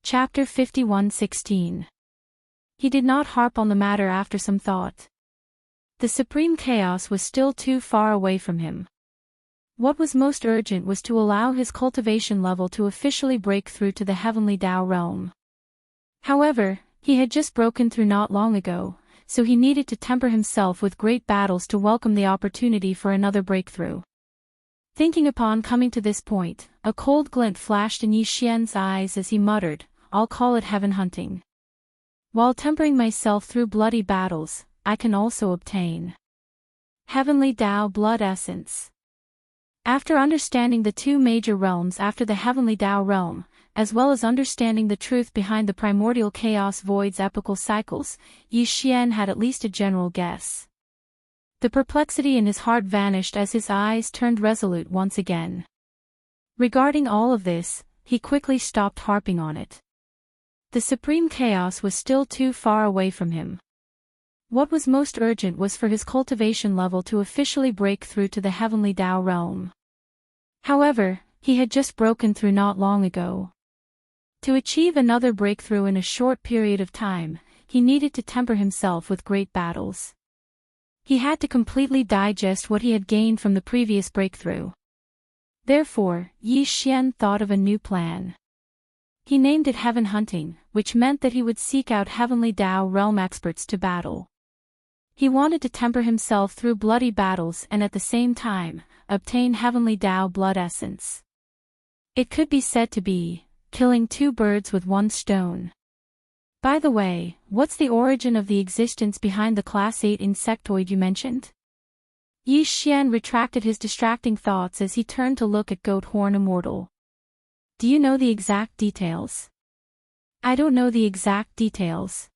Chapter 51:16. He did not harp on the matter after some thought. The supreme chaos was still too far away from him. What was most urgent was to allow his cultivation level to officially break through to the heavenly Tao realm. However, he had just broken through not long ago, so he needed to temper himself with great battles to welcome the opportunity for another breakthrough. Thinking upon coming to this point, a cold glint flashed in Yi Xian's eyes as he muttered, "I'll call it heaven hunting. While tempering myself through bloody battles, I can also obtain heavenly Tao blood essence." After understanding the two major realms after the heavenly Tao realm, as well as understanding the truth behind the primordial chaos void's epical cycles, Yi Xian had at least a general guess. The perplexity in his heart vanished as his eyes turned resolute once again. Regarding all of this, he quickly stopped harping on it. The supreme chaos was still too far away from him. What was most urgent was for his cultivation level to officially break through to the heavenly Tao realm. However, he had just broken through not long ago. To achieve another breakthrough in a short period of time, he needed to temper himself with great battles. He had to completely digest what he had gained from the previous breakthrough. Therefore, Yi Xian thought of a new plan. He named it heaven hunting, which meant that he would seek out heavenly Tao realm experts to battle. He wanted to temper himself through bloody battles and at the same time, obtain heavenly Tao blood essence. It could be said to be killing two birds with one stone. By the way, what's the origin of the existence behind the Class 8 insectoid you mentioned? Yi Xian retracted his distracting thoughts as he turned to look at Goat Horn Immortal. Do you know the exact details? I don't know the exact details.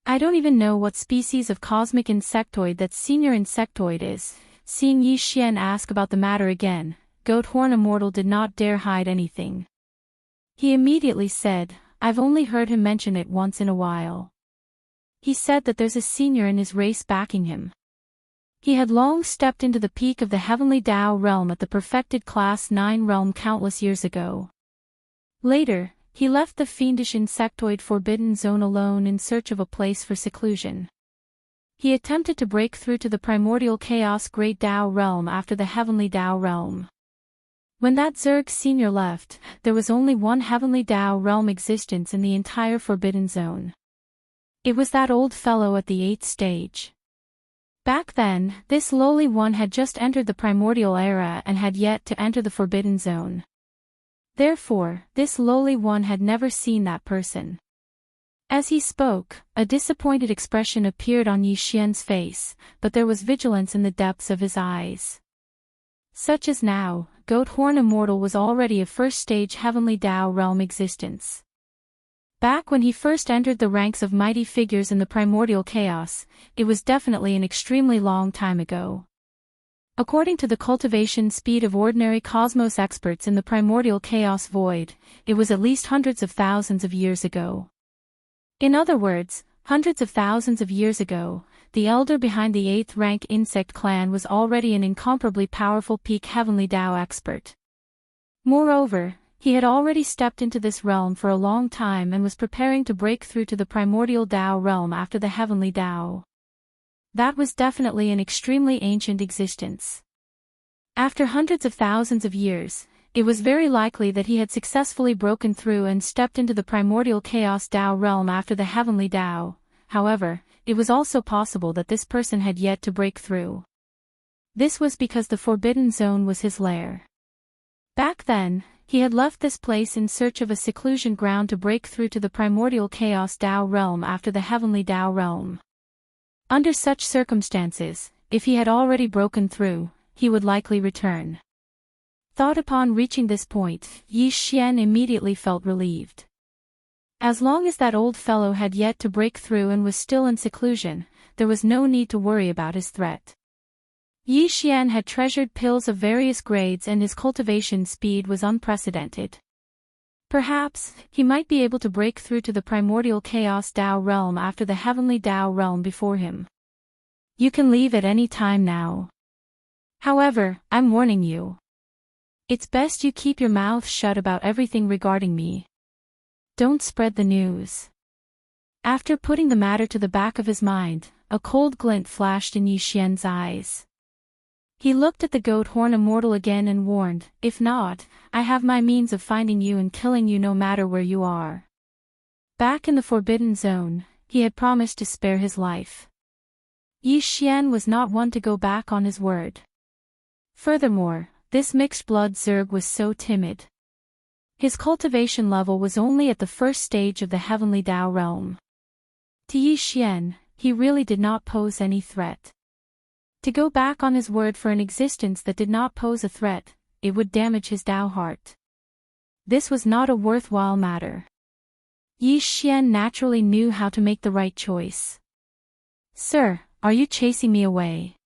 I don't even know what species of cosmic insectoid that senior insectoid is. Seeing Yi Xian ask about the matter again, Goat Horn Immortal did not dare hide anything. He immediately said, "I've only heard him mention it once in a while. He said that there's a senior in his race backing him. He had long stepped into the peak of the heavenly Tao realm at the perfected Class 9 realm countless years ago. Later, he left the fiendish insectoid forbidden zone alone in search of a place for seclusion. He attempted to break through to the primordial chaos great Tao realm after the heavenly Tao realm. When that Zerg senior left, there was only one heavenly Tao realm existence in the entire forbidden zone. It was that old fellow at the 8th stage. Back then, this lowly one had just entered the primordial era and had yet to enter the forbidden zone. Therefore, this lowly one had never seen that person. As he spoke, a disappointed expression appeared on Yi Xian's face, but there was vigilance in the depths of his eyes. Such as now, Goat Horn Immortal was already a first-stage heavenly Tao realm existence. Back when he first entered the ranks of mighty figures in the primordial chaos, it was definitely an extremely long time ago. According to the cultivation speed of ordinary cosmos experts in the primordial chaos void, it was at least hundreds of thousands of years ago. In other words, hundreds of thousands of years ago, the elder behind the 8th rank insect clan was already an incomparably powerful peak heavenly Tao expert. Moreover, he had already stepped into this realm for a long time and was preparing to break through to the primordial Tao realm after the heavenly Tao. That was definitely an extremely ancient existence. After hundreds of thousands of years, it was very likely that he had successfully broken through and stepped into the primordial chaos Tao realm after the heavenly Tao. However, it was also possible that this person had yet to break through. This was because the forbidden zone was his lair. Back then, he had left this place in search of a seclusion ground to break through to the primordial chaos Tao realm after the heavenly Tao realm. Under such circumstances, if he had already broken through, he would likely return. Thought upon reaching this point, Yi Xian immediately felt relieved. As long as that old fellow had yet to break through and was still in seclusion, there was no need to worry about his threat. Yi Xian had treasured pills of various grades and his cultivation speed was unprecedented. Perhaps, he might be able to break through to the primordial chaos Tao realm after the heavenly Tao realm before him. You can leave at any time now. However, I'm warning you. It's best you keep your mouth shut about everything regarding me. Don't spread the news. After putting the matter to the back of his mind, a cold glint flashed in Yi Xian's eyes. He looked at the goat horn immortal again and warned, if not, I have my means of finding you and killing you no matter where you are. Back in the Forbidden Zone, he had promised to spare his life. Yi Xian was not one to go back on his word. Furthermore, this mixed-blood Zerg was so timid. His cultivation level was only at the first stage of the Heavenly Dao realm. To Yi Xian, he really did not pose any threat. To go back on his word for an existence that did not pose a threat, it would damage his Dao heart. This was not a worthwhile matter. Yi Xian naturally knew how to make the right choice. Sir, are you chasing me away?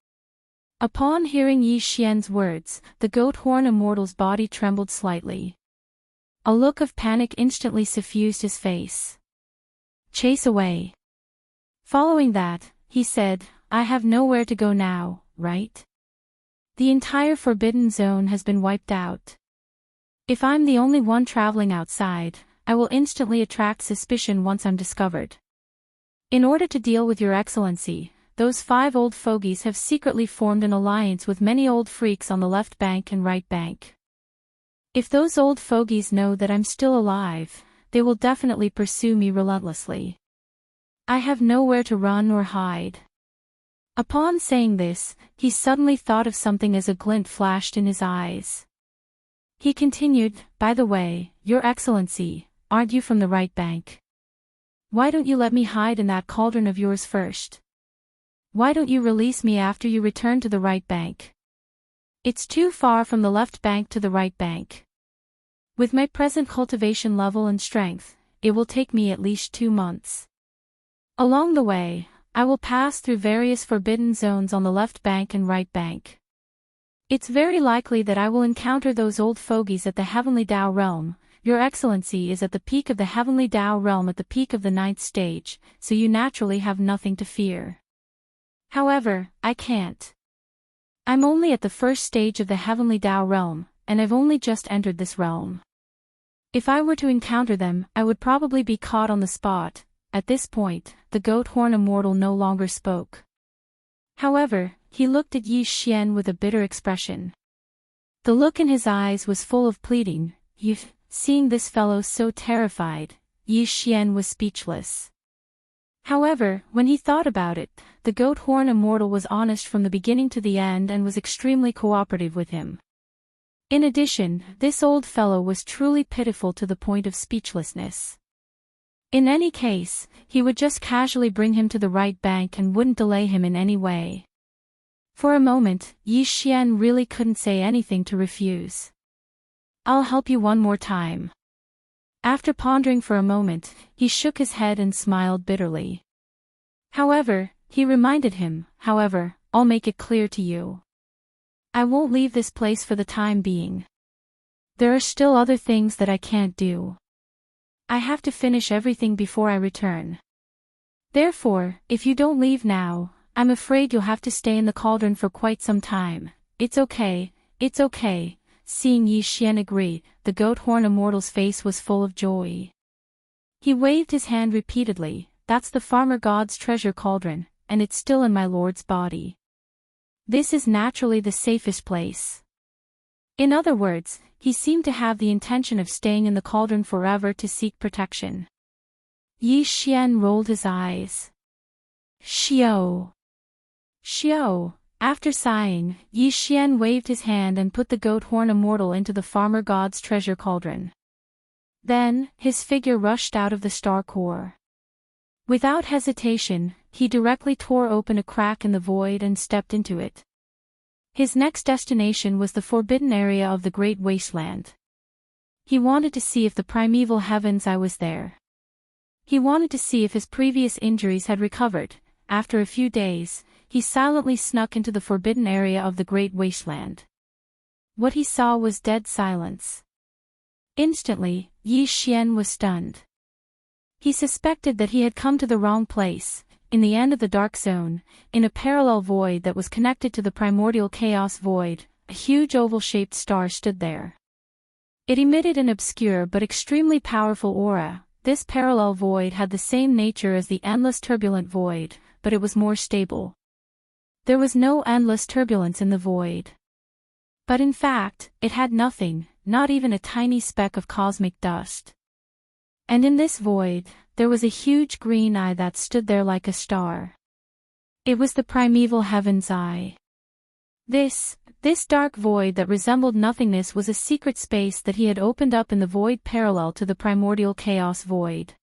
Upon hearing Yi Xian's words, the goat horn immortal's body trembled slightly. A look of panic instantly suffused his face. Chase away. Following that, he said, I have nowhere to go now, right? The entire Forbidden Zone has been wiped out. If I'm the only one traveling outside, I will instantly attract suspicion once I'm discovered. In order to deal with your excellency, those 5 old fogies have secretly formed an alliance with many old freaks on the left bank and right bank. If those old fogies know that I'm still alive, they will definitely pursue me relentlessly. I have nowhere to run or hide. Upon saying this, he suddenly thought of something as a glint flashed in his eyes. He continued, by the way, Your Excellency, aren't you from the right bank? Why don't you let me hide in that cauldron of yours first? Why don't you release me after you return to the right bank? It's too far from the left bank to the right bank. With my present cultivation level and strength, it will take me at least 2 months. Along the way, I will pass through various forbidden zones on the left bank and right bank. It's very likely that I will encounter those old fogies at the Heavenly Dao realm. Your Excellency is at the peak of the Heavenly Dao realm at the peak of the 9th stage, so you naturally have nothing to fear. However, I can't. I'm only at the first stage of the Heavenly Dao realm, and I've only just entered this realm. If I were to encounter them, I would probably be caught on the spot. At this point, the goat horn immortal no longer spoke. However, he looked at Yi Xian with a bitter expression. The look in his eyes was full of pleading. Seeing this fellow so terrified, Yi Xian was speechless. However, when he thought about it, the goat horn immortal was honest from the beginning to the end and was extremely cooperative with him. In addition, this old fellow was truly pitiful to the point of speechlessness. In any case, he would just casually bring him to the right bank and wouldn't delay him in any way. For a moment, Yi Xian really couldn't say anything to refuse. I'll help you one more time. After pondering for a moment, he shook his head and smiled bitterly. However, he reminded him, I'll make it clear to you. I won't leave this place for the time being. There are still other things that I can't do. I have to finish everything before I return. Therefore, if you don't leave now, I'm afraid you'll have to stay in the cauldron for quite some time. It's okay. Seeing Yi Xian agree, the goat horn immortal's face was full of joy. He waved his hand repeatedly. That's the farmer god's treasure cauldron, and it's still in my lord's body. This is naturally the safest place. In other words, he seemed to have the intention of staying in the cauldron forever to seek protection. Yi Xian rolled his eyes. Xiao. After sighing, Yi Xian waved his hand and put the goat horn immortal into the farmer god's treasure cauldron. Then, his figure rushed out of the star core. Without hesitation, he directly tore open a crack in the void and stepped into it. His next destination was the forbidden area of the Great Wasteland. He wanted to see if the primeval heavens I was there. He wanted to see if his previous injuries had recovered. After a few days, he silently snuck into the forbidden area of the Great Wasteland. What he saw was dead silence. Instantly, Yi Xian was stunned. He suspected that he had come to the wrong place. In the end of the dark zone, in a parallel void that was connected to the primordial chaos void, a huge oval-shaped star stood there. It emitted an obscure but extremely powerful aura. This parallel void had the same nature as the endless turbulent void, but it was more stable. There was no endless turbulence in the void. But in fact, it had nothing, not even a tiny speck of cosmic dust. And in this void, there was a huge green eye that stood there like a star. It was the primeval heaven's eye. This dark void that resembled nothingness was a secret space that he had opened up in the void parallel to the primordial chaos void.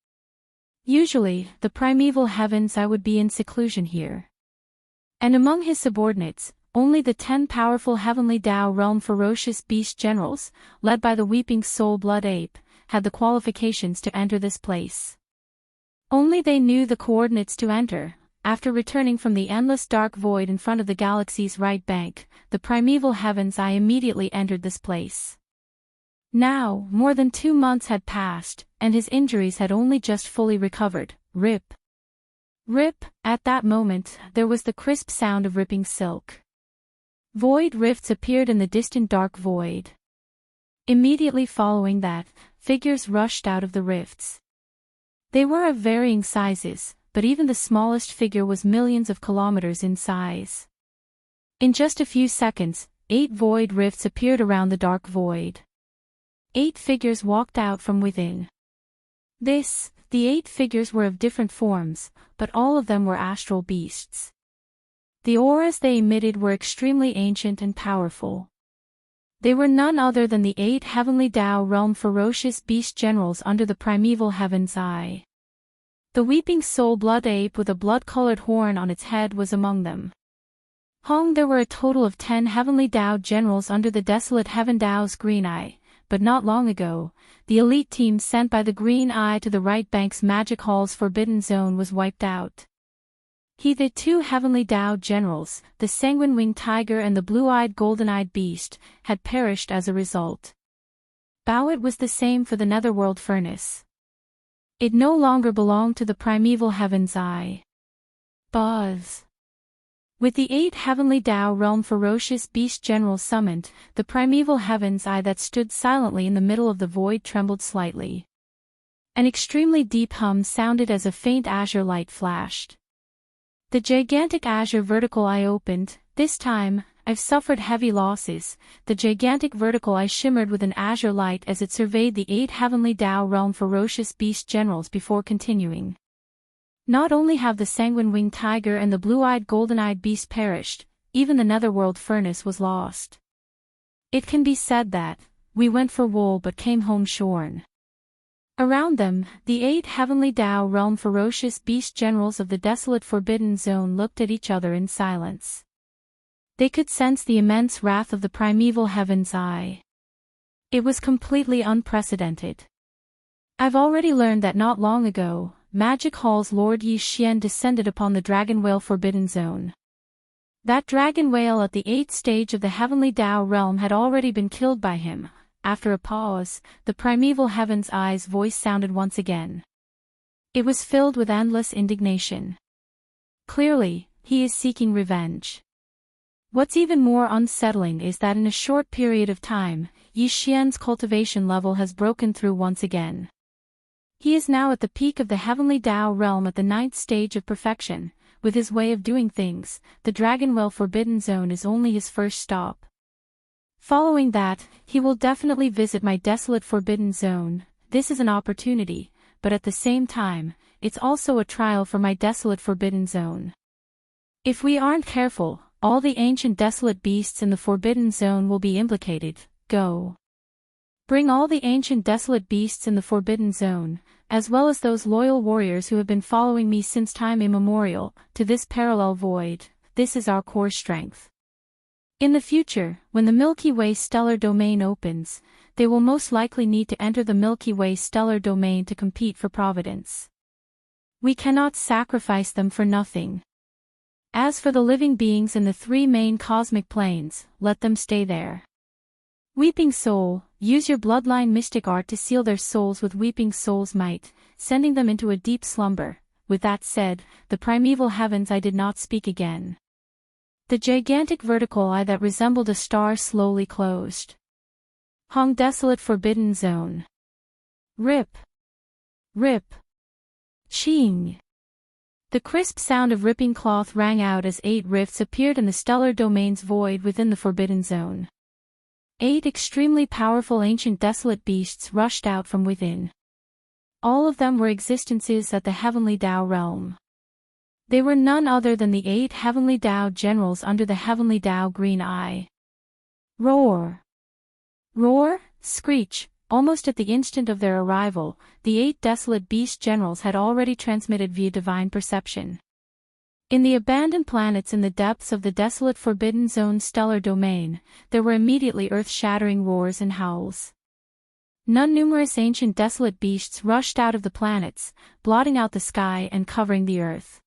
Usually, the primeval heaven's eye would be in seclusion here. And among his subordinates, only the 10 powerful heavenly Tao realm ferocious beast generals, led by the weeping soul blood ape, had the qualifications to enter this place. Only they knew the coordinates to enter. After returning from the endless dark void in front of the galaxy's right bank, the primeval heaven's eye immediately entered this place. Now, more than 2 months had passed, and his injuries had only just fully recovered. Rip. Rip. At that moment, there was the crisp sound of ripping silk. Void rifts appeared in the distant dark void. Immediately following that, figures rushed out of the rifts. They were of varying sizes, but even the smallest figure was millions of kilometers in size. In just a few seconds, 8 void rifts appeared around the dark void. 8 figures walked out from within. The 8 figures were of different forms, but all of them were astral beasts. The auras they emitted were extremely ancient and powerful. They were none other than the 8 heavenly Tao realm ferocious beast generals under the primeval heaven's eye. The weeping soul blood ape with a blood-colored horn on its head was among them. There were a total of 10 heavenly Tao generals under the desolate heaven Tao's green eye, but not long ago, the elite team sent by the green eye to the right bank's magic hall's forbidden zone was wiped out. The 2 heavenly Tao generals, the sanguine-winged tiger and the blue-eyed golden-eyed beast, had perished as a result. It was the same for the netherworld furnace. It no longer belonged to the primeval heaven's eye. Buzz. With the 8 heavenly Tao realm ferocious beast generals summoned, the primeval heaven's eye that stood silently in the middle of the void trembled slightly. An extremely deep hum sounded as a faint azure light flashed. The gigantic azure vertical eye opened. This time, I've suffered heavy losses. The gigantic vertical eye shimmered with an azure light as it surveyed the 8 heavenly Tao realm ferocious beast generals before continuing. Not only have the sanguine-winged tiger and the blue-eyed golden-eyed beast perished, even the netherworld furnace was lost. It can be said that, we went for wool but came home shorn. Around them, the 8 heavenly Tao realm ferocious beast generals of the desolate forbidden zone looked at each other in silence. They could sense the immense wrath of the primeval heaven's eye. It was completely unprecedented. I've already learned that not long ago, Magic Hall's Lord Yi Xian descended upon the Dragon Whale Forbidden Zone. That dragon whale at the 8th stage of the heavenly Tao realm had already been killed by him. After a pause, the primeval heaven's eye's voice sounded once again. It was filled with endless indignation. Clearly, he is seeking revenge. What's even more unsettling is that in a short period of time, Yi Xian's cultivation level has broken through once again. He is now at the peak of the heavenly Tao realm at the 9th stage of perfection. With his way of doing things, the Dragon Whale Forbidden Zone is only his first stop. Following that, he will definitely visit my desolate Forbidden Zone. This is an opportunity, but at the same time, it's also a trial for my desolate Forbidden Zone. If we aren't careful, all the ancient desolate beasts in the Forbidden Zone will be implicated. Go. Bring all the ancient desolate beasts in the Forbidden Zone, as well as those loyal warriors who have been following me since time immemorial, to this parallel void. This is our core strength. In the future, when the Milky Way stellar domain opens, they will most likely need to enter the Milky Way stellar domain to compete for providence. We cannot sacrifice them for nothing. As for the living beings in the 3 main cosmic planes, let them stay there. Weeping Soul, use your bloodline mystic art to seal their souls with Weeping Soul's might, sending them into a deep slumber. With that said, the primeval heavens I did not speak again. The gigantic vertical eye that resembled a star slowly closed. Desolate Forbidden Zone. Rip. Rip. Ching. The crisp sound of ripping cloth rang out as 8 rifts appeared in the stellar domain's void within the Forbidden Zone. 8 extremely powerful ancient desolate beasts rushed out from within. All of them were existences at the Heavenly Tao realm. They were none other than the 8 Heavenly Tao generals under the Heavenly Tao Green Eye. Roar! Roar, screech! Almost at the instant of their arrival, the 8 desolate beast generals had already transmitted via divine perception. In the abandoned planets in the depths of the desolate Forbidden Zone stellar domain, there were immediately earth-shattering roars and howls. Numerous ancient desolate beasts rushed out of the planets, blotting out the sky and covering the earth.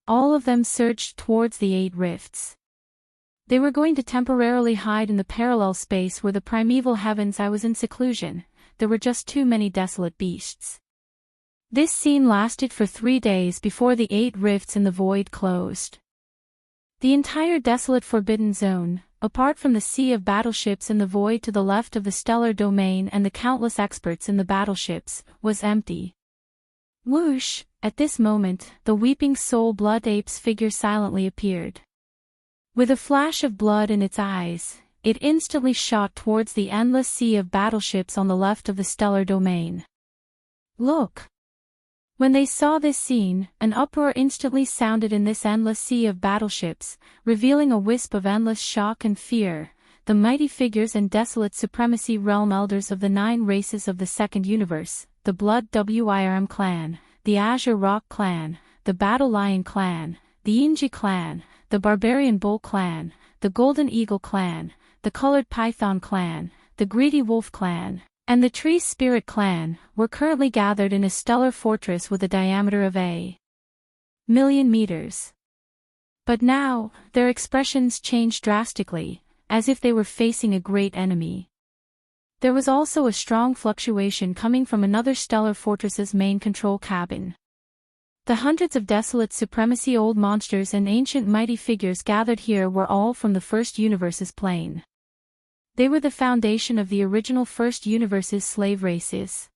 All of them surged towards the 8 rifts. They were going to temporarily hide in the parallel space where the primeval heavens I was in seclusion. There were just too many desolate beasts. This scene lasted for 3 days before the 8 rifts in the void closed. The entire desolate Forbidden Zone, apart from the sea of battleships in the void to the left of the stellar domain and the countless experts in the battleships, was empty. Whoosh! At this moment, the weeping soul blood ape's figure silently appeared. With a flash of blood in its eyes, it instantly shot towards the endless sea of battleships on the left of the stellar domain. Look! When they saw this scene, an uproar instantly sounded in this endless sea of battleships, revealing a wisp of endless shock and fear. The mighty figures and desolate supremacy realm elders of the 9 races of the Second Universe, the Blood Wirm clan, the Azure Rock clan, the Battle Lion clan, the Inji clan, the Barbarian Bull clan, the Golden Eagle clan, the Colored Python clan, the Greedy Wolf clan, and the Tree Spirit clan, were currently gathered in a stellar fortress with a diameter of a million meters. But now, their expressions changed drastically, as if they were facing a great enemy. There was also a strong fluctuation coming from another stellar fortress's main control cabin. The hundreds of desolate supremacy old monsters and ancient mighty figures gathered here were all from the First Universe's plane. They were the foundation of the original First Universe's slave races.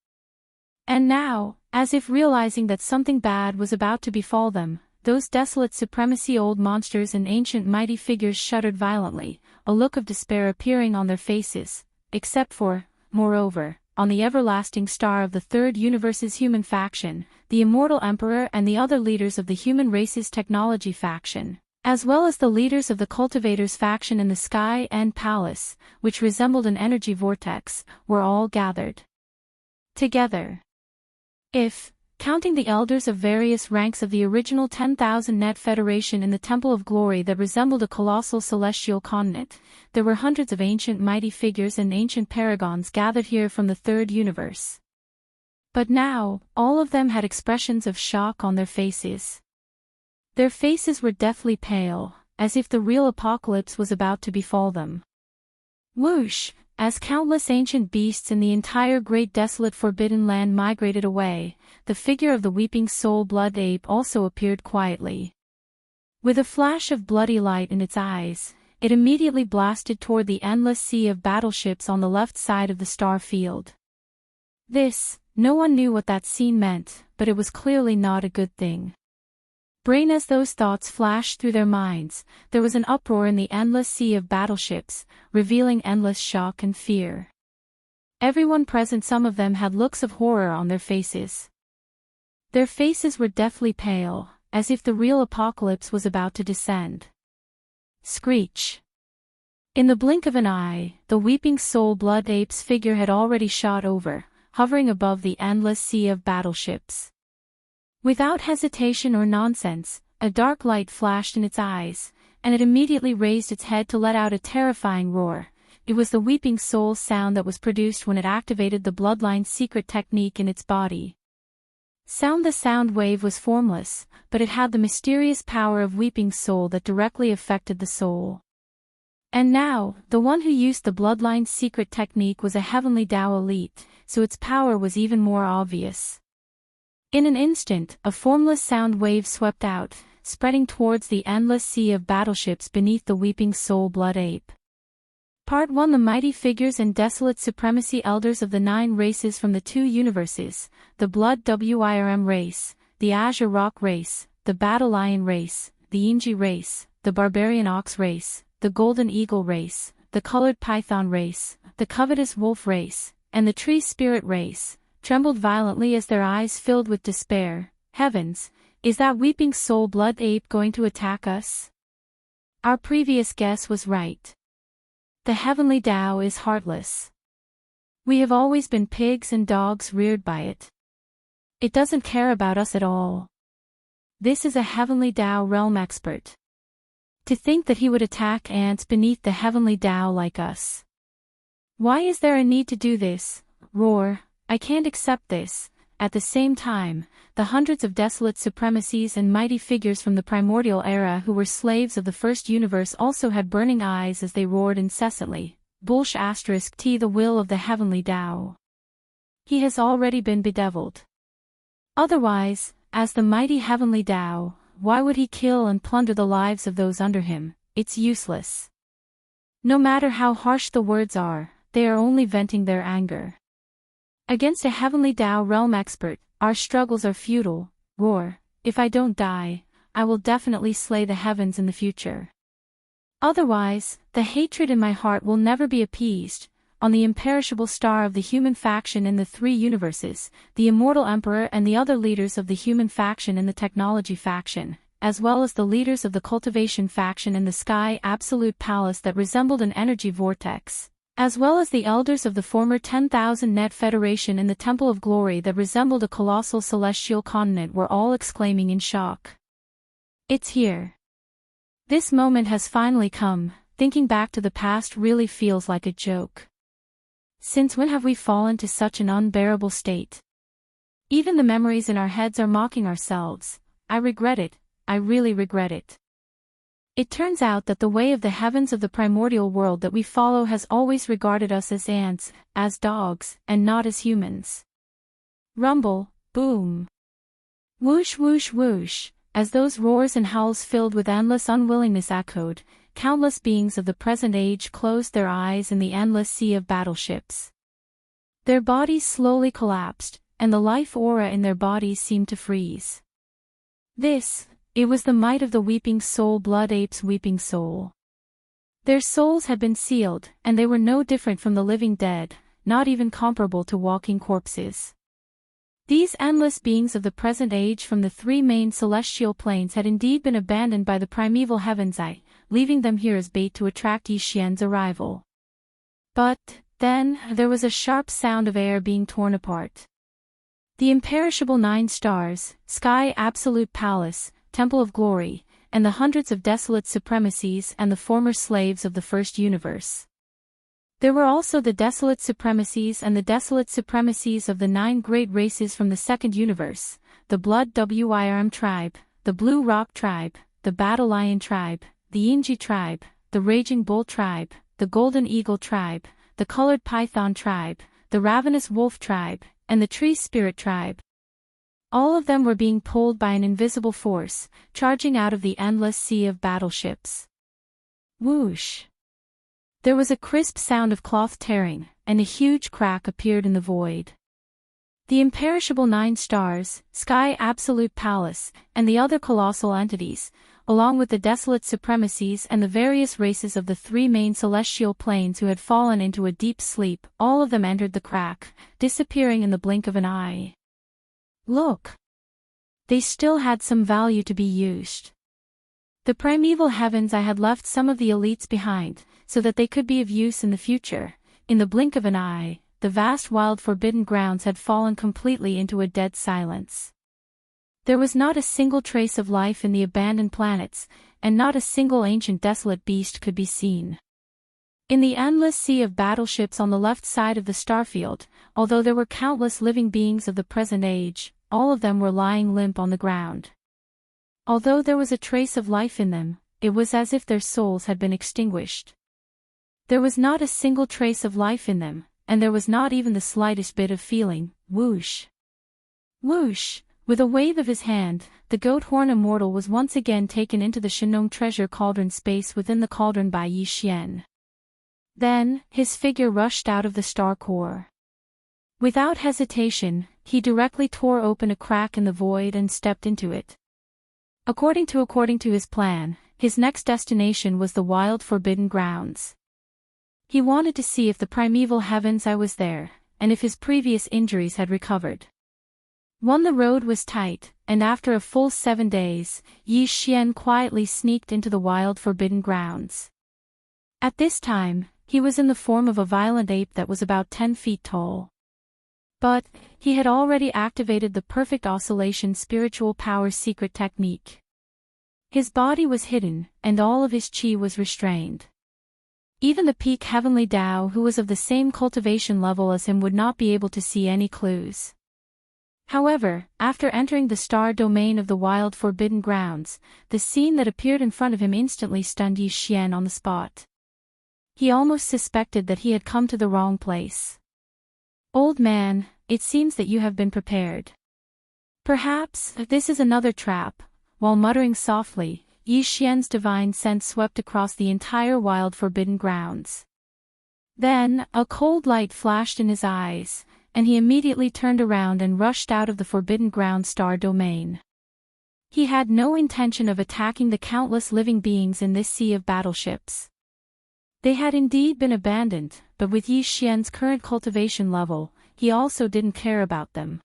And now, as if realizing that something bad was about to befall them, those desolate supremacy old monsters and ancient mighty figures shuddered violently, a look of despair appearing on their faces, except for, moreover, on the everlasting star of the Third Universe's human faction, the Immortal Emperor and the other leaders of the human race's technology faction, as well as the leaders of the Cultivators faction in the Sky End Palace, which resembled an energy vortex, were all gathered together. If, counting the elders of various ranks of the original 10,000 net federation in the Temple of Glory that resembled a colossal celestial continent, there were hundreds of ancient mighty figures and ancient paragons gathered here from the Third Universe. But now, all of them had expressions of shock on their faces. Their faces were deathly pale, as if the real apocalypse was about to befall them. Whoosh! As countless ancient beasts in the entire great desolate forbidden land migrated away, the figure of the weeping soul blood ape also appeared quietly. With a flash of bloody light in its eyes, it immediately blasted toward the endless sea of battleships on the left side of the star field. No one knew what that scene meant, but it was clearly not a good thing. Brain as those thoughts flashed through their minds, there was an uproar in the endless sea of battleships, revealing endless shock and fear. Everyone present, some of them had looks of horror on their faces. Their faces were deathly pale, as if the real apocalypse was about to descend. Screech! In the blink of an eye, the weeping soul blood ape's figure had already shot over, hovering above the endless sea of battleships. Without hesitation or nonsense, a dark light flashed in its eyes, and it immediately raised its head to let out a terrifying roar. It was the weeping soul sound that was produced when it activated the bloodline's secret technique in its body. The sound wave was formless, but it had the mysterious power of weeping soul that directly affected the soul. And now, the one who used the bloodline's secret technique was a heavenly Tao elite, so its power was even more obvious. In an instant, a formless sound wave swept out, spreading towards the endless sea of battleships beneath the weeping soul blood ape. Part 1. The mighty figures and desolate supremacy. Elders of the 9 races from the 2 universes, the Blood Wyrm race, the Azure Rock race, the Battle Lion race, the Inji race, the Barbarian Ox race, the Golden Eagle race, the Colored Python race, the Covetous Wolf race, and the Tree Spirit race, trembled violently as their eyes filled with despair. Heavens, is that weeping soul blood ape going to attack us? Our previous guess was right. The heavenly Tao is heartless. We have always been pigs and dogs reared by it. It doesn't care about us at all. This is a heavenly Tao realm expert. To think that he would attack ants beneath the heavenly Tao like us. Why is there a need to do this? Roar, I can't accept this. At the same time, the hundreds of desolate supremacies and mighty figures from the primordial era who were slaves of the first universe also had burning eyes as they roared incessantly. Bullsh *T. The will of the heavenly Tao. He has already been bedeviled. Otherwise, as the mighty heavenly Tao, why would he kill and plunder the lives of those under him? It's useless. No matter how harsh the words are, they are only venting their anger. Against a heavenly Tao realm expert, our struggles are futile. Roar, if I don't die, I will definitely slay the heavens in the future. Otherwise, the hatred in my heart will never be appeased. On the imperishable star of the human faction in the 3 universes, the immortal emperor and the other leaders of the human faction and the technology faction, as well as the leaders of the cultivation faction in the sky absolute palace that resembled an energy vortex, as well as the elders of the former 10,000 Net Federation in the Temple of Glory that resembled a colossal celestial continent, were all exclaiming in shock. It's here. This moment has finally come. Thinking back to the past really feels like a joke. Since when have we fallen to such an unbearable state? Even the memories in our heads are mocking ourselves. I regret it, I really regret it. It turns out that the way of the heavens of the primordial world that we follow has always regarded us as ants, as dogs, and not as humans. Rumble, boom. Whoosh whoosh whoosh, as those roars and howls filled with endless unwillingness echoed, countless beings of the present age closed their eyes in the endless sea of battleships. Their bodies slowly collapsed, and the life aura in their bodies seemed to freeze. It was the might of the weeping soul blood ape's weeping soul. Their souls had been sealed, and they were no different from the living dead, not even comparable to walking corpses. These endless beings of the present age from the 3 main celestial planes had indeed been abandoned by the primeval heavens, leaving them here as bait to attract Yi Xian's arrival. But, then, there was a sharp sound of air being torn apart. The imperishable 9 stars, sky absolute palace, Temple of Glory, and the hundreds of desolate supremacies and the former slaves of the first universe. There were also the desolate supremacies and the desolate supremacies of the 9 great races from the second universe, the Blood Wyrm tribe, the Blue Rock tribe, the Battle Lion tribe, the Inji tribe, the Raging Bull tribe, the Golden Eagle tribe, the Colored Python tribe, the Ravenous Wolf tribe, and the Tree Spirit tribe. All of them were being pulled by an invisible force, charging out of the endless sea of battleships. Whoosh! There was a crisp sound of cloth tearing, and a huge crack appeared in the void. The imperishable 9 stars, sky absolute palace, and the other colossal entities, along with the desolate supremacies and the various races of the 3 main celestial planes who had fallen into a deep sleep, all of them entered the crack, disappearing in the blink of an eye. Look! They still had some value to be used. The primeval heavens I had left some of the elites behind, so that they could be of use in the future. In the blink of an eye, the vast wild forbidden grounds had fallen completely into a dead silence. There was not a single trace of life in the abandoned planets, and not a single ancient desolate beast could be seen. In the endless sea of battleships on the left side of the starfield, although there were countless living beings of the present age, all of them were lying limp on the ground. Although there was a trace of life in them, it was as if their souls had been extinguished. There was not a single trace of life in them, and there was not even the slightest bit of feeling. Whoosh! Whoosh! With a wave of his hand, the goat horn immortal was once again taken into the Shinong treasure cauldron space within the cauldron by Yi Xian. Then, his figure rushed out of the star core. Without hesitation, he directly tore open a crack in the void and stepped into it. According to his plan, his next destination was the wild forbidden grounds. He wanted to see if the primeval heavens I was there, and if his previous injuries had recovered. The road was tight, and after a full 7 days, Yi Xian quietly sneaked into the wild forbidden grounds. At this time, he was in the form of a violent ape that was about 10 feet tall. But, he had already activated the perfect oscillation spiritual power secret technique. His body was hidden, and all of his qi was restrained. Even the peak heavenly Tao who was of the same cultivation level as him would not be able to see any clues. However, after entering the star domain of the wild forbidden grounds, the scene that appeared in front of him instantly stunned Yi Xian on the spot. He almost suspected that he had come to the wrong place. "Old man, it seems that you have been prepared. Perhaps, this is another trap." While muttering softly, Yi Xian's divine sense swept across the entire wild forbidden grounds. Then, a cold light flashed in his eyes, and he immediately turned around and rushed out of the forbidden ground star domain. He had no intention of attacking the countless living beings in this sea of battleships. They had indeed been abandoned, but with Yi Xian's current cultivation level, he also didn't care about them.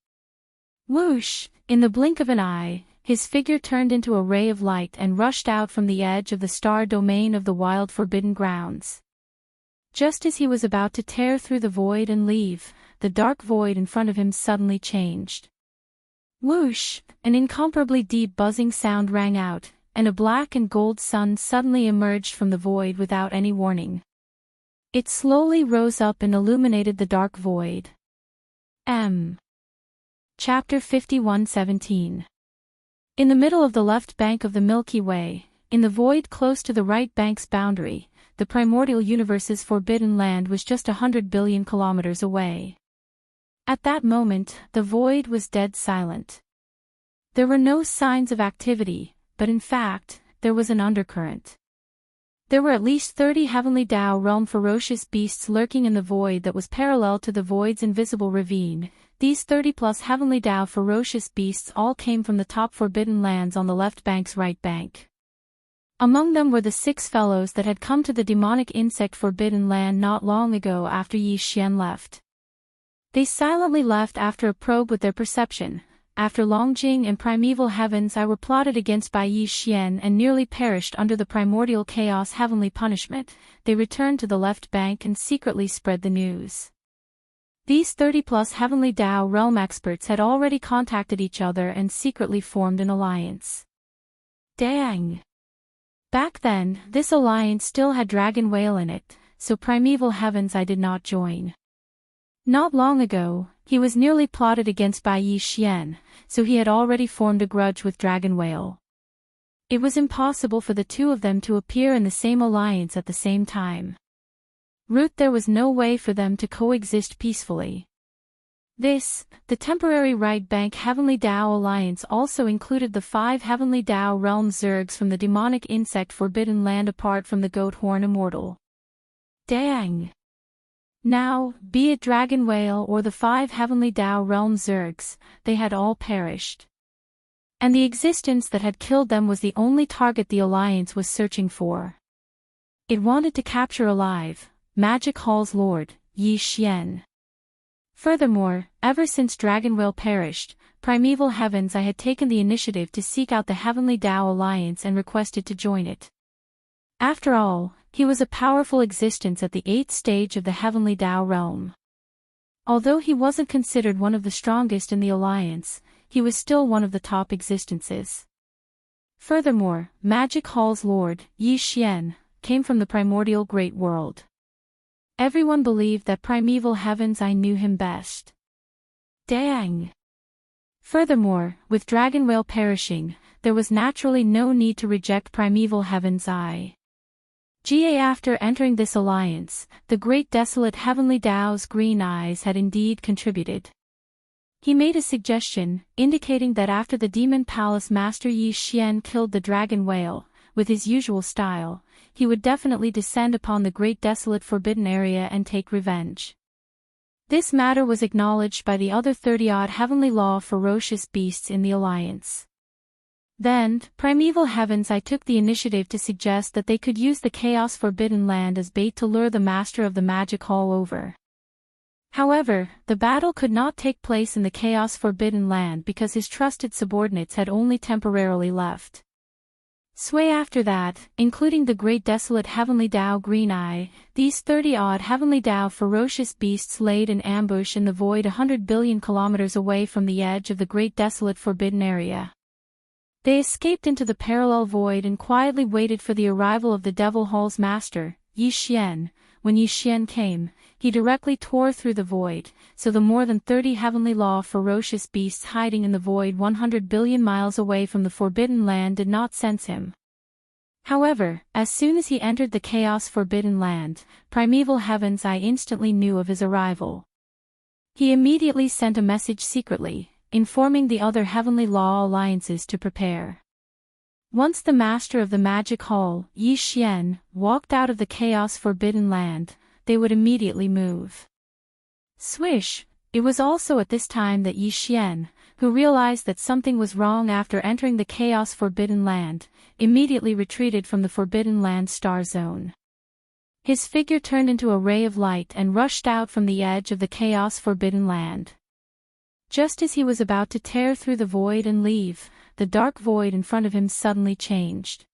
Whoosh! In the blink of an eye, his figure turned into a ray of light and rushed out from the edge of the star domain of the wild forbidden grounds. Just as he was about to tear through the void and leave, the dark void in front of him suddenly changed. Whoosh! An incomparably deep buzzing sound rang out, and a black and gold sun suddenly emerged from the void without any warning. It slowly rose up and illuminated the dark void. Chapter 51:17. In the middle of the left bank of the Milky Way, in the void close to the right bank's boundary, the primordial universe's forbidden land was just 100 billion kilometers away. At that moment, the void was dead silent. There were no signs of activity, but in fact, there was an undercurrent. There were at least 30 heavenly Tao realm ferocious beasts lurking in the void that was parallel to the void's invisible ravine. These 30+ heavenly Tao ferocious beasts all came from the top forbidden lands on the left bank's right bank. Among them were the 6 fellows that had come to the demonic insect forbidden land not long ago after Yi Xian left. They silently left after a probe with their perception. After Longjing and primeval heavens I were plotted against by Yi Xian and nearly perished under the primordial chaos heavenly punishment, they returned to the left bank and secretly spread the news. These 30+ heavenly Tao realm experts had already contacted each other and secretly formed an alliance. Dang! Back then, this alliance still had Dragon Whale in it, so primeval heavens I did not join. Not long ago, he was nearly plotted against by Yi Xian, so he had already formed a grudge with Dragon Whale. It was impossible for the two of them to appear in the same alliance at the same time. There was no way for them to coexist peacefully. The temporary right bank heavenly Tao alliance also included the 5 heavenly Tao realm zergs from the demonic insect forbidden land apart from the goat horn immortal. Dang! Now, be it Dragon Whale or the 5 heavenly Tao realm zergs, they had all perished. And the existence that had killed them was the only target the alliance was searching for. It wanted to capture alive Magic Hall's lord, Yi Xian. Furthermore, ever since Dragon Whale perished, primeval heavens I had taken the initiative to seek out the heavenly Tao alliance and requested to join it. After all, he was a powerful existence at the 8th stage of the heavenly Tao realm. Although he wasn't considered one of the strongest in the alliance, he was still one of the top existences. Furthermore, Magic Hall's lord, Yi Xian, came from the primordial great world. Everyone believed that primeval heavens I knew him best. Dang! Furthermore, with Dragon Whale perishing, there was naturally no need to reject primeval heavens I. After entering this alliance, the great desolate heavenly Tao's green eyes had indeed contributed. He made a suggestion, indicating that after the Demon Palace Master Yi Xian killed the Dragon Whale, with his usual style, he would definitely descend upon the great desolate forbidden area and take revenge. This matter was acknowledged by the other 30-odd heavenly law ferocious beasts in the Alliance. Then, Primeval Heavens I took the initiative to suggest that they could use the Chaos Forbidden Land as bait to lure the Master of the Magic Hall over. However, the battle could not take place in the Chaos Forbidden Land because his trusted subordinates had only temporarily left. Sway after that, including the great desolate Heavenly Dao Green Eye, these 30-odd Heavenly Dao ferocious beasts laid in ambush in the void 100 billion kilometers away from the edge of the great desolate forbidden area. They escaped into the parallel void and quietly waited for the arrival of the Devil Hall's master, Yi Xian. When Yi Xian came, he directly tore through the void, so the more than 30 heavenly law ferocious beasts hiding in the void 100 billion miles away from the Forbidden Land did not sense him. However, as soon as he entered the Chaos Forbidden Land, Primeval Heavens I instantly knew of his arrival. He immediately sent a message secretly, informing the other heavenly law alliances to prepare. Once the master of the Magic Hall, Yi Xian, walked out of the Chaos Forbidden Land, they would immediately move. Swish! It was also at this time that Yi Xian, who realized that something was wrong after entering the Chaos Forbidden Land, immediately retreated from the Forbidden Land star zone. His figure turned into a ray of light and rushed out from the edge of the Chaos Forbidden Land. Just as he was about to tear through the void and leave, the dark void in front of him suddenly changed.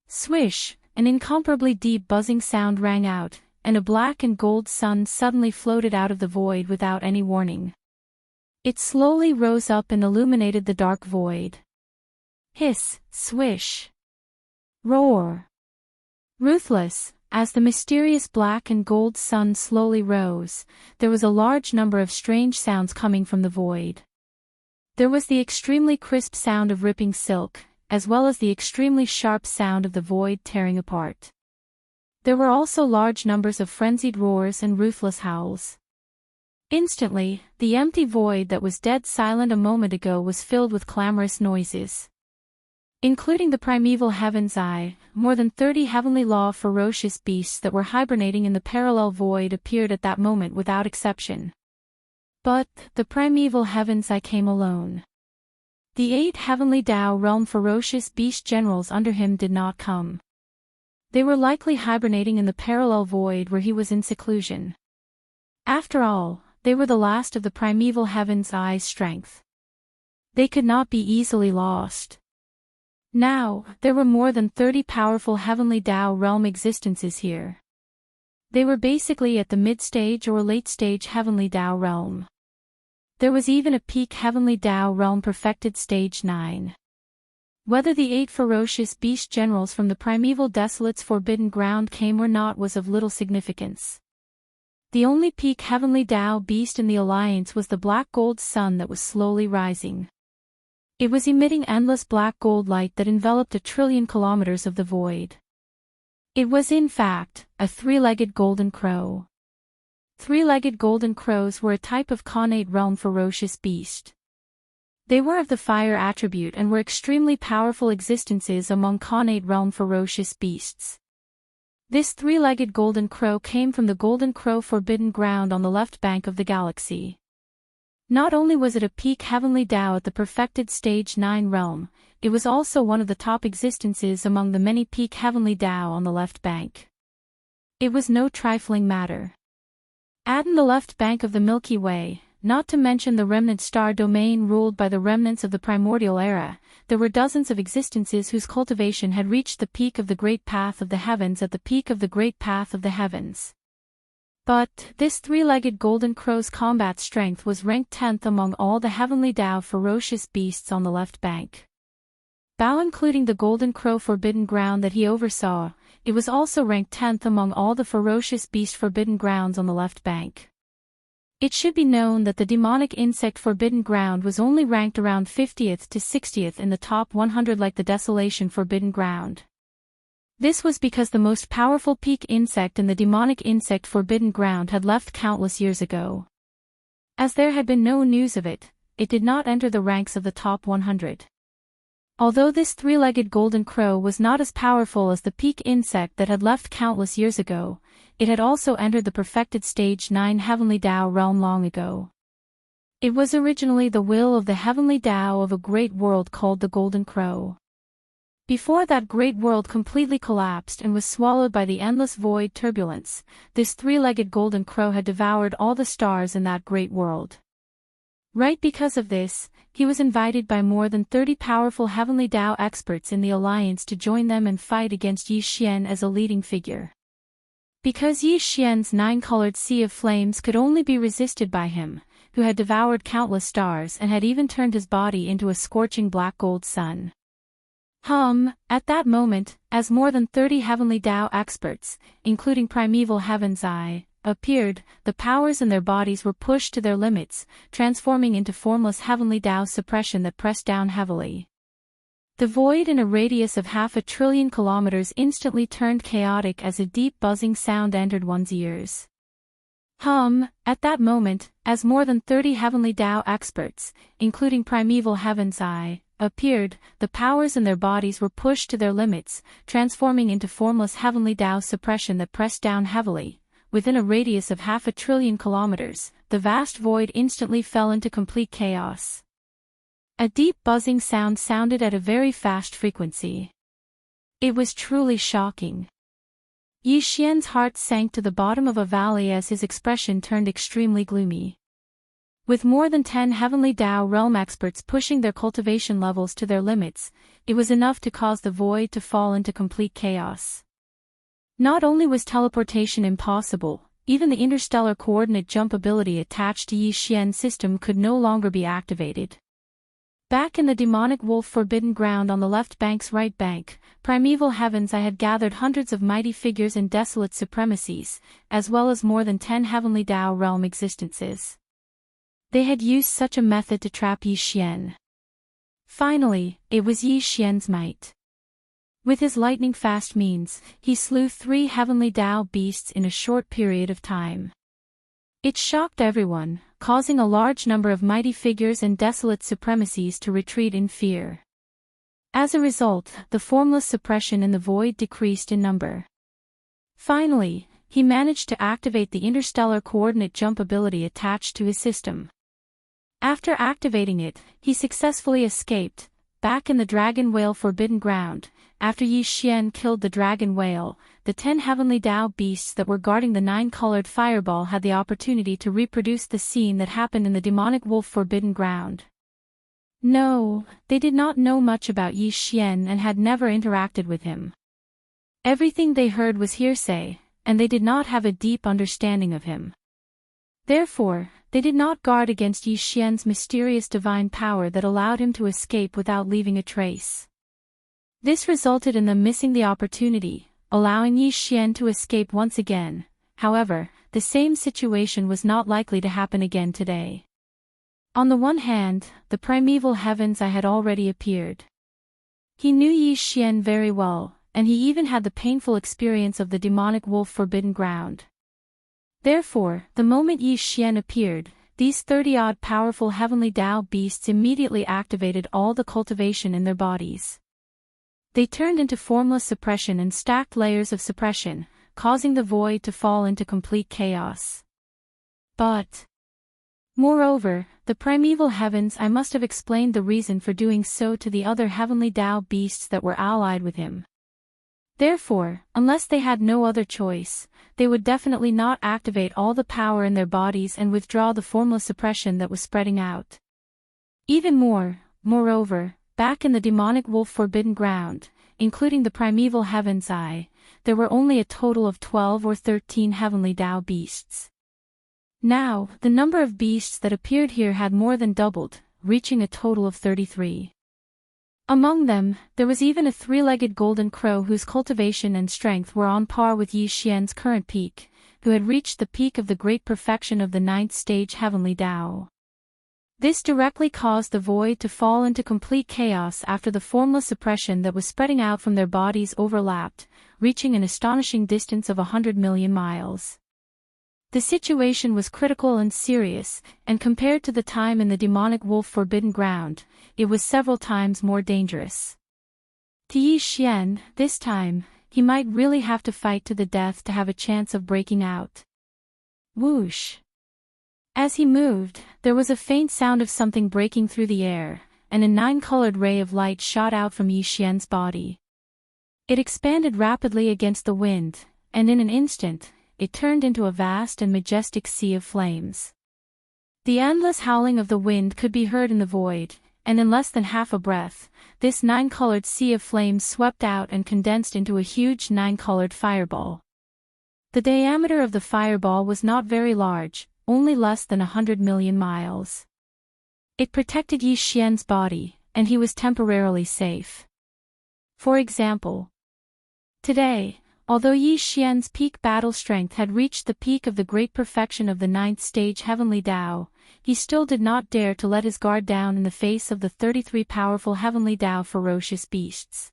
Swish! An incomparably deep buzzing sound rang out, and a black and gold sun suddenly floated out of the void without any warning. It slowly rose up and illuminated the dark void. Hiss, swish, roar. Ruthless, as the mysterious black and gold sun slowly rose, there was a large number of strange sounds coming from the void. There was the extremely crisp sound of ripping silk, as well as the extremely sharp sound of the void tearing apart. There were also large numbers of frenzied roars and ruthless howls. Instantly, the empty void that was dead silent a moment ago was filled with clamorous noises. Including the Primeval Heavens Eye, more than 30 heavenly law ferocious beasts that were hibernating in the parallel void appeared at that moment without exception. But, the Primeval Heavens Eye came alone. The 8 heavenly Dao realm ferocious beast generals under him did not come. They were likely hibernating in the parallel void where he was in seclusion. After all, they were the last of the Primeval Heavens Eye's strength. They could not be easily lost. Now, there were more than 30 powerful heavenly Dao realm existences here. They were basically at the mid-stage or late-stage heavenly Dao realm. There was even a peak heavenly Dao realm perfected stage 9. Whether the 8 ferocious beast generals from the primeval desolate's forbidden ground came or not was of little significance. The only peak heavenly Dao beast in the alliance was the black gold sun that was slowly rising. It was emitting endless black gold light that enveloped 1 trillion kilometers of the void. It was in fact, a 3-legged golden crow. 3-legged golden crows were a type of Khanate realm ferocious beast. They were of the fire attribute and were extremely powerful existences among Khanate realm ferocious beasts. This 3-legged golden crow came from the Golden Crow Forbidden Ground on the left bank of the galaxy. Not only was it a peak heavenly Dao at the perfected stage 9 realm, it was also one of the top existences among the many peak heavenly Dao on the left bank. It was no trifling matter. Add in the left bank of the Milky Way, not to mention the remnant star domain ruled by the remnants of the primordial era, there were dozens of existences whose cultivation had reached the peak of the Great Path of the Heavens at the peak of the Great Path of the Heavens. But, this 3-legged golden crow's combat strength was ranked 10th among all the heavenly Dao ferocious beasts on the left bank. Bao including the Golden Crow Forbidden Ground that he oversaw, it was also ranked 10th among all the ferocious beast forbidden grounds on the left bank. It should be known that the demonic insect forbidden ground was only ranked around 50th to 60th in the top 100 like the desolation forbidden ground. This was because the most powerful peak insect in the demonic insect forbidden ground had left countless years ago. As there had been no news of it, it did not enter the ranks of the top 100. Although this three-legged golden crow was not as powerful as the peak insect that had left countless years ago, it had also entered the perfected stage 9 heavenly Tao realm long ago. It was originally the will of the heavenly Tao of a great world called the Golden Crow. Before that great world completely collapsed and was swallowed by the endless void turbulence, this three-legged golden crow had devoured all the stars in that great world. Right because of this, he was invited by more than 30 powerful heavenly Tao experts in the alliance to join them and fight against Yi Xian as a leading figure. Because Yi Xian's 9-colored sea of flames could only be resisted by him, who had devoured countless stars and had even turned his body into a scorching black gold sun. At that moment, as more than 30 heavenly Tao experts, including primeval Heaven's Eye, appeared, the powers in their bodies were pushed to their limits, transforming into formless heavenly Tao suppression that pressed down heavily. The void in a radius of 500 billion kilometers instantly turned chaotic as a deep buzzing sound entered one's ears. At that moment, as more than 30 heavenly Tao experts, including primeval Heaven's Eye, appeared, the powers in their bodies were pushed to their limits, transforming into formless heavenly Tao suppression that pressed down heavily. Within a radius of 500 billion kilometers, the vast void instantly fell into complete chaos. A deep buzzing sound sounded at a very fast frequency. It was truly shocking. Yi Xian's heart sank to the bottom of a valley as his expression turned extremely gloomy. With more than 10 heavenly Tao realm experts pushing their cultivation levels to their limits, it was enough to cause the void to fall into complete chaos. Not only was teleportation impossible, even the interstellar coordinate jump ability attached to Yi Xian's system could no longer be activated. Back in the demonic wolf forbidden ground on the left bank's right bank, primeval Heaven's Eye had gathered hundreds of mighty figures and desolate supremacies, as well as more than 10 heavenly Tao realm existences. They had used such a method to trap Yi Xian. Finally, it was Yi Xian's might. With his lightning-fast means, he slew 3 heavenly Tao beasts in a short period of time. It shocked everyone, causing a large number of mighty figures and desolate supremacies to retreat in fear. As a result, the formless suppression in the void decreased in number. Finally, he managed to activate the interstellar coordinate jump ability attached to his system. After activating it, he successfully escaped. Back in the dragon whale forbidden ground, after Yi Xian killed the dragon whale, the 10 heavenly Tao beasts that were guarding the 9-colored fireball had the opportunity to reproduce the scene that happened in the demonic wolf forbidden ground. No, they did not know much about Yi Xian and had never interacted with him. Everything they heard was hearsay, and they did not have a deep understanding of him. Therefore, they did not guard against Yi Xian's mysterious divine power that allowed him to escape without leaving a trace. This resulted in them missing the opportunity, allowing Yi Xian to escape once again. However, the same situation was not likely to happen again today. On the one hand, the primeval Heaven's Eye had already appeared. He knew Yi Xian very well, and he even had the painful experience of the demonic wolf forbidden ground. Therefore, the moment Yi Xian appeared, these 30-odd powerful heavenly Tao beasts immediately activated all the cultivation in their bodies. They turned into formless suppression and stacked layers of suppression, causing the void to fall into complete chaos. But, moreover, the primeval Heaven's Eye must have explained the reason for doing so to the other heavenly Tao beasts that were allied with him. Therefore, unless they had no other choice, they would definitely not activate all the power in their bodies and withdraw the formless suppression that was spreading out. Even moreover, back in the demonic wolf forbidden ground, including the primeval Heaven's Eye, there were only a total of 12 or 13 heavenly Tao beasts. Now, the number of beasts that appeared here had more than doubled, reaching a total of 33. Among them, there was even a 3-legged golden crow whose cultivation and strength were on par with Yi Xian's current peak, who had reached the peak of the great perfection of the 9th stage heavenly Tao. This directly caused the void to fall into complete chaos after the formless suppression that was spreading out from their bodies overlapped, reaching an astonishing distance of 100 million miles. The situation was critical and serious, and compared to the time in the demonic wolf forbidden ground, it was several times more dangerous. To Yi Xian, this time, he might really have to fight to the death to have a chance of breaking out. Whoosh! As he moved, there was a faint sound of something breaking through the air, and a 9-colored ray of light shot out from Yi Xian's body. It expanded rapidly against the wind, and in an instant, it turned into a vast and majestic sea of flames. The endless howling of the wind could be heard in the void, and in less than half a breath, this 9-colored sea of flames swept out and condensed into a huge 9-colored fireball. The diameter of the fireball was not very large, only less than 100 million miles. It protected Yi Xian's body, and he was temporarily safe. For example, today, although Yi Xian's peak battle strength had reached the peak of the great perfection of the 9th stage heavenly Tao, he still did not dare to let his guard down in the face of the 33 powerful heavenly Tao ferocious beasts.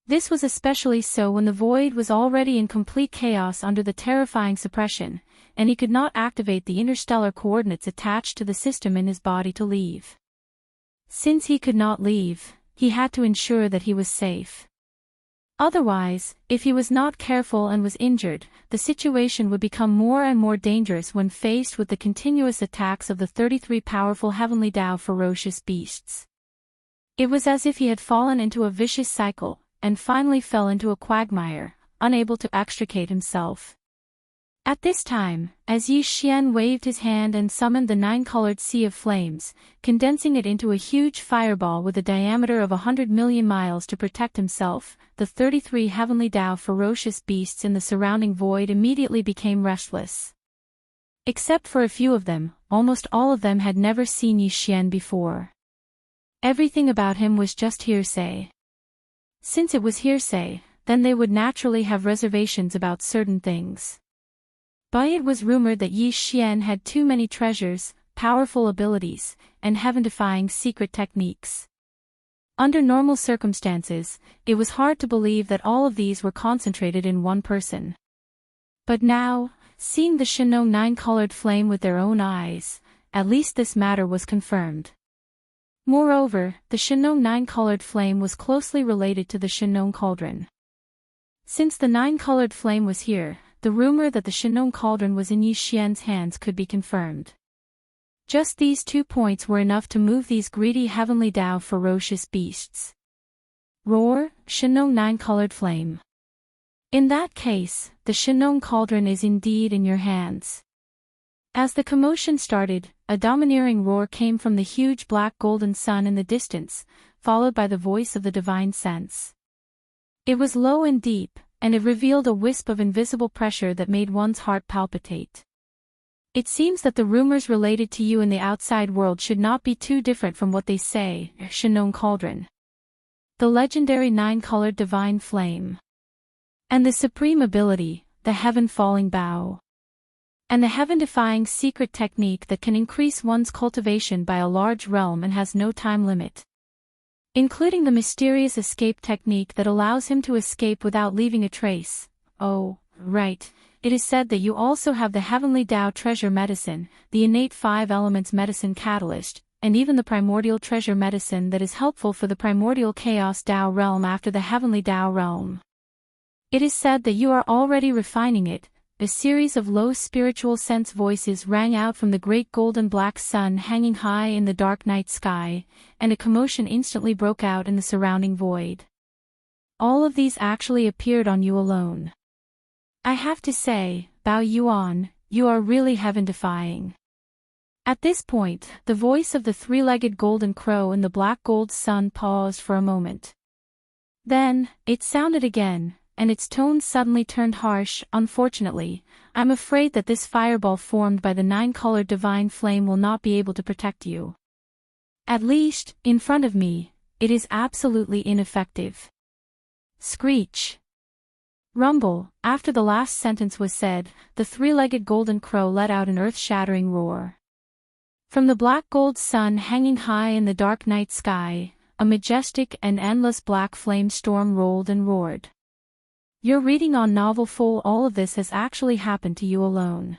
This was especially so when the void was already in complete chaos under the terrifying suppression, and he could not activate the interstellar coordinates attached to the system in his body to leave. Since he could not leave, he had to ensure that he was safe. Otherwise, if he was not careful and was injured, the situation would become more and more dangerous when faced with the continuous attacks of the 33 powerful heavenly Tao ferocious beasts. It was as if he had fallen into a vicious cycle, and finally fell into a quagmire, unable to extricate himself. At this time, as Yi Xian waved his hand and summoned the 9-colored sea of flames, condensing it into a huge fireball with a diameter of 100 million miles to protect himself, the 33 heavenly Tao ferocious beasts in the surrounding void immediately became restless. Except for a few of them, almost all of them had never seen Yi Xian before. Everything about him was just hearsay. Since it was hearsay, then they would naturally have reservations about certain things. But it was rumored that Yi Xian had too many treasures, powerful abilities, and heaven-defying secret techniques. Under normal circumstances, it was hard to believe that all of these were concentrated in one person. But now, seeing the Shenong 9-colored flame with their own eyes, at least this matter was confirmed. Moreover, the Shenong 9-colored flame was closely related to the Shenong cauldron. Since the 9-colored flame was here, the rumor that the Shenong cauldron was in Yi Xian's hands could be confirmed. Just these 2 points were enough to move these greedy heavenly Tao ferocious beasts. Roar, Shenong 9-colored flame. In that case, the Shenong cauldron is indeed in your hands. As the commotion started, a domineering roar came from the huge black golden sun in the distance, followed by the voice of the divine sense. It was low and deep, and it revealed a wisp of invisible pressure that made one's heart palpitate. It seems that the rumors related to you in the outside world should not be too different from what they say, Shenong cauldron. The legendary 9-colored divine flame. And the supreme ability, the heaven-falling bow. And the heaven-defying secret technique that can increase one's cultivation by a large realm and has no time limit. Including the mysterious escape technique that allows him to escape without leaving a trace. Oh, right, it is said that you also have the heavenly Tao treasure medicine, the innate 5 elements medicine catalyst, and even the primordial treasure medicine that is helpful for the primordial chaos Tao realm after the heavenly Tao realm. It is said that you are already refining it. A series of low spiritual sense voices rang out from the great golden black sun hanging high in the dark night sky, and a commotion instantly broke out in the surrounding void. All of these actually appeared on you alone. I have to say, Bao Yuan, you are really heaven-defying. At this point, the voice of the 3-legged golden crow in the black gold sun paused for a moment. Then, it sounded again, and its tone suddenly turned harsh. Unfortunately, I'm afraid that this fireball formed by the 9-colored divine flame will not be able to protect you. At least, in front of me, it is absolutely ineffective. Screech. Rumble. After the last sentence was said, the 3-legged golden crow let out an earth-shattering roar. From the black gold sun hanging high in the dark night sky, a majestic and endless black flame storm rolled and roared. You're reading on novel full. All of this has actually happened to you alone.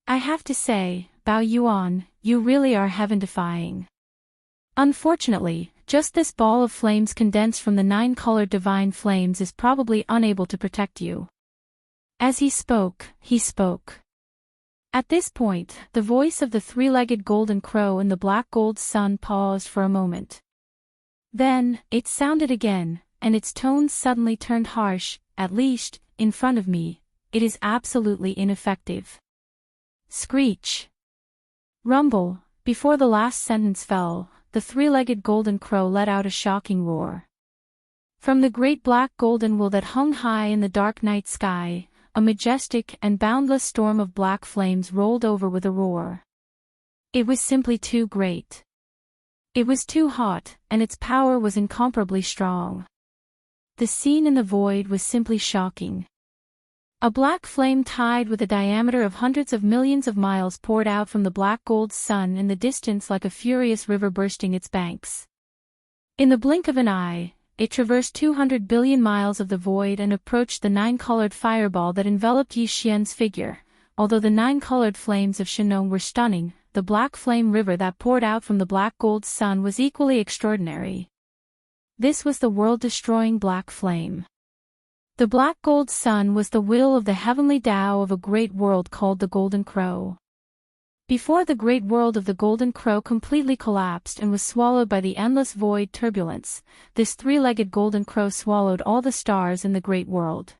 I have to say, Bao Yuan, you really are heaven-defying. Unfortunately, just this ball of flames condensed from the 9-colored divine flames is probably unable to protect you. As he spoke, he spoke. At this point, the voice of the three-legged golden crow and the black gold sun paused for a moment. Then, it sounded again, and its tones suddenly turned harsh. At least, in front of me, it is absolutely ineffective. Screech. Rumble. Before the last sentence fell, the three-legged golden crow let out a shocking roar. From the great black golden wool that hung high in the dark night sky, a majestic and boundless storm of black flames rolled over with a roar. It was simply too great. It was too hot, and its power was incomparably strong. The scene in the void was simply shocking. A black flame tied with a diameter of hundreds of millions of miles poured out from the black gold sun in the distance like a furious river bursting its banks. In the blink of an eye, it traversed 200 billion miles of the void and approached the 9-colored fireball that enveloped Yi Xian's figure. Although the 9-colored flames of Shenong were stunning, the black flame river that poured out from the black gold sun was equally extraordinary. This was the world-destroying black flame. The black gold sun was the will of the heavenly Tao of a great world called the Golden Crow. Before the great world of the Golden Crow completely collapsed and was swallowed by the endless void turbulence, this three-legged Golden Crow swallowed all the stars in the great world.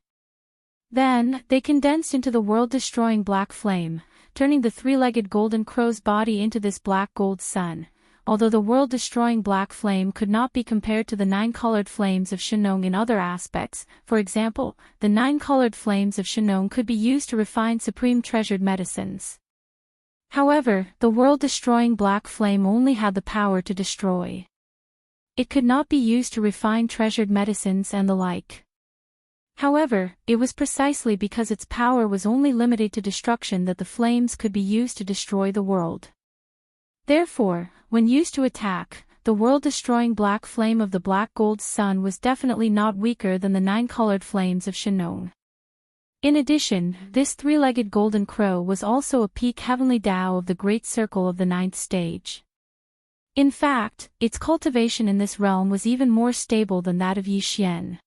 Then, they condensed into the world-destroying black flame, turning the three-legged Golden Crow's body into this black gold sun. Although the world-destroying black flame could not be compared to the 9-colored flames of Shenong in other aspects, for example, the 9-colored flames of Shenong could be used to refine supreme treasured medicines. However, the world-destroying black flame only had the power to destroy. It could not be used to refine treasured medicines and the like. However, it was precisely because its power was only limited to destruction that the flames could be used to destroy the world. Therefore, when used to attack, the world-destroying black flame of the black gold sun was definitely not weaker than the 9-colored flames of Shenong. In addition, this three-legged golden crow was also a peak heavenly Tao of the great circle of the 9th stage. In fact, its cultivation in this realm was even more stable than that of Yi Xian.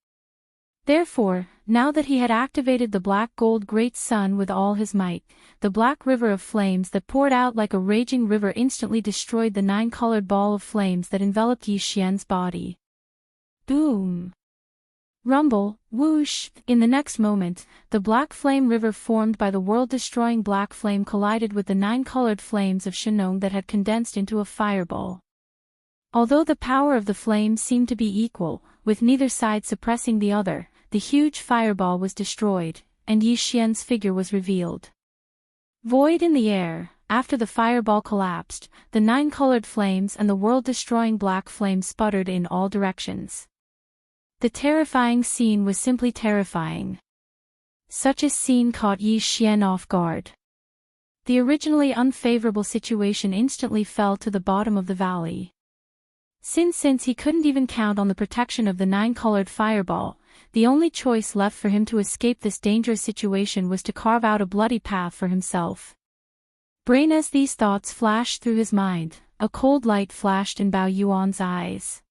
Therefore, now that he had activated the black gold great sun with all his might, the black river of flames that poured out like a raging river instantly destroyed the 9-colored ball of flames that enveloped Yi Xian's body. Boom! Rumble, whoosh! In the next moment, the black flame river formed by the world-destroying black flame collided with the 9-colored flames of Shenong that had condensed into a fireball. Although the power of the flames seemed to be equal, with neither side suppressing the other, the huge fireball was destroyed, and Yi Xian's figure was revealed. Void in the air, after the fireball collapsed, the 9-colored flames and the world-destroying black flame sputtered in all directions. The terrifying scene was simply terrifying. Such a scene caught Yi Xian off guard. The originally unfavorable situation instantly fell to the bottom of the valley. Since he couldn't even count on the protection of the 9-colored fireball, the only choice left for him to escape this dangerous situation was to carve out a bloody path for himself. Brain as these thoughts flashed through his mind, a cold light flashed in Bao Yuan's eyes.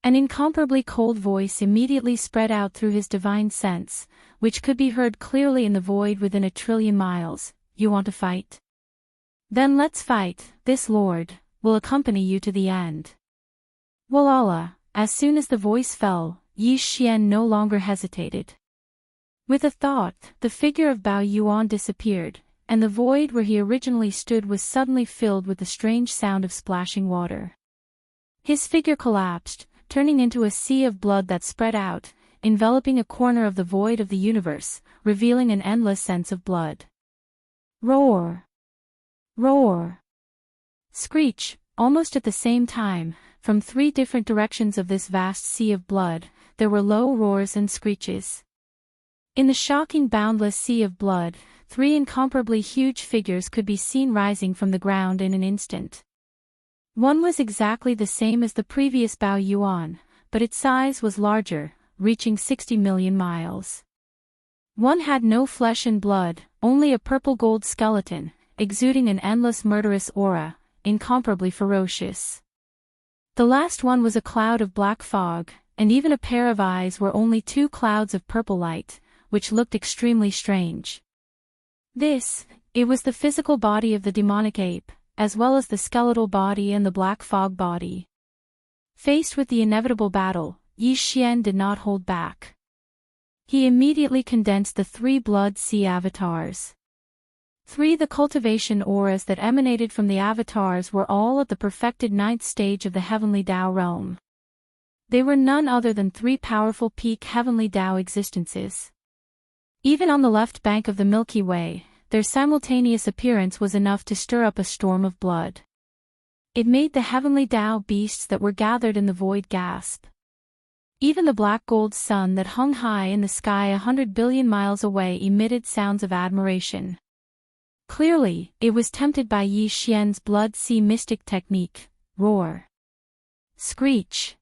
An incomparably cold voice immediately spread out through his divine sense, which could be heard clearly in the void within 1,000,000,000,000 miles. You want to fight? Then let's fight. This Lord will accompany you to the end. Wallah! As soon as the voice fell, Yi Xian no longer hesitated. With a thought, the figure of Bao Yuan disappeared, and the void where he originally stood was suddenly filled with the strange sound of splashing water. His figure collapsed, turning into a sea of blood that spread out, enveloping a corner of the void of the universe, revealing an endless sense of blood. Roar! Roar! Screech! Almost at the same time, from 3 different directions of this vast sea of blood, there were low roars and screeches. In the shocking boundless sea of blood, 3 incomparably huge figures could be seen rising from the ground in an instant. One was exactly the same as the previous Bao Yuan, but its size was larger, reaching 60 million miles. One had no flesh and blood, only a purple-gold skeleton, exuding an endless murderous aura, incomparably ferocious. The last one was a cloud of black fog, and even a pair of eyes were only two clouds of purple light, which looked extremely strange. It was the physical body of the demonic ape, as well as the skeletal body and the black fog body. Faced with the inevitable battle, Yi Xian did not hold back. He immediately condensed the three blood sea avatars. The cultivation auras that emanated from the avatars were all at the perfected 9th stage of the heavenly Tao realm. They were none other than three powerful peak heavenly Tao existences. Even on the left bank of the Milky Way, their simultaneous appearance was enough to stir up a storm of blood. It made the heavenly Tao beasts that were gathered in the void gasp. Even the black gold sun that hung high in the sky 100 billion miles away emitted sounds of admiration. Clearly, it was tempted by Yi Xian's blood sea mystic technique, roar. Screech.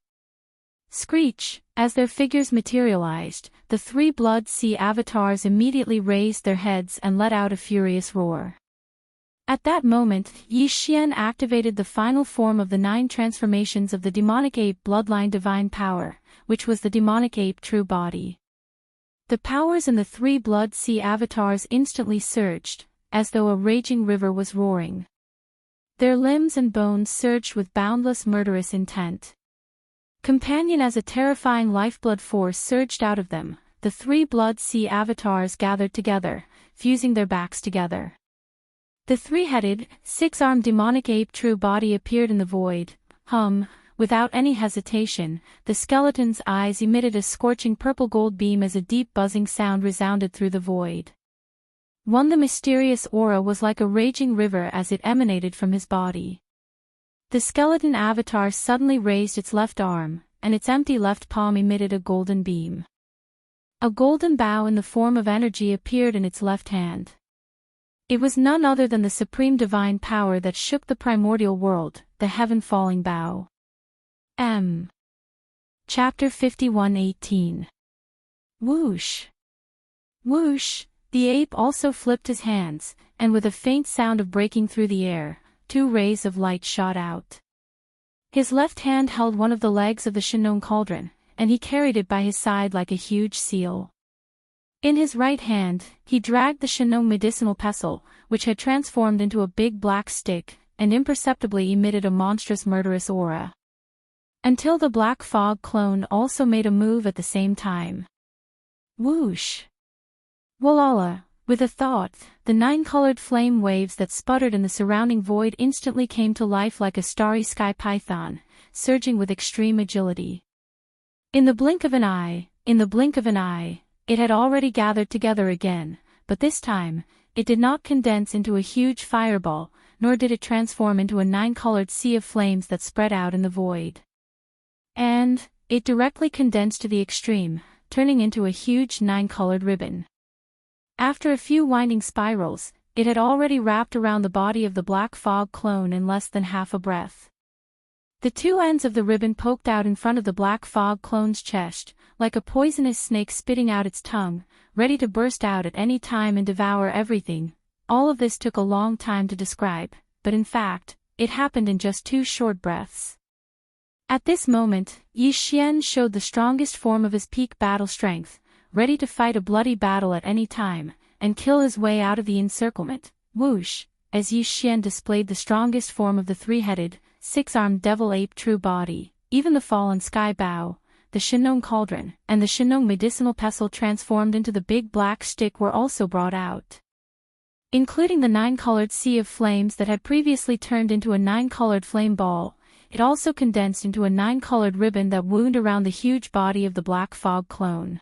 Screech. As their figures materialized, the three blood sea avatars immediately raised their heads and let out a furious roar. At that moment, Yi Xian activated the final form of the 9 transformations of the demonic ape bloodline divine power, which was the demonic ape true body. The powers in the three blood sea avatars instantly surged, as though a raging river was roaring. Their limbs and bones surged with boundless murderous intent. Companion as a terrifying lifeblood force surged out of them, the three blood sea avatars gathered together, fusing their backs together. The three-headed, six-armed demonic ape true body appeared in the void. Without any hesitation, the skeleton's eyes emitted a scorching purple-gold beam as a deep buzzing sound resounded through the void. The mysterious aura was like a raging river as it emanated from his body. The skeleton avatar suddenly raised its left arm, and its empty left palm emitted a golden beam. A golden bow in the form of energy appeared in its left hand. It was none other than the supreme divine power that shook the primordial world, the heaven-falling bow. Chapter 51:18. Whoosh! Whoosh! The ape also flipped his hands, and with a faint sound of breaking through the air, 2 rays of light shot out. His left hand held one of the legs of the Shenong cauldron, and he carried it by his side like a huge seal. In his right hand, he dragged the Shenong medicinal pestle, which had transformed into a big black stick, and imperceptibly emitted a monstrous murderous aura. Until the black fog clone also made a move at the same time. Whoosh! Walala! With a thought, the 9-colored flame waves that sputtered in the surrounding void instantly came to life like a starry sky python, surging with extreme agility. In the blink of an eye, it had already gathered together again, but this time, it did not condense into a huge fireball, nor did it transform into a 9-colored sea of flames that spread out in the void. And, it directly condensed to the extreme, turning into a huge 9-colored ribbon. After a few winding spirals, it had already wrapped around the body of the black fog clone in less than half a breath. The 2 ends of the ribbon poked out in front of the black fog clone's chest, like a poisonous snake spitting out its tongue, ready to burst out at any time and devour everything. All of this took a long time to describe, but in fact, it happened in just 2 short breaths. At this moment, Yi Xian showed the strongest form of his peak battle strength, ready to fight a bloody battle at any time, and kill his way out of the encirclement. Whoosh! As Yi Xian displayed the strongest form of the 3-headed, 6-armed devil ape true body, even the fallen sky bow, the Shenong cauldron, and the Shenong medicinal pestle transformed into the big black stick were also brought out. Including the 9-colored sea of flames that had previously turned into a 9-colored flame ball, it also condensed into a 9-colored ribbon that wound around the huge body of the black fog clone.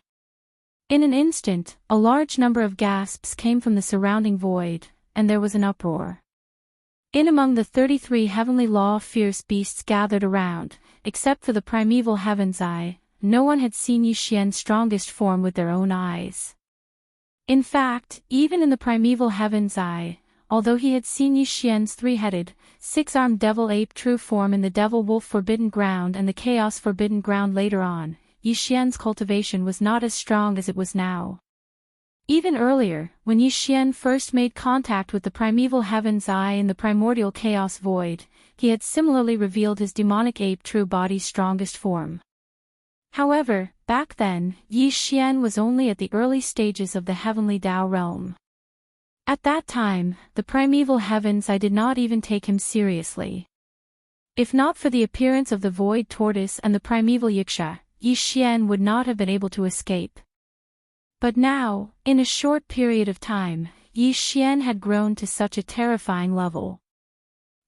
In an instant, a large number of gasps came from the surrounding void, and there was an uproar. In among the 33 heavenly law fierce beasts gathered around, except for the primeval heaven's eye, no one had seen Yi Xian's strongest form with their own eyes. In fact, even in the primeval heaven's eye, although he had seen Yi Xian's 3-headed, 6-armed devil ape true form in the devil wolf forbidden ground and the chaos forbidden ground later on, Yi Xian's cultivation was not as strong as it was now. Even earlier, when Yi Xian first made contact with the primeval heaven's eye in the primordial chaos void, he had similarly revealed his demonic ape true body's strongest form. However, back then, Yi Xian was only at the early stages of the heavenly Tao realm. At that time, the primeval heaven's eye did not even take him seriously. If not for the appearance of the void tortoise and the primeval yiksha, Yi Xian would not have been able to escape. But now, in a short period of time, Yi Xian had grown to such a terrifying level.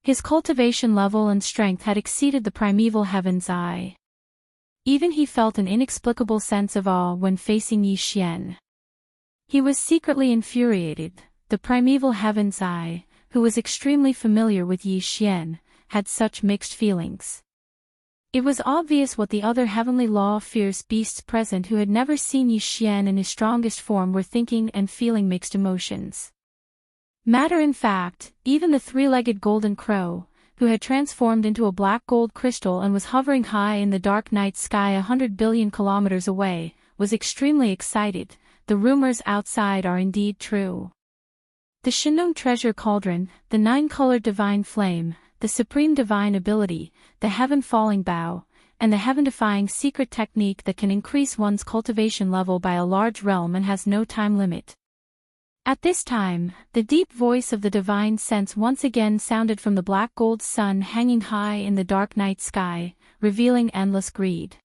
His cultivation level and strength had exceeded the primeval heaven's eye. Even he felt an inexplicable sense of awe when facing Yi Xian. He was secretly infuriated. The primeval heaven's eye, who was extremely familiar with Yi Xian, had such mixed feelings. It was obvious what the other heavenly law fierce beasts present who had never seen Yi Xian in his strongest form were thinking and feeling mixed emotions. Matter in fact, even the three-legged golden crow, who had transformed into a black gold crystal and was hovering high in the dark night sky 100 billion kilometers away, was extremely excited. The rumors outside are indeed true. The Shinnong treasure cauldron, the nine-colored divine flame, the supreme divine ability, the heaven-falling bow, and the heaven-defying secret technique that can increase one's cultivation level by a large realm and has no time limit. At this time, the deep voice of the divine sense once again sounded from the black gold sun hanging high in the dark night sky, revealing endless greed.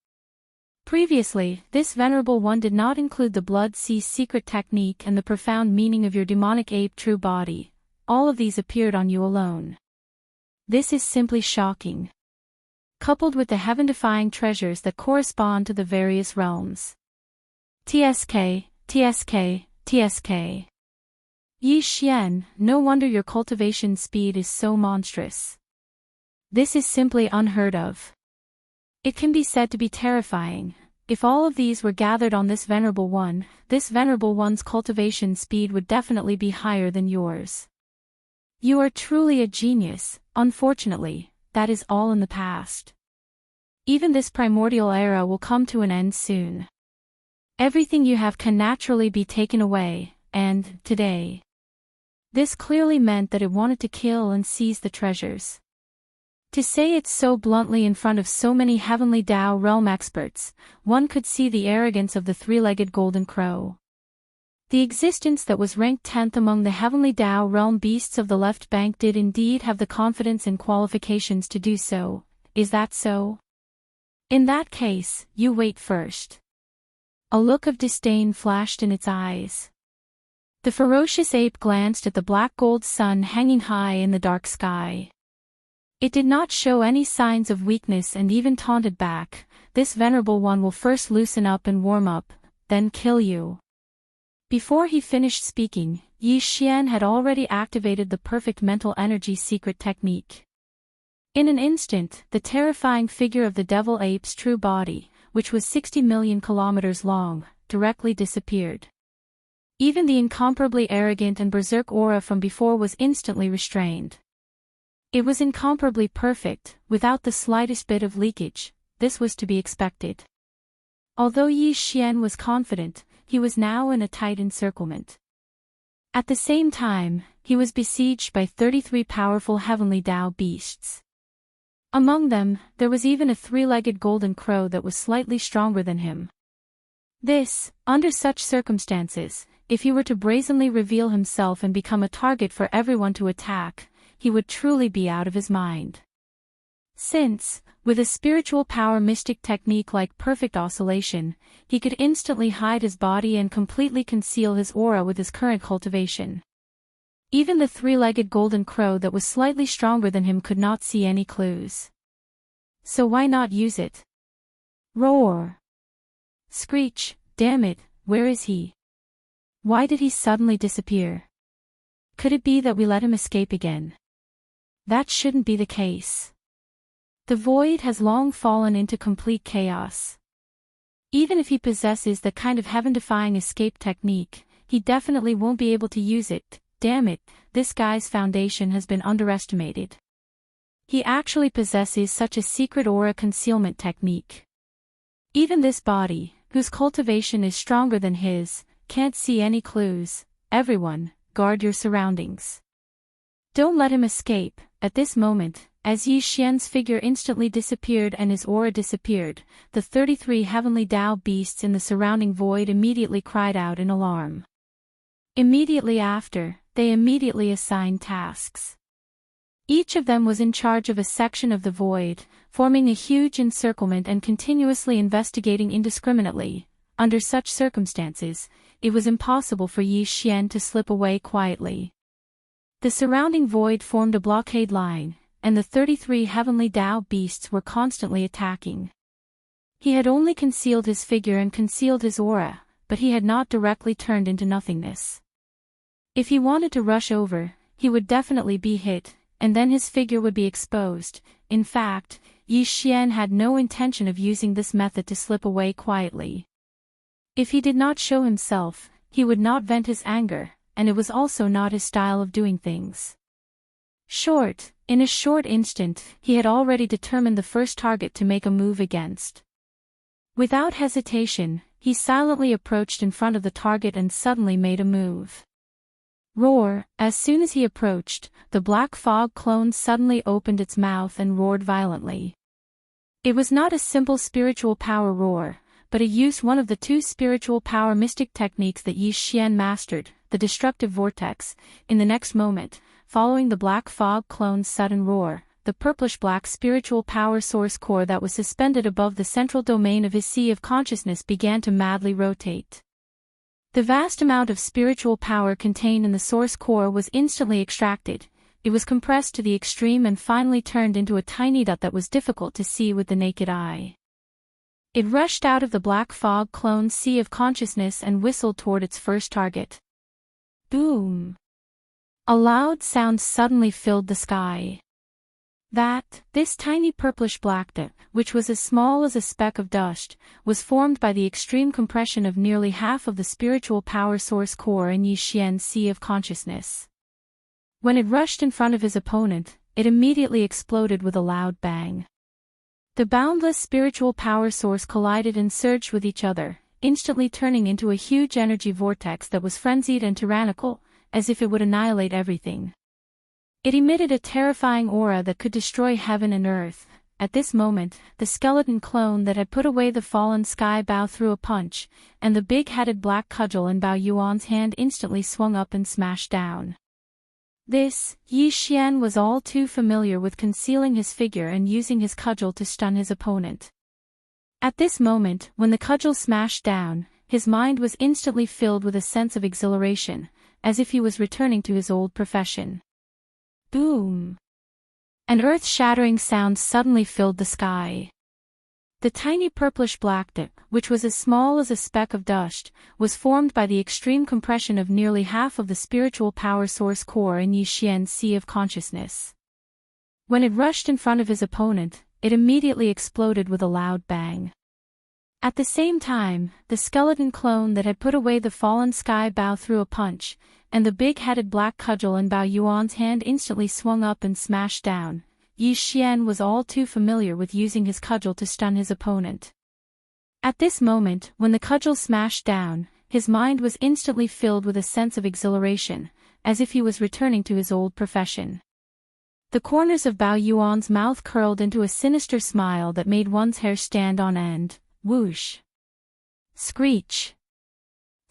Previously, this venerable one did not include the blood sea secret technique and the profound meaning of your demonic ape true body. All of these appeared on you alone. This is simply shocking. Coupled with the heaven-defying treasures that correspond to the various realms. TSK, TSK, TSK. Yi Xian, no wonder your cultivation speed is so monstrous. This is simply unheard of. It can be said to be terrifying. If all of these were gathered on this venerable one's cultivation speed would definitely be higher than yours. You are truly a genius. Unfortunately, that is all in the past. Even this primordial era will come to an end soon. Everything you have can naturally be taken away, and, today. This clearly meant that it wanted to kill and seize the treasures. To say it so bluntly in front of so many heavenly Tao realm experts, one could see the arrogance of the three-legged golden crow. The existence that was ranked 10th among the heavenly Tao realm beasts of the left bank did indeed have the confidence and qualifications to do so. Is that so? In that case, you wait first. A look of disdain flashed in its eyes. The ferocious ape glanced at the black gold sun hanging high in the dark sky. It did not show any signs of weakness and even taunted back. This venerable one will first loosen up and warm up, then kill you. Before he finished speaking, Yi Xian had already activated the perfect mental energy secret technique. In an instant, the terrifying figure of the devil ape's true body, which was 60 million kilometers long, directly disappeared. Even the incomparably arrogant and berserk aura from before was instantly restrained. It was incomparably perfect, without the slightest bit of leakage. This was to be expected. Although Yi Xian was confident, he was now in a tight encirclement. At the same time, he was besieged by 33 powerful heavenly Tao beasts. Among them, there was even a three-legged golden crow that was slightly stronger than him. This, under such circumstances, if he were to brazenly reveal himself and become a target for everyone to attack, he would truly be out of his mind. Since, with a spiritual power mystic technique like perfect oscillation, he could instantly hide his body and completely conceal his aura with his current cultivation. Even the three-legged golden crow that was slightly stronger than him could not see any clues. So why not use it? Roar! Screech, damn it, where is he? Why did he suddenly disappear? Could it be that we let him escape again? That shouldn't be the case. The void has long fallen into complete chaos. Even if he possesses the kind of heaven-defying escape technique, he definitely won't be able to use it. Damn it, this guy's foundation has been underestimated. He actually possesses such a secret aura concealment technique. Even this body, whose cultivation is stronger than his, can't see any clues. Everyone, guard your surroundings. Don't let him escape." At this moment, as Yi Xian's figure instantly disappeared and his aura disappeared, the 33 heavenly Tao beasts in the surrounding void immediately cried out in alarm. Immediately after, they immediately assigned tasks. Each of them was in charge of a section of the void, forming a huge encirclement and continuously investigating indiscriminately. Under such circumstances, it was impossible for Yi Xian to slip away quietly. The surrounding void formed a blockade line, and the 33 heavenly Tao beasts were constantly attacking. He had only concealed his figure and concealed his aura, but he had not directly turned into nothingness. If he wanted to rush over, he would definitely be hit, and then his figure would be exposed. In fact, Yi Xian had no intention of using this method to slip away quietly. If he did not show himself, he would not vent his anger, and it was also not his style of doing things. In a short instant, he had already determined the first target to make a move against. Without hesitation, he silently approached in front of the target and suddenly made a move. Roar! As soon as he approached, the black fog clone suddenly opened its mouth and roared violently. It was not a simple spiritual power roar, but it used one of the two spiritual power mystic techniques that Yi Xian mastered, the destructive vortex. In the next moment, following the black fog clone's sudden roar, the purplish-black spiritual power source core that was suspended above the central domain of his sea of consciousness began to madly rotate. The vast amount of spiritual power contained in the source core was instantly extracted. It was compressed to the extreme and finally turned into a tiny dot that was difficult to see with the naked eye. It rushed out of the black fog clone's sea of consciousness and whistled toward its first target. Boom! A loud sound suddenly filled the sky. This tiny purplish-black dot, which was as small as a speck of dust, was formed by the extreme compression of nearly half of the spiritual power source core in Yi Xian's sea of consciousness. When it rushed in front of his opponent, it immediately exploded with a loud bang. The boundless spiritual power source collided and surged with each other, instantly turning into a huge energy vortex that was frenzied and tyrannical, as if it would annihilate everything. It emitted a terrifying aura that could destroy heaven and earth. At this moment, the skeleton clone that had put away the fallen sky Bao threw a punch, and the big-headed black cudgel in Bao Yuan's hand instantly swung up and smashed down. Yi Xian was all too familiar with concealing his figure and using his cudgel to stun his opponent. At this moment, when the cudgel smashed down, his mind was instantly filled with a sense of exhilaration, as if he was returning to his old profession. Boom! An earth-shattering sound suddenly filled the sky. The tiny purplish-black dot, which was as small as a speck of dust, was formed by the extreme compression of nearly half of the spiritual power source core in Yi Xian's sea of consciousness. When it rushed in front of his opponent, it immediately exploded with a loud bang. At the same time, the skeleton clone that had put away the fallen sky Bao threw a punch, and the big-headed black cudgel in Bao Yuan's hand instantly swung up and smashed down. Yi Xian was all too familiar with using his cudgel to stun his opponent. At this moment, when the cudgel smashed down, his mind was instantly filled with a sense of exhilaration, as if he was returning to his old profession. The corners of Bao Yuan's mouth curled into a sinister smile that made one's hair stand on end. Whoosh! Screech!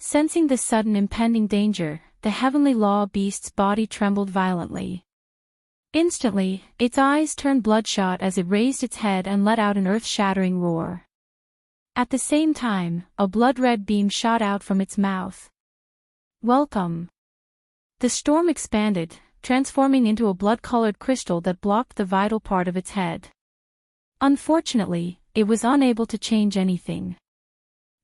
Sensing the sudden impending danger, the heavenly law beast's body trembled violently. Instantly, its eyes turned bloodshot as it raised its head and let out an earth-shattering roar. At the same time, a blood-red beam shot out from its mouth. Welcome! The storm expanded, transforming into a blood-colored crystal that blocked the vital part of its head. Unfortunately, it was unable to change anything.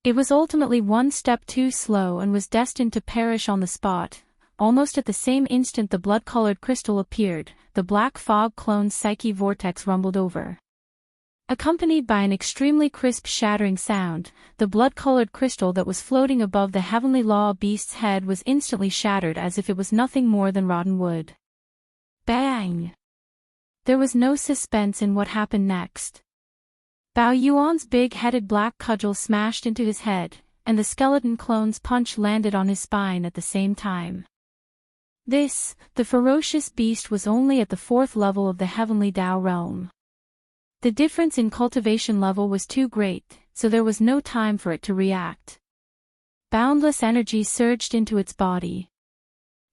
It was ultimately one step too slow and was destined to perish on the spot. Almost at the same instant the blood-colored crystal appeared, the black fog clone's psyche vortex rumbled over. Accompanied by an extremely crisp shattering sound, the blood-colored crystal that was floating above the heavenly law beast's head was instantly shattered as if it was nothing more than rotten wood. Bang! There was no suspense in what happened next. Bao Yuan's big-headed black cudgel smashed into his head, and the skeleton clone's punch landed on his spine at the same time. This, the ferocious beast, was only at the 4th level of the Heavenly Tao realm. The difference in cultivation level was too great, so there was no time for it to react. Boundless energy surged into its body.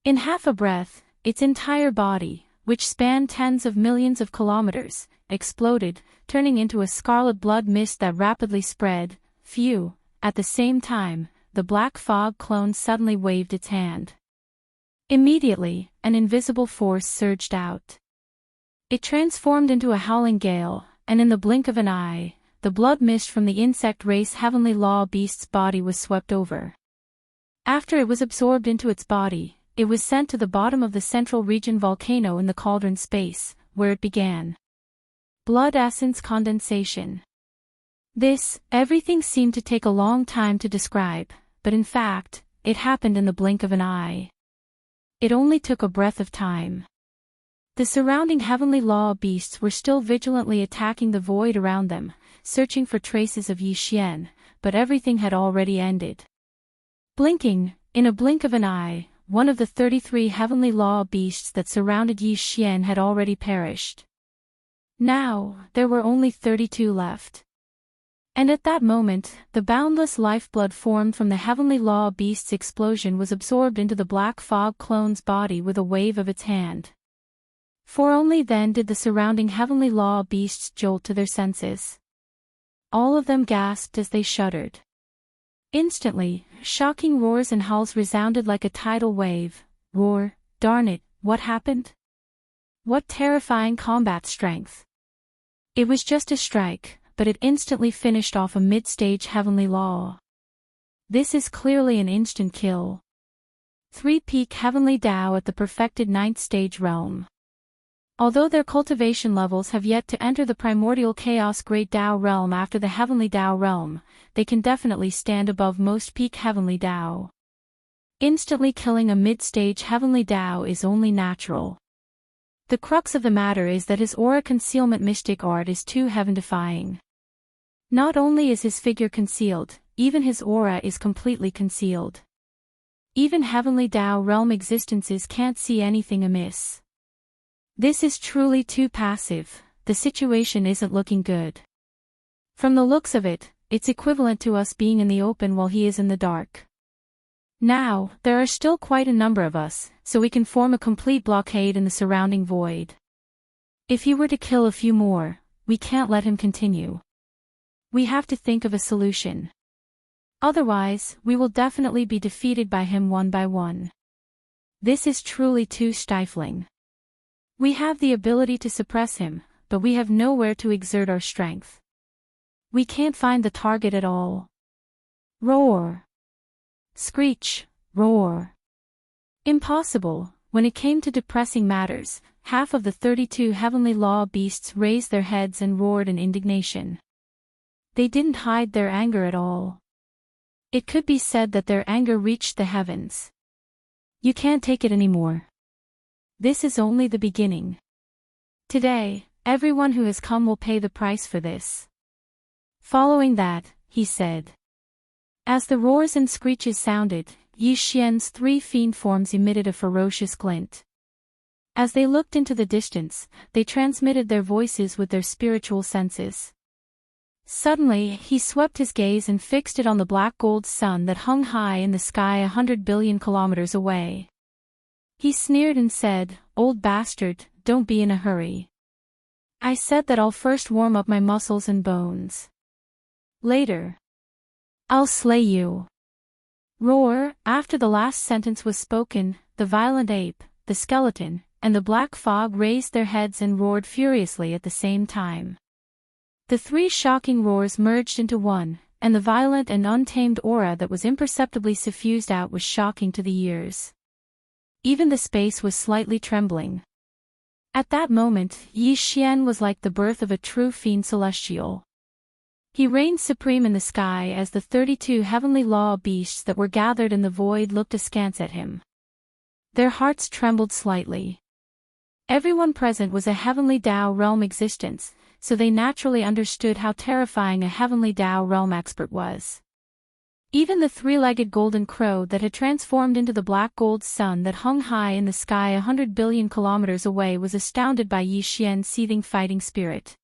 In half a breath, its entire body, which spanned tens of millions of kilometers, exploded, turning into a scarlet blood mist that rapidly spread. Phew! At the same time, the black fog clone suddenly waved its hand. Immediately, an invisible force surged out. It transformed into a howling gale, and in the blink of an eye, the blood mist from the insect race Heavenly Law beast's body was swept over. After it was absorbed into its body, it was sent to the bottom of the central region volcano in the cauldron space, where it began. Blood essence condensation. Everything seemed to take a long time to describe, but in fact, it happened in the blink of an eye. It only took a breath of time. The surrounding Heavenly Law beasts were still vigilantly attacking the void around them, searching for traces of Yi Xian, but everything had already ended. Blinking, in a blink of an eye, one of the 33 Heavenly Law beasts that surrounded Yi Xian had already perished. Now, there were only 32 left. And at that moment, the boundless lifeblood formed from the Heavenly Law beast's explosion was absorbed into the black fog clone's body with a wave of its hand. For only then did the surrounding Heavenly Law beasts jolt to their senses. All of them gasped as they shuddered. Instantly, shocking roars and howls resounded like a tidal wave. Roar, darn it, what happened? What terrifying combat strength! It was just a strike, but it instantly finished off a mid-stage Heavenly Law. This is clearly an instant kill. 3-peak Heavenly Tao at the perfected 9th stage realm. Although their cultivation levels have yet to enter the primordial chaos Great Tao realm after the Heavenly Tao realm, they can definitely stand above most peak Heavenly Tao. Instantly killing a mid-stage Heavenly Tao is only natural. The crux of the matter is that his aura concealment mystic art is too heaven-defying. Not only is his figure concealed, even his aura is completely concealed. Even Heavenly Tao realm existences can't see anything amiss. This is truly too passive. The situation isn't looking good. From the looks of it, it's equivalent to us being in the open while he is in the dark. Now, there are still quite a number of us, so we can form a complete blockade in the surrounding void. If he were to kill a few more, we can't let him continue. We have to think of a solution. Otherwise, we will definitely be defeated by him one by one. This is truly too stifling. We have the ability to suppress him, but we have nowhere to exert our strength. We can't find the target at all. Roar! Screech! Roar! Impossible. When it came to depressing matters, half of the 32 Heavenly Law beasts raised their heads and roared in indignation. They didn't hide their anger at all. It could be said that their anger reached the heavens. You can't take it anymore. This is only the beginning. Today, everyone who has come will pay the price for this. Following that, he said. As the roars and screeches sounded, Yi Xian's 3 fiend forms emitted a ferocious glint. As they looked into the distance, they transmitted their voices with their spiritual senses. Suddenly, he swept his gaze and fixed it on the black gold sun that hung high in the sky 100 billion kilometers away. He sneered and said, "Old bastard, don't be in a hurry. I said that I'll first warm up my muscles and bones. Later, I'll slay you." Roar! After the last sentence was spoken, the violent ape, the skeleton, and the black fog raised their heads and roared furiously at the same time. The 3 shocking roars merged into one, and the violent and untamed aura that was imperceptibly suffused out was shocking to the ears. Even the space was slightly trembling. At that moment, Yi Xian was like the birth of a true fiend celestial. He reigned supreme in the sky as the 32 Heavenly Law beasts that were gathered in the void looked askance at him. Their hearts trembled slightly. Everyone present was a Heavenly Tao realm existence, so they naturally understood how terrifying a Heavenly Tao realm expert was. Even the three-legged golden crow that had transformed into the black gold sun that hung high in the sky 100 billion kilometers away was astounded by Yi Xian's seething fighting spirit.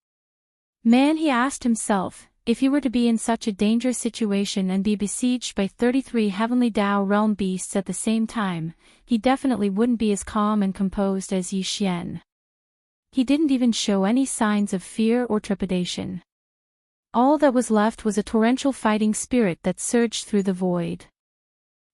Man, he asked himself, if he were to be in such a dangerous situation and be besieged by 33 heavenly Tao realm beasts at the same time, he definitely wouldn't be as calm and composed as Yi Xian. He didn't even show any signs of fear or trepidation. All that was left was a torrential fighting spirit that surged through the void.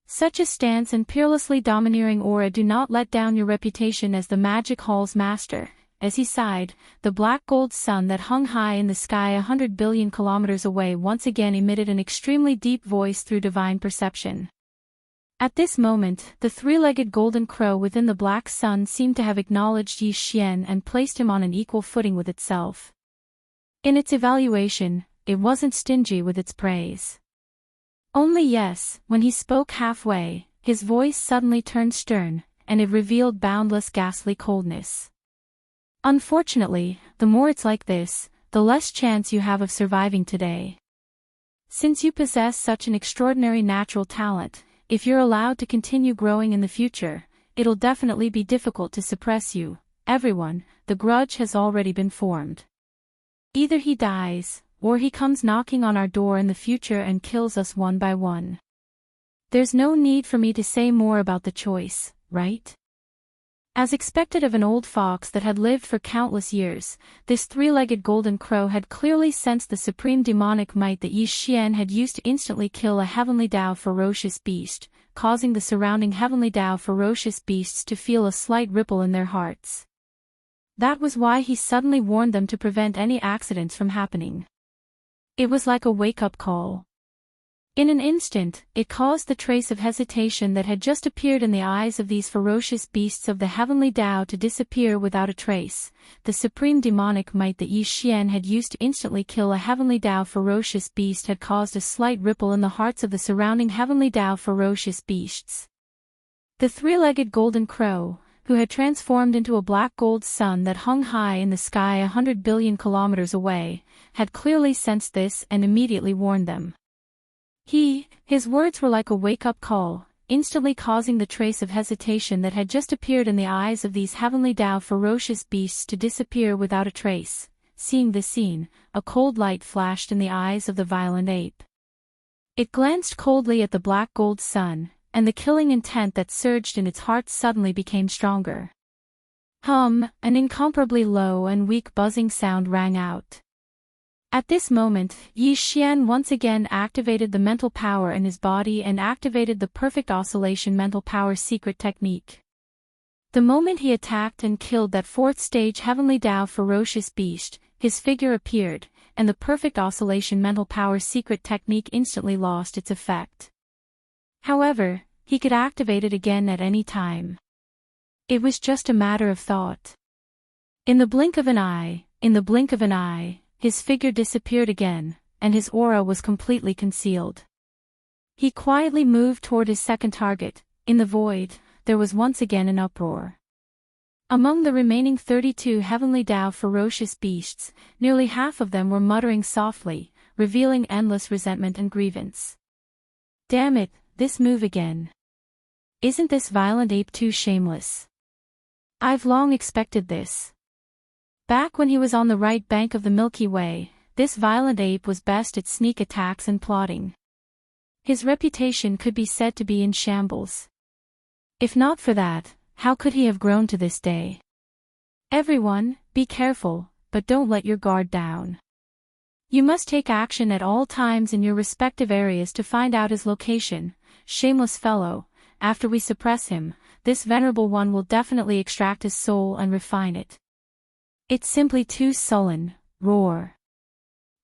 Such a stance and peerlessly domineering aura do not let down your reputation as the magic hall's master. As he sighed, the black gold sun that hung high in the sky 100 billion kilometers away once again emitted an extremely deep voice through divine perception. At this moment, the three-legged golden crow within the black sun seemed to have acknowledged Yi Xian and placed him on an equal footing with itself. In its evaluation, it wasn't stingy with its praise. Only yes, when he spoke halfway, his voice suddenly turned stern, and it revealed boundless ghastly coldness. Unfortunately, the more it's like this, the less chance you have of surviving today. Since you possess such an extraordinary natural talent, if you're allowed to continue growing in the future, it'll definitely be difficult to suppress you. Everyone, the grudge has already been formed. Either he dies, or he comes knocking on our door in the future and kills us one by one. There's no need for me to say more about the choice, right? As expected of an old fox that had lived for countless years, this three-legged golden crow had clearly sensed the supreme demonic might that Yi Xian had used to instantly kill a heavenly Tao ferocious beast, causing the surrounding heavenly Tao ferocious beasts to feel a slight ripple in their hearts. That was why he suddenly warned them to prevent any accidents from happening. It was like a wake-up call. In an instant, it caused the trace of hesitation that had just appeared in the eyes of these ferocious beasts of the heavenly Tao to disappear without a trace. The supreme demonic might that Yi Xian had used to instantly kill a heavenly Tao ferocious beast had caused a slight ripple in the hearts of the surrounding heavenly Tao ferocious beasts. The three-legged golden crow, who had transformed into a black gold sun that hung high in the sky 100 billion kilometers away, had clearly sensed this and immediately warned them. His words were like a wake-up call, instantly causing the trace of hesitation that had just appeared in the eyes of these heavenly Tao ferocious beasts to disappear without a trace. Seeing this scene, a cold light flashed in the eyes of the violent ape. It glanced coldly at the black gold sun, and the killing intent that surged in its heart suddenly became stronger. An incomparably low and weak buzzing sound rang out. At this moment, Yi Xian once again activated the mental power in his body and activated the perfect oscillation mental power secret technique. The moment he attacked and killed that fourth-stage heavenly Tao ferocious beast, his figure appeared, and the perfect oscillation mental power secret technique instantly lost its effect. However, he could activate it again at any time. It was just a matter of thought. In the blink of an eye, his figure disappeared again, and his aura was completely concealed. He quietly moved toward his second target. In the void, there was once again an uproar. Among the remaining 32 heavenly Tao ferocious beasts, nearly half of them were muttering softly, revealing endless resentment and grievance. Damn it, this move again. Isn't this violent ape too shameless? I've long expected this. Back when he was on the right bank of the Milky Way, this violent ape was best at sneak attacks and plotting. His reputation could be said to be in shambles. If not for that, how could he have grown to this day? Everyone, be careful, but don't let your guard down. You must take action at all times in your respective areas to find out his location. Shameless fellow, after we suppress him, this venerable one will definitely extract his soul and refine it. It's simply too sullen. Roar.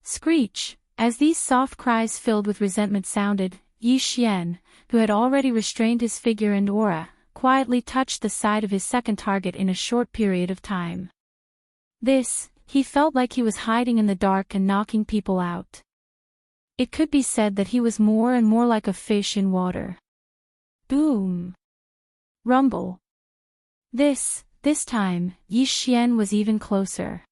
Screech. As these soft cries filled with resentment sounded, Yi Xian, who had already restrained his figure and aura, quietly touched the side of his second target in a short period of time. He felt like he was hiding in the dark and knocking people out. It could be said that he was more and more like a fish in water. Boom. Rumble. This time, Yi Xian was even closer.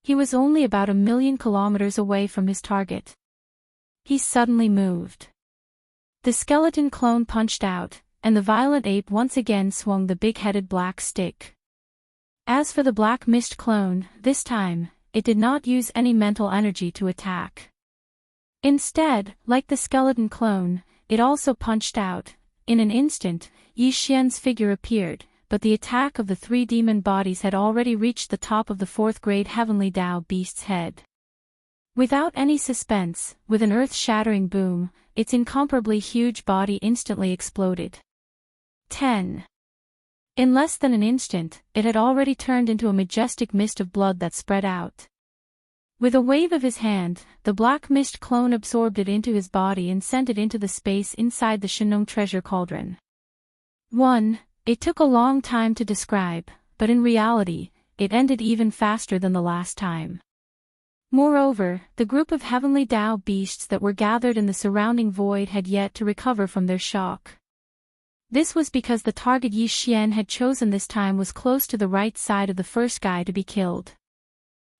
He was only about 1,000,000 kilometers away from his target. He suddenly moved. The skeleton clone punched out, and the violent ape once again swung the big-headed black stick. As for the black mist clone, this time, it did not use any mental energy to attack. Instead, like the skeleton clone, it also punched out. In an instant, Yi Xian's figure appeared, but the attack of the three demon bodies had already reached the top of the fourth-grade heavenly Dao beast's head. Without any suspense, with an earth-shattering boom, its incomparably huge body instantly exploded. 10. In less than an instant, it had already turned into a majestic mist of blood that spread out. With a wave of his hand, the black mist clone absorbed it into his body and sent it into the space inside the Shenong treasure cauldron. 1. It took a long time to describe, but in reality, it ended even faster than the last time. Moreover, the group of heavenly Dao beasts that were gathered in the surrounding void had yet to recover from their shock. This was because the target Yi Xian had chosen this time was close to the right side of the first guy to be killed.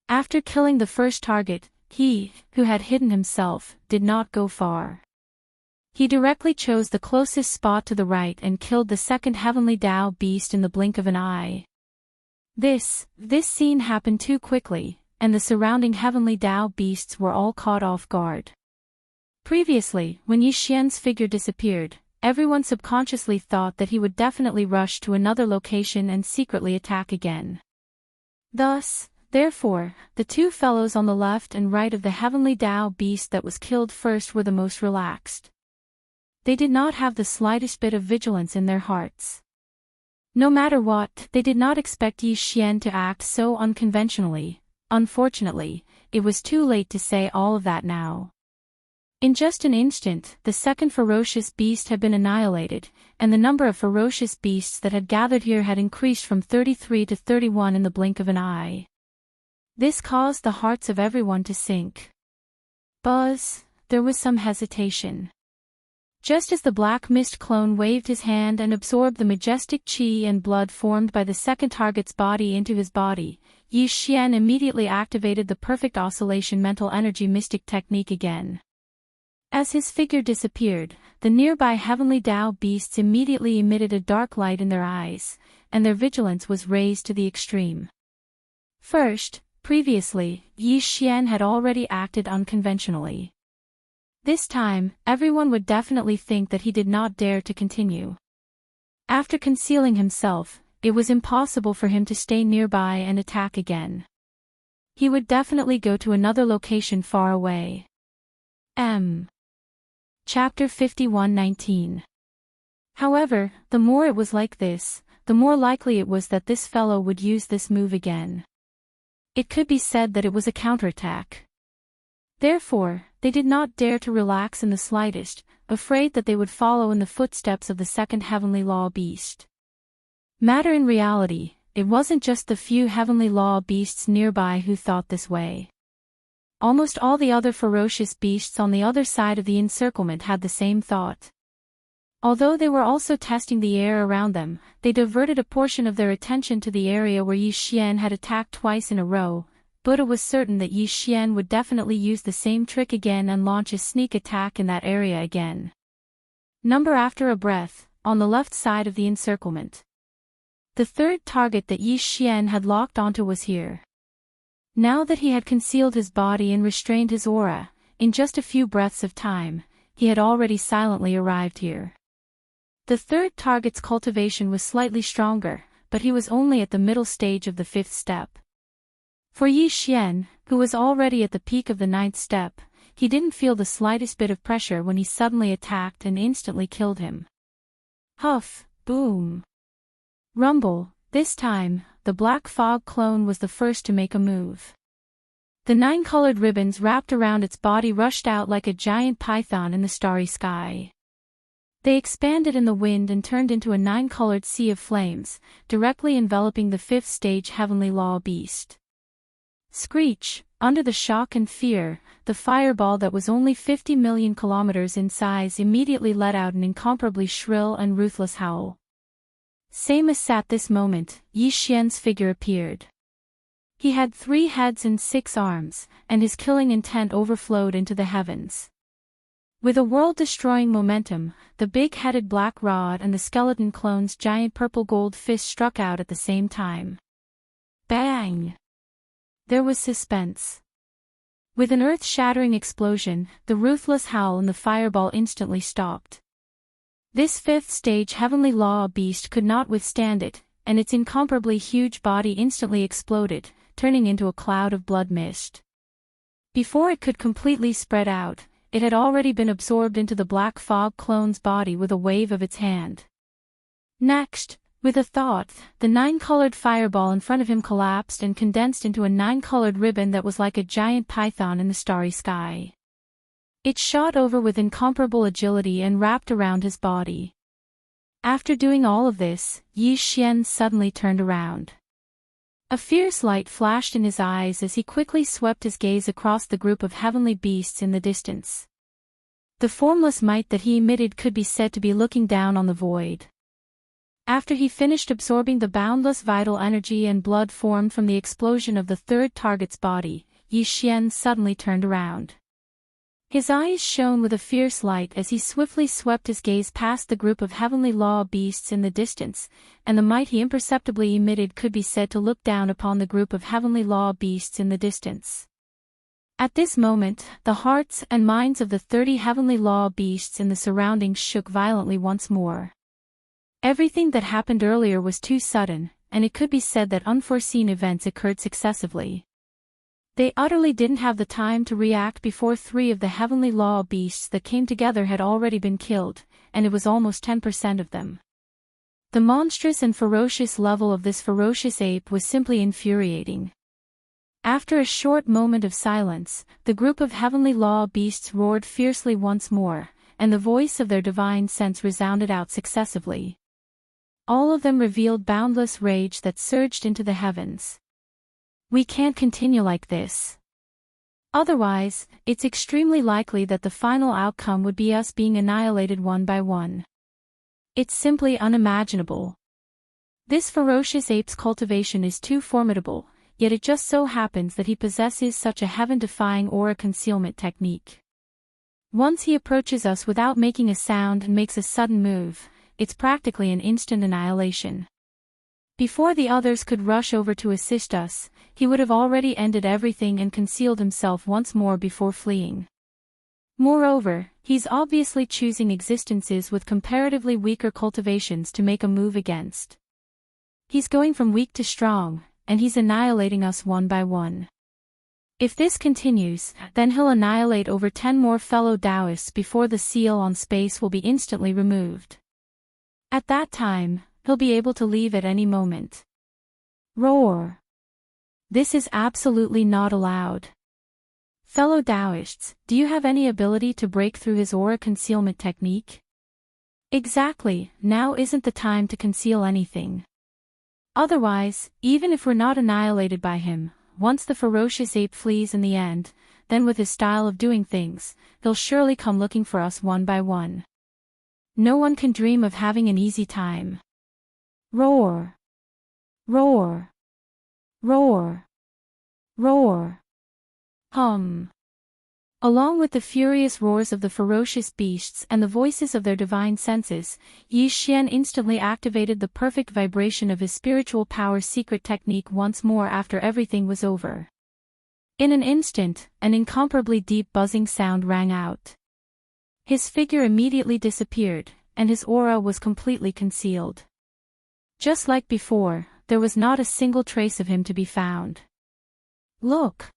After killing the first target, he, who had hidden himself, did not go far. He directly chose the closest spot to the right and killed the second heavenly Dao beast in the blink of an eye. This scene happened too quickly, and the surrounding heavenly Dao beasts were all caught off guard. Previously, when Yi Xian's figure disappeared, everyone subconsciously thought that he would definitely rush to another location and secretly attack again. Therefore, the two fellows on the left and right of the heavenly Dao beast that was killed first were the most relaxed. They did not have the slightest bit of vigilance in their hearts. No matter what, they did not expect Yi Xian to act so unconventionally. Unfortunately, it was too late to say all of that now. In just an instant, the second ferocious beast had been annihilated, and the number of ferocious beasts that had gathered here had increased from 33 to 31 in the blink of an eye. This caused the hearts of everyone to sink. There was some hesitation. Just as the black mist clone waved his hand and absorbed the majestic qi and blood formed by the second target's body into his body, Yi Xian immediately activated the perfect oscillation mental energy mystic technique again. As his figure disappeared, the nearby heavenly Dao beasts immediately emitted a dark light in their eyes, and their vigilance was raised to the extreme. Previously, Yi Xian had already acted unconventionally. This time, everyone would definitely think that he did not dare to continue. After concealing himself, it was impossible for him to stay nearby and attack again. He would definitely go to another location far away. Chapter 51:19. However, the more it was like this, the more likely it was that this fellow would use this move again. It could be said that it was a counterattack. Therefore, they did not dare to relax in the slightest, afraid that they would follow in the footsteps of the second heavenly law beast. In reality, it wasn't just the few heavenly law beasts nearby who thought this way. Almost all the other ferocious beasts on the other side of the encirclement had the same thought. Although they were also testing the air around them, they diverted a portion of their attention to the area where Yi Xian had attacked twice in a row. Buddha was certain that Yi Xian would definitely use the same trick again and launch a sneak attack in that area again. Number after a breath, on the left side of the encirclement. The third target that Yi Xian had locked onto was here. Now that he had concealed his body and restrained his aura, in just a few breaths of time, he had already silently arrived here. The third target's cultivation was slightly stronger, but he was only at the middle stage of the fifth step. For Yi Xian, who was already at the peak of the ninth step, he didn't feel the slightest bit of pressure when he suddenly attacked and instantly killed him. Huff, boom. Rumble, this time, the black fog clone was the first to make a move. The 9 colored ribbons wrapped around its body rushed out like a giant python in the starry sky. They expanded in the wind and turned into a 9-colored sea of flames, directly enveloping the 5th stage heavenly law beast. Screech, under the shock and fear, the fireball that was only 50 million kilometers in size immediately let out an incomparably shrill and ruthless howl. Same as at this moment, Yi Xian's figure appeared. He had 3 heads and 6 arms, and his killing intent overflowed into the heavens. With a world-destroying momentum, the big-headed black rod and the skeleton clone's giant purple-gold fist struck out at the same time. Bang! There was suspense. With an earth-shattering explosion, the ruthless howl and the fireball instantly stopped. This fifth-stage heavenly law beast could not withstand it, and its incomparably huge body instantly exploded, turning into a cloud of blood mist. Before it could completely spread out, it had already been absorbed into the black fog clone's body with a wave of its hand. Next, with a thought, the nine-colored fireball in front of him collapsed and condensed into a nine-colored ribbon that was like a giant python in the starry sky. It shot over with incomparable agility and wrapped around his body. After doing all of this, Yi Xian suddenly turned around. A fierce light flashed in his eyes as he quickly swept his gaze across the group of heavenly beasts in the distance. The formless might that he emitted could be said to be looking down on the void. After he finished absorbing the boundless vital energy and blood formed from the explosion of the third target's body, Yi Xian suddenly turned around. His eyes shone with a fierce light as he swiftly swept his gaze past the group of heavenly law beasts in the distance, and the might he imperceptibly emitted could be said to look down upon the group of heavenly law beasts in the distance. At this moment, the hearts and minds of the 30 heavenly law beasts in the surroundings shook violently once more. Everything that happened earlier was too sudden, and it could be said that unforeseen events occurred successively. They utterly didn't have the time to react before 3 of the heavenly law beasts that came together had already been killed, and it was almost 10% of them. The monstrous and ferocious level of this ferocious ape was simply infuriating. After a short moment of silence, the group of heavenly law beasts roared fiercely once more, and the voice of their divine sense resounded out successively. All of them revealed boundless rage that surged into the heavens. We can't continue like this. Otherwise, it's extremely likely that the final outcome would be us being annihilated one by one. It's simply unimaginable. This ferocious ape's cultivation is too formidable, yet it just so happens that he possesses such a heaven-defying aura concealment technique. Once he approaches us without making a sound and makes a sudden move, it's practically an instant annihilation. Before the others could rush over to assist us, he would have already ended everything and concealed himself once more before fleeing. Moreover, he's obviously choosing existences with comparatively weaker cultivations to make a move against. He's going from weak to strong, and he's annihilating us one by one. If this continues, then he'll annihilate over 10 more fellow Taoists before the seal on space will be instantly removed. At that time, he'll be able to leave at any moment. Roar! This is absolutely not allowed. Fellow Taoists, do you have any ability to break through his aura concealment technique? Exactly, now isn't the time to conceal anything. Otherwise, even if we're not annihilated by him, once the ferocious ape flees in the end, then with his style of doing things, he'll surely come looking for us one by one. No one can dream of having an easy time. Roar! Roar! Roar! Roar! Hum! Along with the furious roars of the ferocious beasts and the voices of their divine senses, Yi Xian instantly activated the perfect vibration of his spiritual power secret technique once more after everything was over. In an instant, an incomparably deep buzzing sound rang out. His figure immediately disappeared, and his aura was completely concealed. Just like before, there was not a single trace of him to be found. Look!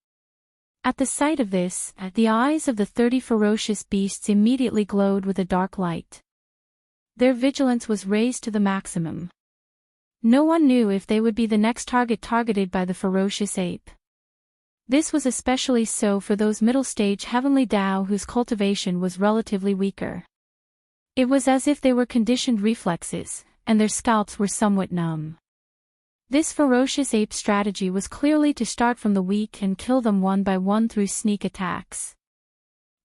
At the sight of this, the eyes of the 30 ferocious beasts immediately glowed with a dark light. Their vigilance was raised to the maximum. No one knew if they would be the next target targeted by the ferocious ape. This was especially so for those middle-stage heavenly Tao whose cultivation was relatively weaker. It was as if they were conditioned reflexes, and their scalps were somewhat numb. This ferocious ape strategy was clearly to start from the weak and kill them one by one through sneak attacks.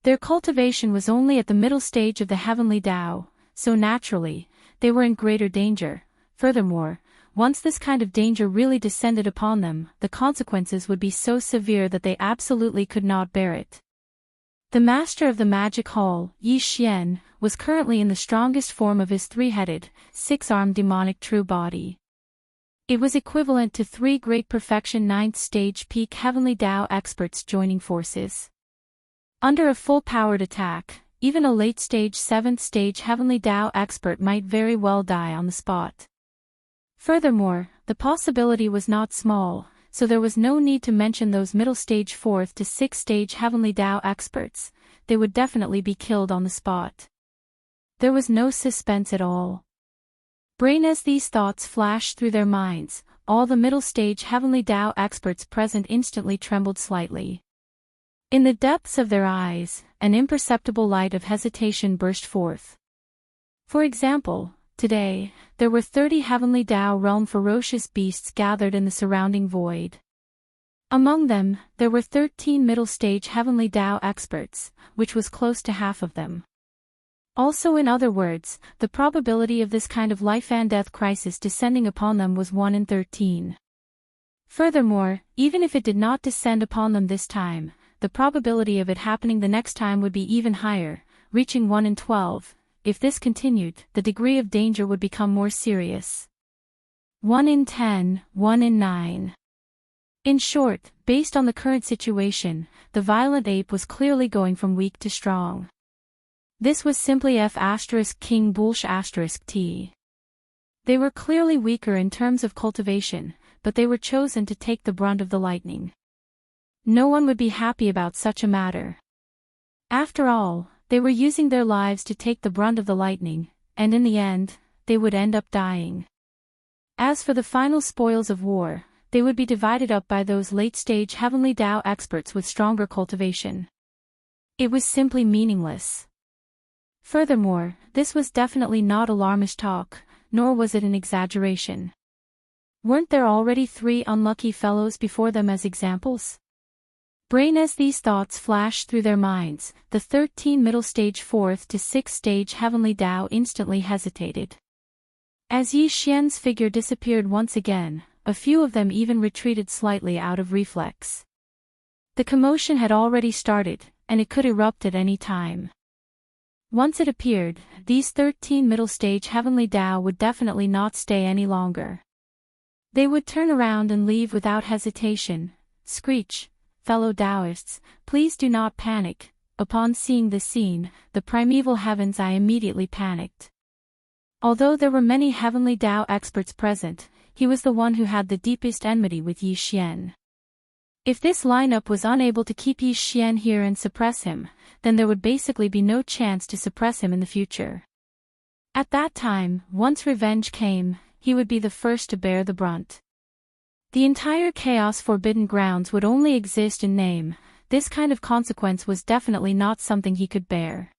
Their cultivation was only at the middle stage of the heavenly Tao, so naturally, they were in greater danger. Furthermore, once this kind of danger really descended upon them, the consequences would be so severe that they absolutely could not bear it. The master of the magic hall, Yi Xian, was currently in the strongest form of his three-headed, six-armed demonic true body. It was equivalent to 3 great perfection 9th stage peak heavenly Tao experts joining forces. Under a full-powered attack, even a late-stage 7th stage heavenly Tao expert might very well die on the spot. Furthermore, the possibility was not small, so there was no need to mention those middle-stage 4th to 6th stage heavenly Tao experts. They would definitely be killed on the spot. There was no suspense at all. Brain as these thoughts flashed through their minds, all the middle-stage heavenly Tao experts present instantly trembled slightly. In the depths of their eyes, an imperceptible light of hesitation burst forth. For example, today, there were 30 heavenly Tao realm ferocious beasts gathered in the surrounding void. Among them, there were 13 middle-stage heavenly Tao experts, which was close to half of them. Also, in other words, the probability of this kind of life and death crisis descending upon them was 1 in 13. Furthermore, even if it did not descend upon them this time, the probability of it happening the next time would be even higher, reaching 1 in 12. If this continued, the degree of danger would become more serious. 1 in 10, 1 in 9. In short, based on the current situation, the violent ape was clearly going from weak to strong. This was simply F*King Bullsh**. They were clearly weaker in terms of cultivation, but they were chosen to take the brunt of the lightning. No one would be happy about such a matter. After all, they were using their lives to take the brunt of the lightning, and in the end, they would end up dying. As for the final spoils of war, they would be divided up by those late-stage heavenly Tao experts with stronger cultivation. It was simply meaningless. Furthermore, this was definitely not alarmist talk, nor was it an exaggeration. Weren't there already 3 unlucky fellows before them as examples? Brain as these thoughts flashed through their minds, the 13 middle-stage 4th to 6th stage heavenly Tao instantly hesitated. As Yi Xian's figure disappeared once again, a few of them even retreated slightly out of reflex. The commotion had already started, and it could erupt at any time. Once it appeared, these 13 middle-stage heavenly Tao would definitely not stay any longer. They would turn around and leave without hesitation. Screech, fellow Taoists, please do not panic. Upon seeing this scene, the primeval heavens, I immediately panicked. Although there were many heavenly Tao experts present, he was the one who had the deepest enmity with Yi Xian. If this lineup was unable to keep Yi Xian here and suppress him, then there would basically be no chance to suppress him in the future. At that time, once revenge came, he would be the first to bear the brunt. The entire Chaos Forbidden Grounds would only exist in name. This kind of consequence was definitely not something he could bear.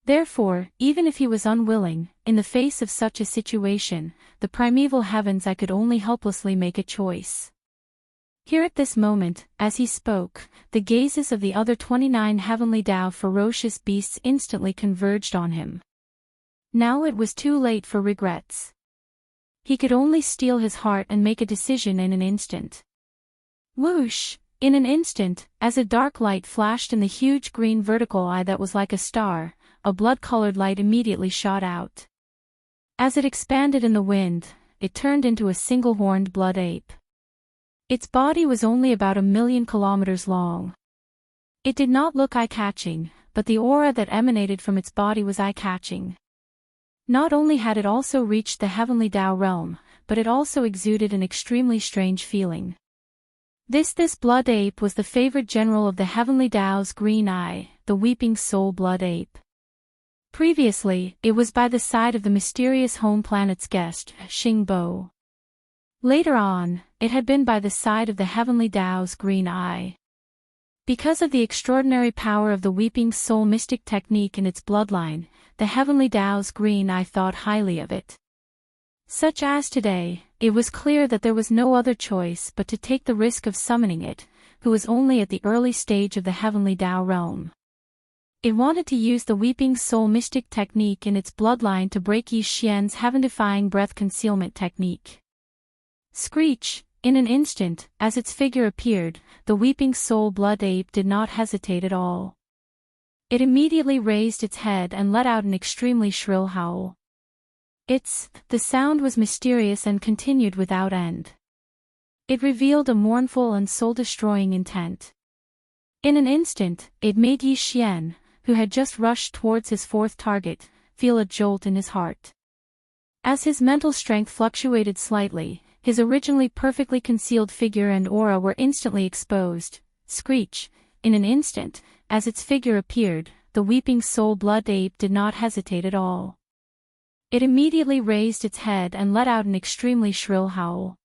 Therefore, even if he was unwilling, in the face of such a situation, the primeval heavens, I could only helplessly make a choice. Here at this moment, as he spoke, the gazes of the other 29 heavenly Tao ferocious beasts instantly converged on him. Now it was too late for regrets. He could only steel his heart and make a decision in an instant. Whoosh! In an instant, as a dark light flashed in the huge green vertical eye that was like a star, a blood-colored light immediately shot out. As it expanded in the wind, it turned into a single-horned blood ape. Its body was only about 1,000,000 kilometers long. It did not look eye-catching, but the aura that emanated from its body was eye-catching. Not only had it also reached the heavenly Tao realm, but it also exuded an extremely strange feeling. This blood ape was the favorite general of the heavenly Tao's green eye, the weeping soul blood ape. Previously, it was by the side of the mysterious home planet's guest, Xingbo. Later on, it had been by the side of the heavenly Tao's green eye. Because of the extraordinary power of the weeping soul mystic technique in its bloodline, the heavenly Tao's green eye thought highly of it. Such as today, it was clear that there was no other choice but to take the risk of summoning it, who was only at the early stage of the heavenly Tao realm. It wanted to use the weeping soul mystic technique in its bloodline to break Yi Xian's heaven-defying breath concealment technique. Screech! In an instant, as its figure appeared, the weeping soul blood ape did not hesitate at all. It immediately raised its head and let out an extremely shrill howl. The sound was mysterious and continued without end. It revealed a mournful and soul-destroying intent. In an instant, it made Yi Xian, who had just rushed towards his fourth target, feel a jolt in his heart. As his mental strength fluctuated slightly, his originally perfectly concealed figure and aura were instantly exposed. Screech! In an instant, as its figure appeared, the weeping soul blood ape did not hesitate at all. It immediately raised its head and let out an extremely shrill howl.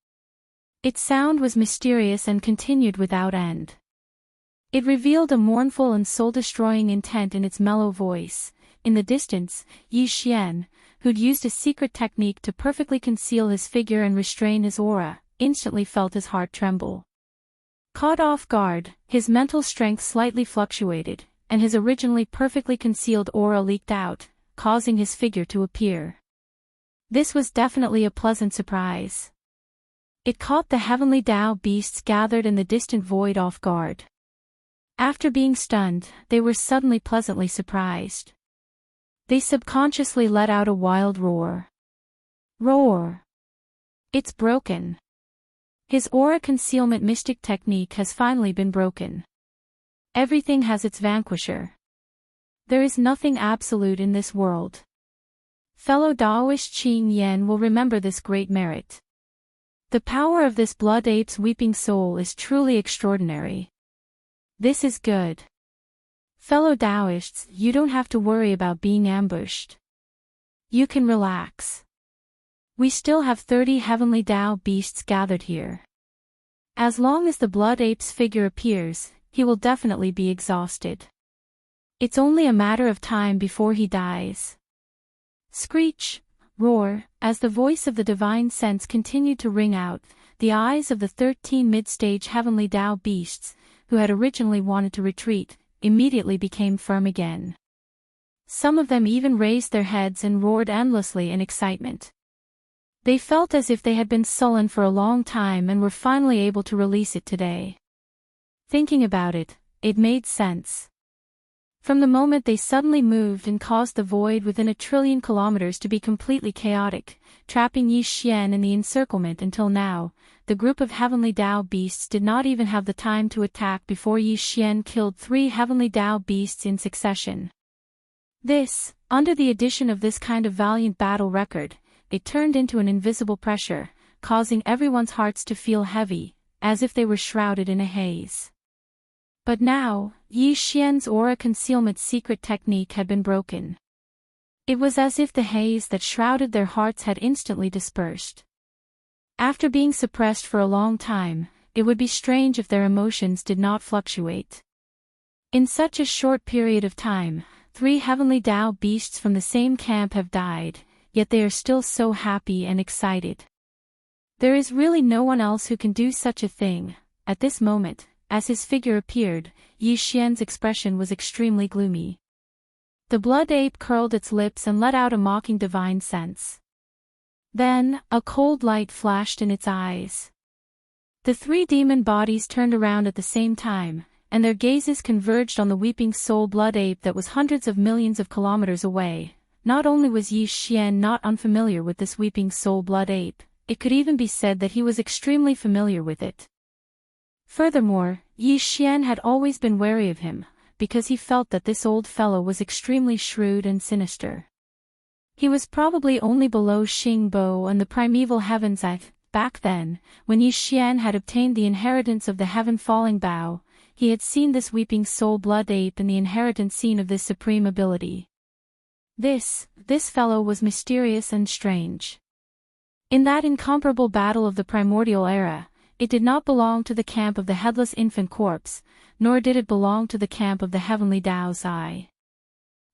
Its sound was mysterious and continued without end. It revealed a mournful and soul-destroying intent in its mellow voice. In the distance, Yi Xian, who'd used a secret technique to perfectly conceal his figure and restrain his aura, instantly felt his heart tremble. Caught off guard, his mental strength slightly fluctuated, and his originally perfectly concealed aura leaked out, causing his figure to appear. This was definitely a pleasant surprise. It caught the heavenly Tao beasts gathered in the distant void off guard. After being stunned, they were suddenly pleasantly surprised. They subconsciously let out a wild roar. Roar! It's broken. His aura concealment mystic technique has finally been broken. Everything has its vanquisher. There is nothing absolute in this world. Fellow Daoist Qing Yan will remember this great merit. The power of this blood ape's weeping soul is truly extraordinary. This is good. Fellow Daoists, you don't have to worry about being ambushed. You can relax. We still have 30 heavenly Tao beasts gathered here. As long as the blood ape's figure appears, he will definitely be exhausted. It's only a matter of time before he dies. Screech! Roar! As the voice of the divine sense continued to ring out, the eyes of the 13 mid-stage heavenly Tao beasts, who had originally wanted to retreat, immediately became firm again. Some of them even raised their heads and roared endlessly in excitement. They felt as if they had been sullen for a long time and were finally able to release it today. Thinking about it, it made sense. From the moment they suddenly moved and caused the void within 1 trillion kilometers to be completely chaotic, trapping Yi Xian in the encirclement until now, the group of heavenly Tao beasts did not even have the time to attack before Yi Xian killed 3 heavenly Tao beasts in succession. Under the addition of this kind of valiant battle record, it turned into an invisible pressure, causing everyone's hearts to feel heavy, as if they were shrouded in a haze. But now, Yi Xian's aura concealment secret technique had been broken. It was as if the haze that shrouded their hearts had instantly dispersed. After being suppressed for a long time, it would be strange if their emotions did not fluctuate. In such a short period of time, 3 heavenly Tao beasts from the same camp have died, yet they are still so happy and excited. There is really no one else who can do such a thing. At this moment, as his figure appeared, Yi Xian's expression was extremely gloomy. The blood ape curled its lips and let out a mocking divine sense. Then, a cold light flashed in its eyes. The 3 demon bodies turned around at the same time, and their gazes converged on the weeping soul blood ape that was hundreds of millions of kilometers away. Not only was Yi Xian not unfamiliar with this weeping soul blood ape, it could even be said that he was extremely familiar with it. Furthermore, Yi Xian had always been wary of him, because he felt that this old fellow was extremely shrewd and sinister. He was probably only below Xing Bo and the primeval heavens back then, when Yi Xian had obtained the inheritance of the heaven-falling bow, he had seen this weeping soul blood ape in the inheritance scene of this supreme ability. This fellow was mysterious and strange. In that incomparable battle of the primordial era, it did not belong to the camp of the headless infant corpse, nor did it belong to the camp of the heavenly Tao's eye.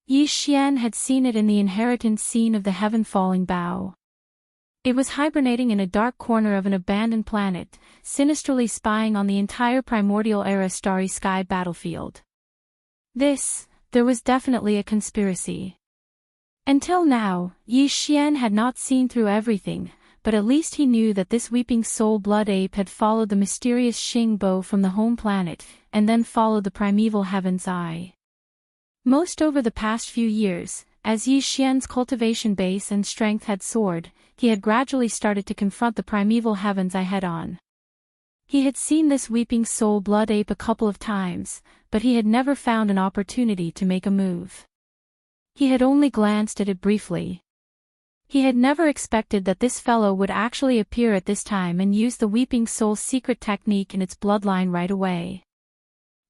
Yi Xian had seen it in the inheritance scene of the heaven-falling bow. It was hibernating in a dark corner of an abandoned planet, sinisterly spying on the entire primordial era starry sky battlefield. There was definitely a conspiracy. Until now, Yi Xian had not seen through everything, but at least he knew that this weeping soul blood ape had followed the mysterious Xing Bo from the home planet, and then followed the primeval heaven's eye. Most over the past few years, as Yi Xian's cultivation base and strength had soared, he had gradually started to confront the primeval heavens head-on. He had seen this weeping soul blood ape a couple of times, but he had never found an opportunity to make a move. He had only glanced at it briefly. He had never expected that this fellow would actually appear at this time and use the weeping soul's secret technique in its bloodline right away.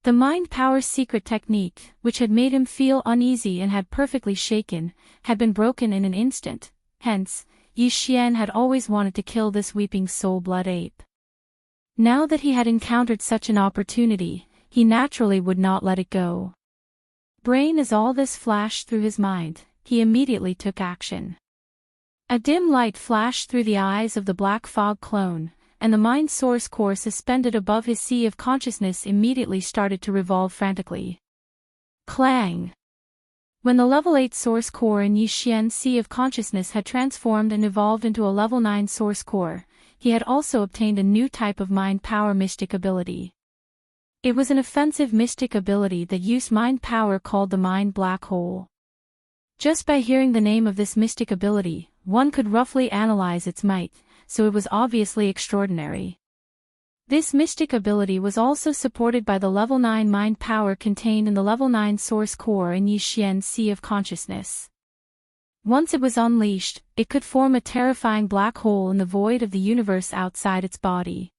The mind power's secret technique, which had made him feel uneasy and had perfectly shaken, had been broken in an instant. Hence, Yi Xian had always wanted to kill this weeping soul blood ape. Now that he had encountered such an opportunity, he naturally would not let it go. Brain as all this flashed through his mind, he immediately took action. A dim light flashed through the eyes of the Black Fog clone, and the mind source core suspended above his sea of consciousness immediately started to revolve frantically. Clang! When the level 8 source core in Yi Xian's sea of consciousness had transformed and evolved into a level 9 source core, he had also obtained a new type of mind power mystic ability. It was an offensive mystic ability that used mind power called the Mind Black Hole. Just by hearing the name of this mystic ability, one could roughly analyze its might, so it was obviously extraordinary. This mystic ability was also supported by the level 9 mind power contained in the level 9 source core in Yi Xian's sea of consciousness. Once it was unleashed, it could form a terrifying black hole in the void of the universe outside its body.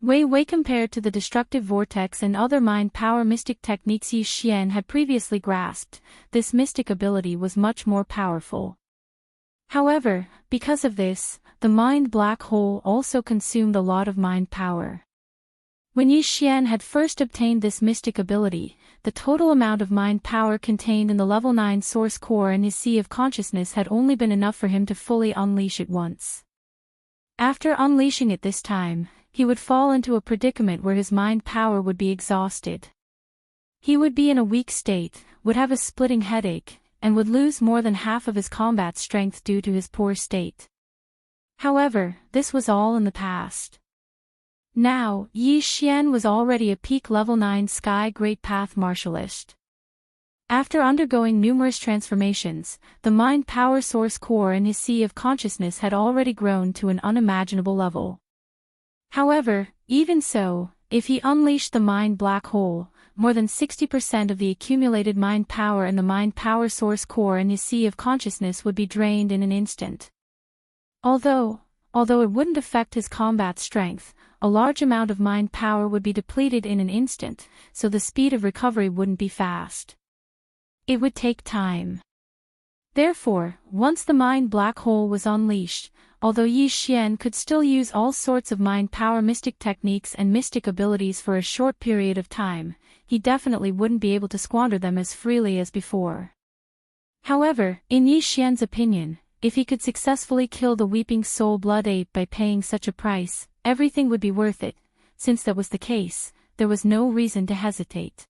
Way compared to the destructive vortex and other mind power mystic techniques Yi Xian had previously grasped, this mystic ability was much more powerful. However, because of this, the mind black hole also consumed a lot of mind power. When Yi Xian had first obtained this mystic ability, the total amount of mind power contained in the level 9 source core in his sea of consciousness had only been enough for him to fully unleash it once. After unleashing it this time, he would fall into a predicament where his mind power would be exhausted. He would be in a weak state, would have a splitting headache, and would lose more than half of his combat strength due to his poor state. However, this was all in the past. Now, Yi Xian was already a peak level 9 Sky Great Path Martialist. After undergoing numerous transformations, the mind power source core in his sea of consciousness had already grown to an unimaginable level. However, even so, if he unleashed the mind black hole, more than 60% of the accumulated mind power in the mind power source core in his sea of consciousness would be drained in an instant. Although it wouldn't affect his combat strength, a large amount of mind power would be depleted in an instant, so the speed of recovery wouldn't be fast. It would take time. Therefore, once the mind black hole was unleashed, although Yi Xian could still use all sorts of mind power mystic techniques and mystic abilities for a short period of time, he definitely wouldn't be able to squander them as freely as before. However, in Yi Xian's opinion, if he could successfully kill the weeping soul blood ape by paying such a price, everything would be worth it. Since that was the case, there was no reason to hesitate.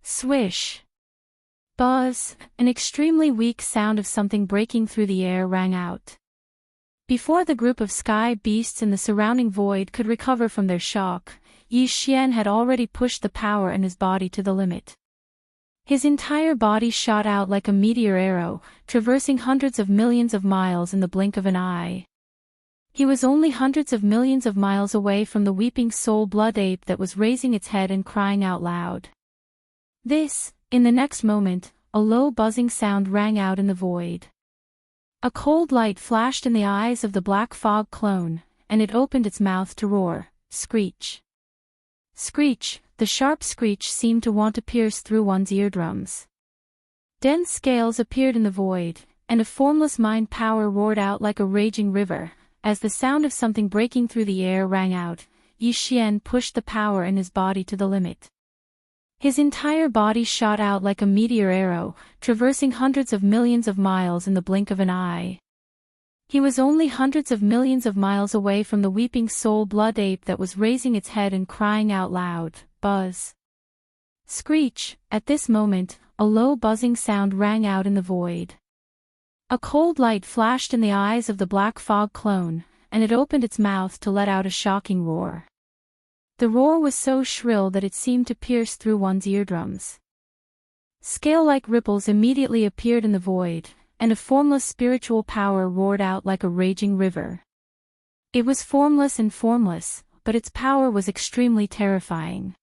Swish! Buzz! An extremely weak sound of something breaking through the air rang out. Before the group of sky beasts in the surrounding void could recover from their shock, Yi Xian had already pushed the power in his body to the limit. His entire body shot out like a meteor arrow, traversing hundreds of millions of miles in the blink of an eye. He was only hundreds of millions of miles away from the weeping soul blood ape that was raising its head and crying out loud. In the next moment, a low buzzing sound rang out in the void. A cold light flashed in the eyes of the Black Fog clone, and it opened its mouth to roar, screech. Screech, the sharp screech seemed to want to pierce through one's eardrums. Dense scales appeared in the void, and a formless mind power roared out like a raging river. As the sound of something breaking through the air rang out, Yi Xian pushed the power in his body to the limit. His entire body shot out like a meteor arrow, traversing hundreds of millions of miles in the blink of an eye. He was only hundreds of millions of miles away from the weeping soul blood ape that was raising its head and crying out loud, buzz. Screech! At this moment, a low buzzing sound rang out in the void. A cold light flashed in the eyes of the Black Fog clone, and it opened its mouth to let out a shocking roar. The roar was so shrill that it seemed to pierce through one's eardrums. Scale-like ripples immediately appeared in the void, and a formless spiritual power roared out like a raging river. It was formless and formless, but its power was extremely terrifying.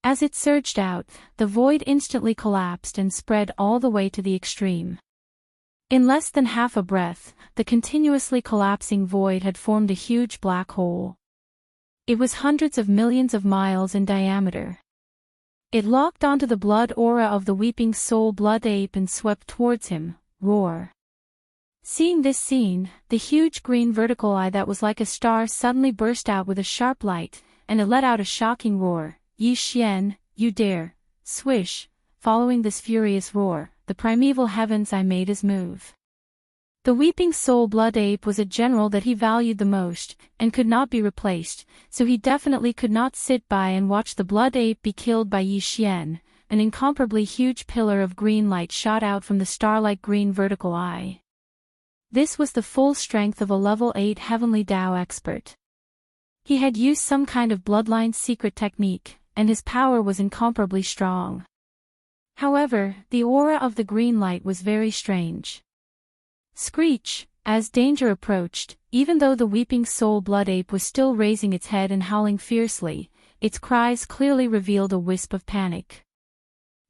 As it surged out, the void instantly collapsed and spread all the way to the extreme. In less than half a breath, the continuously collapsing void had formed a huge black hole. It was hundreds of millions of miles in diameter. It locked onto the blood aura of the weeping soul blood ape and swept towards him, roar. Seeing this scene, the huge green vertical eye that was like a star suddenly burst out with a sharp light, and it let out a shocking roar. Yi Xian, you dare! Swish! Following this furious roar, the primeval heavens eye made his move. The weeping soul blood ape was a general that he valued the most, and could not be replaced, so he definitely could not sit by and watch the blood ape be killed by Yi Xian. An incomparably huge pillar of green light shot out from the star-like green vertical eye. This was the full strength of a level 8 heavenly Tao expert. He had used some kind of bloodline secret technique, and his power was incomparably strong. However, the aura of the green light was very strange. Screech! As danger approached, even though the weeping soul blood ape was still raising its head and howling fiercely, its cries clearly revealed a wisp of panic.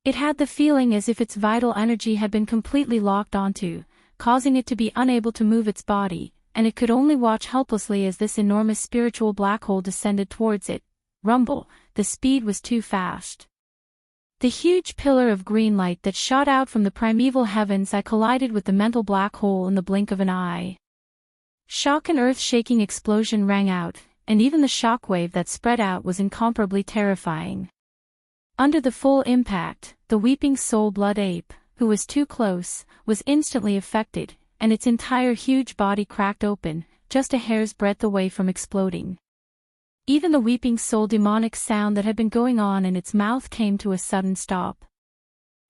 It had the feeling as if its vital energy had been completely locked onto, causing it to be unable to move its body, and it could only watch helplessly as this enormous spiritual black hole descended towards it. Rumble, the speed was too fast. The huge pillar of green light that shot out from the primeval heavens collided with the mental black hole in the blink of an eye. Shock and earth-shaking explosion rang out, and even the shockwave that spread out was incomparably terrifying. Under the full impact, the weeping soul blood ape, who was too close, was instantly affected, and its entire huge body cracked open, just a hair's breadth away from exploding. Even the weeping soul demonic sound that had been going on in its mouth came to a sudden stop.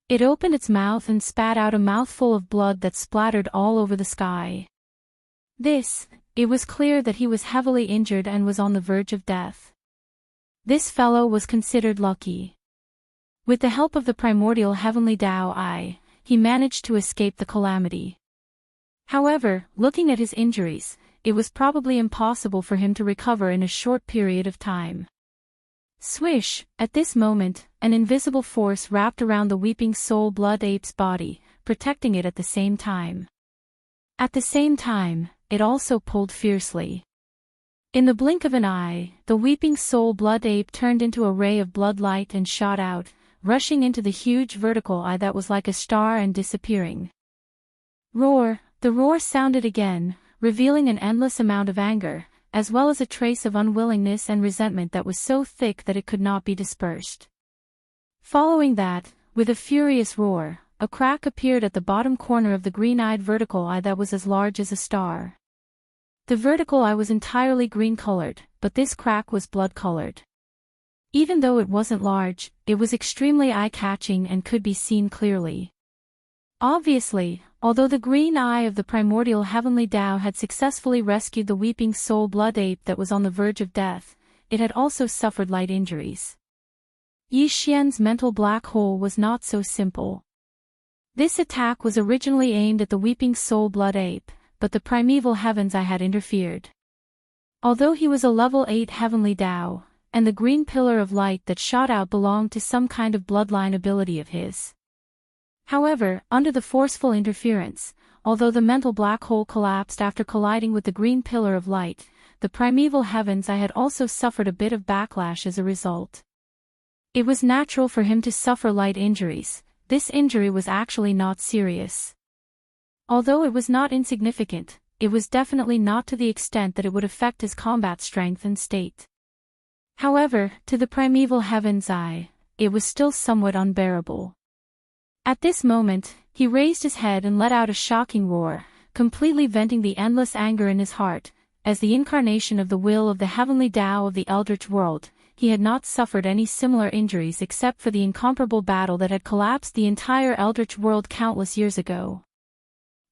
It opened its mouth and spat out a mouthful of blood that splattered all over the sky. It was clear that he was heavily injured and was on the verge of death. This fellow was considered lucky. With the help of the primordial heavenly Tao Eye, he managed to escape the calamity. However, looking at his injuries, it was probably impossible for him to recover in a short period of time. Swish! At this moment, an invisible force wrapped around the weeping soul blood ape's body, protecting it at the same time. At the same time, it also pulled fiercely. In the blink of an eye, the weeping soul blood ape turned into a ray of blood light and shot out, rushing into the huge vertical eye that was like a star and disappearing. Roar! The roar sounded again, revealing an endless amount of anger, as well as a trace of unwillingness and resentment that was so thick that it could not be dispersed. Following that, with a furious roar, a crack appeared at the bottom corner of the green-eyed vertical eye that was as large as a star. The vertical eye was entirely green-colored, but this crack was blood-colored. Even though it wasn't large, it was extremely eye-catching and could be seen clearly. Obviously, although the green eye of the primordial heavenly Tao had successfully rescued the weeping soul blood ape that was on the verge of death, it had also suffered light injuries. Yi Xian's mental black hole was not so simple. This attack was originally aimed at the weeping soul blood ape, but the primeval heavens eye had interfered. Although he was a level 8 heavenly Tao, and the green pillar of light that shot out belonged to some kind of bloodline ability of his. However, under the forceful interference, although the mental black hole collapsed after colliding with the green pillar of light, the primeval heavens eye had also suffered a bit of backlash as a result. It was natural for him to suffer light injuries. This injury was actually not serious. Although it was not insignificant, it was definitely not to the extent that it would affect his combat strength and state. However, to the primeval heaven's eye, it was still somewhat unbearable. At this moment, he raised his head and let out a shocking roar, completely venting the endless anger in his heart. As the incarnation of the will of the heavenly Tao of the Eldritch world, he had not suffered any similar injuries except for the incomparable battle that had collapsed the entire Eldritch world countless years ago.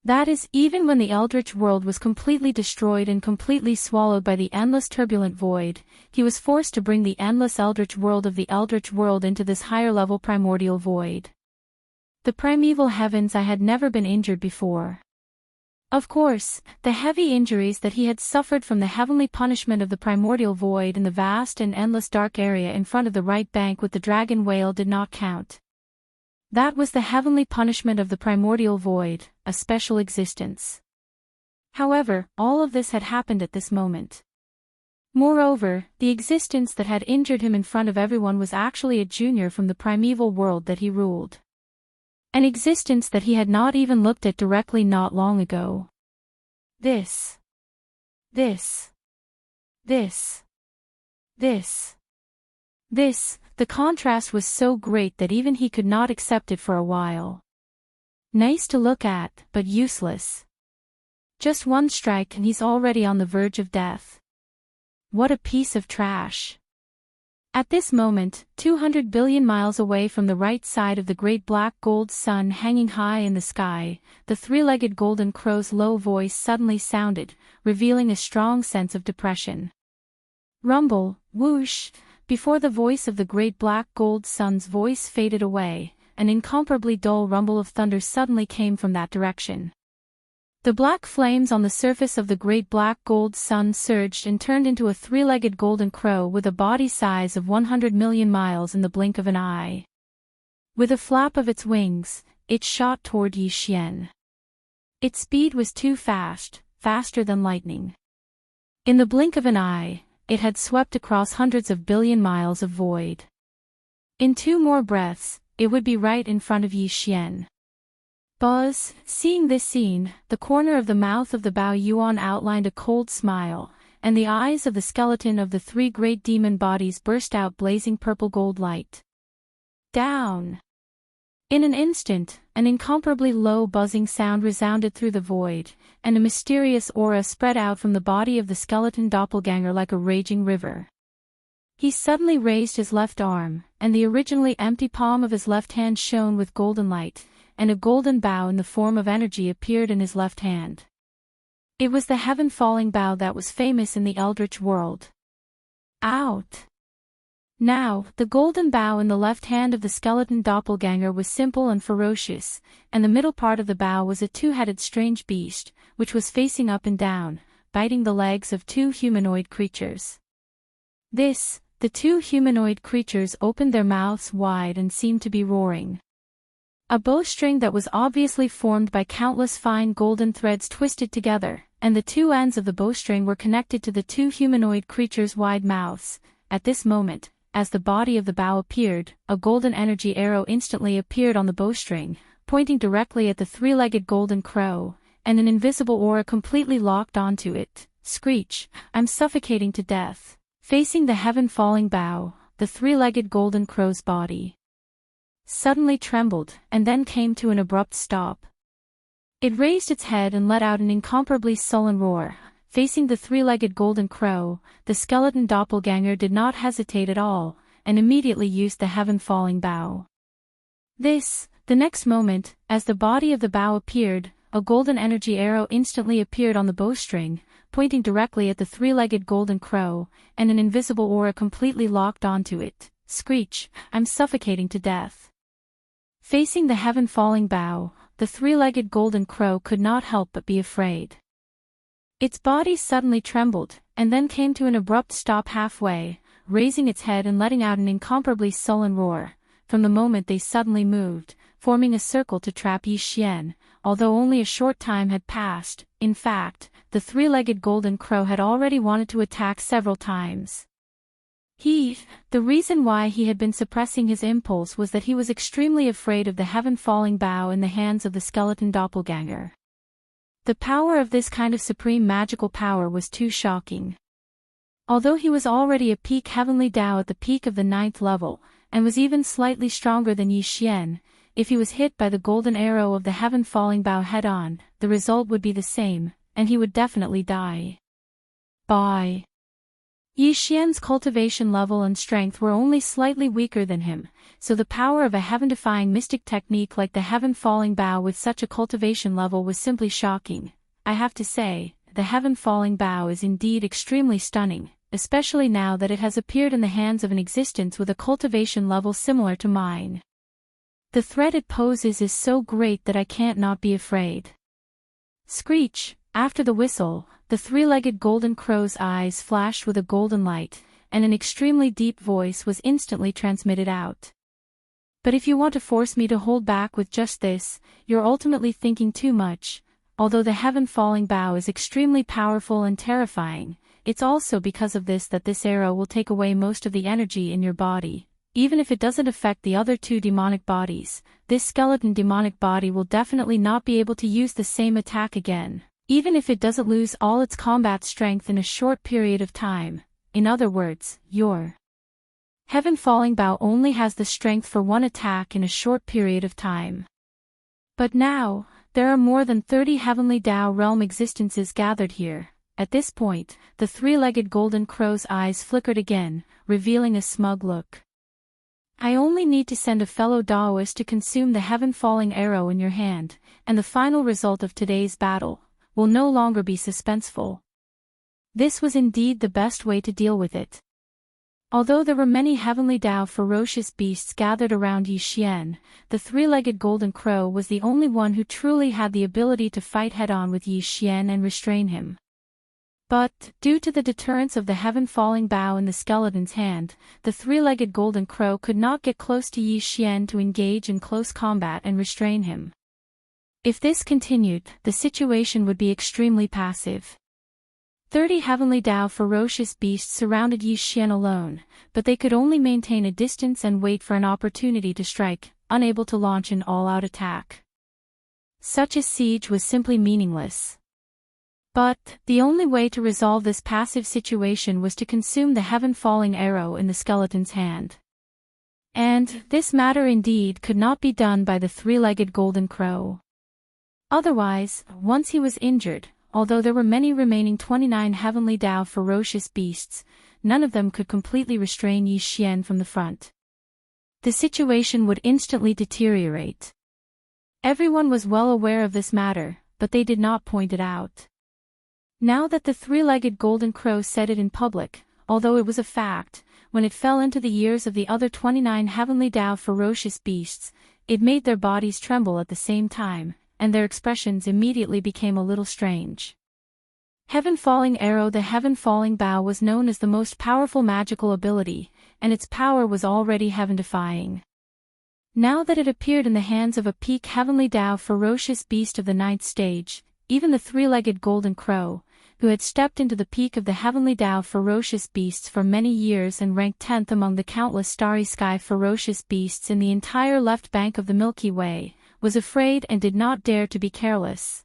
That is, even when the Eldritch world was completely destroyed and completely swallowed by the endless turbulent void, he was forced to bring the endless Eldritch world of the Eldritch world into this higher-level primordial void. The primeval heavens, I had never been injured before. Of course, the heavy injuries that he had suffered from the heavenly punishment of the primordial void in the vast and endless dark area in front of the right bank with the dragon whale did not count. That was the heavenly punishment of the primordial void, a special existence. However, all of this had happened at this moment. Moreover, the existence that had injured him in front of everyone was actually a junior from the primeval world that he ruled. An existence that he had not even looked at directly not long ago. The contrast was so great that even he could not accept it for a while. Nice to look at, but useless. Just one strike and he's already on the verge of death. What a piece of trash. At this moment, 200 billion miles away from the right side of the great black gold sun hanging high in the sky, the three-legged golden crow's low voice suddenly sounded, revealing a strong sense of depression. Rumble, whoosh, before the voice of the great black gold sun's voice faded away, an incomparably dull rumble of thunder suddenly came from that direction. The black flames on the surface of the great black gold sun surged and turned into a three-legged golden crow with a body size of 100 million miles in the blink of an eye. With a flap of its wings, it shot toward Yi Xian. Its speed was too fast, faster than lightning. In the blink of an eye, it had swept across hundreds of billion miles of void. In 2 more breaths, it would be right in front of Yi Xian. Buzz, seeing this scene, the corner of the mouth of the Bao Yuan outlined a cold smile, and the eyes of the skeleton of the 3 great demon bodies burst out blazing purple gold light. Down! In an instant, an incomparably low buzzing sound resounded through the void, and a mysterious aura spread out from the body of the skeleton doppelganger like a raging river. He suddenly raised his left arm, and the originally empty palm of his left hand shone with golden light, and a golden bow in the form of energy appeared in his left hand. It was the heaven-falling bow that was famous in the eldritch world. Out! Now, the golden bow in the left hand of the skeleton doppelganger was simple and ferocious, and the middle part of the bow was a 2-headed strange beast, which was facing up and down, biting the legs of 2 humanoid creatures. The 2 humanoid creatures opened their mouths wide and seemed to be roaring. A bowstring that was obviously formed by countless fine golden threads twisted together, and the 2 ends of the bowstring were connected to the 2 humanoid creatures' wide mouths. At this moment, as the body of the bow appeared, a golden energy arrow instantly appeared on the bowstring, pointing directly at the 3-legged golden crow, and an invisible aura completely locked onto it. Screech, I'm suffocating to death. Facing the heaven-falling bow, the 3-legged golden crow's body suddenly trembled, and then came to an abrupt stop. It raised its head and let out an incomparably sullen roar. Facing the 3-legged golden crow, the skeleton doppelganger did not hesitate at all, and immediately used the heaven-falling bow. The next moment, as the body of the bow appeared, a golden energy arrow instantly appeared on the bowstring, pointing directly at the 3-legged golden crow, and an invisible aura completely locked onto it. Screech, I'm suffocating to death. Facing the heaven-falling bow, the 3-legged golden crow could not help but be afraid. Its body suddenly trembled, and then came to an abrupt stop halfway, raising its head and letting out an incomparably sullen roar. From the moment they suddenly moved, forming a circle to trap Yi Xian, although only a short time had passed. In fact, the 3-legged golden crow had already wanted to attack several times. The reason why he had been suppressing his impulse was that he was extremely afraid of the heaven-falling bow in the hands of the skeleton doppelganger. The power of this kind of supreme magical power was too shocking. Although he was already a peak heavenly Dao at the peak of the 9th level, and was even slightly stronger than Yi Xian, if he was hit by the golden arrow of the heaven-falling bow head-on, the result would be the same, and he would definitely die. Yi Xian's cultivation level and strength were only slightly weaker than him, so the power of a heaven-defying mystic technique like the heaven-falling bow with such a cultivation level was simply shocking. I have to say, the heaven-falling bow is indeed extremely stunning, especially now that it has appeared in the hands of an existence with a cultivation level similar to mine. The threat it poses is so great that I can't not be afraid. Screech! After the whistle, the three-legged golden crow's eyes flashed with a golden light, and an extremely deep voice was instantly transmitted out. But if you want to force me to hold back with just this, you're ultimately thinking too much. Although the heaven-falling bow is extremely powerful and terrifying, it's also because of this that this arrow will take away most of the energy in your body. Even if it doesn't affect the other two demonic bodies, this skeleton demonic body will definitely not be able to use the same attack again, even if it doesn't lose all its combat strength in a short period of time. In other words, your heaven-falling bow only has the strength for one attack in a short period of time. But now, there are more than 30 heavenly Tao realm existences gathered here. At this point, the three-legged golden crow's eyes flickered again, revealing a smug look. I only need to send a fellow Daoist to consume the heaven-falling arrow in your hand, and the final result of today's battle will no longer be suspenseful. This was indeed the best way to deal with it. Although there were many heavenly Tao ferocious beasts gathered around Yi Xian, the three-legged golden crow was the only one who truly had the ability to fight head-on with Yi Xian and restrain him. But, due to the deterrence of the heaven-falling bow in the skeleton's hand, the three-legged golden crow could not get close to Yi Xian to engage in close combat and restrain him. If this continued, the situation would be extremely passive. 30 heavenly Tao ferocious beasts surrounded Yi Xian alone, but they could only maintain a distance and wait for an opportunity to strike, unable to launch an all-out attack. Such a siege was simply meaningless. But, the only way to resolve this passive situation was to consume the heaven-falling arrow in the skeleton's hand. And, this matter indeed could not be done by the three-legged golden crow. Otherwise, once he was injured, although there were many remaining 29 heavenly Tao ferocious beasts, none of them could completely restrain Yi Xian from the front. The situation would instantly deteriorate. Everyone was well aware of this matter, but they did not point it out. Now that the three-legged golden crow said it in public, although it was a fact, when it fell into the ears of the other 29 heavenly Tao ferocious beasts, it made their bodies tremble at the same time, and their expressions immediately became a little strange. Heaven-falling arrow. The heaven-falling bow was known as the most powerful magical ability, and its power was already heaven-defying. Now that it appeared in the hands of a peak heavenly Tao ferocious beast of the 9th stage, even the three-legged golden crow, who had stepped into the peak of the heavenly Tao ferocious beasts for many years and ranked 10th among the countless starry sky ferocious beasts in the entire left bank of the Milky Way, was afraid and did not dare to be careless.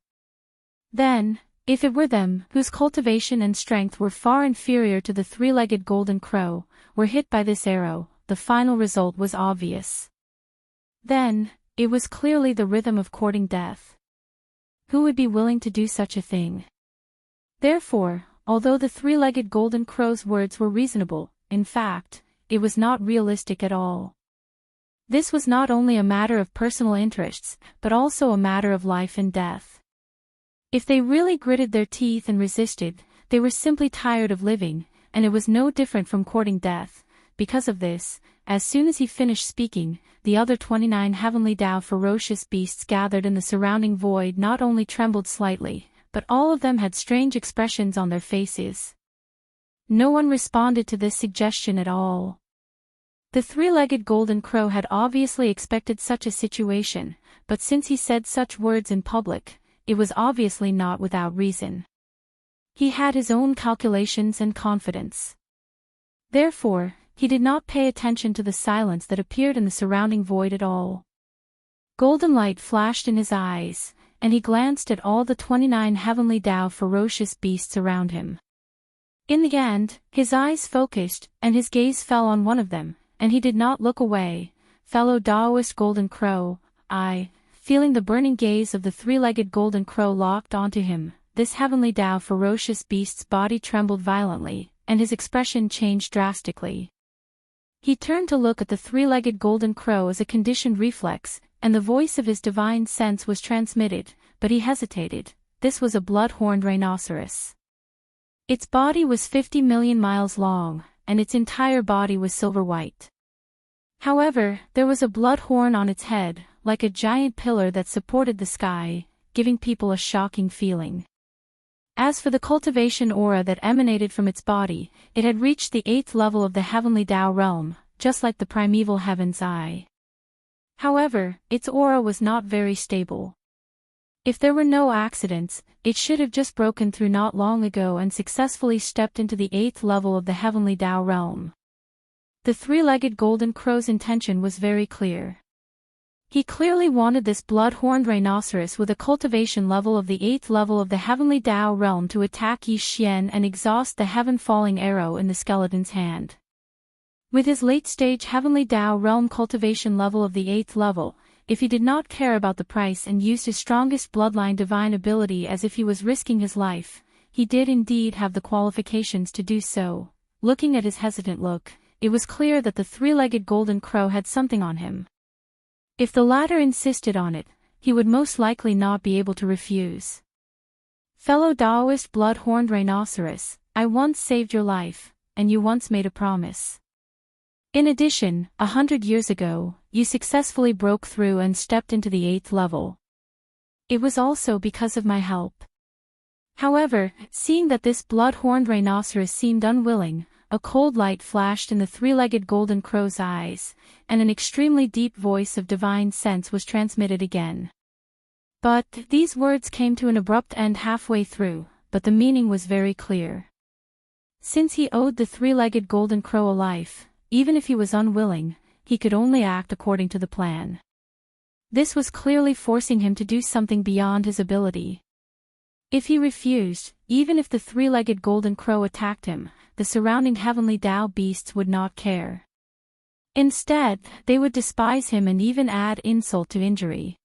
Then, if it were them, whose cultivation and strength were far inferior to the three-legged golden crow, were hit by this arrow, the final result was obvious. Then, it was clearly the rhythm of courting death. Who would be willing to do such a thing? Therefore, although the three-legged golden crow's words were reasonable, in fact, it was not realistic at all. This was not only a matter of personal interests, but also a matter of life and death. If they really gritted their teeth and resisted, they were simply tired of living, and it was no different from courting death. Because of this, as soon as he finished speaking, the other 29 heavenly Tao ferocious beasts gathered in the surrounding void not only trembled slightly, but all of them had strange expressions on their faces. No one responded to this suggestion at all. The three-legged golden crow had obviously expected such a situation, but since he said such words in public, it was obviously not without reason. He had his own calculations and confidence. Therefore, he did not pay attention to the silence that appeared in the surrounding void at all. Golden light flashed in his eyes, and he glanced at all the 29 heavenly Tao ferocious beasts around him. In the end, his eyes focused, and his gaze fell on one of them, and he did not look away. Fellow Daoist golden crow, feeling the burning gaze of the three-legged golden crow locked onto him, this heavenly Tao ferocious beast's body trembled violently, and his expression changed drastically. He turned to look at the three-legged golden crow as a conditioned reflex, and the voice of his divine sense was transmitted, but he hesitated. This was a blood-horned rhinoceros. Its body was 50 million miles long, and its entire body was silver-white. However, there was a blood horn on its head, like a giant pillar that supported the sky, giving people a shocking feeling. As for the cultivation aura that emanated from its body, it had reached the 8th level of the heavenly Tao realm, just like the primeval heaven's eye. However, its aura was not very stable. If there were no accidents, it should have just broken through not long ago and successfully stepped into the 8th level of the heavenly Tao realm. The three-legged golden crow's intention was very clear. He clearly wanted this blood-horned rhinoceros with a cultivation level of the 8th level of the heavenly Tao realm to attack Yi Xian and exhaust the heaven-falling arrow in the skeleton's hand. With his late-stage heavenly Tao realm cultivation level of the 8th level, if he did not care about the price and used his strongest bloodline divine ability as if he was risking his life, he did indeed have the qualifications to do so. Looking at his hesitant look, it was clear that the three-legged golden crow had something on him. If the latter insisted on it, he would most likely not be able to refuse. Fellow Taoist blood-horned rhinoceros, I once saved your life, and you once made a promise. In addition, 100 years ago, you successfully broke through and stepped into the 8th level. It was also because of my help. However, seeing that this blood-horned rhinoceros seemed unwilling, a cold light flashed in the three-legged golden crow's eyes, and an extremely deep voice of divine sense was transmitted again. But these words came to an abrupt end halfway through, but the meaning was very clear. Since he owed the three-legged golden crow a life, even if he was unwilling, he could only act according to the plan. This was clearly forcing him to do something beyond his ability. If he refused, even if the three-legged golden crow attacked him, the surrounding heavenly Tao beasts would not care. Instead, they would despise him and even add insult to injury.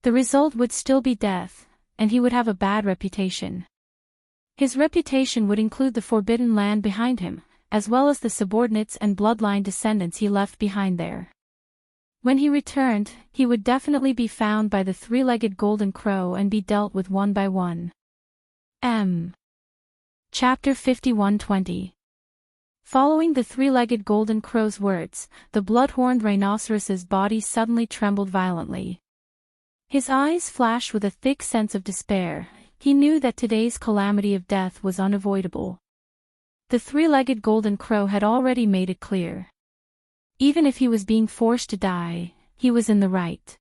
The result would still be death, and he would have a bad reputation. His reputation would include the forbidden land behind him, as well as the subordinates and bloodline descendants he left behind there. When he returned, he would definitely be found by the three-legged golden crow and be dealt with one by one. Chapter 51:20. Following the three-legged golden crow's words, the blood-horned rhinoceros's body suddenly trembled violently. His eyes flashed with a thick sense of despair. He knew that today's calamity of death was unavoidable. The three-legged golden crow had already made it clear. Even if he was being forced to die, he was in the right.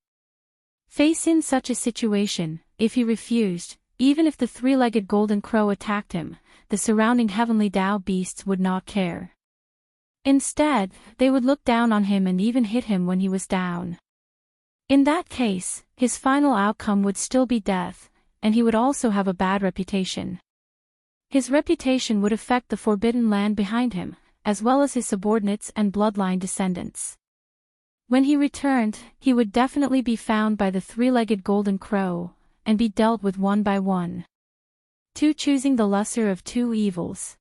Facing such a situation, if he refused, even if the three-legged golden crow attacked him, the surrounding heavenly Tao beasts would not care. Instead, they would look down on him and even hit him when he was down. In that case, his final outcome would still be death, and he would also have a bad reputation. His reputation would affect the forbidden land behind him, as well as his subordinates and bloodline descendants. When he returned, he would definitely be found by the three-legged golden crow, and be dealt with one by one. Choosing the lesser of two evils.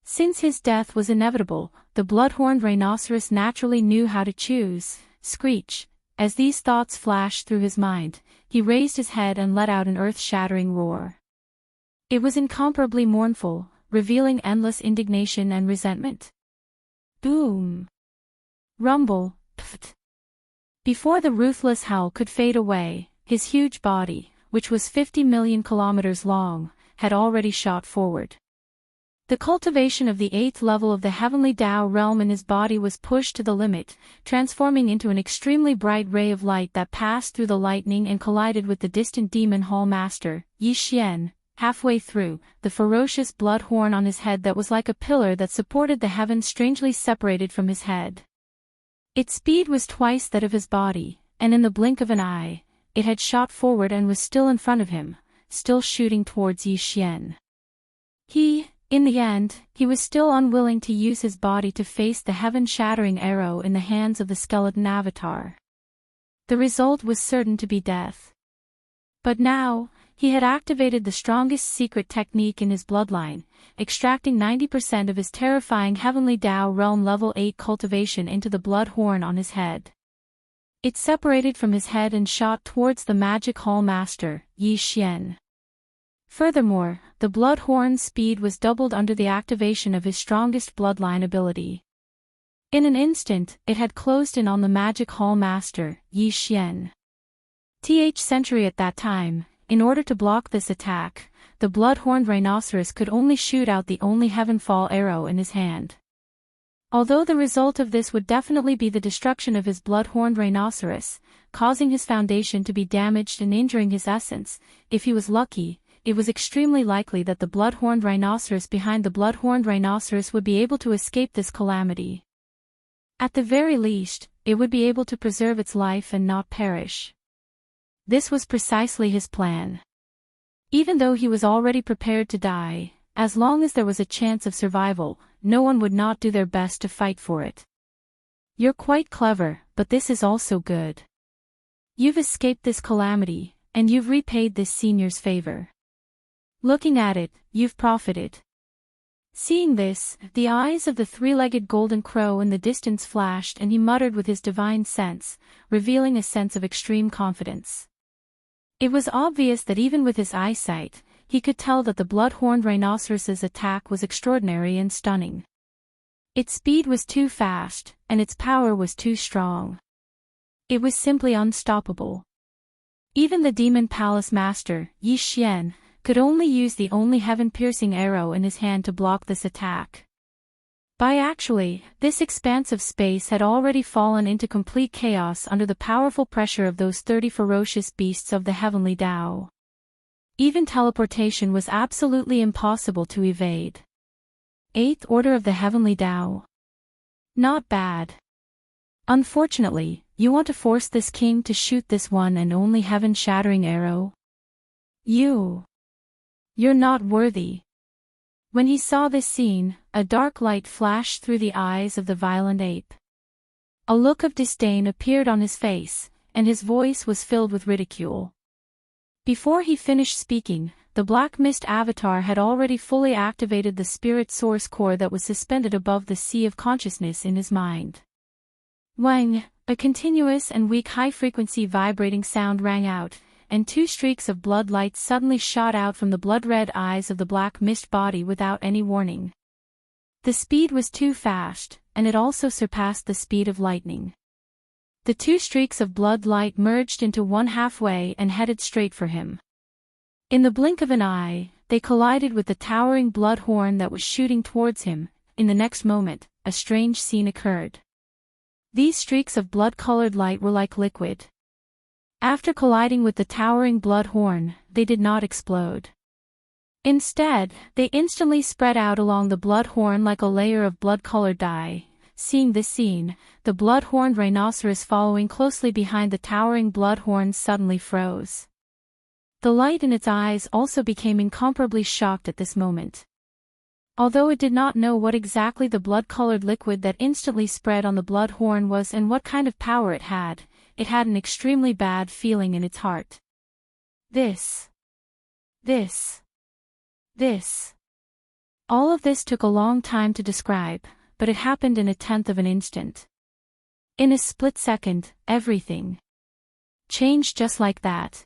Since his death was inevitable, the blood-horned rhinoceros naturally knew how to choose. Screech. As these thoughts flashed through his mind, he raised his head and let out an earth-shattering roar. It was incomparably mournful, revealing endless indignation and resentment. Boom! Rumble, pft! Before the ruthless howl could fade away, his huge body, which was 50 million kilometers long, had already shot forward. The cultivation of the 8th level of the heavenly Tao realm in his body was pushed to the limit, transforming into an extremely bright ray of light that passed through the lightning and collided with the distant demon hall master, Yi Xian. Halfway through, the ferocious blood horn on his head that was like a pillar that supported the heavens strangely separated from his head. Its speed was twice that of his body, and in the blink of an eye, it had shot forward and was still in front of him, still shooting towards Yi Xian. In the end, he was still unwilling to use his body to face the heaven-shattering arrow in the hands of the skeleton avatar. The result was certain to be death. But now, he had activated the strongest secret technique in his bloodline, extracting 90% of his terrifying heavenly Tao realm level 8 cultivation into the blood horn on his head. It separated from his head and shot towards the magic hall master, Yi Xian. Furthermore, the blood horn's speed was doubled under the activation of his strongest bloodline ability. In an instant, it had closed in on the magic hall master, Yi Xian. Century at that time, in order to block this attack, the blood-horned rhinoceros could only shoot out the only heavenfall arrow in his hand. Although the result of this would definitely be the destruction of his blood-horned rhinoceros, causing his foundation to be damaged and injuring his essence, if he was lucky, it was extremely likely that the blood-horned rhinoceros behind the blood-horned rhinoceros would be able to escape this calamity. At the very least, it would be able to preserve its life and not perish. This was precisely his plan. Even though he was already prepared to die, as long as there was a chance of survival, no one would not do their best to fight for it. You're quite clever, but this is also good. You've escaped this calamity, and you've repaid this senior's favor. Looking at it, you've profited. Seeing this, the eyes of the three-legged golden crow in the distance flashed and he muttered with his divine sense, revealing a sense of extreme confidence. It was obvious that even with his eyesight, he could tell that the blood-horned rhinoceros's attack was extraordinary and stunning. Its speed was too fast, and its power was too strong. It was simply unstoppable. Even the demon palace master, Yi Xian, could only use the only heaven-piercing arrow in his hand to block this attack. This expanse of space had already fallen into complete chaos under the powerful pressure of those 30 ferocious beasts of the heavenly Tao. Even teleportation was absolutely impossible to evade. 8th Order of the Heavenly Tao. Not bad. Unfortunately, you want to force this king to shoot this one and only heaven-shattering arrow? You're not worthy. When he saw this scene, a dark light flashed through the eyes of the violent ape. A look of disdain appeared on his face, and his voice was filled with ridicule. Before he finished speaking, the Black Mist Avatar had already fully activated the spirit source core that was suspended above the sea of consciousness in his mind. Wang, a continuous and weak high-frequency vibrating sound rang out, and 2 streaks of blood light suddenly shot out from the blood-red eyes of the black mist body without any warning. The speed was too fast, and it also surpassed the speed of lightning. The 2 streaks of blood light merged into one halfway and headed straight for him. In the blink of an eye, they collided with the towering blood horn that was shooting towards him. In the next moment, a strange scene occurred. These streaks of blood-colored light were like liquid. After colliding with the towering blood horn, they did not explode. Instead, they instantly spread out along the blood horn like a layer of blood-colored dye. Seeing this scene, the blood-horned rhinoceros following closely behind the towering blood horn suddenly froze. The light in its eyes also became incomparably shocked at this moment. Although it did not know what exactly the blood-colored liquid that instantly spread on the blood horn was and what kind of power it had an extremely bad feeling in its heart. This. All of this took a long time to describe, but it happened in 1/10 of an instant. In a split second, everything changed just like that.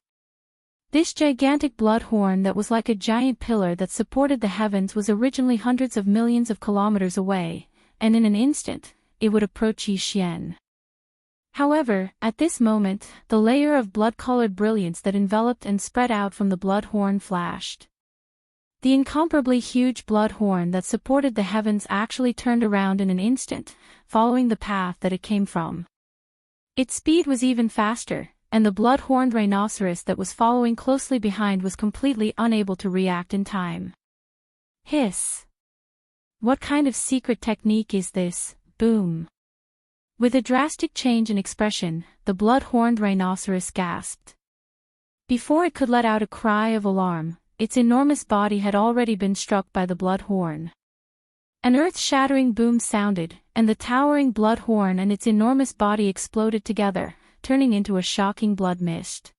This gigantic blood horn that was like a giant pillar that supported the heavens was originally hundreds of millions of kilometers away, and in an instant, it would approach Yi Xian. However, at this moment, the layer of blood-colored brilliance that enveloped and spread out from the blood horn flashed. The incomparably huge blood horn that supported the heavens actually turned around in an instant, following the path that it came from. Its speed was even faster, and the blood-horned rhinoceros that was following closely behind was completely unable to react in time. Hiss! What kind of secret technique is this? Boom! With a drastic change in expression, the blood-horned rhinoceros gasped. Before it could let out a cry of alarm, its enormous body had already been struck by the blood horn. An earth-shattering boom sounded, and the towering blood horn and its enormous body exploded together, turning into a shocking blood mist.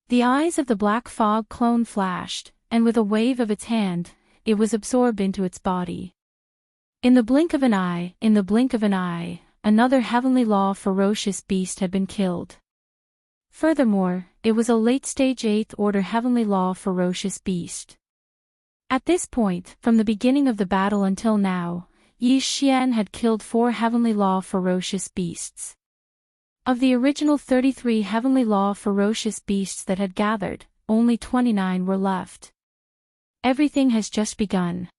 The eyes of the black fog clone flashed, and with a wave of its hand, it was absorbed into its body. In the blink of an eye, another heavenly law ferocious beast had been killed. Furthermore, it was a late-stage 8th Order heavenly law ferocious beast. At this point, from the beginning of the battle until now, Yi Xian had killed 4 heavenly law ferocious beasts. Of the original 33 heavenly law ferocious beasts that had gathered, only 29 were left. Everything has just begun.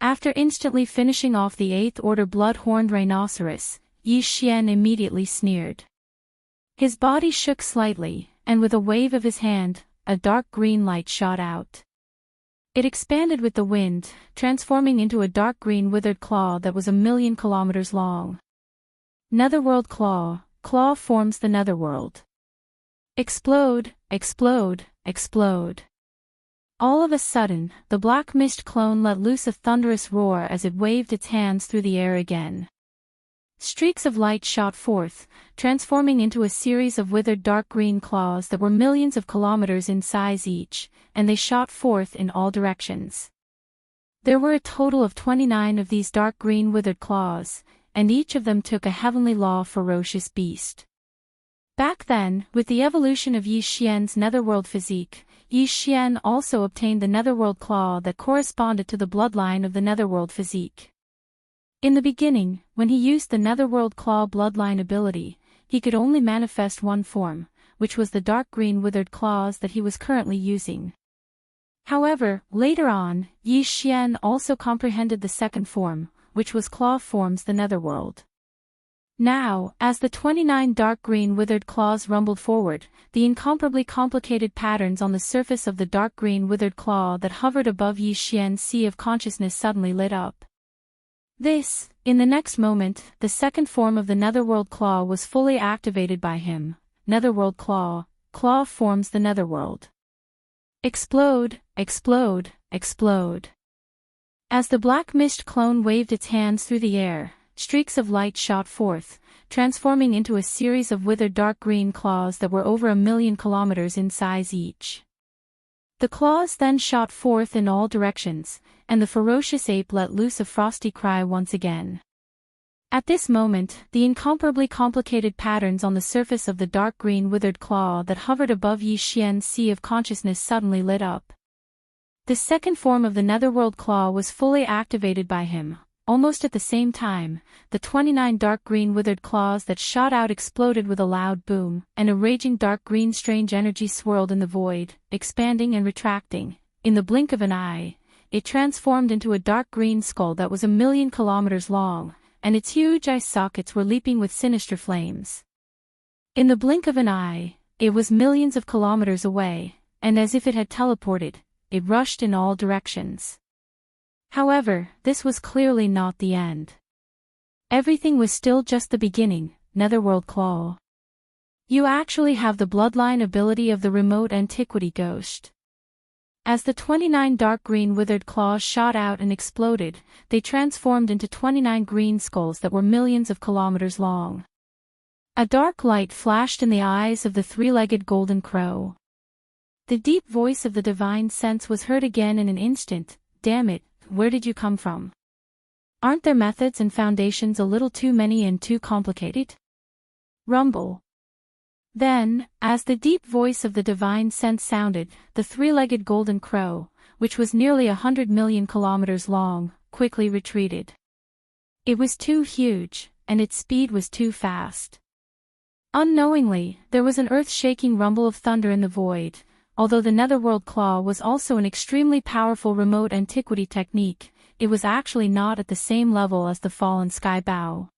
After instantly finishing off the 8th order blood-horned rhinoceros, Yi Xian immediately sneered. His body shook slightly, and with a wave of his hand, a dark green light shot out. It expanded with the wind, transforming into a dark green withered claw that was 1,000,000 kilometers long. Netherworld claw. Claw forms the netherworld. Explode, explode, explode. All of a sudden, the black mist clone let loose a thunderous roar as it waved its hands through the air again. Streaks of light shot forth, transforming into a series of withered dark green claws that were millions of kilometers in size each, and they shot forth in all directions. There were a total of 29 of these dark green withered claws, and each of them took a heavenly law ferocious beast. Back then, with the evolution of Yi Xian's netherworld physique, Yi Xian also obtained the netherworld claw that corresponded to the bloodline of the netherworld physique. In the beginning, when he used the netherworld claw bloodline ability, he could only manifest one form, which was the dark green withered claws that he was currently using. However, later on, Yi Xian also comprehended the second form, which was claw forms the netherworld. Now, as the 29 dark green withered claws rumbled forward, the incomparably complicated patterns on the surface of the dark green withered claw that hovered above Yi Xian's sea of consciousness suddenly lit up. In the next moment, the second form of the netherworld claw was fully activated by him. Netherworld claw. Claw forms the netherworld. Explode, explode, explode. As the black mist clone waved its hands through the air, streaks of light shot forth, transforming into a series of withered dark green claws that were over 1,000,000 kilometers in size each. The claws then shot forth in all directions, and the ferocious ape let loose a frosty cry once again. At this moment, the incomparably complicated patterns on the surface of the dark green withered claw that hovered above Yi Xian's sea of consciousness suddenly lit up. The second form of the netherworld claw was fully activated by him. Almost at the same time, the 29 dark green withered claws that shot out exploded with a loud boom, and a raging dark green strange energy swirled in the void, expanding and retracting. In the blink of an eye, it transformed into a dark green skull that was 1,000,000 kilometers long, and its huge eye sockets were leaping with sinister flames. In the blink of an eye, it was millions of kilometers away, and as if it had teleported, it rushed in all directions. However, this was clearly not the end. Everything was still just the beginning. Netherworld claw. You actually have the bloodline ability of the remote antiquity ghost. As the 29 dark green withered claws shot out and exploded, they transformed into 29 green skulls that were millions of kilometers long. A dark light flashed in the eyes of the three-legged golden crow. The deep voice of the divine sense was heard again in an instant. Damn it, where did you come from? Aren't their methods and foundations a little too many and too complicated? Rumble. Then, as the deep voice of the divine sense sounded, the three-legged golden crow, which was nearly 100 million kilometers long, quickly retreated. It was too huge, and its speed was too fast. Unknowingly, there was an earth-shaking rumble of thunder in the void. Although the netherworld claw was also an extremely powerful remote antiquity technique, it was actually not at the same level as the fallen sky bow.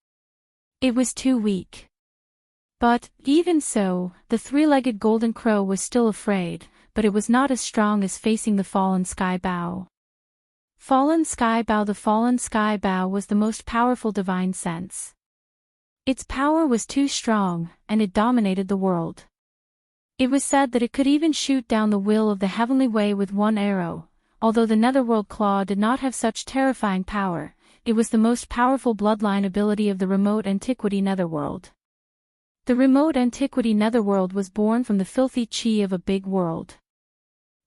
It was too weak. But, even so, the three-legged golden crow was still afraid, but it was not as strong as facing the fallen sky bow. Fallen sky bow. The fallen sky bow was the most powerful divine sense. Its power was too strong, and it dominated the world. It was said that it could even shoot down the will of the heavenly way with one arrow. Although the netherworld claw did not have such terrifying power, it was the most powerful bloodline ability of the remote antiquity netherworld. The remote antiquity netherworld was born from the filthy chi of a big world.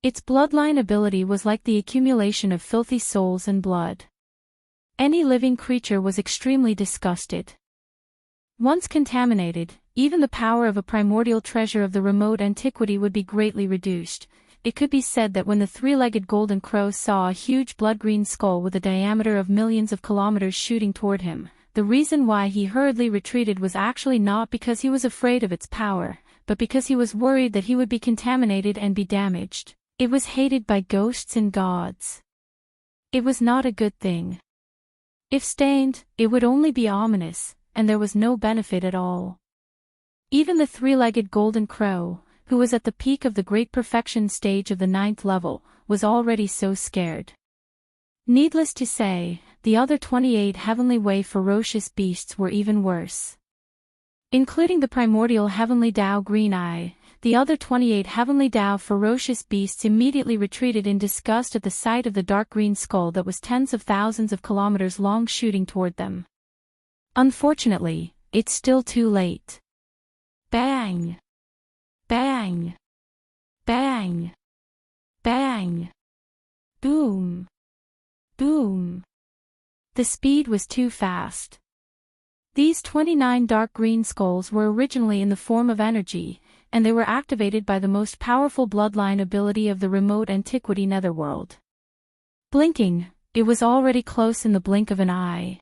Its bloodline ability was like the accumulation of filthy souls and blood. Any living creature was extremely disgusted. Once contaminated, even the power of a primordial treasure of the remote antiquity would be greatly reduced. it could be said that when the three-legged golden crow saw a huge blood-green skull with a diameter of millions of kilometers shooting toward him, the reason why he hurriedly retreated was actually not because he was afraid of its power, but because he was worried that he would be contaminated and be damaged. It was hated by ghosts and gods. It was not a good thing. If stained, it would only be ominous, and there was no benefit at all. Even the three-legged golden crow, who was at the peak of the great perfection stage of the 9th level, was already so scared. Needless to say, the other 28 heavenly way ferocious beasts were even worse. Including the primordial heavenly Tao Green Eye, the other 28 heavenly Tao ferocious beasts immediately retreated in disgust at the sight of the dark green skull that was tens of thousands of kilometers long shooting toward them. Unfortunately, it's still too late. Bang! Bang! Bang! Bang! Boom! Boom! The speed was too fast. These 29 dark green skulls were originally in the form of energy, and they were activated by the most powerful bloodline ability of the remote antiquity netherworld. Blinking, it was already close in the blink of an eye.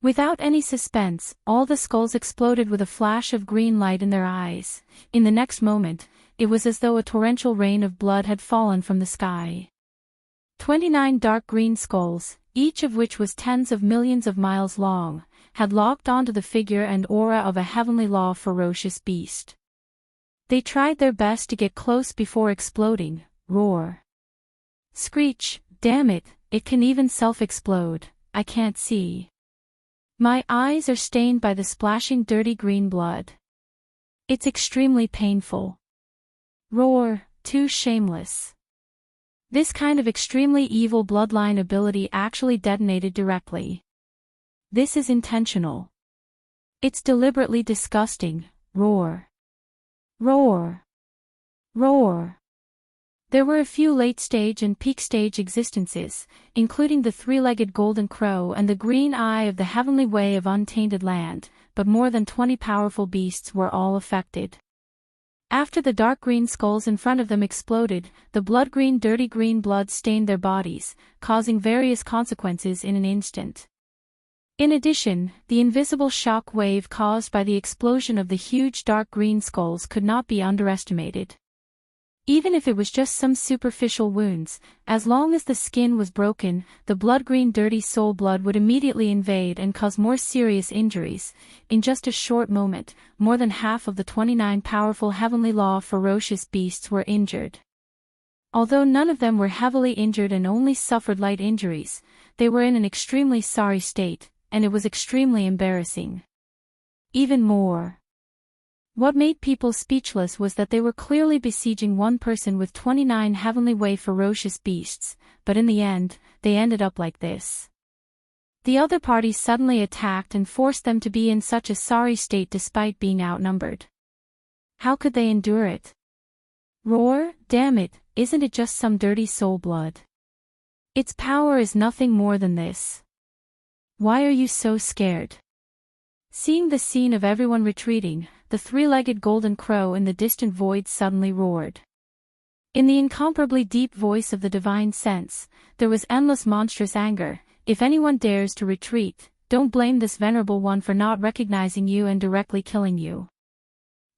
Without any suspense, all the skulls exploded with a flash of green light in their eyes. In the next moment, it was as though a torrential rain of blood had fallen from the sky. 29 dark green skulls, each of which was tens of millions of miles long, had locked onto the figure and aura of a heavenly law ferocious beast. They tried their best to get close before exploding. Roar. Screech, damn it, it can even self-explode, I can't see. My eyes are stained by the splashing dirty green blood. It's extremely painful. Roar, too shameless. This kind of extremely evil bloodline ability actually detonated directly. This is intentional. It's deliberately disgusting. Roar. Roar. Roar. There were a few late-stage and peak-stage existences, including the three-legged golden crow and the green eye of the heavenly way of untainted land, but more than 20 powerful beasts were all affected. After the dark green skulls in front of them exploded, the blood-green dirty green blood stained their bodies, causing various consequences in an instant. In addition, the invisible shock wave caused by the explosion of the huge dark green skulls could not be underestimated. Even if it was just some superficial wounds, as long as the skin was broken, the blood-green dirty soul blood would immediately invade and cause more serious injuries. In just a short moment, more than half of the 29 powerful heavenly law ferocious beasts were injured. Although none of them were heavily injured and only suffered light injuries, they were in an extremely sorry state, and it was extremely embarrassing. Even more. What made people speechless was that they were clearly besieging one person with 29 heavenly way ferocious beasts, but in the end, they ended up like this. The other party suddenly attacked and forced them to be in such a sorry state despite being outnumbered. How could they endure it? Roar, damn it, isn't it just some dirty soul blood? Its power is nothing more than this. Why are you so scared? Seeing the scene of everyone retreating, the three-legged golden crow in the distant void suddenly roared. In the incomparably deep voice of the divine sense, there was endless monstrous anger. If anyone dares to retreat, don't blame this venerable one for not recognizing you and directly killing you.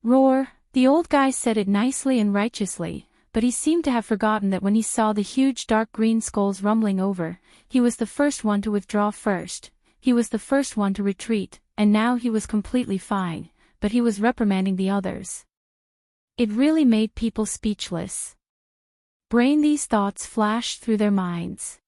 Roar, the old guy said it nicely and righteously, but he seemed to have forgotten that when he saw the huge dark green skulls rumbling over, he was the first one to withdraw first, he was the first one to retreat, and now he was completely fine, but he was reprimanding the others. It really made people speechless. These thoughts flashed through their minds.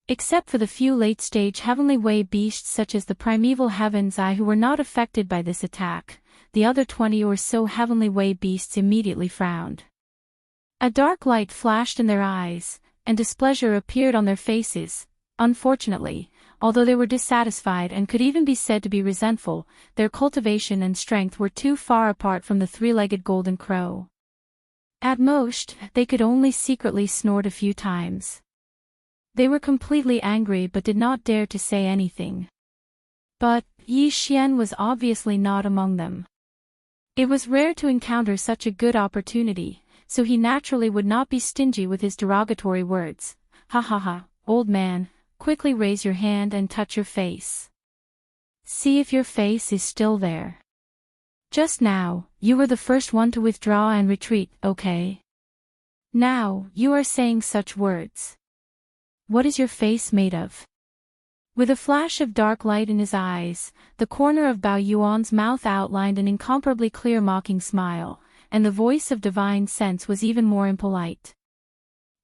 Except for the few late-stage heavenly way beasts such as the primeval heaven's eye who were not affected by this attack, the other 20 or so heavenly way beasts immediately frowned. A dark light flashed in their eyes, and displeasure appeared on their faces. Unfortunately, although they were dissatisfied and could even be said to be resentful, their cultivation and strength were too far apart from the three-legged golden crow. At most, they could only secretly snort a few times. They were completely angry but did not dare to say anything. But Yi Xian was obviously not among them. It was rare to encounter such a good opportunity, so he naturally would not be stingy with his derogatory words. Ha ha ha, old man, quickly raise your hand and touch your face. See if your face is still there. Just now, you were the first one to withdraw and retreat, okay? Now, you are saying such words. What is your face made of? With a flash of dark light in his eyes, the corner of Bao Yuan's mouth outlined an incomparably clear mocking smile, and the voice of divine sense was even more impolite.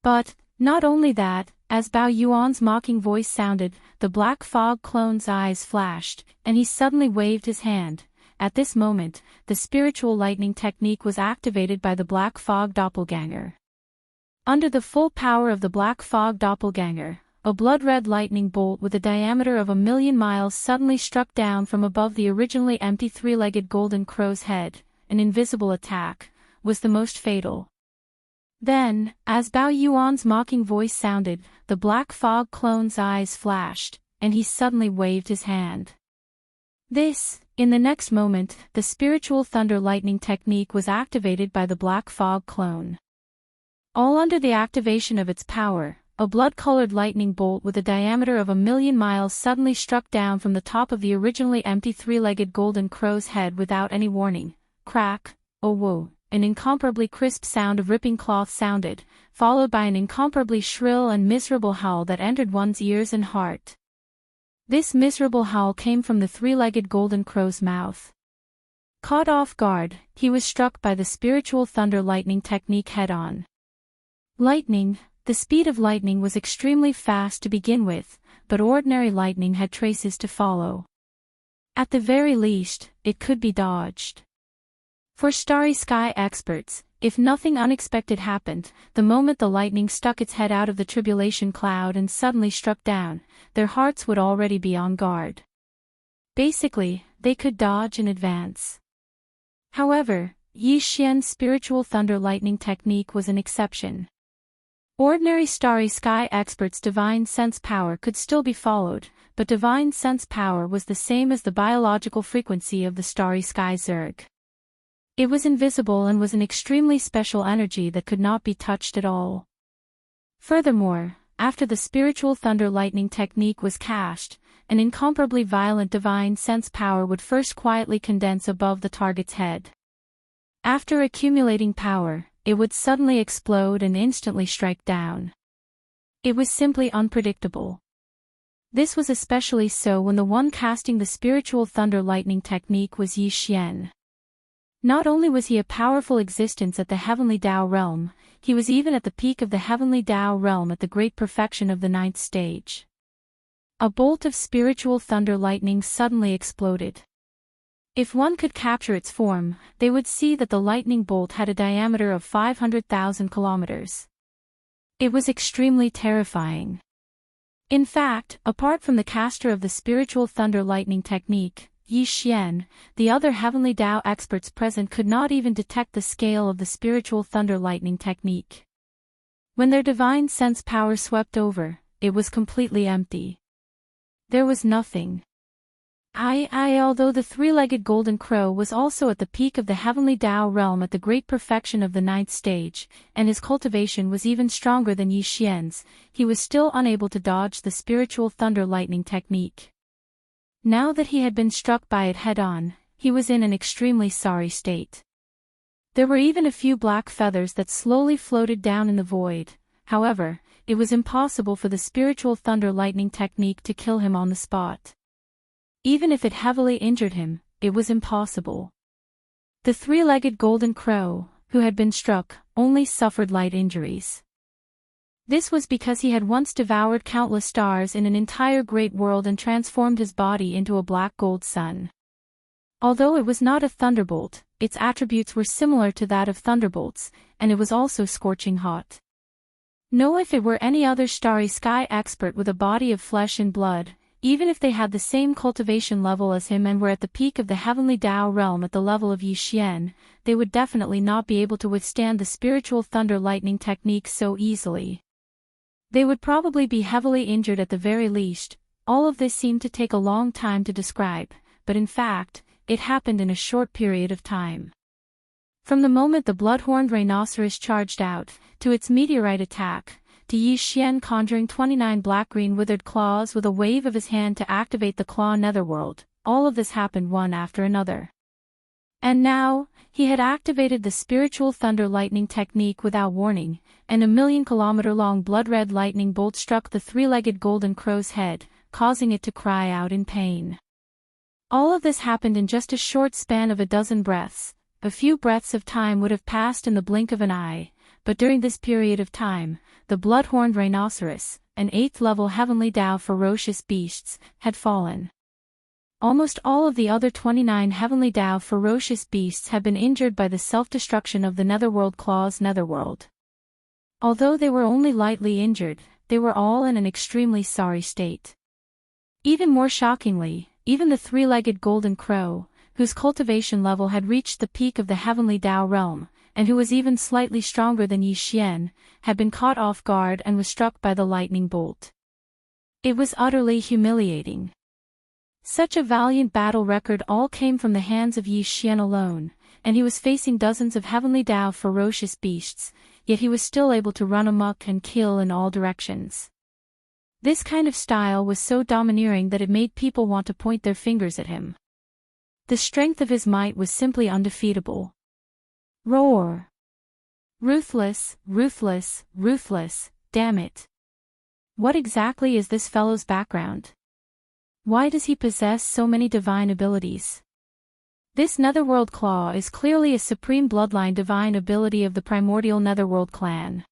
But, not only that, as Bao Yuan's mocking voice sounded, the black fog clone's eyes flashed, and he suddenly waved his hand. At this moment, the spiritual lightning technique was activated by the black fog doppelganger. Under the full power of the black fog doppelganger, a blood-red lightning bolt with a diameter of 1,000,000 miles suddenly struck down from above the originally empty three-legged golden crow's head. An invisible attack was the most fatal. Then, as Bao Yuan's mocking voice sounded, the black fog clone's eyes flashed, and he suddenly waved his hand. In the next moment, the spiritual thunder lightning technique was activated by the black fog clone. All under the activation of its power, a blood-colored lightning bolt with a diameter of 1,000,000 miles suddenly struck down from the top of the originally empty three-legged golden crow's head without any warning. Crack, oh whoa, an incomparably crisp sound of ripping cloth sounded, followed by an incomparably shrill and miserable howl that entered one's ears and heart. This miserable howl came from the three-legged golden crow's mouth. Caught off guard, he was struck by the spiritual thunder lightning technique head-on. The speed of lightning was extremely fast to begin with, but ordinary lightning had traces to follow. At the very least, it could be dodged. For starry sky experts, if nothing unexpected happened, the moment the lightning stuck its head out of the tribulation cloud and suddenly struck down, their hearts would already be on guard. Basically, they could dodge in advance. However, Yi Xian's spiritual thunder lightning technique was an exception. Ordinary starry sky experts' divine sense power could still be followed, but divine sense power was the same as the biological frequency of the starry sky Zerg. It was invisible and was an extremely special energy that could not be touched at all. Furthermore, after the spiritual thunder lightning technique was cast, an incomparably violent divine sense power would first quietly condense above the target's head. After accumulating power, it would suddenly explode and instantly strike down. It was simply unpredictable. This was especially so when the one casting the spiritual thunder lightning technique was Yi Xian. Not only was he a powerful existence at the heavenly Dao realm, he was even at the peak of the heavenly Dao realm at the great perfection of the 9th stage. A bolt of spiritual thunder lightning suddenly exploded. If one could capture its form, they would see that the lightning bolt had a diameter of 500,000 kilometers. It was extremely terrifying. In fact, apart from the caster of the spiritual thunder lightning technique, Yi Xian, the other heavenly Dao experts present could not even detect the scale of the spiritual thunder lightning technique. When their divine sense power swept over, it was completely empty. There was nothing. Although the three-legged golden crow was also at the peak of the heavenly Dao realm at the great perfection of the 9th stage, and his cultivation was even stronger than Yi Xian's, he was still unable to dodge the spiritual thunder lightning technique. Now that he had been struck by it head-on, he was in an extremely sorry state. There were even a few black feathers that slowly floated down in the void. However, it was impossible for the spiritual thunder lightning technique to kill him on the spot. Even if it heavily injured him, it was impossible. The three-legged golden crow, who had been struck, only suffered light injuries. This was because he had once devoured countless stars in an entire great world and transformed his body into a black gold sun. Although it was not a thunderbolt, its attributes were similar to that of thunderbolts, and it was also scorching hot. No, if it were any other starry sky expert with a body of flesh and blood, even if they had the same cultivation level as him and were at the peak of the heavenly Dao realm at the level of Yi Xian, they would definitely not be able to withstand the spiritual thunder lightning technique so easily. They would probably be heavily injured at the very least. All of this seemed to take a long time to describe, but in fact, it happened in a short period of time. From the moment the blood-horned rhinoceros charged out, to its meteorite attack, to Yi Xian conjuring 29 black-green withered claws with a wave of his hand to activate the claw netherworld, all of this happened one after another. And now, he had activated the spiritual thunder lightning technique without warning, and a 1,000,000-kilometer-long blood-red lightning bolt struck the three-legged golden crow's head, causing it to cry out in pain. All of this happened in just a short span of a dozen breaths. A few breaths of time would have passed in the blink of an eye, but during this period of time, the blood-horned rhinoceros, an 8th-level heavenly Tao ferocious beasts, had fallen. Almost all of the other 29 heavenly Tao ferocious beasts had been injured by the self-destruction of the Netherworld Claw's netherworld. Although they were only lightly injured, they were all in an extremely sorry state. Even more shockingly, even the three-legged golden crow, whose cultivation level had reached the peak of the heavenly Tao realm, and who was even slightly stronger than Yi Xian, had been caught off guard and was struck by the lightning bolt. It was utterly humiliating. Such a valiant battle record all came from the hands of Yi Xian alone, and he was facing dozens of heavenly Tao ferocious beasts, yet he was still able to run amok and kill in all directions. This kind of style was so domineering that it made people want to point their fingers at him. The strength of his might was simply undefeatable. Roar! Ruthless, ruthless, ruthless, damn it. What exactly is this fellow's background? Why does he possess so many divine abilities? This Netherworld Claw is clearly a supreme bloodline divine ability of the primordial Netherworld clan.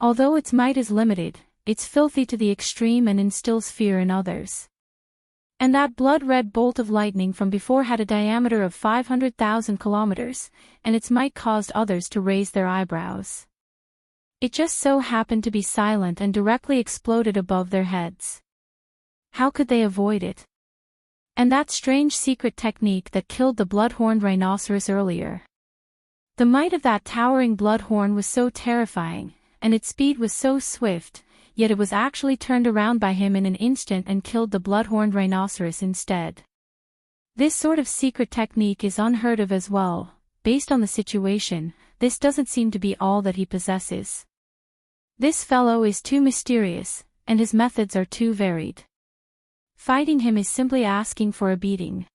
Although its might is limited, it's filthy to the extreme and instills fear in others. And that blood-red bolt of lightning from before had a diameter of 500,000 kilometers, and its might caused others to raise their eyebrows. It just so happened to be silent and directly exploded above their heads. How could they avoid it? And that strange secret technique that killed the blood-horned rhinoceros earlier. The might of that towering bloodhorn was so terrifying, and its speed was so swift, yet it was actually turned around by him in an instant and killed the blood-horned rhinoceros instead. This sort of secret technique is unheard of as well. Based on the situation, this doesn't seem to be all that he possesses. This fellow is too mysterious, and his methods are too varied. Fighting him is simply asking for a beating.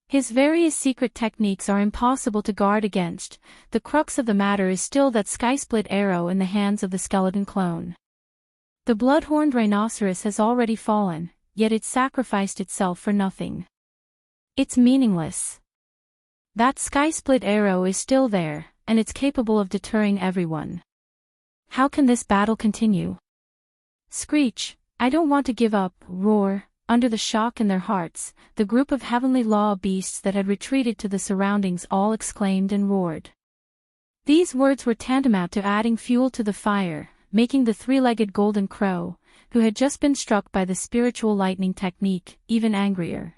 His various secret techniques are impossible to guard against. The crux of the matter is still that sky-split arrow in the hands of the skeleton clone. The blood-horned rhinoceros has already fallen, yet it sacrificed itself for nothing. It's meaningless. That sky-split arrow is still there, and it's capable of deterring everyone. How can this battle continue? Screech, I don't want to give up, roar. Under the shock in their hearts, the group of heavenly law beasts that had retreated to the surroundings all exclaimed and roared. These words were tantamount to adding fuel to the fire, making the three-legged golden crow, who had just been struck by the spiritual lightning technique, even angrier.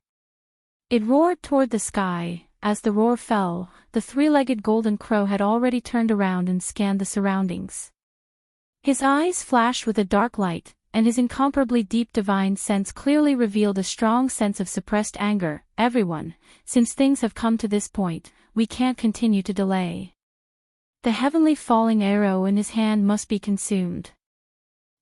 It roared toward the sky. As the roar fell, the three-legged golden crow had already turned around and scanned the surroundings. His eyes flashed with a dark light, and his incomparably deep divine sense clearly revealed a strong sense of suppressed anger. Everyone, since things have come to this point, we can't continue to delay. The heavenly falling arrow in his hand must be consumed.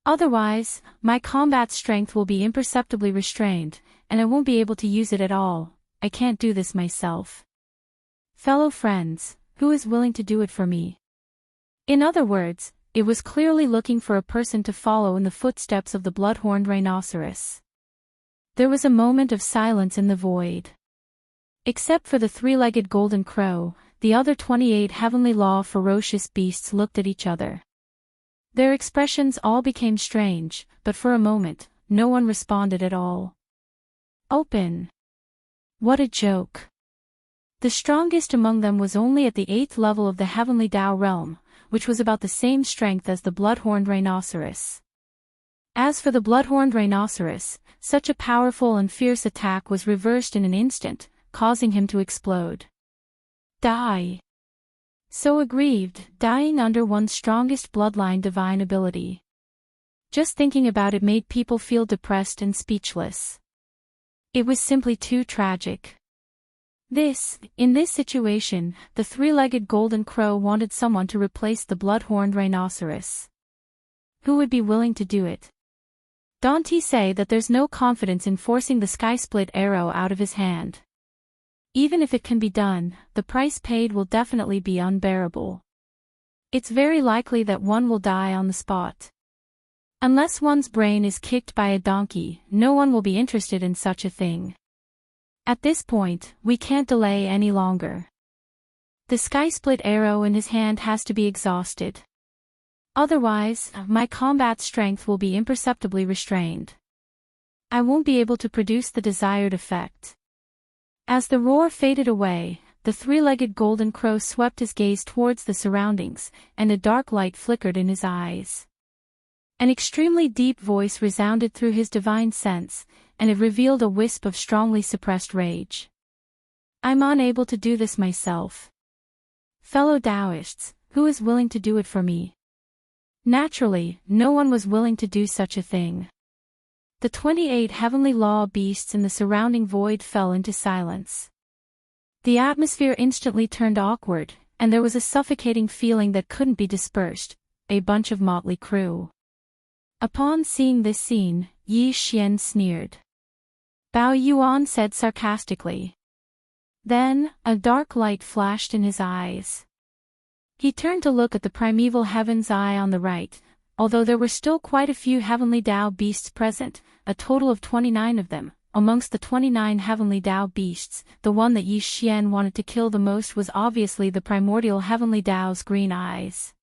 Otherwise, my combat strength will be imperceptibly restrained, and I won't be able to use it at all. I can't do this myself. Fellow friends, who is willing to do it for me? In other words, it was clearly looking for a person to follow in the footsteps of the blood-horned rhinoceros. There was a moment of silence in the void. Except for the three-legged golden crow, the other 28 heavenly law ferocious beasts looked at each other. Their expressions all became strange, but for a moment, no one responded at all. Open. What a joke. The strongest among them was only at the 8th level of the heavenly Tao realm, which was about the same strength as the blood-horned rhinoceros. As for the blood-horned rhinoceros, such a powerful and fierce attack was reversed in an instant, causing him to explode. Die. So aggrieved, dying under one's strongest bloodline divine ability. Just thinking about it made people feel depressed and speechless. It was simply too tragic. In this situation, the three-legged golden crow wanted someone to replace the blood-horned rhinoceros. Who would be willing to do it? Dante say that there's no confidence in forcing the sky-split arrow out of his hand. Even if it can be done, the price paid will definitely be unbearable. It's very likely that one will die on the spot. Unless one's brain is kicked by a donkey, no one will be interested in such a thing. At this point, we can't delay any longer. The sky-split arrow in his hand has to be exhausted. Otherwise, my combat strength will be imperceptibly restrained. I won't be able to produce the desired effect. As the roar faded away, the three-legged golden crow swept his gaze towards the surroundings, and a dark light flickered in his eyes. An extremely deep voice resounded through his divine sense, and it revealed a wisp of strongly suppressed rage. I'm unable to do this myself. Fellow Taoists, who is willing to do it for me? Naturally, no one was willing to do such a thing. The 28 heavenly law beasts in the surrounding void fell into silence. The atmosphere instantly turned awkward, and there was a suffocating feeling that couldn't be dispersed, a bunch of motley crew. Upon seeing this scene, Yi Xian sneered. Bao Yuan said sarcastically. Then, a dark light flashed in his eyes. He turned to look at the primeval heaven's eye on the right. Although there were still quite a few heavenly Tao beasts present, a total of 29 of them. Amongst the 29 heavenly Tao beasts, the one that Yi Xian wanted to kill the most was obviously the primordial heavenly Tao's green eyes.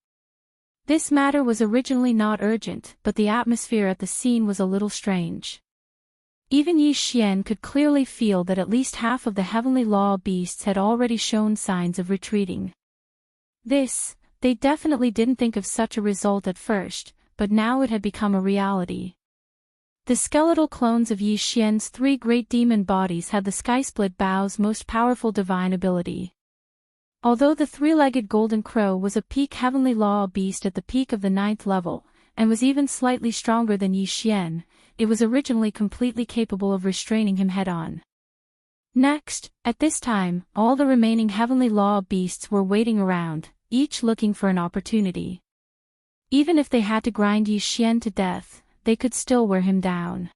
This matter was originally not urgent, but the atmosphere at the scene was a little strange. Even Yi Xian could clearly feel that at least half of the heavenly law beasts had already shown signs of retreating. They definitely didn't think of such a result at first, but now it had become a reality. The skeletal clones of Yi Xian's three great demon bodies had the sky-split Bao's most powerful divine ability. Although the three-legged golden crow was a peak heavenly law beast at the peak of the 9th level, and was even slightly stronger than Yi Xian, it was originally completely capable of restraining him head-on. Next, at this time, all the remaining heavenly law beasts were waiting around, each looking for an opportunity. Even if they had to grind Yi Xian to death, they could still wear him down.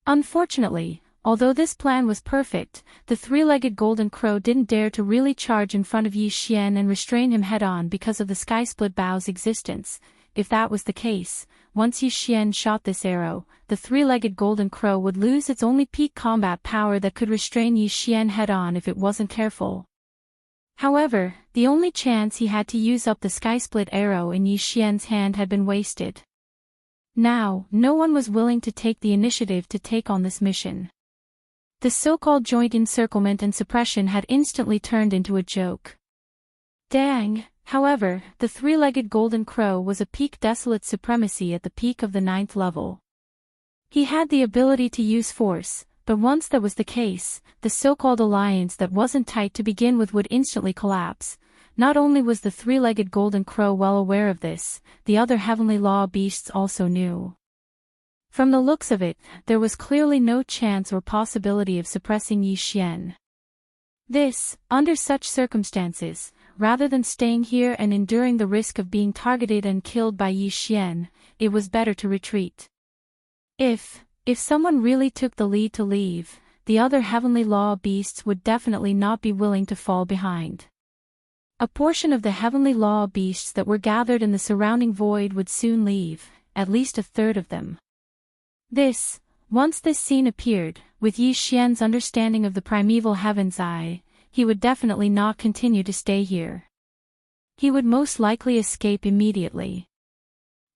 Unfortunately, although this plan was perfect, the three-legged golden crow didn't dare to really charge in front of Yi Xian and restrain him head-on because of the sky-split Bao's existence. If that was the case, once Yi Xian shot this arrow, the three-legged golden crow would lose its only peak combat power that could restrain Yi Xian head-on if it wasn't careful. However, the only chance he had to use up the sky-split arrow in Yi Xian's hand had been wasted. Now, no one was willing to take the initiative to take on this mission. The so-called joint encirclement and suppression had instantly turned into a joke. Dang, however, the three-legged golden crow was a peak desolate supremacy at the peak of the 9th level. He had the ability to use force, but once that was the case, the so-called alliance that wasn't tight to begin with would instantly collapse. Not only was the three-legged golden crow well aware of this, the other heavenly law beasts also knew. From the looks of it, there was clearly no chance or possibility of suppressing Yi Xian. Under such circumstances, rather than staying here and enduring the risk of being targeted and killed by Yi Xian, it was better to retreat. If someone really took the lead to leave, the other heavenly law beasts would definitely not be willing to fall behind. A portion of the heavenly law beasts that were gathered in the surrounding void would soon leave, at least a third of them. Once this scene appeared, with Yi Xian's understanding of the primeval heaven's eye, he would definitely not continue to stay here. He would most likely escape immediately.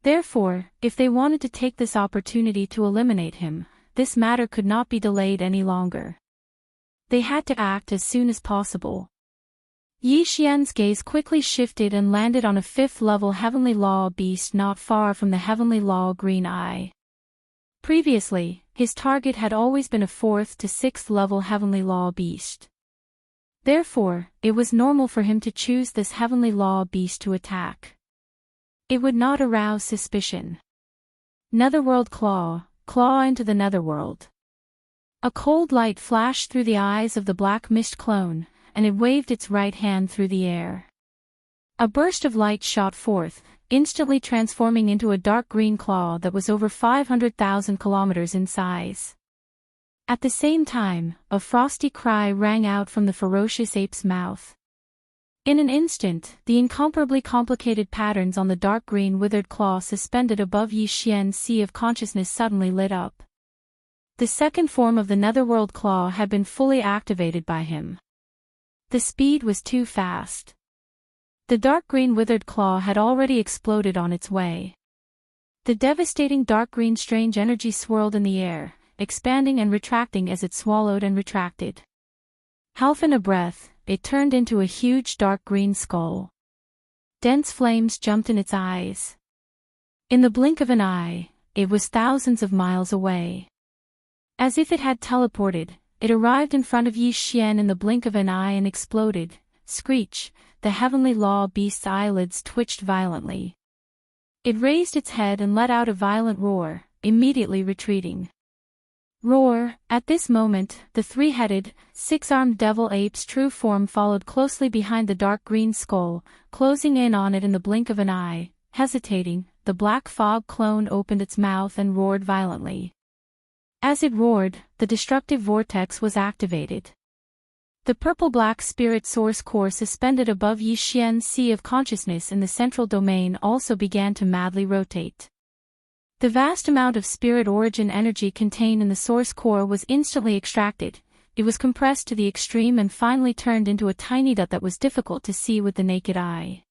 Therefore, if they wanted to take this opportunity to eliminate him, this matter could not be delayed any longer. They had to act as soon as possible. Yi Xian's gaze quickly shifted and landed on a 5th-level heavenly law beast not far from the heavenly law green eye. Previously, his target had always been a 4th to 6th-level heavenly law beast. Therefore, it was normal for him to choose this heavenly law beast to attack. It would not arouse suspicion. Netherworld claw into the netherworld. A cold light flashed through the eyes of the black mist clone, and it waved its right hand through the air. A burst of light shot forth, instantly transforming into a dark green claw that was over 500,000 kilometers in size. At the same time, a frosty cry rang out from the ferocious ape's mouth. In an instant, the incomparably complicated patterns on the dark green withered claw suspended above Yi Xian's sea of consciousness suddenly lit up. The second form of the netherworld claw had been fully activated by him. The speed was too fast. The dark green withered claw had already exploded on its way. The devastating dark green strange energy swirled in the air, expanding and retracting as it swallowed and retracted. Half in a breath, it turned into a huge dark green skull. Dense flames jumped in its eyes. In the blink of an eye, it was thousands of miles away. As if it had teleported, it arrived in front of Yi Xian in the blink of an eye and exploded. Screech, the heavenly law beast's eyelids twitched violently. It raised its head and let out a violent roar, immediately retreating. Roar! At this moment, the three-headed, six-armed devil ape's true form followed closely behind the dark green skull, closing in on it in the blink of an eye. Hesitating, the black fog clone opened its mouth and roared violently. As it roared, the destructive vortex was activated. The purple-black spirit source core suspended above Yi Xian's sea of consciousness in the central domain also began to madly rotate. The vast amount of spirit origin energy contained in the source core was instantly extracted. It was compressed to the extreme and finally turned into a tiny dot that was difficult to see with the naked eye.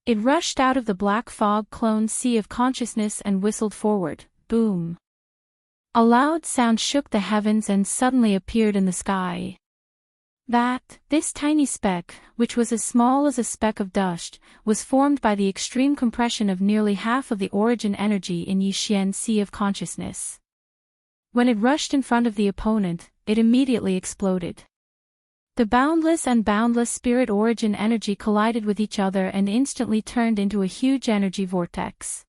It rushed out of the black fog clone's sea of consciousness and whistled forward. Boom! A loud sound shook the heavens and suddenly appeared in the sky. This tiny speck, which was as small as a speck of dust, was formed by the extreme compression of nearly half of the origin energy in Yi Xian's sea of consciousness. When it rushed in front of the opponent, it immediately exploded. The boundless and boundless spirit origin energy collided with each other and instantly turned into a huge energy vortex.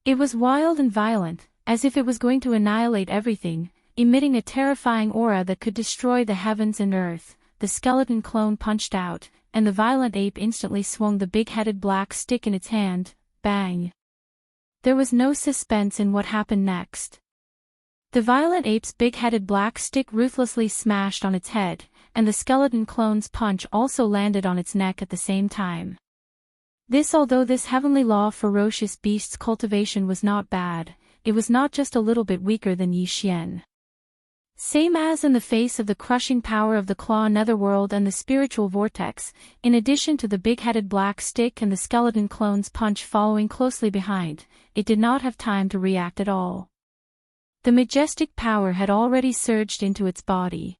It was wild and violent, as if it was going to annihilate everything, emitting a terrifying aura that could destroy the heavens and earth. The skeleton clone punched out, and the violent ape instantly swung the big-headed black stick in its hand. Bang! There was no suspense in what happened next. The violent ape's big-headed black stick ruthlessly smashed on its head, and the skeleton clone's punch also landed on its neck at the same time. Although this heavenly law ferocious beast's cultivation was not bad, it was not just a little bit weaker than Yi Xian. Same as in the face of the crushing power of the claw netherworld and the spiritual vortex, in addition to the big-headed black stick and the skeleton clone's punch following closely behind, it did not have time to react at all. The majestic power had already surged into its body.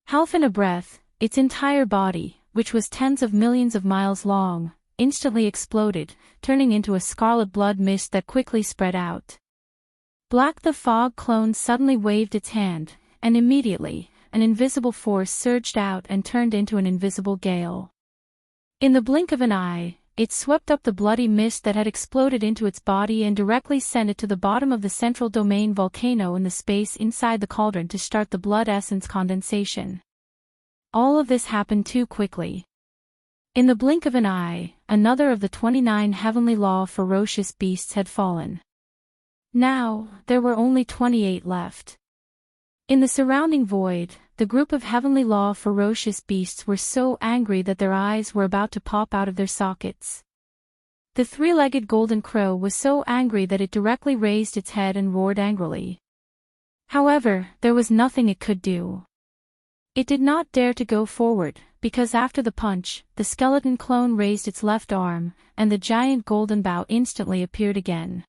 Half in a breath, its entire body, which was tens of millions of miles long, instantly exploded, turning into a scarlet blood mist that quickly spread out. Black the fog clone suddenly waved its hand, and immediately, an invisible force surged out and turned into an invisible gale. In the blink of an eye, it swept up the bloody mist that had exploded into its body and directly sent it to the bottom of the central domain volcano in the space inside the cauldron to start the blood essence condensation. All of this happened too quickly. In the blink of an eye, another of the 29 heavenly law ferocious beasts had fallen. Now, there were only 28 left. In the surrounding void, the group of heavenly law ferocious beasts were so angry that their eyes were about to pop out of their sockets. The three-legged golden crow was so angry that it directly raised its head and roared angrily. However, there was nothing it could do. It did not dare to go forward, because after the punch, the skeleton clone raised its left arm, and the giant golden bow instantly appeared again.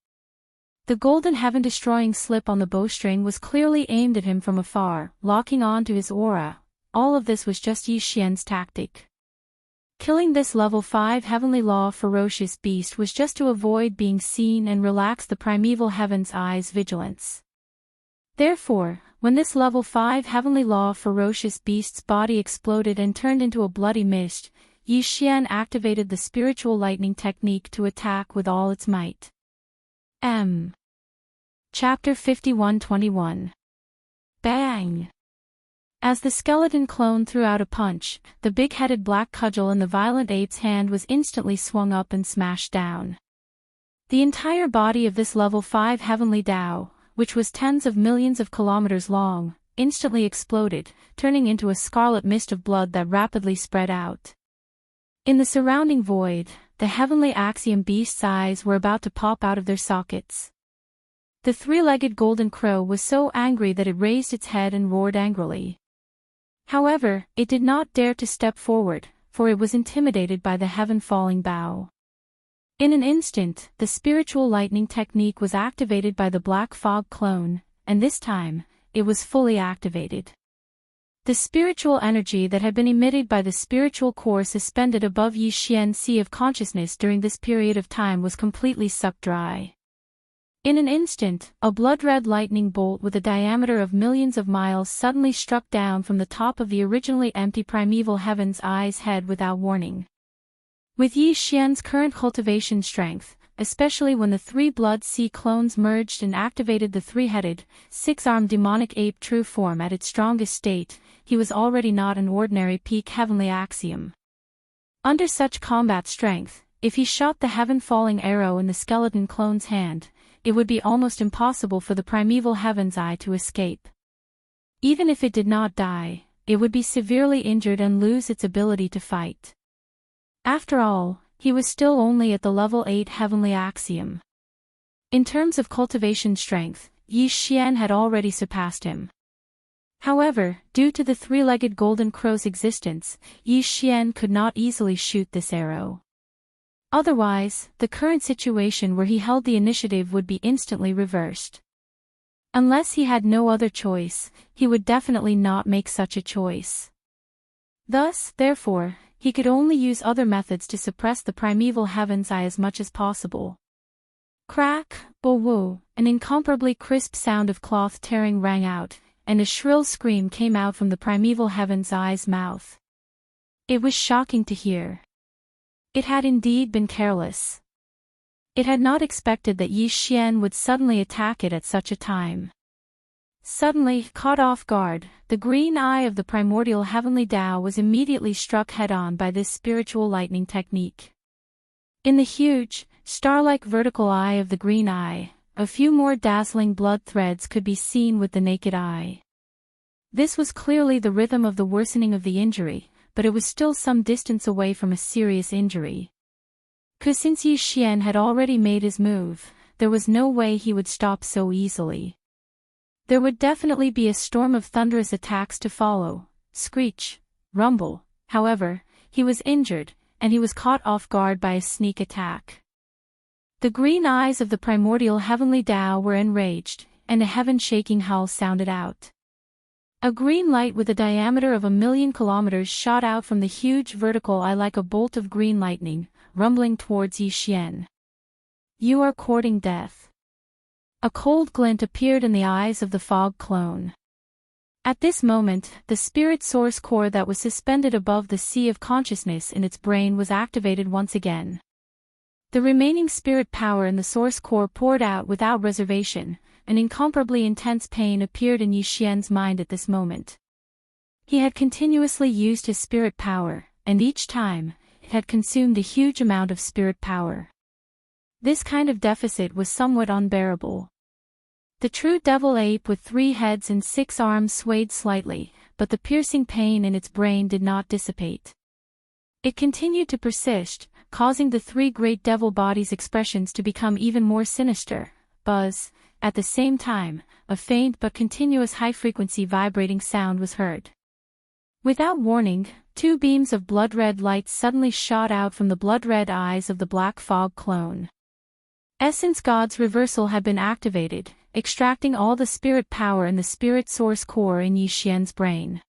The golden heaven-destroying slip on the bowstring was clearly aimed at him from afar, locking on to his aura. All of this was just Yi Xian's tactic. Killing this level 5 heavenly law ferocious beast was just to avoid being seen and relax the primeval heaven's eyes' vigilance. Therefore, when this level 5 heavenly law ferocious beast's body exploded and turned into a bloody mist, Yi Xian activated the spiritual lightning technique to attack with all its might. Chapter 51-21. Bang! As the skeleton clone threw out a punch, the big-headed black cudgel in the violent ape's hand was instantly swung up and smashed down. The entire body of this level 5 heavenly Tao, which was tens of millions of kilometers long, instantly exploded, turning into a scarlet mist of blood that rapidly spread out. In the surrounding void, the heavenly axiom beast's eyes were about to pop out of their sockets. The three-legged golden crow was so angry that it raised its head and roared angrily. However, it did not dare to step forward, for it was intimidated by the heaven-falling bow. In an instant, the spiritual lightning technique was activated by the black fog clone, and this time, it was fully activated. The spiritual energy that had been emitted by the spiritual core suspended above Yi Xian's sea of consciousness during this period of time was completely sucked dry. In an instant, a blood-red lightning bolt with a diameter of millions of miles suddenly struck down from the top of the originally empty primeval heaven's eye's head without warning. With Yi Xian's current cultivation strength, especially when the three blood sea clones merged and activated the three-headed, six-armed demonic ape true form at its strongest state, he was already not an ordinary peak heavenly axiom. Under such combat strength, if he shot the heaven-falling arrow in the skeleton clone's hand, it would be almost impossible for the primeval heaven's eye to escape. Even if it did not die, it would be severely injured and lose its ability to fight. After all, he was still only at the level 8 heavenly axiom. In terms of cultivation strength, Yi Xian had already surpassed him. However, due to the three-legged golden crow's existence, Yi Xian could not easily shoot this arrow. Otherwise, the current situation where he held the initiative would be instantly reversed. Unless he had no other choice, he would definitely not make such a choice. Thus, therefore, he could only use other methods to suppress the primeval heaven's eye as much as possible. Crack, bo-woo, an incomparably crisp sound of cloth tearing rang out, and a shrill scream came out from the primeval heaven's eye's mouth. It was shocking to hear. It had indeed been careless. It had not expected that Yi Xian would suddenly attack it at such a time. Suddenly, caught off guard, the green eye of the primordial heavenly Tao was immediately struck head-on by this spiritual lightning technique. In the huge, star-like vertical eye of the green eye, a few more dazzling blood threads could be seen with the naked eye. This was clearly the rhythm of the worsening of the injury, but it was still some distance away from a serious injury. Since Yi Xian had already made his move, there was no way he would stop so easily. There would definitely be a storm of thunderous attacks to follow, screech, rumble. However, he was injured, and he was caught off guard by a sneak attack. The green eyes of the primordial heavenly Tao were enraged, and a heaven-shaking howl sounded out. A green light with a diameter of 1,000,000 kilometers shot out from the huge vertical eye like a bolt of green lightning, rumbling towards Yi Xian. You are courting death. A cold glint appeared in the eyes of the fog clone. At this moment, the spirit source core that was suspended above the sea of consciousness in its brain was activated once again. The remaining spirit power in the source core poured out without reservation. An incomparably intense pain appeared in Yi Xian's mind at this moment. He had continuously used his spirit power, and each time, it had consumed a huge amount of spirit power. This kind of deficit was somewhat unbearable. The true devil ape with 3 heads and 6 arms swayed slightly, but the piercing pain in its brain did not dissipate. It continued to persist, causing the 3 great devil bodies' expressions to become even more sinister. Buzz. At the same time, a faint but continuous high-frequency vibrating sound was heard. Without warning, 2 beams of blood-red light suddenly shot out from the blood-red eyes of the black fog clone. Essence God's reversal had been activated, extracting all the spirit power in the spirit source core in Yi Xian's brain.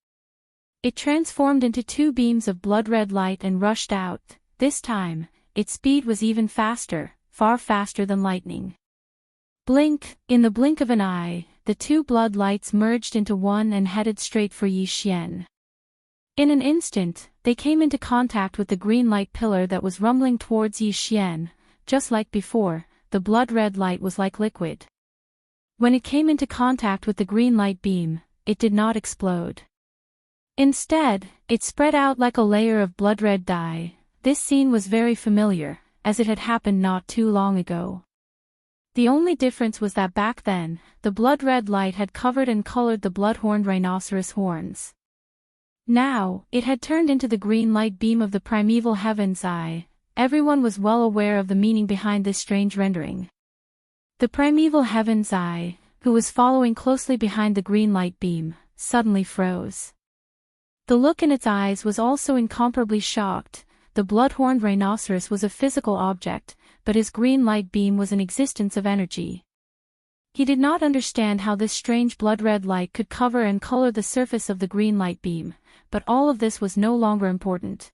It transformed into 2 beams of blood-red light and rushed out. This time, its speed was even faster, far faster than lightning. Blink, in the blink of an eye, the 2 blood lights merged into one and headed straight for Yi Xian. In an instant, they came into contact with the green light pillar that was rumbling towards Yi Xian. Just like before, the blood-red light was like liquid. When it came into contact with the green light beam, it did not explode. Instead, it spread out like a layer of blood-red dye. This scene was very familiar, as it had happened not too long ago. The only difference was that back then, the blood-red light had covered and colored the blood-horned rhinoceros horns. Now, it had turned into the green light beam of the primeval heaven's eye. Everyone was well aware of the meaning behind this strange rendering. The primeval heaven's eye, who was following closely behind the green light beam, suddenly froze. The look in its eyes was also incomparably shocked. The blood-horned rhinoceros was a physical object, but his green light beam was an existence of energy. He did not understand how this strange blood-red light could cover and color the surface of the green light beam, but all of this was no longer important.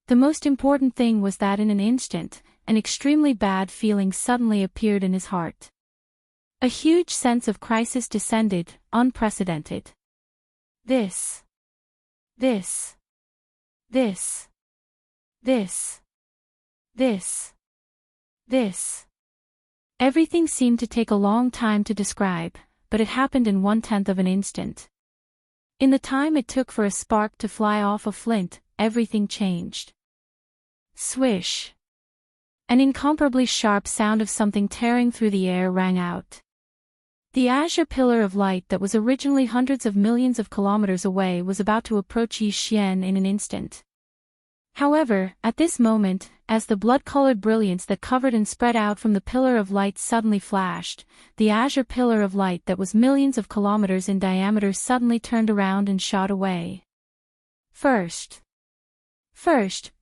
The most important thing was that in an instant, an extremely bad feeling suddenly appeared in his heart. A huge sense of crisis descended, unprecedented. This. Everything seemed to take a long time to describe, but it happened in 1/10 of an instant. In the time it took for a spark to fly off a flint, everything changed. Swish! An incomparably sharp sound of something tearing through the air rang out. The azure pillar of light that was originally hundreds of millions of kilometers away was about to approach Yi Xian in an instant. However, at this moment, as the blood-colored brilliance that covered and spread out from the pillar of light suddenly flashed, the azure pillar of light that was millions of kilometers in diameter suddenly turned around and shot away. First,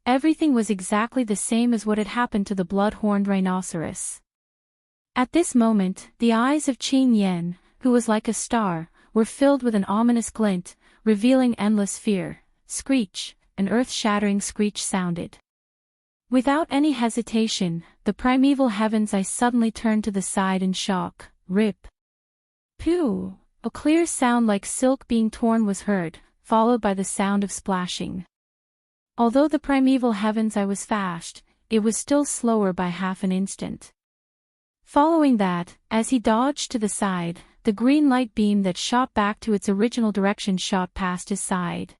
everything was exactly the same as what had happened to the blood-horned rhinoceros. At this moment, the eyes of Qin Yan, who was like a star, were filled with an ominous glint, revealing endless fear. Screech! An earth-shattering screech sounded. Without any hesitation, the primeval heaven's eye suddenly turned to the side in shock. Rip! Pooh! A clear sound like silk being torn was heard, followed by the sound of splashing. Although the primeval heaven's eye was fast, it was still slower by half an instant. Following that, as he dodged to the side, the green light beam that shot back to its original direction shot past his side.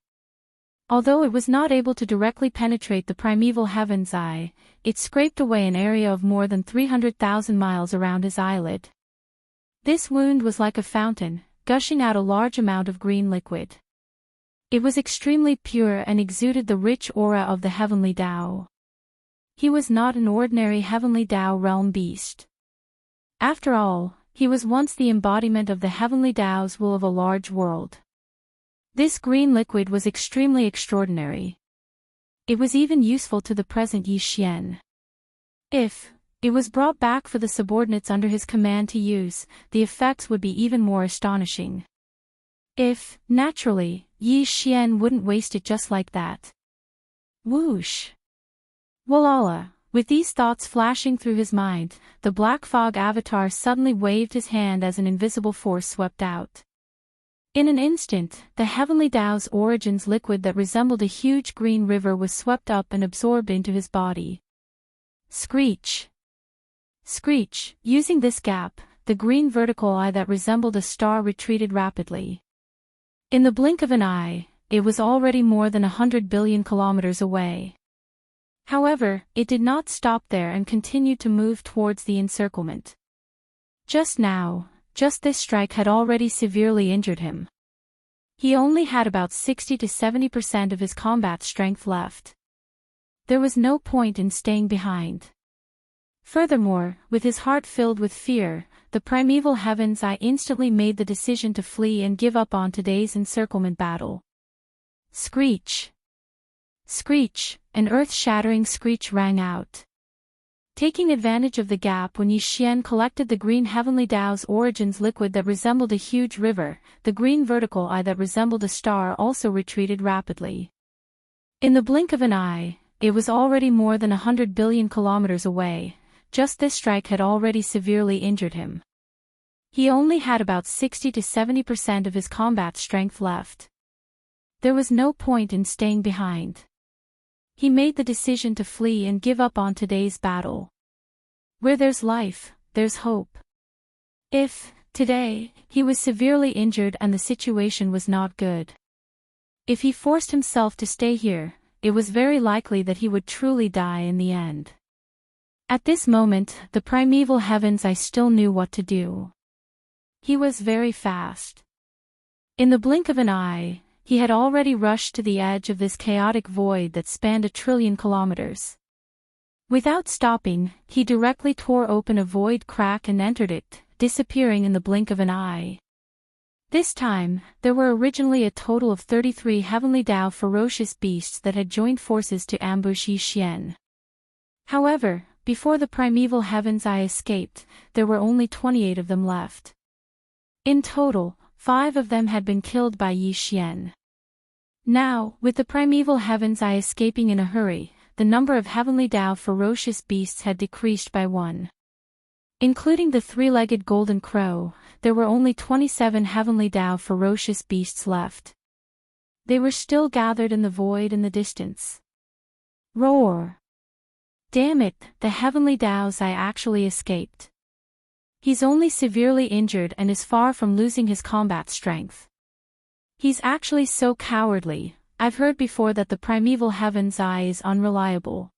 Although it was not able to directly penetrate the primeval heaven's eye, it scraped away an area of more than 300,000 miles around his eyelid. This wound was like a fountain, gushing out a large amount of green liquid. It was extremely pure and exuded the rich aura of the heavenly Tao. He was not an ordinary heavenly Tao realm beast. After all, he was once the embodiment of the heavenly Tao's will of a large world. This green liquid was extremely extraordinary. It was even useful to the present Yi Xian. If it was brought back for the subordinates under his command to use, the effects would be even more astonishing. If, naturally, Yi Xian wouldn't waste it just like that. Whoosh! Walala! With these thoughts flashing through his mind, the black fog avatar suddenly waved his hand as an invisible force swept out. In an instant, the heavenly Tao's origins liquid that resembled a huge green river was swept up and absorbed into his body. Screech! Screech! Using this gap, the green vertical eye that resembled a star retreated rapidly. In the blink of an eye, it was already more than 100 billion kilometers away. However, it did not stop there and continued to move towards the encirclement. Just this strike had already severely injured him. He only had about 60 to 70% of his combat strength left. There was no point in staying behind. Furthermore, with his heart filled with fear, the primeval heaven's eye instantly made the decision to flee and give up on today's encirclement battle. Screech! Screech! An earth-shattering screech rang out. Taking advantage of the gap when Yi Xian collected the green heavenly Tao's origins liquid that resembled a huge river, the green vertical eye that resembled a star also retreated rapidly. In the blink of an eye, it was already more than 100 billion kilometers away. Just this strike had already severely injured him. He only had about 60 to 70% of his combat strength left. There was no point in staying behind. He made the decision to flee and give up on today's battle. Where there's life, there's hope. If Today, he was severely injured and the situation was not good. If he forced himself to stay here, it was very likely that he would truly die in the end. At this moment, the primeval heavens, I still knew what to do. He was very fast. In the blink of an eye, he had already rushed to the edge of this chaotic void that spanned 1,000,000,000,000 kilometers. Without stopping, he directly tore open a void crack and entered it, disappearing in the blink of an eye. This time, there were originally a total of 33 heavenly Tao ferocious beasts that had joined forces to ambush Yi Xian. However, before the primeval heavens I escaped, there were only 28 of them left. In total, 5 of them had been killed by Yi Xian. Now, with the primeval heavens I escaping in a hurry, the number of heavenly Tao ferocious beasts had decreased by 1. Including the 3-legged golden crow, there were only 27 heavenly Tao ferocious beasts left. They were still gathered in the void in the distance. Roar! Damn it, the heavenly Taos, I actually escaped. He's only severely injured and is far from losing his combat strength. He's actually so cowardly. I've heard before that the primeval heaven's eye is unreliable.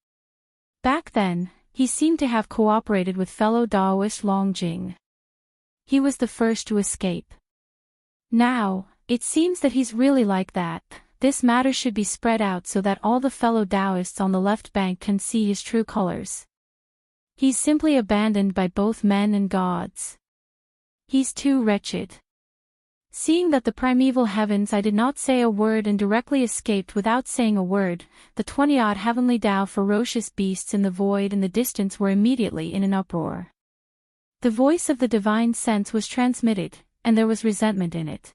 Back then, he seemed to have cooperated with fellow Daoist Long Jing. He was the first to escape. Now, it seems that he's really like that. This matter should be spread out so that all the fellow Daoists on the left bank can see his true colors. He's simply abandoned by both men and gods. He's too wretched. Seeing that the primeval heavens I did not say a word and directly escaped without saying a word, the 20-odd heavenly Tao ferocious beasts in the void in the distance were immediately in an uproar. The voice of the divine sense was transmitted, and there was resentment in it.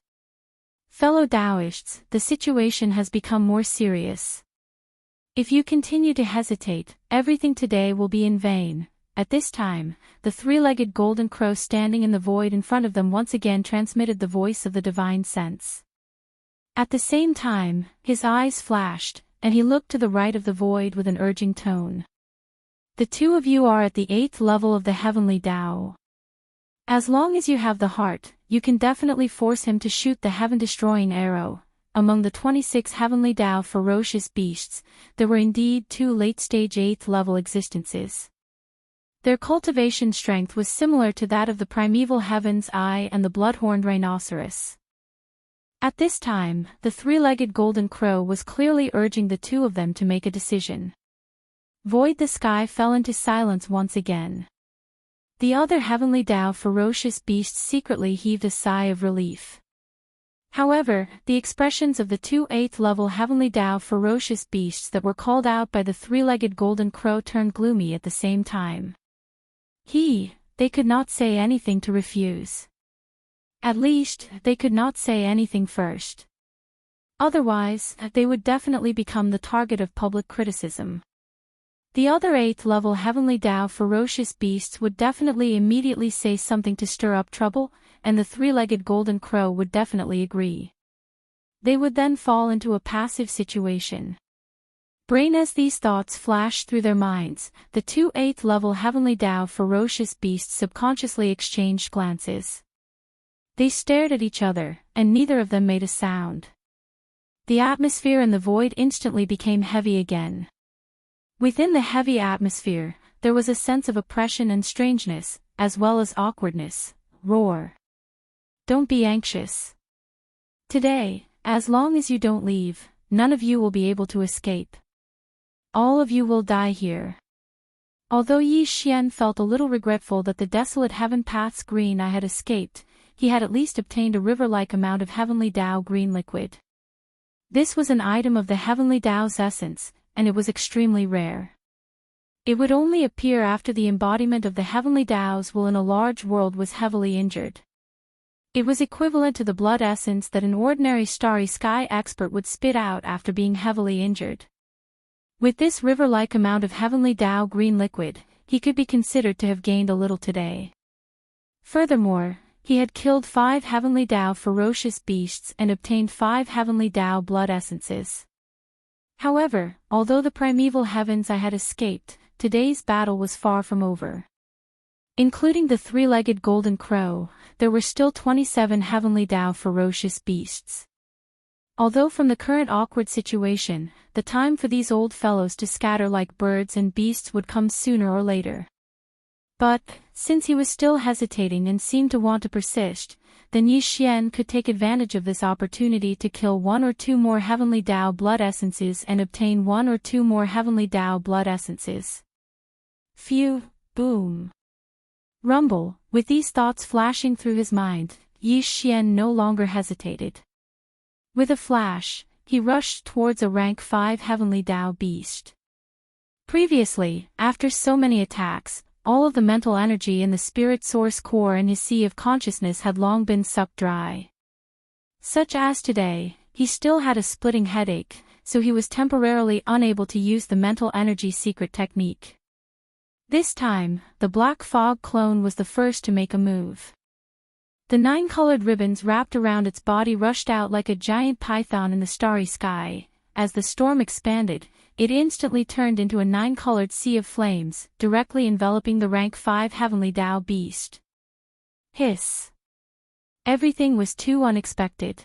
Fellow Daoists, the situation has become more serious. If you continue to hesitate, everything today will be in vain. At this time, the 3-legged golden crow standing in the void in front of them once again transmitted the voice of the divine sense. At the same time, his eyes flashed, and he looked to the right of the void with an urging tone. The 2 of you are at the 8th level of the heavenly Tao. As long as you have the heart, you can definitely force him to shoot the heaven-destroying arrow. Among the 26 heavenly Tao ferocious beasts, there were indeed 2 late-stage 8th-level existences. Their cultivation strength was similar to that of the primeval heaven's eye and the blood-horned rhinoceros. At this time, the 3-legged golden crow was clearly urging the 2 of them to make a decision. Void the sky fell into silence once again. The other heavenly Tao ferocious beasts secretly heaved a sigh of relief. However, the expressions of the 2 8th-level heavenly Tao ferocious beasts that were called out by the 3-legged golden crow turned gloomy at the same time. They could not say anything to refuse. At least, they could not say anything first. Otherwise, they would definitely become the target of public criticism. The other 8th-level heavenly Tao ferocious beasts would definitely immediately say something to stir up trouble, and the 3-legged golden crow would definitely agree. They would then fall into a passive situation. Brain as these thoughts flashed through their minds, the 2 8th-level heavenly Tao ferocious beasts subconsciously exchanged glances. They stared at each other, and neither of them made a sound. The atmosphere in the void instantly became heavy again. Within the heavy atmosphere, there was a sense of oppression and strangeness, as well as awkwardness. Roar! Don't be anxious. Today, as long as you don't leave, none of you will be able to escape. All of you will die here. Although Yi Xian felt a little regretful that the desolate heaven path's green eye had escaped, he had at least obtained a river-like amount of heavenly Tao green liquid. This was an item of the heavenly Tao's essence, and it was extremely rare. It would only appear after the embodiment of the heavenly Tao's will in a large world was heavily injured. It was equivalent to the blood essence that an ordinary starry sky expert would spit out after being heavily injured. With this river-like amount of heavenly Tao green liquid, he could be considered to have gained a little today. Furthermore, he had killed 5 heavenly Tao ferocious beasts and obtained 5 heavenly Tao blood essences. However, although the primeval heavens I had escaped, today's battle was far from over. Including the three-legged golden crow, there were still 27 heavenly Tao ferocious beasts. Although from the current awkward situation, the time for these old fellows to scatter like birds and beasts would come sooner or later. But, since he was still hesitating and seemed to want to persist, then Yi Xian could take advantage of this opportunity to kill one or two more heavenly Tao blood essences and obtain one or two more heavenly Tao blood essences. Phew, boom. Rumble, with these thoughts flashing through his mind, Yi Xian no longer hesitated. With a flash, he rushed towards a rank 5 heavenly Tao beast. Previously, after so many attacks, all of the mental energy in the spirit source core and his sea of consciousness had long been sucked dry. Such as today, he still had a splitting headache, so he was temporarily unable to use the mental energy secret technique. This time, the black fog clone was the first to make a move. The 9 colored ribbons wrapped around its body rushed out like a giant python in the starry sky. As the storm expanded, it instantly turned into a 9-colored sea of flames, directly enveloping the rank 5 heavenly Tao beast. Hiss. Everything was too unexpected.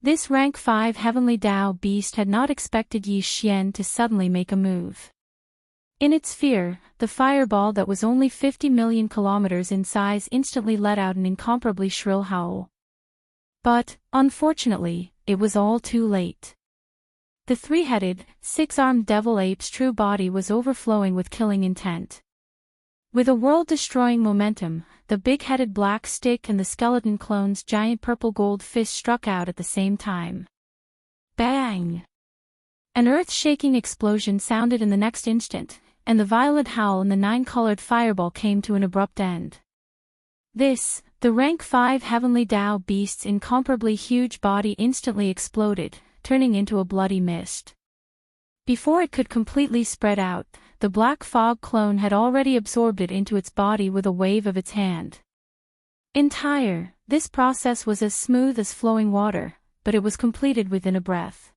This rank 5 heavenly Tao beast had not expected Yi Xian to suddenly make a move. In its fear, the fireball that was only 50 million kilometers in size instantly let out an incomparably shrill howl. But, unfortunately, it was all too late. The three-headed, six-armed devil ape's true body was overflowing with killing intent. With a world-destroying momentum, the big-headed black stick and the skeleton clone's giant purple-gold fist struck out at the same time. Bang! An earth-shaking explosion sounded in the next instant, and the violent howl in the 9-colored fireball came to an abrupt end. This, the rank 5 heavenly Tao beast's incomparably huge body instantly exploded, turning into a bloody mist. Before it could completely spread out, the black fog clone had already absorbed it into its body with a wave of its hand. This process was as smooth as flowing water, but it was completed within a breath.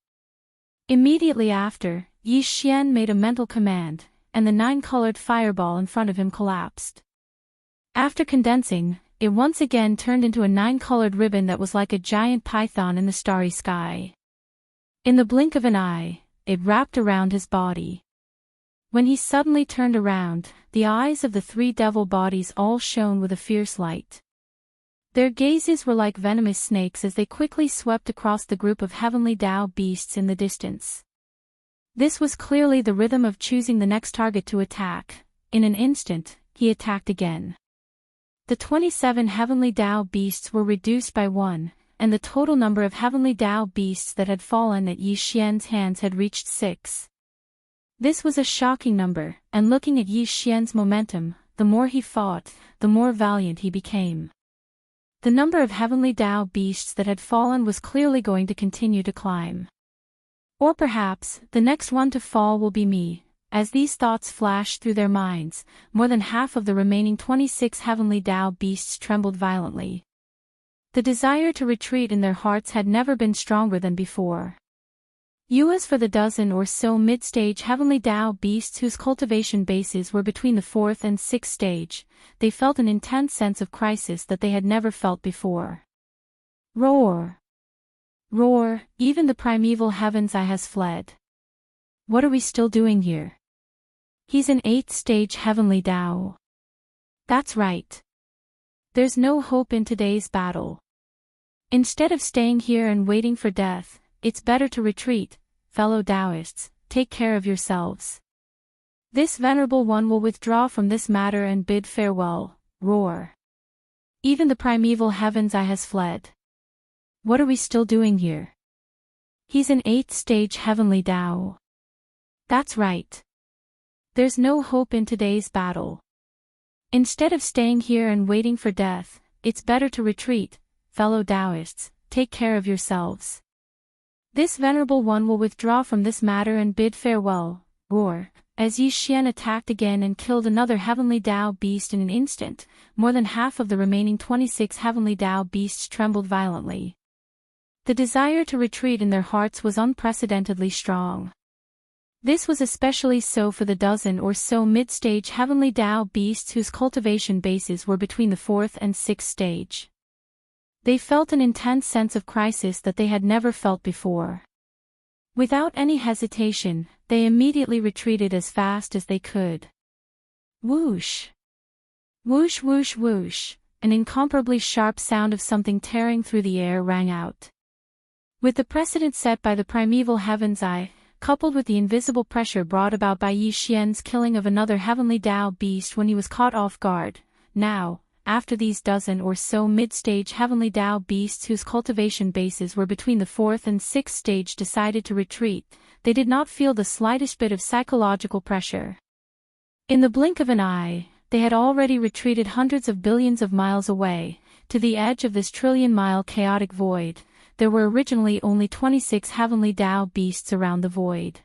Immediately after, Yi Xian made a mental command, and the 9-colored fireball in front of him collapsed. After condensing, it once again turned into a 9-colored ribbon that was like a giant python in the starry sky. In the blink of an eye, it wrapped around his body. When he suddenly turned around, the eyes of the 3 devil bodies all shone with a fierce light. Their gazes were like venomous snakes as they quickly swept across the group of heavenly Tao beasts in the distance. This was clearly the rhythm of choosing the next target to attack. In an instant, he attacked again. The 27 heavenly Tao beasts were reduced by 1, and the total number of heavenly Tao beasts that had fallen at Yi Xian's hands had reached 6. This was a shocking number, and looking at Yi Xian's momentum, the more he fought, the more valiant he became. The number of heavenly Tao beasts that had fallen was clearly going to continue to climb. Or perhaps, the next one to fall will be me. As these thoughts flashed through their minds, more than half of the remaining 26 heavenly Tao beasts trembled violently. The desire to retreat in their hearts had never been stronger than before. As for the dozen or so mid-stage heavenly Tao beasts whose cultivation bases were between the 4th and 6th stage, they felt an intense sense of crisis that they had never felt before. Roar! Roar, even the primeval heaven's eye has fled. What are we still doing here? He's an 8th stage heavenly Tao. That's right. There's no hope in today's battle. Instead of staying here and waiting for death, it's better to retreat. Fellow Taoists, take care of yourselves. This venerable one will withdraw from this matter and bid farewell. Roar. Even the primeval heaven's eye has fled. What are we still doing here? He's an 8th stage heavenly Tao. That's right. There's no hope in today's battle. Instead of staying here and waiting for death, it's better to retreat. Fellow Taoists, take care of yourselves. This venerable one will withdraw from this matter and bid farewell. Roar. As Yi Xian attacked again and killed another heavenly Tao beast in an instant, more than half of the remaining 26 heavenly Tao beasts trembled violently. The desire to retreat in their hearts was unprecedentedly strong. This was especially so for the dozen or so mid-stage heavenly Tao beasts whose cultivation bases were between the fourth and sixth stage. They felt an intense sense of crisis that they had never felt before. Without any hesitation, they immediately retreated as fast as they could. Whoosh! Whoosh whoosh whoosh, an incomparably sharp sound of something tearing through the air rang out. With the precedent set by the primeval heaven's eye, coupled with the invisible pressure brought about by Yi Xian's killing of another heavenly Tao beast when he was caught off guard, now, after these dozen or so mid-stage heavenly Tao beasts whose cultivation bases were between the fourth and sixth stage decided to retreat, they did not feel the slightest bit of psychological pressure. In the blink of an eye, they had already retreated hundreds of billions of miles away, to the edge of this trillion-mile chaotic void. There were originally only 26 heavenly Tao beasts around the void.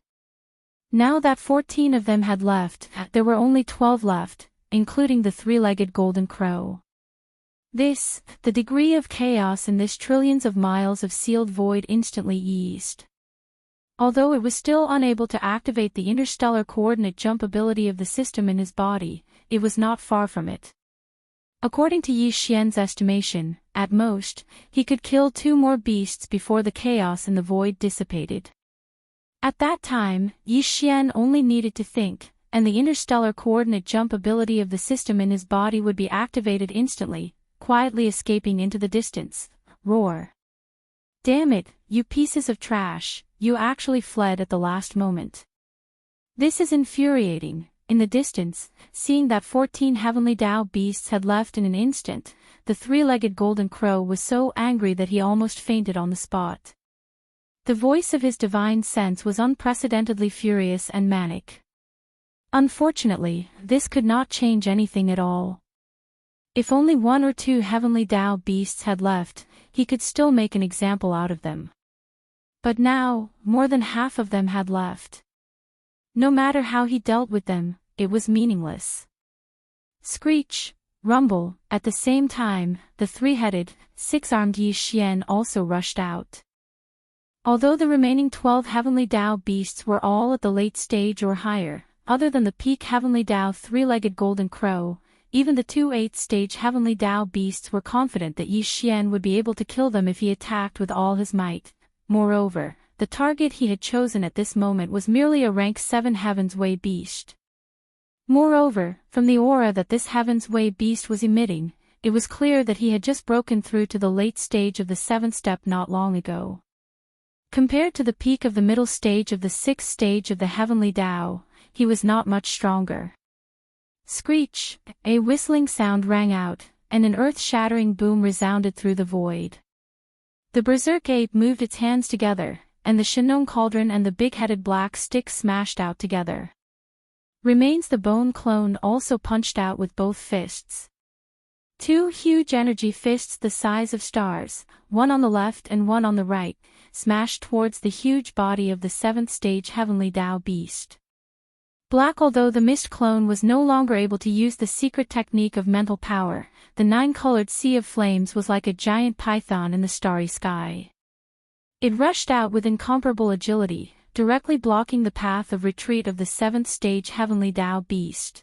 Now that 14 of them had left, there were only 12 left, including the three-legged golden crow. The degree of chaos in this trillions of miles of sealed void instantly eased. Although it was still unable to activate the interstellar coordinate jump ability of the system in his body, it was not far from it. According to Yi Xian's estimation, at most, he could kill 2 more beasts before the chaos in the void dissipated. At that time, Yi Xian only needed to think, and the interstellar coordinate jump ability of the system in his body would be activated instantly, quietly escaping into the distance. Roar! Damn it, you pieces of trash, you actually fled at the last moment. This is infuriating. In the distance, seeing that 14 heavenly Tao beasts had left in an instant, the three-legged golden crow was so angry that he almost fainted on the spot. The voice of his divine sense was unprecedentedly furious and manic. Unfortunately, this could not change anything at all. If only 1 or 2 heavenly Tao beasts had left, he could still make an example out of them. But now, more than half of them had left. No matter how he dealt with them, it was meaningless. Screech, rumble, at the same time, the three-headed, six-armed Yi Xian also rushed out. Although the remaining 12 heavenly Tao beasts were all at the late stage or higher, other than the peak heavenly Tao three-legged golden crow, even the 2 8th-stage heavenly Tao beasts were confident that Yi Xian would be able to kill them if he attacked with all his might. Moreover, the target he had chosen at this moment was merely a rank 7 Heaven's Way beast. Moreover, from the aura that this Heaven's Way beast was emitting, it was clear that he had just broken through to the late stage of the 7th step not long ago. Compared to the peak of the middle stage of the 6th stage of the Heavenly Tao, he was not much stronger. Screech, a whistling sound rang out, and an earth-shattering boom resounded through the void. The berserk ape moved its hands together, and the Shinong cauldron and the big-headed black stick smashed out together. Remains the bone clone also punched out with both fists. 2 huge energy fists the size of stars, one on the left and one on the right, smashed towards the huge body of the 7th stage heavenly Tao beast. Black. Although the mist clone was no longer able to use the secret technique of mental power, the 9-colored sea of flames was like a giant python in the starry sky. It rushed out with incomparable agility, directly blocking the path of retreat of the 7th stage heavenly Tao beast.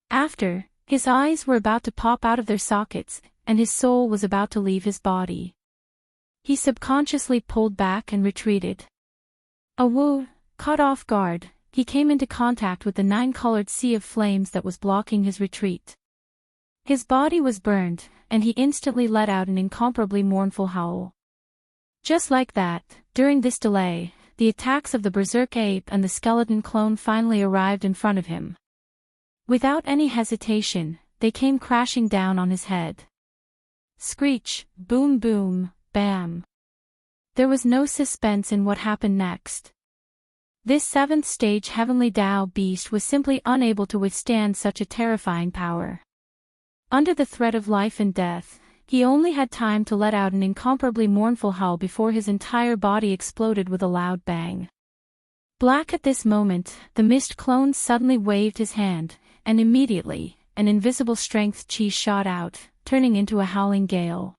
After, his eyes were about to pop out of their sockets, and his soul was about to leave his body. He subconsciously pulled back and retreated. Caught off guard, he came into contact with the 9-colored sea of flames that was blocking his retreat. His body was burned, and he instantly let out an incomparably mournful howl. Just like that, during this delay, the attacks of the berserk ape and the skeleton clone finally arrived in front of him. Without any hesitation, they came crashing down on his head. Screech, boom boom, bam. There was no suspense in what happened next. This 7th stage heavenly Tao beast was simply unable to withstand such a terrifying power. Under the threat of life and death, he only had time to let out an incomparably mournful howl before his entire body exploded with a loud bang. Black. At this moment, the mist clone suddenly waved his hand, and immediately, an invisible strength chi shot out, turning into a howling gale.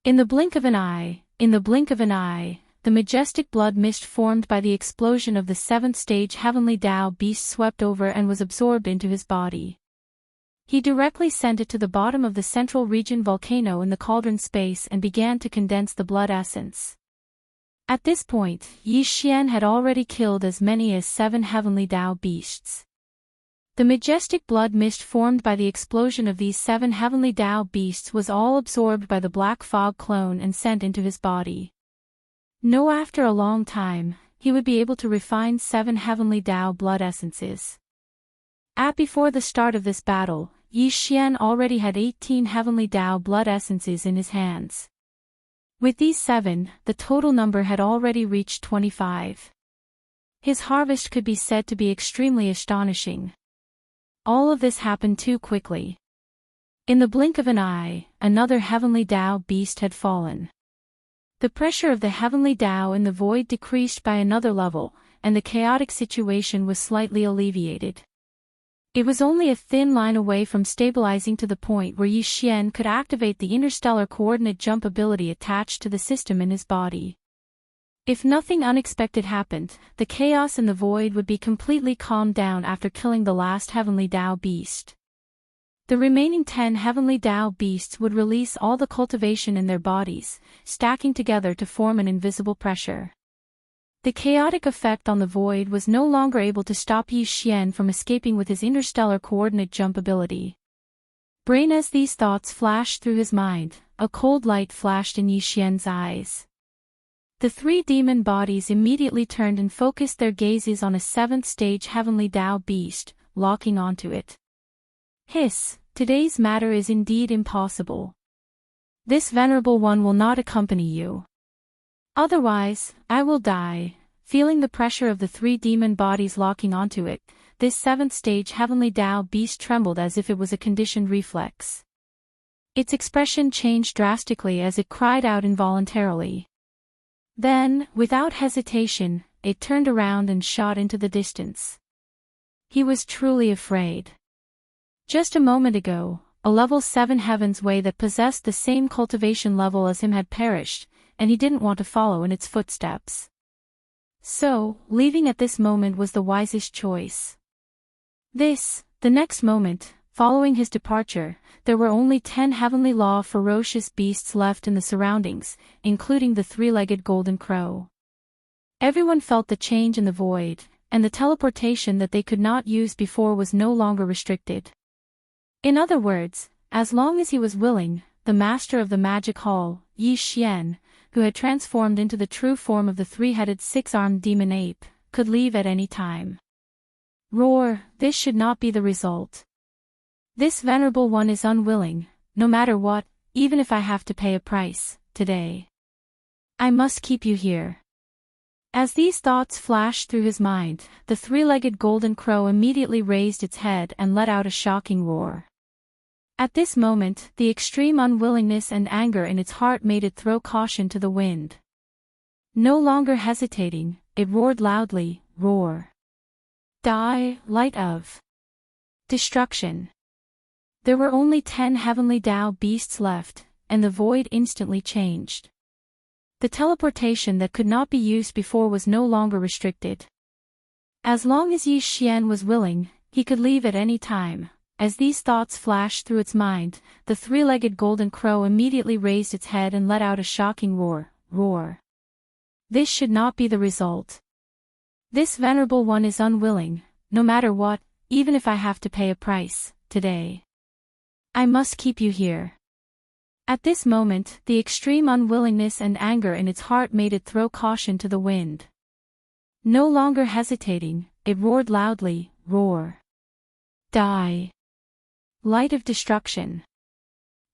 In the blink of an eye, the majestic blood mist formed by the explosion of the seventh-stage heavenly Tao beast swept over and was absorbed into his body. He directly sent it to the bottom of the central region volcano in the cauldron space and began to condense the blood essence. At this point, Yi Xian had already killed as many as 7 heavenly Tao beasts. The majestic blood mist formed by the explosion of these 7 heavenly Tao beasts was all absorbed by the black fog clone and sent into his body. After a long time, he would be able to refine 7 heavenly Tao blood essences. Before the start of this battle, Yi Xian already had 18 heavenly Tao blood essences in his hands. With these 7, the total number had already reached 25. His harvest could be said to be extremely astonishing. All of this happened too quickly. In the blink of an eye, another heavenly Tao beast had fallen. The pressure of the heavenly Tao in the void decreased by another level, and the chaotic situation was slightly alleviated. It was only a thin line away from stabilizing to the point where Yi Xian could activate the interstellar coordinate jump ability attached to the system in his body. If nothing unexpected happened, the chaos in the void would be completely calmed down after killing the last heavenly Tao beast. The remaining 10 heavenly Tao beasts would release all the cultivation in their bodies, stacking together to form an invisible pressure. The chaotic effect on the void was no longer able to stop Yi Xian from escaping with his interstellar coordinate jump ability. As these thoughts flashed through his mind, a cold light flashed in Yi Xian's eyes. The 3 demon bodies immediately turned and focused their gazes on a 7th-stage heavenly Tao beast, locking onto it. Hiss, today's matter is indeed impossible. This venerable one will not accompany you. Otherwise, I will die. Feeling the pressure of the 3 demon bodies locking onto it, this 7th-stage heavenly Tao beast trembled as if it was a conditioned reflex. Its expression changed drastically as it cried out involuntarily. Then, without hesitation, it turned around and shot into the distance. He was truly afraid. Just a moment ago, a level 7 heaven's way that possessed the same cultivation level as him had perished, and he didn't want to follow in its footsteps. So, leaving at this moment was the wisest choice. The next moment, following his departure, there were only 10 heavenly law ferocious beasts left in the surroundings, including the 3-legged golden crow. Everyone felt the change in the void, and the teleportation that they could not use before was no longer restricted. In other words, as long as he was willing, the master of the magic hall, Yi Xian, who had transformed into the true form of the 3-headed 6-armed demon ape, could leave at any time. Roar, this should not be the result. This venerable one is unwilling, no matter what, even if I have to pay a price, today. I must keep you here. As these thoughts flashed through his mind, the 3-legged golden crow immediately raised its head and let out a shocking roar. At this moment, the extreme unwillingness and anger in its heart made it throw caution to the wind. No longer hesitating, it roared loudly, roar. Die, light of destruction. There were only 10 heavenly Tao beasts left, and the void instantly changed. The teleportation that could not be used before was no longer restricted. As long as Yi Xian was willing, he could leave at any time. As these thoughts flashed through its mind, the 3-legged golden crow immediately raised its head and let out a shocking roar, roar. This should not be the result. This venerable one is unwilling, no matter what, even if I have to pay a price, today. I must keep you here. At this moment, the extreme unwillingness and anger in its heart made it throw caution to the wind. No longer hesitating, it roared loudly, roar. Die. Light of destruction.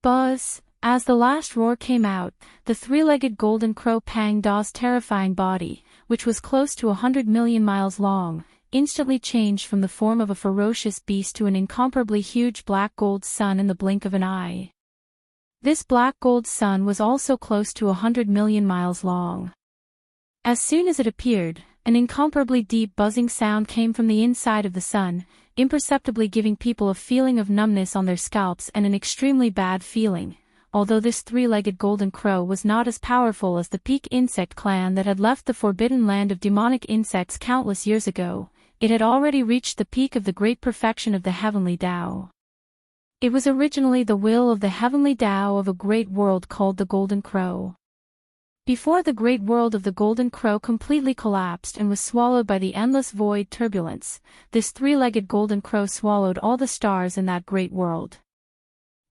Buzz, as the last roar came out, the 3-legged golden crow Pang Da's terrifying body, which was close to 100 million miles long, instantly changed from the form of a ferocious beast to an incomparably huge black gold sun in the blink of an eye. This black gold sun was also close to 100 million miles long. As soon as it appeared, an incomparably deep buzzing sound came from the inside of the sun, imperceptibly giving people a feeling of numbness on their scalps and an extremely bad feeling, although this three-legged golden crow was not as powerful as the peak insect clan that had left the forbidden land of demonic insects countless years ago, it had already reached the peak of the great perfection of the heavenly Tao. It was originally the will of the heavenly Tao of a great world called the Golden Crow. Before the great world of the Golden Crow completely collapsed and was swallowed by the endless void turbulence, this three-legged golden crow swallowed all the stars in that great world.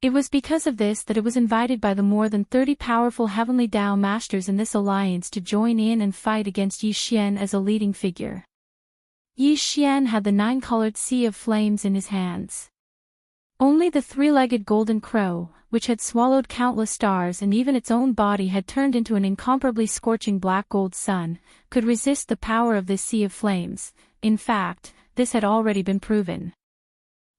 It was because of this that it was invited by the more than 30 powerful heavenly Tao masters in this alliance to join in and fight against Yi Xian as a leading figure. Yi Xian had the 9-colored sea of flames in his hands. Only the three-legged golden crow, which had swallowed countless stars and even its own body had turned into an incomparably scorching black gold sun, could resist the power of this sea of flames. In fact, this had already been proven.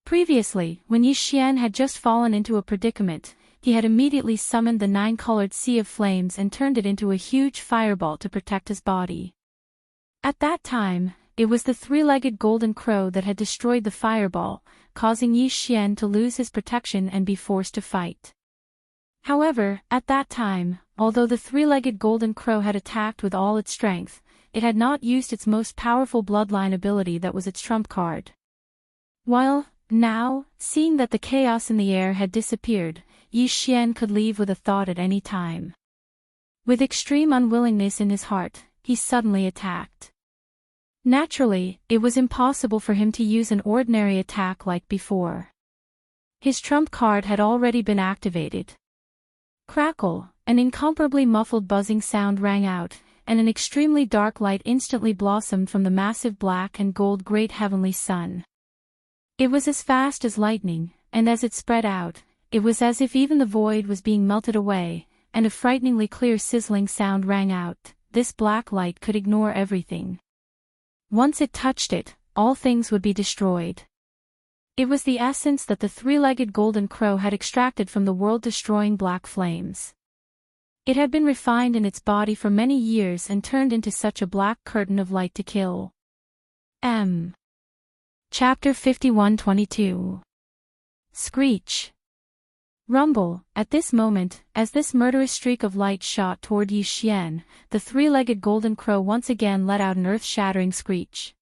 Previously, when Yi Xian had just fallen into a predicament, he had immediately summoned the 9-colored sea of flames and turned it into a huge fireball to protect his body. At that time, it was the three-legged golden crow that had destroyed the fireball, causing Yi Xian to lose his protection and be forced to fight. However, at that time, although the three-legged golden crow had attacked with all its strength, it had not used its most powerful bloodline ability that was its trump card. While, now, seeing that the chaos in the air had disappeared, Yi Xian could leave with a thought at any time. With extreme unwillingness in his heart, he suddenly attacked. Naturally, it was impossible for him to use an ordinary attack like before. His trump card had already been activated. Crackle, an incomparably muffled buzzing sound rang out, and an extremely dark light instantly blossomed from the massive black and gold great heavenly sun. It was as fast as lightning, and as it spread out, it was as if even the void was being melted away, and a frighteningly clear sizzling sound rang out. This black light could ignore everything. Once it touched it, all things would be destroyed. It was the essence that the three-legged golden crow had extracted from the world-destroying black flames. It had been refined in its body for many years and turned into such a black curtain of light to kill. Chapter 51:22. Screech. Rumble. At this moment, as this murderous streak of light shot toward Yi Xian, the three-legged golden crow once again let out an earth-shattering screech.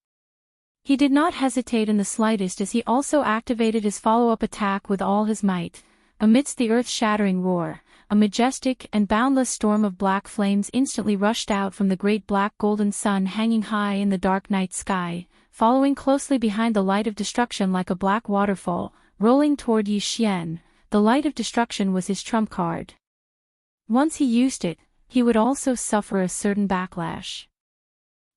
He did not hesitate in the slightest as he also activated his follow-up attack with all his might. Amidst the earth-shattering roar, a majestic and boundless storm of black flames instantly rushed out from the great black golden sun hanging high in the dark night sky, following closely behind the light of destruction like a black waterfall, rolling toward Yi Xian. The light of destruction was his trump card. Once he used it, he would also suffer a certain backlash.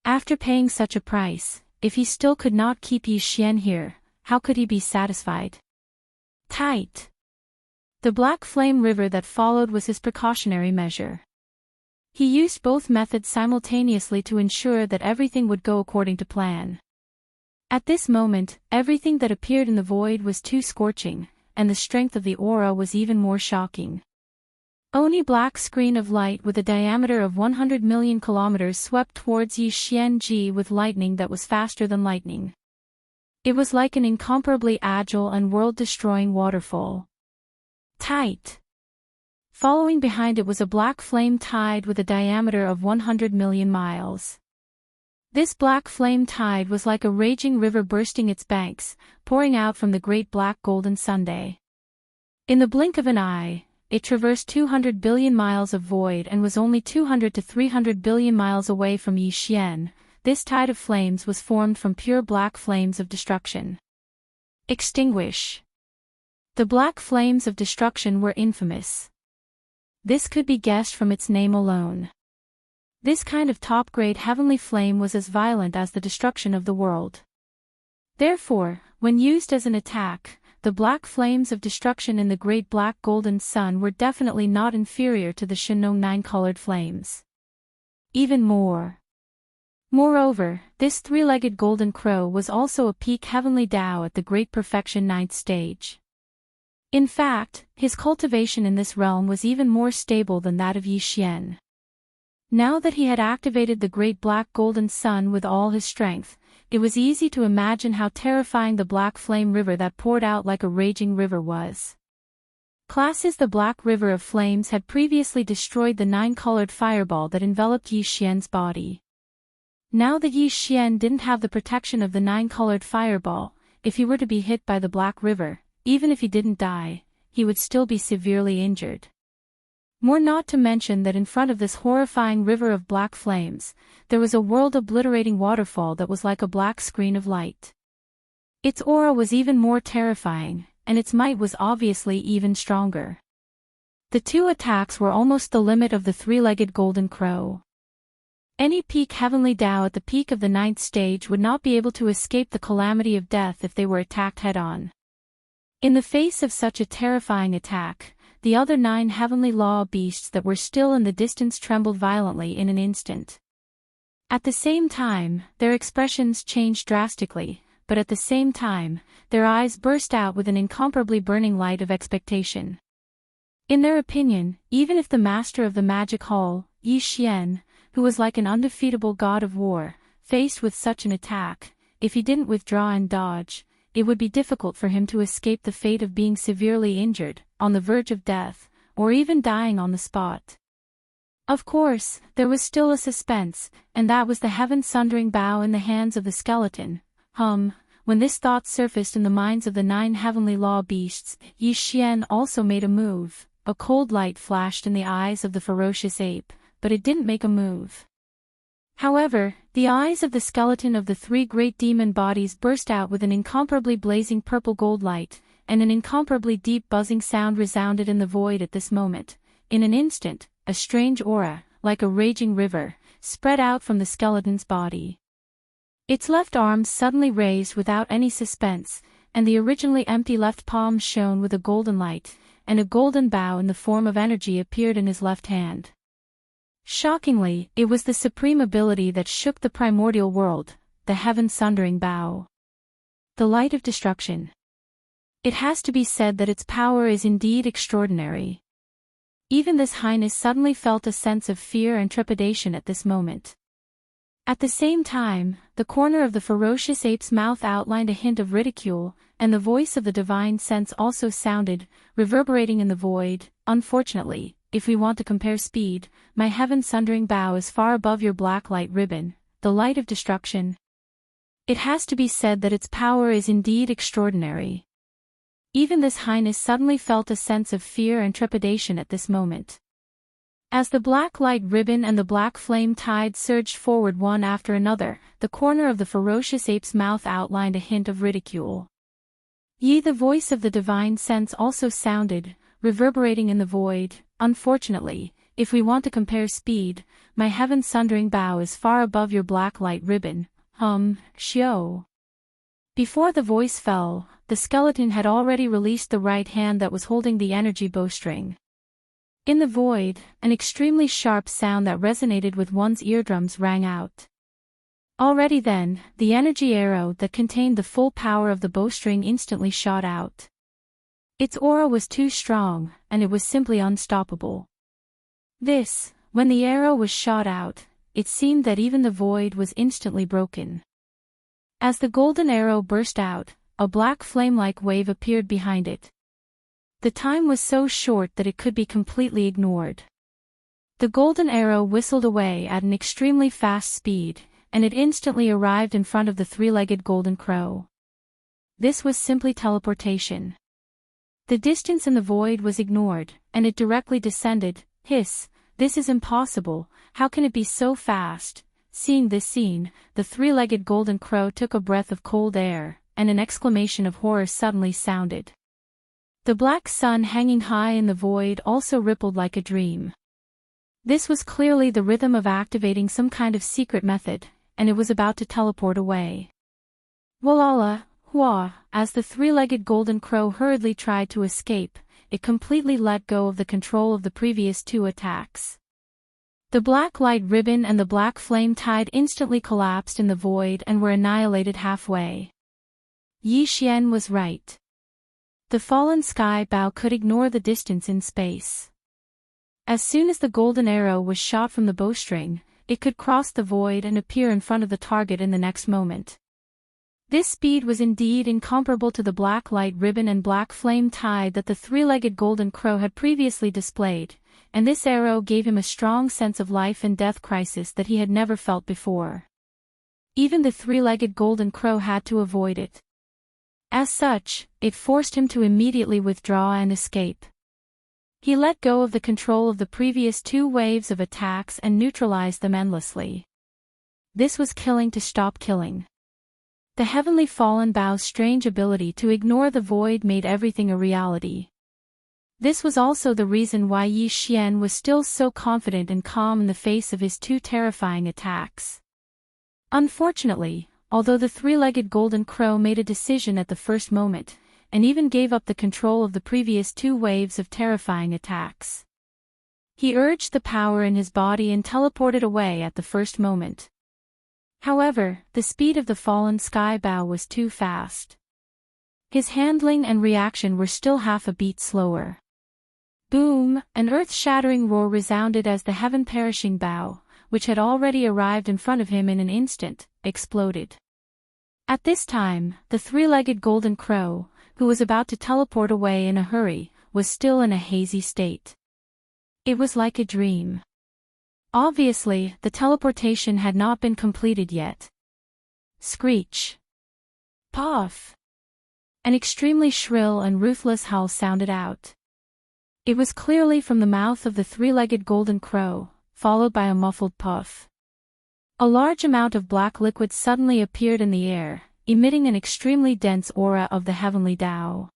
After paying such a price, if he still could not keep Yi Xian here, how could he be satisfied? Tight. The black flame river that followed was his precautionary measure. He used both methods simultaneously to ensure that everything would go according to plan. At this moment, everything that appeared in the void was too scorching, and the strength of the aura was even more shocking. Only black screen of light with a diameter of 100 million kilometers swept towards Yi Xian with lightning that was faster than lightning. It was like an incomparably agile and world-destroying waterfall. Tight. Following behind it was a black flame tide with a diameter of 100 million miles. This black flame tide was like a raging river bursting its banks, pouring out from the great black golden sundae. In the blink of an eye, it traversed 200 billion miles of void and was only 200 to 300 billion miles away from Yi Xian. This tide of flames was formed from pure black flames of destruction. Extinguish. The black flames of destruction were infamous. This could be guessed from its name alone. This kind of top-grade heavenly flame was as violent as the destruction of the world. Therefore, when used as an attack, the black flames of destruction in the great black golden sun were definitely not inferior to the Shenong 9-colored flames. Even more. Moreover, this three-legged golden crow was also a peak heavenly Tao at the great perfection 9th stage. In fact, his cultivation in this realm was even more stable than that of Yi Xian. Now that he had activated the great black golden sun with all his strength, it was easy to imagine how terrifying the black flame river that poured out like a raging river was. Classes. The Black River of Flames had previously destroyed the 9-colored fireball that enveloped Yi Xian's body. Now that Yi Xian didn't have the protection of the 9-colored fireball, if he were to be hit by the Black River, even if he didn't die, he would still be severely injured. More not to mention that in front of this horrifying river of black flames, there was a world-obliterating waterfall that was like a black screen of light. Its aura was even more terrifying, and its might was obviously even stronger. The two attacks were almost the limit of the three-legged golden crow. Any peak heavenly Tao at the peak of the 9th stage would not be able to escape the calamity of death if they were attacked head-on. In the face of such a terrifying attack, the other 9 heavenly law beasts that were still in the distance trembled violently in an instant. At the same time, their expressions changed drastically, but at the same time, their eyes burst out with an incomparably burning light of expectation. In their opinion, even if the master of the magic hall, Yi Xian, who was like an undefeatable god of war, faced with such an attack, if he didn't withdraw and dodge, it would be difficult for him to escape the fate of being severely injured, on the verge of death, or even dying on the spot. Of course, there was still a suspense, and that was the heaven-sundering bow in the hands of the skeleton. When this thought surfaced in the minds of the 9 heavenly law beasts, Yi Xian also made a move. A cold light flashed in the eyes of the ferocious ape, but it didn't make a move. However, the eyes of the skeleton of the 3 great demon bodies burst out with an incomparably blazing purple-gold light, and an incomparably deep buzzing sound resounded in the void at this moment. In an instant, a strange aura, like a raging river, spread out from the skeleton's body. Its left arm suddenly raised without any suspense, and the originally empty left palm shone with a golden light, and a golden bow in the form of energy appeared in his left hand. Shockingly, it was the supreme ability that shook the primordial world, the heaven-sundering bow. The light of destruction. It has to be said that its power is indeed extraordinary. Even this highness suddenly felt a sense of fear and trepidation at this moment. At the same time, the corner of the ferocious ape's mouth outlined a hint of ridicule, and the voice of the divine sense also sounded, reverberating in the void. Unfortunately, if we want to compare speed, my heaven-sundering bow is far above your black light ribbon, the light of destruction. It has to be said that its power is indeed extraordinary. Even this highness suddenly felt a sense of fear and trepidation at this moment. As the black light ribbon and the black flame tide surged forward one after another, the corner of the ferocious ape's mouth outlined a hint of ridicule. The voice of the divine sense also sounded, reverberating in the void. Unfortunately, if we want to compare speed, my heaven-sundering bow is far above your black light ribbon. Xiao. Before the voice fell, the skeleton had already released the right hand that was holding the energy bowstring. In the void, an extremely sharp sound that resonated with one's eardrums rang out. Already then, the energy arrow that contained the full power of the bowstring instantly shot out. Its aura was too strong, and it was simply unstoppable. When the arrow was shot out, it seemed that even the void was instantly broken. As the golden arrow burst out, a black flame-like wave appeared behind it. The time was so short that it could be completely ignored. The golden arrow whistled away at an extremely fast speed, and it instantly arrived in front of the 3-legged golden crow. This was simply teleportation. The distance in the void was ignored, and it directly descended. Hiss, this is impossible, how can it be so fast? Seeing this scene, the 3-legged golden crow took a breath of cold air, and an exclamation of horror suddenly sounded. The black sun hanging high in the void also rippled like a dream. This was clearly the rhythm of activating some kind of secret method, and it was about to teleport away. Walala, hua, as the 3-legged golden crow hurriedly tried to escape, it completely let go of the control of the previous 2 attacks. The black light ribbon and the black flame tide instantly collapsed in the void and were annihilated halfway. Yi Xian was right. The fallen sky bow could ignore the distance in space. As soon as the golden arrow was shot from the bowstring, it could cross the void and appear in front of the target in the next moment. This speed was indeed incomparable to the black light ribbon and black flame tide that the three-legged golden crow had previously displayed, and this arrow gave him a strong sense of life and death crisis that he had never felt before. Even the three-legged golden crow had to avoid it. As such, it forced him to immediately withdraw and escape. He let go of the control of the previous two waves of attacks and neutralized them endlessly. This was killing to stop killing. The heavenly fallen bow's strange ability to ignore the void made everything a reality. This was also the reason why Yi Xian was still so confident and calm in the face of his two terrifying attacks. Unfortunately, although the three-legged golden crow made a decision at the first moment, and even gave up the control of the previous two waves of terrifying attacks, he urged the power in his body and teleported away at the first moment. However, the speed of the fallen sky bow was too fast. His handling and reaction were still half a beat slower. Boom! An earth-shattering roar resounded as the heaven-perishing bow, which had already arrived in front of him in an instant, exploded. At this time, the three-legged golden crow, who was about to teleport away in a hurry, was still in a hazy state. It was like a dream. Obviously, the teleportation had not been completed yet. Screech! Puff! An extremely shrill and ruthless howl sounded out. It was clearly from the mouth of the three-legged golden crow, followed by a muffled puff. A large amount of black liquid suddenly appeared in the air, emitting an extremely dense aura of the heavenly Tao.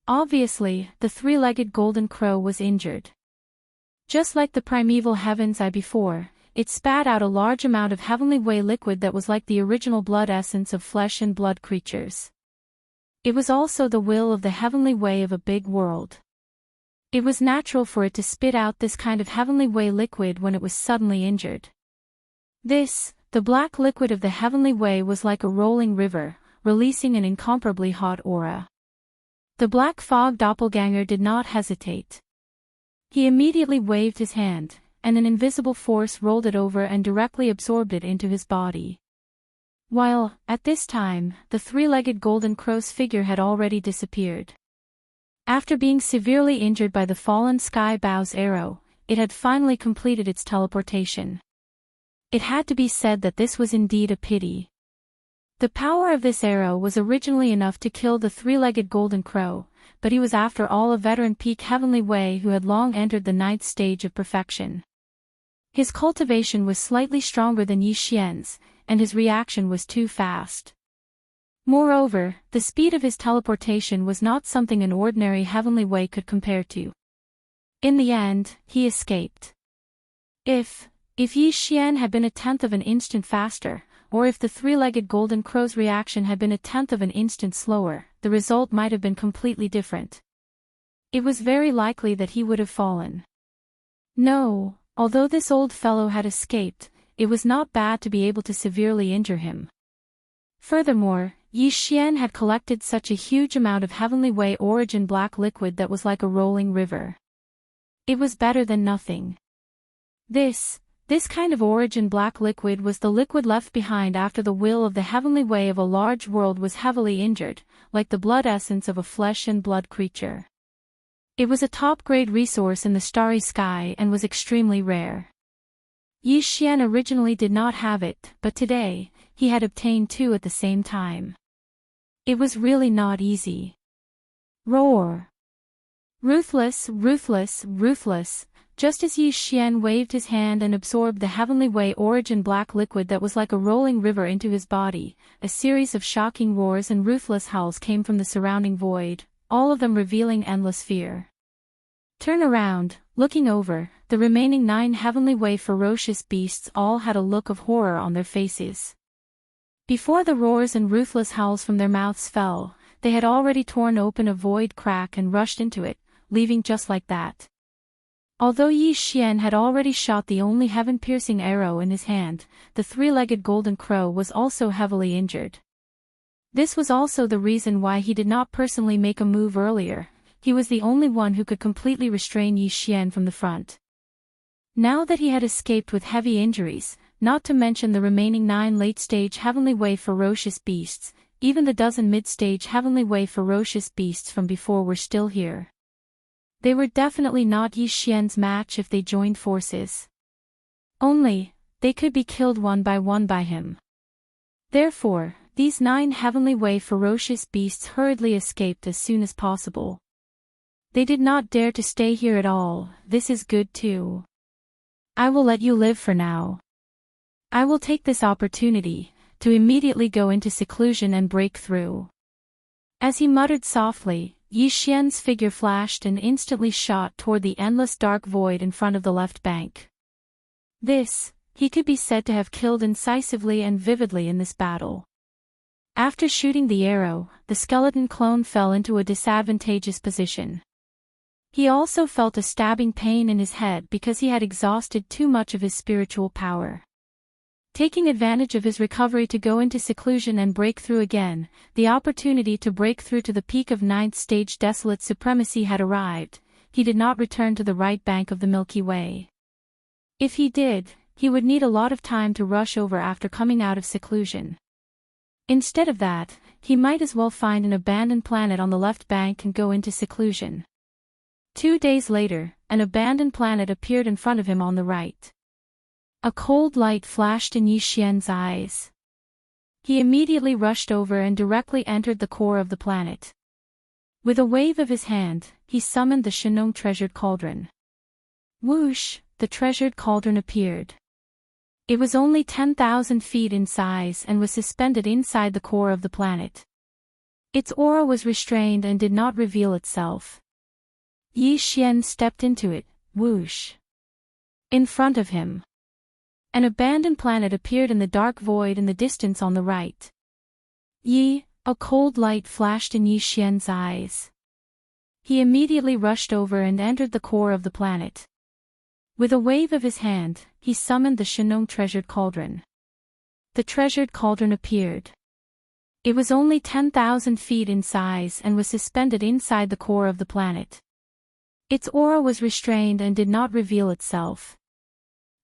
Obviously, the three-legged golden crow was injured. Just like the primeval heaven's eye before, it spat out a large amount of heavenly way liquid that was like the original blood essence of flesh and blood creatures. It was also the will of the heavenly way of a big world. It was natural for it to spit out this kind of heavenly way liquid when it was suddenly injured. This, the black liquid of the heavenly way, was like a rolling river, releasing an incomparably hot aura. The black fog doppelganger did not hesitate. He immediately waved his hand, and an invisible force rolled it over and directly absorbed it into his body. While, at this time, the three-legged golden crow's figure had already disappeared. After being severely injured by the fallen sky bow's arrow, it had finally completed its teleportation. It had to be said that this was indeed a pity. The power of this arrow was originally enough to kill the three-legged golden crow, but he was after all a veteran peak heavenly way who had long entered the ninth stage of perfection. His cultivation was slightly stronger than Yi Xian's, and his reaction was too fast. Moreover, the speed of his teleportation was not something an ordinary heavenly way could compare to. In the end, he escaped. If Yi Xian had been a tenth of an instant faster, or if the three-legged golden crow's reaction had been a tenth of an instant slower, the result might have been completely different. It was very likely that he would have fallen. No, although this old fellow had escaped, it was not bad to be able to severely injure him. Furthermore, Yi Xian had collected such a huge amount of heavenly way origin black liquid that was like a rolling river. It was better than nothing. This kind of origin black liquid was the liquid left behind after the will of the heavenly way of a large world was heavily injured, like the blood essence of a flesh and blood creature. It was a top-grade resource in the starry sky and was extremely rare. Yi Xian originally did not have it, but today, he had obtained two at the same time. It was really not easy. Roar! Ruthless, ruthless, ruthless! Just as Yi Xian waved his hand and absorbed the heavenly way origin black liquid that was like a rolling river into his body, a series of shocking roars and ruthless howls came from the surrounding void, all of them revealing endless fear. Turn around, looking over, the remaining 9 heavenly way ferocious beasts all had a look of horror on their faces. Before the roars and ruthless howls from their mouths fell, they had already torn open a void crack and rushed into it, leaving just like that. Although Yi Xian had already shot the only heaven-piercing arrow in his hand, the three-legged golden crow was also heavily injured. This was also the reason why he did not personally make a move earlier. He was the only one who could completely restrain Yi Xian from the front. Now that he had escaped with heavy injuries, not to mention the remaining 9 late-stage heavenly way ferocious beasts, even the dozen mid-stage Heavenly Way ferocious beasts from before were still here. They were definitely not Yi Xian's match if they joined forces. Only, they could be killed one by him. Therefore, these 9 Heavenly Way ferocious beasts hurriedly escaped as soon as possible. They did not dare to stay here at all. This is good too. I will let you live for now. I will take this opportunity to immediately go into seclusion and break through. As he muttered softly, Yi Xian's figure flashed and instantly shot toward the endless dark void in front of the left bank. This, he could be said to have killed incisively and vividly in this battle. After shooting the arrow, the skeleton clone fell into a disadvantageous position. He also felt a stabbing pain in his head because he had exhausted too much of his spiritual power. Taking advantage of his recovery to go into seclusion and break through again, the opportunity to break through to the peak of 9th stage desolate supremacy had arrived. He did not return to the right bank of the Milky Way. If he did, he would need a lot of time to rush over after coming out of seclusion. Instead of that, he might as well find an abandoned planet on the left bank and go into seclusion. 2 days later, an abandoned planet appeared in front of him on the right. A cold light flashed in Yi Xian's eyes. He immediately rushed over and directly entered the core of the planet. With a wave of his hand, he summoned the Shenong treasured cauldron. Whoosh, the treasured cauldron appeared. It was only 10,000 feet in size and was suspended inside the core of the planet. Its aura was restrained and did not reveal itself. Yi Xian stepped into it, whoosh. In front of him, an abandoned planet appeared in the dark void in the distance on the right. A cold light flashed in Yi Xian's eyes. He immediately rushed over and entered the core of the planet. With a wave of his hand, he summoned the Shenong treasured cauldron. The treasured cauldron appeared. It was only 10,000 feet in size and was suspended inside the core of the planet. Its aura was restrained and did not reveal itself.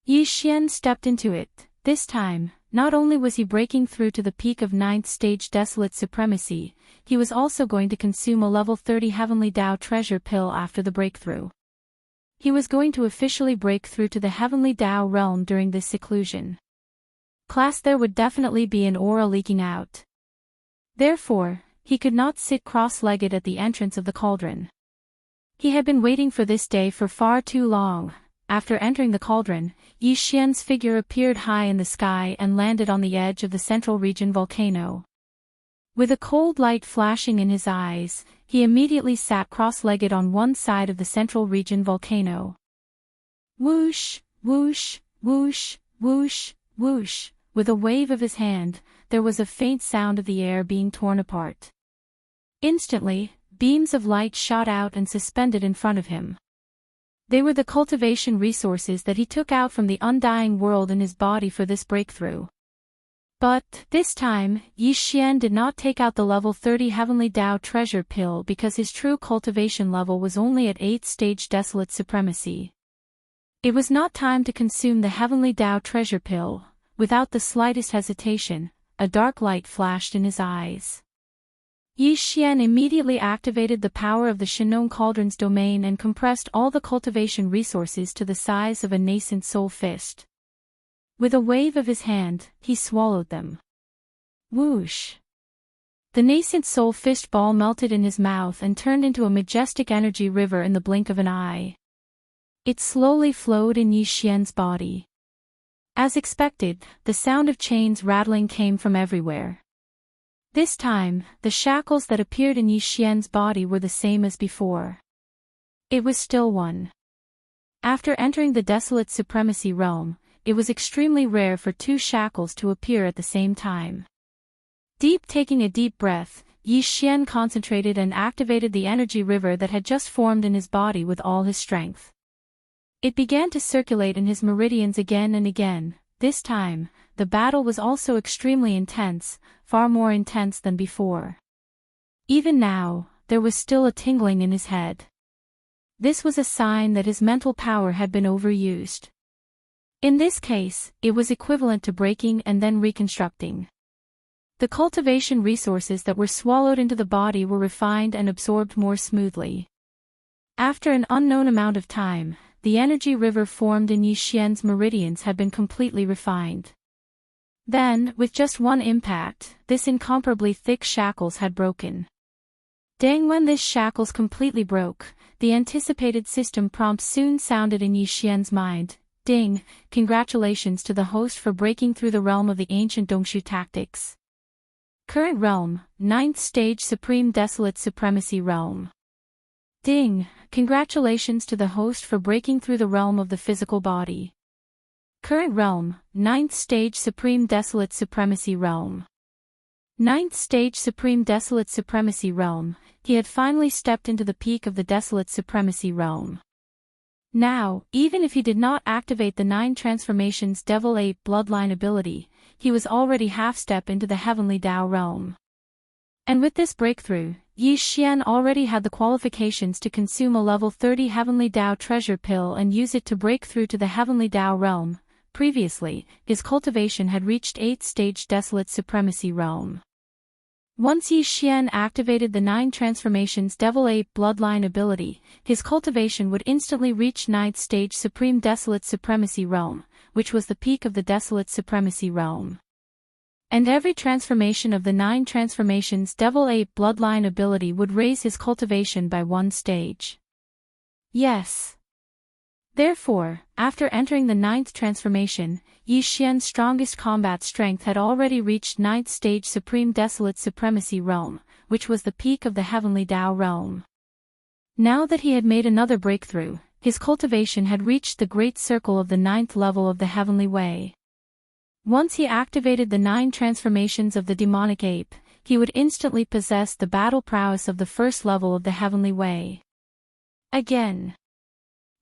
Yi Xian stepped into it. This time, not only was he breaking through to the peak of 9th stage desolate supremacy, he was also going to consume a level 30 Heavenly Tao treasure pill after the breakthrough. He was going to officially break through to the Heavenly Tao realm during this seclusion. There would definitely be an aura leaking out. Therefore, he could not sit cross-legged at the entrance of the cauldron. He had been waiting for this day for far too long. After entering the cauldron, Yi Xian's figure appeared high in the sky and landed on the edge of the central region volcano. With a cold light flashing in his eyes, he immediately sat cross-legged on one side of the central region volcano. Whoosh, whoosh, whoosh, whoosh, whoosh. With a wave of his hand, there was a faint sound of the air being torn apart. Instantly, beams of light shot out and suspended in front of him. They were the cultivation resources that he took out from the undying world in his body for this breakthrough. But, this time, Yi Xian did not take out the level 30 Heavenly Tao treasure pill because his true cultivation level was only at 8th stage desolate supremacy. It was not time to consume the Heavenly Tao treasure pill. Without the slightest hesitation, a dark light flashed in his eyes. Yi Xian immediately activated the power of the Shenong cauldron's domain and compressed all the cultivation resources to the size of a nascent soul fist. With a wave of his hand, he swallowed them. Whoosh! The nascent soul fist ball melted in his mouth and turned into a majestic energy river in the blink of an eye. It slowly flowed in Yi Xian's body. As expected, the sound of chains rattling came from everywhere. This time, the shackles that appeared in Yi Xian's body were the same as before. It was still one. After entering the desolate supremacy realm, it was extremely rare for 2 shackles to appear at the same time. Taking a deep breath, Yi Xian concentrated and activated the energy river that had just formed in his body with all his strength. It began to circulate in his meridians again and again. This time, the battle was also extremely intense, far more intense than before. Even now, there was still a tingling in his head. This was a sign that his mental power had been overused. In this case, it was equivalent to breaking and then reconstructing. The cultivation resources that were swallowed into the body were refined and absorbed more smoothly. After an unknown amount of time, the energy river formed in Yi Xian's meridians had been completely refined. Then, with just one impact, this incomparably thick shackles had broken. Dang! When this shackles completely broke, the anticipated system prompt soon sounded in Yi Xian's mind. Ding! Congratulations to the host for breaking through the realm of the ancient Dongshu tactics. Current realm, 9th stage Supreme Desolate Supremacy Realm. Ding! Congratulations to the host for breaking through the realm of the physical body. Current realm, 9th stage Supreme Desolate Supremacy Realm. 9th stage Supreme Desolate Supremacy Realm. He had finally stepped into the peak of the Desolate Supremacy Realm. Now, even if he did not activate the 9 transformations Devil Ape Bloodline ability, he was already half-step into the Heavenly Dao realm. And with this breakthrough, Yi Xian already had the qualifications to consume a level 30 Heavenly Dao treasure pill and use it to break through to the Heavenly Dao realm. Previously, his cultivation had reached 8th stage Desolate Supremacy realm. Once Yi Xian activated the 9 transformations Devil Ape Bloodline ability, his cultivation would instantly reach 9th stage Supreme Desolate Supremacy realm, which was the peak of the Desolate Supremacy realm. And every transformation of the 9 transformations Devil Ape Bloodline ability would raise his cultivation by 1 stage. Yes. Therefore, after entering the 9th transformation, Yi Xian's strongest combat strength had already reached 9th stage Supreme Desolate Supremacy realm, which was the peak of the Heavenly Dao realm. Now that he had made another breakthrough, his cultivation had reached the great circle of the 9th level of the Heavenly Way. Once he activated the 9 transformations of the demonic ape, he would instantly possess the battle prowess of the first level of the Heavenly Way. Again.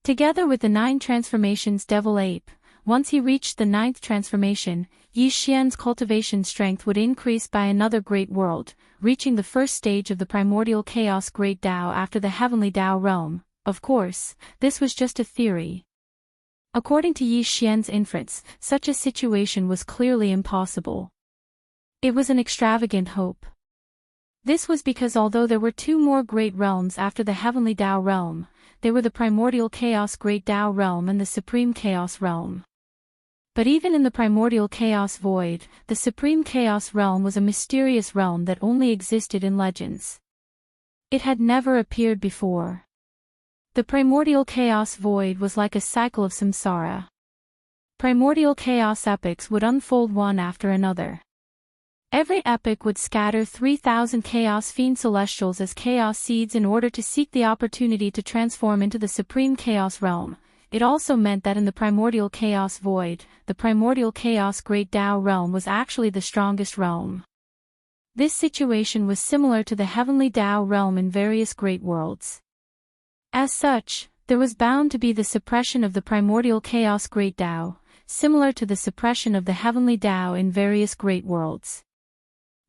Together with the 9 transformations Devil Ape, once he reached the 9th transformation, Yi Xian's cultivation strength would increase by another great world, reaching the first stage of the primordial chaos Great Dao after the Heavenly Dao realm. Of course, this was just a theory. According to Yi Xian's inference, such a situation was clearly impossible. It was an extravagant hope. This was because although there were 2 more great realms after the Heavenly Dao realm, they were the primordial chaos Great Dao realm and the Supreme Chaos realm. But even in the primordial chaos void, the Supreme Chaos realm was a mysterious realm that only existed in legends. It had never appeared before. The primordial chaos void was like a cycle of samsara. Primordial chaos epics would unfold one after another. Every epic would scatter 3,000 chaos fiend celestials as chaos seeds in order to seek the opportunity to transform into the Supreme Chaos realm. It also meant that in the primordial chaos void, the primordial chaos Great Dao realm was actually the strongest realm. This situation was similar to the Heavenly Dao realm in various great worlds. As such, there was bound to be the suppression of the primordial chaos Great Dao, similar to the suppression of the Heavenly Dao in various great worlds.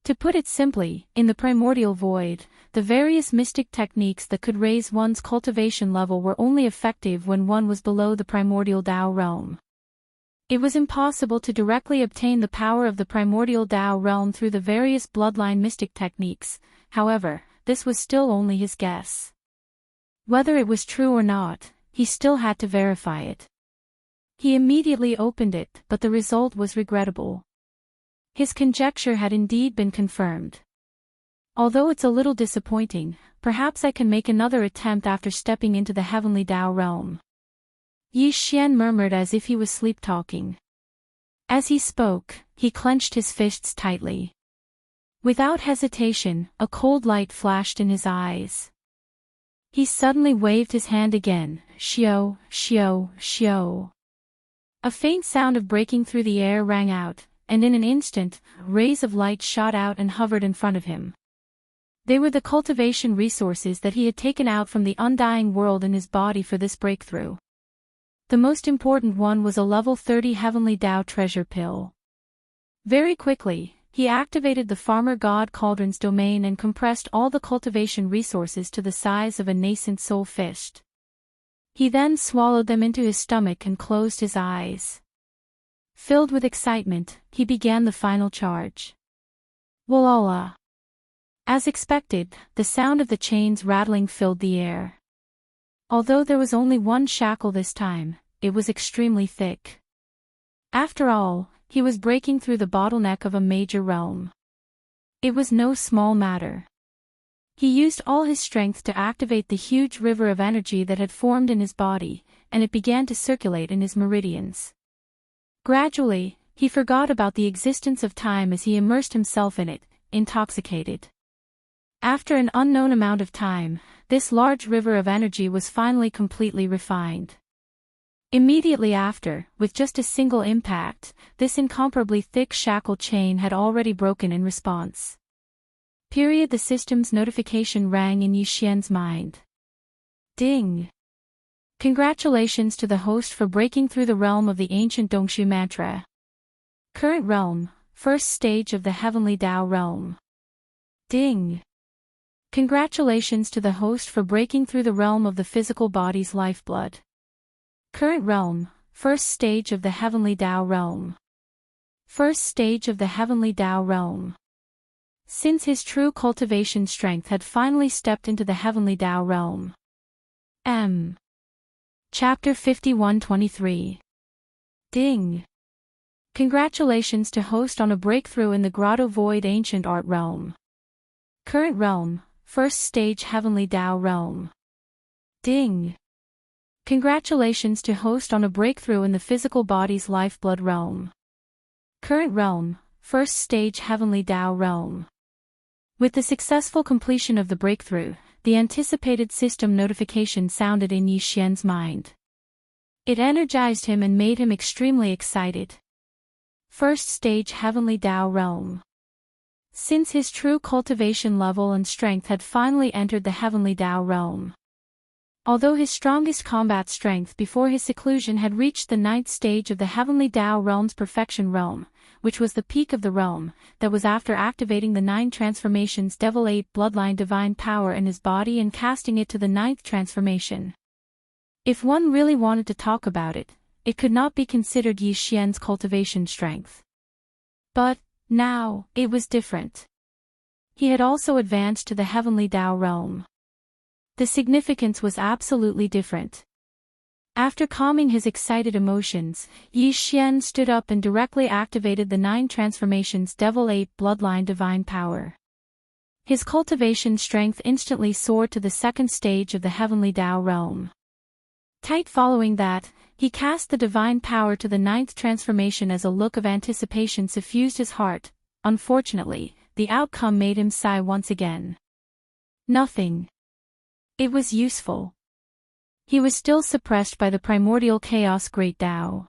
To put it simply, in the primordial void, the various mystic techniques that could raise one's cultivation level were only effective when one was below the primordial Dao realm. It was impossible to directly obtain the power of the primordial Dao realm through the various bloodline mystic techniques. However, this was still only his guess. Whether it was true or not, he still had to verify it. He immediately opened it, but the result was regrettable. His conjecture had indeed been confirmed. Although it's a little disappointing, perhaps I can make another attempt after stepping into the Heavenly Dao realm. Yi Xian murmured as if he was sleep-talking. As he spoke, he clenched his fists tightly. Without hesitation, a cold light flashed in his eyes. He suddenly waved his hand again, "Xiao, Xiao, Xiao." A faint sound of breaking through the air rang out, and in an instant, rays of light shot out and hovered in front of him. They were the cultivation resources that he had taken out from the undying world in his body for this breakthrough. The most important one was a level 30 Heavenly Dao treasure pill. Very quickly, he activated the Farmer God Cauldron's domain and compressed all the cultivation resources to the size of a nascent soul fist. He then swallowed them into his stomach and closed his eyes. Filled with excitement, he began the final charge. Walala. As expected, the sound of the chains rattling filled the air. Although there was only one shackle this time, it was extremely thick. After all, he was breaking through the bottleneck of a major realm. It was no small matter. He used all his strength to activate the huge river of energy that had formed in his body, and it began to circulate in his meridians. Gradually, he forgot about the existence of time as he immersed himself in it, intoxicated. After an unknown amount of time, this large river of energy was finally completely refined. Immediately after, with just a single impact, this incomparably thick shackle chain had already broken in response. The system's notification rang in Yi Xian's mind. Ding! Congratulations to the host for breaking through the realm of the ancient Dongshu mantra. Current realm, first stage of the heavenly Tao realm. Ding! Congratulations to the host for breaking through the realm of the physical body's lifeblood. Current realm, first stage of the heavenly Tao realm. First stage of the heavenly Tao realm. Since his true cultivation strength had finally stepped into the heavenly Tao realm. Chapter 51-23. Ding! Congratulations to host on a breakthrough in the Grotto Void Ancient Art realm. Current realm, first stage heavenly Tao realm. Ding! Congratulations to host on a breakthrough in the physical body's lifeblood realm. Current realm, first stage heavenly Tao realm. With the successful completion of the breakthrough, the anticipated system notification sounded in Yi Xian's mind. It energized him and made him extremely excited. First stage heavenly Tao realm. Since his true cultivation level and strength had finally entered the heavenly Tao realm. Although his strongest combat strength before his seclusion had reached the 9th stage of the heavenly Tao realm's perfection realm, which was the peak of the realm, that was after activating the 9 transformations Devil 8 bloodline divine power in his body and casting it to the 9th transformation. If one really wanted to talk about it, it could not be considered Yi Xian's cultivation strength. But, now, it was different. He had also advanced to the heavenly Tao realm. The significance was absolutely different. After calming his excited emotions, Yi Xian stood up and directly activated the 9 transformations Devil 8 bloodline divine power. His cultivation strength instantly soared to the 2nd stage of the heavenly Tao realm. Tight following that, he cast the divine power to the 9th transformation as a look of anticipation suffused his heart. Unfortunately, the outcome made him sigh once again. Nothing. It was useful. He was still suppressed by the primordial chaos Great Tao.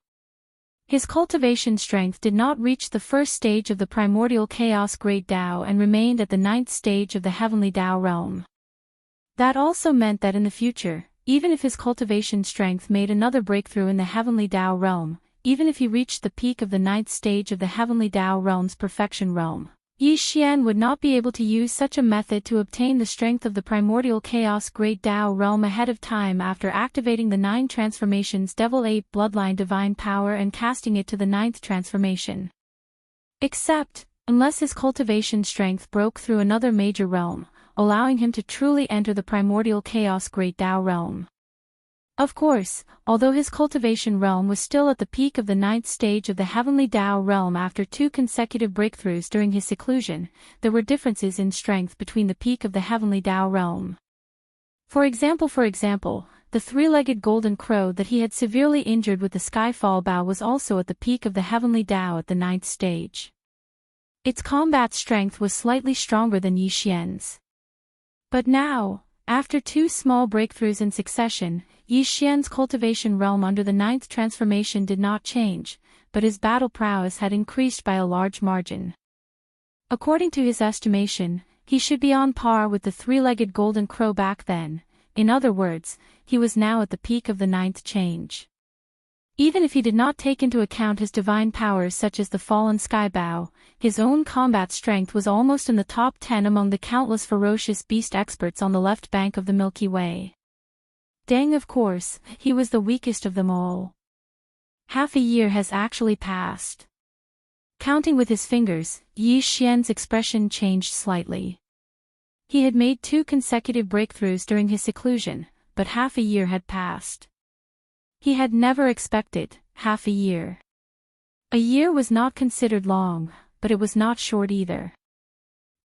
His cultivation strength did not reach the 1st stage of the primordial chaos Great Tao and remained at the 9th stage of the heavenly Tao realm. That also meant that in the future, even if his cultivation strength made another breakthrough in the heavenly Tao realm, even if he reached the peak of the 9th stage of the heavenly Tao realm's perfection realm, Yi Xian would not be able to use such a method to obtain the strength of the primordial chaos Great Tao realm ahead of time after activating the 9 transformations Devil 8 bloodline divine power and casting it to the 9th transformation. Except, unless his cultivation strength broke through another major realm, allowing him to truly enter the primordial chaos Great Tao realm. Of course, although his cultivation realm was still at the peak of the 9th stage of the heavenly Tao realm after 2 consecutive breakthroughs during his seclusion, there were differences in strength between the peak of the heavenly Tao realm. For example, the 3-legged golden crow that he had severely injured with the skyfall bow was also at the peak of the heavenly Tao at the 9th stage. Its combat strength was slightly stronger than Yi Xian's. But now, after 2 small breakthroughs in succession, Yi Xian's cultivation realm under the 9th transformation did not change, but his battle prowess had increased by a large margin. According to his estimation, he should be on par with the 3-legged golden crow back then. In other words, he was now at the peak of the 9th change. Even if he did not take into account his divine powers such as the fallen sky bow, his own combat strength was almost in the top 10 among the countless ferocious beast experts on the left bank of the Milky Way. Deng, of course, he was the weakest of them all. Half a year has actually passed. Counting with his fingers, Yi Xian's expression changed slightly. He had made 2 consecutive breakthroughs during his seclusion, but half a year had passed. He had never expected half a year. A year was not considered long, but it was not short either.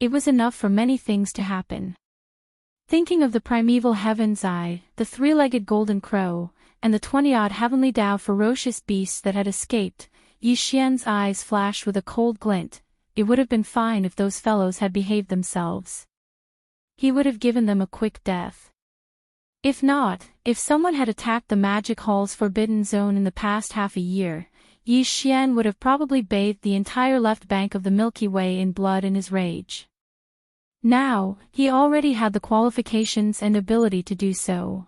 It was enough for many things to happen. Thinking of the primeval heaven's eye, the 3-legged golden crow, and the 20-odd heavenly Tao ferocious beasts that had escaped, Yi Xian's eyes flashed with a cold glint. It would have been fine if those fellows had behaved themselves. He would have given them a quick death. If not, if someone had attacked the magic hall's forbidden zone in the past half a year, Yi Xian would have probably bathed the entire left bank of the Milky Way in blood in his rage. Now, he already had the qualifications and ability to do so.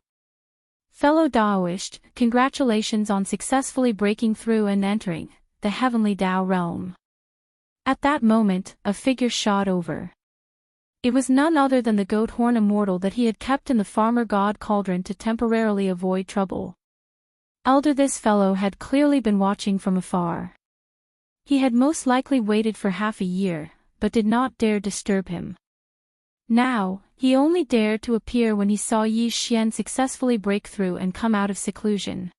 Fellow Daoist, congratulations on successfully breaking through and entering the heavenly Tao realm. At that moment, a figure shot over. It was none other than the goat horn immortal that he had kept in the farmer god cauldron to temporarily avoid trouble. Elder, this fellow had clearly been watching from afar. He had most likely waited for half a year, but did not dare disturb him. Now, he only dared to appear when he saw Yi Xian successfully break through and come out of seclusion.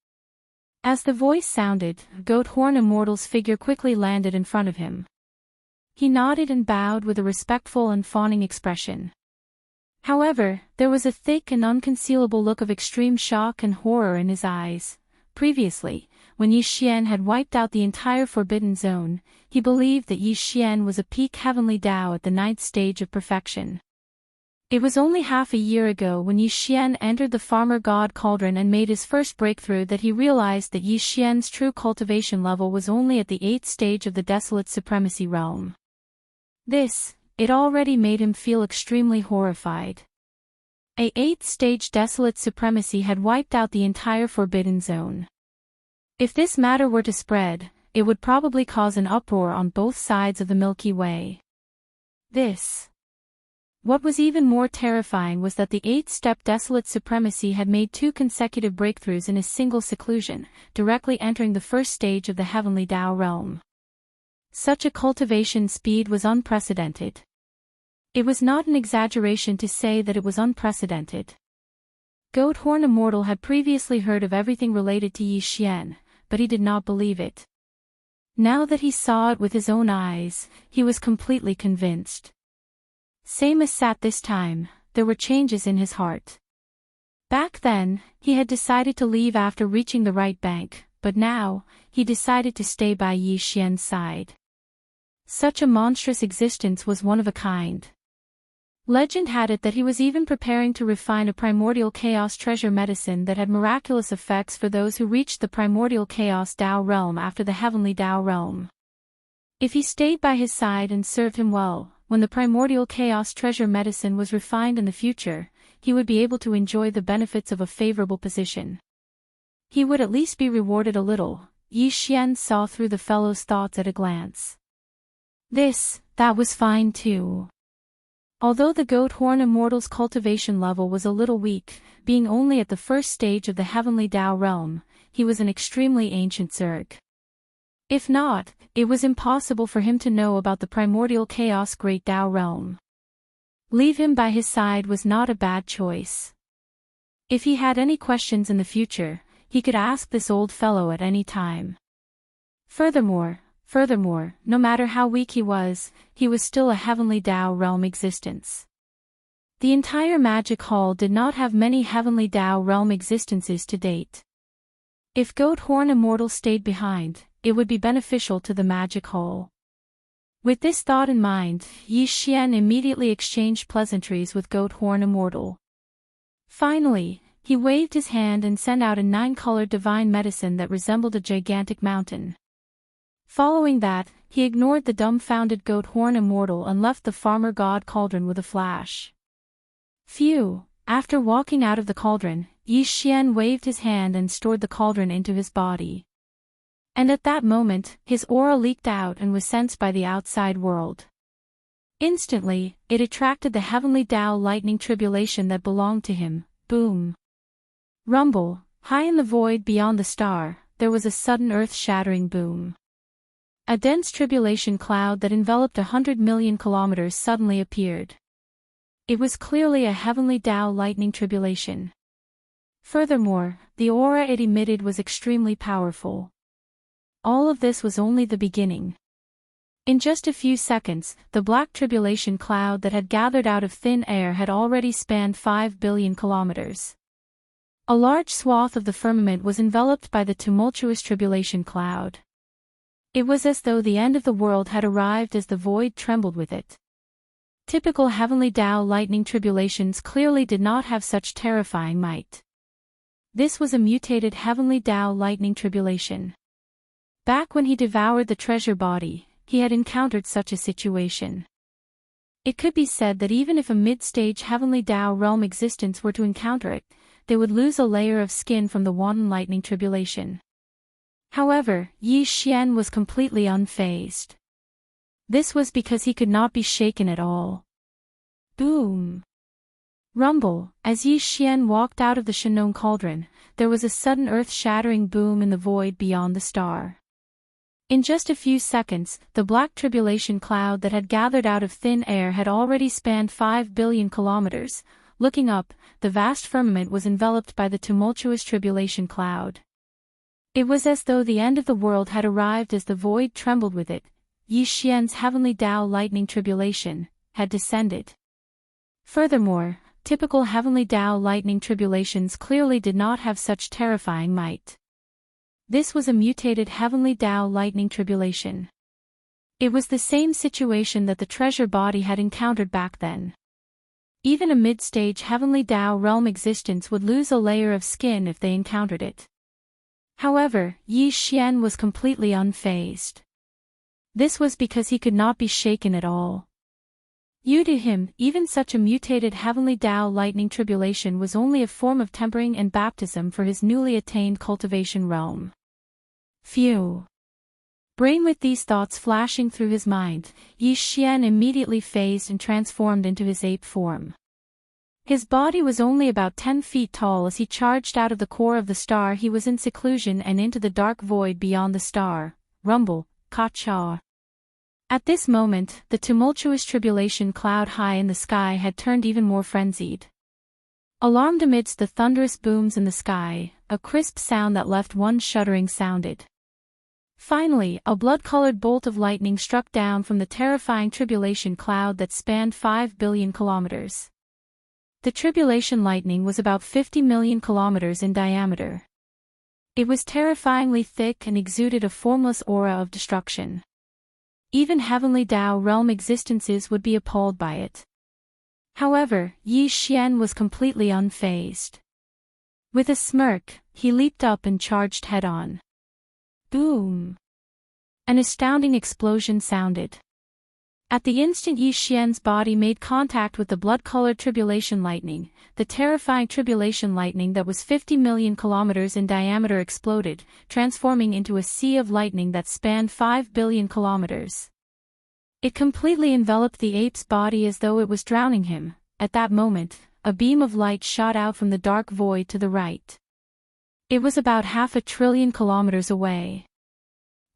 As the voice sounded, Goat Horn Immortal's figure quickly landed in front of him. He nodded and bowed with a respectful and fawning expression. However, there was a thick and unconcealable look of extreme shock and horror in his eyes. Previously, when Yi Xian had wiped out the entire Forbidden Zone, he believed that Yi Xian was a peak heavenly Tao at the 9th stage of perfection. It was only half a year ago when Yi Xian entered the Farmer God Cauldron and made his first breakthrough that he realized that Yi Xian's true cultivation level was only at the 8th stage of the Desolate Supremacy realm. It already made him feel extremely horrified. A 8th stage Desolate Supremacy had wiped out the entire Forbidden Zone. If this matter were to spread, it would probably cause an uproar on both sides of the Milky Way. What was even more terrifying was that the 8th-step Desolate Supremacy had made 2 consecutive breakthroughs in a single seclusion, directly entering the first stage of the Heavenly Tao realm. Such a cultivation speed was unprecedented. It was not an exaggeration to say that it was unprecedented. Goat Horn Immortal had previously heard of everything related to Yi Xian, but he did not believe it. Now that he saw it with his own eyes, he was completely convinced. Same as Sat this time, there were changes in his heart. Back then, he had decided to leave after reaching the right bank, but now, he decided to stay by Yi Xian's side. Such a monstrous existence was one of a kind. Legend had it that he was even preparing to refine a primordial chaos treasure medicine that had miraculous effects for those who reached the primordial chaos Tao realm after the heavenly Tao realm. If he stayed by his side and served him well, when the primordial chaos treasure medicine was refined in the future, he would be able to enjoy the benefits of a favorable position. He would at least be rewarded a little. Yi Xian saw through the fellow's thoughts at a glance. That was fine too. Although the Goat Horn Immortal's cultivation level was a little weak, being only at the first stage of the Heavenly Tao realm, he was an extremely ancient Zerg. If not, it was impossible for him to know about the primordial chaos Great Tao realm. Leave him by his side was not a bad choice. If he had any questions in the future, he could ask this old fellow at any time. Furthermore, no matter how weak he was still a heavenly Tao realm existence. The entire Magic Hall did not have many heavenly Tao realm existences to date. If Goat Horn Immortal stayed behind, it would be beneficial to the Magic Hall. With this thought in mind, Yi Xian immediately exchanged pleasantries with Goat Horn Immortal. Finally, he waved his hand and sent out a 9-colored divine medicine that resembled a gigantic mountain. Following that, he ignored the dumbfounded Goat Horn Immortal and left the Farmer God Cauldron with a flash. Phew! After walking out of the cauldron, Yi Xian waved his hand and stored the cauldron into his body. And at that moment, his aura leaked out and was sensed by the outside world. Instantly, it attracted the heavenly Tao lightning tribulation that belonged to him. Boom! Rumble! High in the void beyond the star, there was a sudden earth-shattering boom. A dense tribulation cloud that enveloped 100 million kilometers suddenly appeared. It was clearly a heavenly Tao lightning tribulation. Furthermore, the aura it emitted was extremely powerful. All of this was only the beginning. In just a few seconds, the black tribulation cloud that had gathered out of thin air had already spanned 5 billion kilometers. A large swath of the firmament was enveloped by the tumultuous tribulation cloud. It was as though the end of the world had arrived as the void trembled with it. Typical heavenly Tao lightning tribulations clearly did not have such terrifying might. This was a mutated heavenly Tao lightning tribulation. Back when he devoured the treasure body, he had encountered such a situation. It could be said that even if a mid-stage heavenly Tao realm existence were to encounter it, they would lose a layer of skin from the wanton lightning tribulation. However, Yi Xian was completely unfazed. This was because he could not be shaken at all. Boom! Rumble. As Yi Xian walked out of the Shannon cauldron, there was a sudden earth-shattering boom in the void beyond the star. In just a few seconds, the black tribulation cloud that had gathered out of thin air had already spanned 5 billion kilometers. Looking up, the vast firmament was enveloped by the tumultuous tribulation cloud. It was as though the end of the world had arrived as the void trembled with it. Yi Xian's heavenly Tao lightning tribulation had descended. Furthermore, typical heavenly Tao lightning tribulations clearly did not have such terrifying might. This was a mutated heavenly Tao lightning tribulation. It was the same situation that the treasure body had encountered back then. Even a mid-stage heavenly Tao realm existence would lose a layer of skin if they encountered it. However, Yi Xian was completely unfazed. This was because he could not be shaken at all. To him, even such a mutated heavenly Tao lightning tribulation was only a form of tempering and baptism for his newly attained cultivation realm. Phew! Brain with these thoughts flashing through his mind, Yi Xian immediately phased and transformed into his ape form. His body was only about 10 feet tall as he charged out of the core of the star he was in seclusion and into the dark void beyond the star. Rumble, ka-cha. At this moment, the tumultuous tribulation cloud high in the sky had turned even more frenzied. Alarmed amidst the thunderous booms in the sky, a crisp sound that left one shuddering sounded. Finally, a blood-colored bolt of lightning struck down from the terrifying tribulation cloud that spanned 5 billion kilometers. The tribulation lightning was about 50 million kilometers in diameter. It was terrifyingly thick and exuded a formless aura of destruction. Even heavenly Tao realm existences would be appalled by it. However, Yi Xian was completely unfazed. With a smirk, he leaped up and charged head-on. Boom! An astounding explosion sounded. At the instant Yi Xian's body made contact with the blood-colored tribulation lightning, the terrifying tribulation lightning that was 50 million kilometers in diameter exploded, transforming into a sea of lightning that spanned 5 billion kilometers. It completely enveloped the ape's body as though it was drowning him. At that moment, a beam of light shot out from the dark void to the right. It was about 500 billion kilometers away.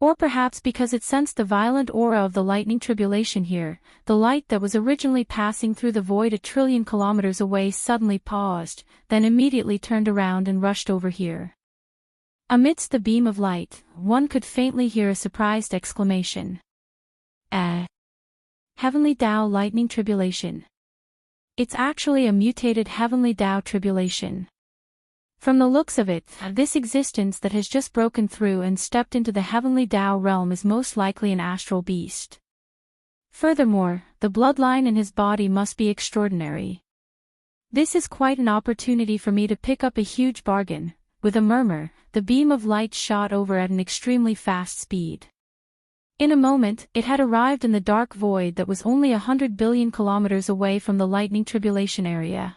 Or perhaps because it sensed the violent aura of the lightning tribulation here, the light that was originally passing through the void 1 trillion kilometers away suddenly paused, then immediately turned around and rushed over here. Amidst the beam of light, one could faintly hear a surprised exclamation. Heavenly Tao lightning tribulation. It's actually a mutated heavenly Tao tribulation. From the looks of it, this existence that has just broken through and stepped into the heavenly Tao realm is most likely an astral beast. Furthermore, the bloodline in his body must be extraordinary. This is quite an opportunity for me to pick up a huge bargain. With a murmur, the beam of light shot over at an extremely fast speed. In a moment, it had arrived in the dark void that was only 100 billion kilometers away from the lightning tribulation area.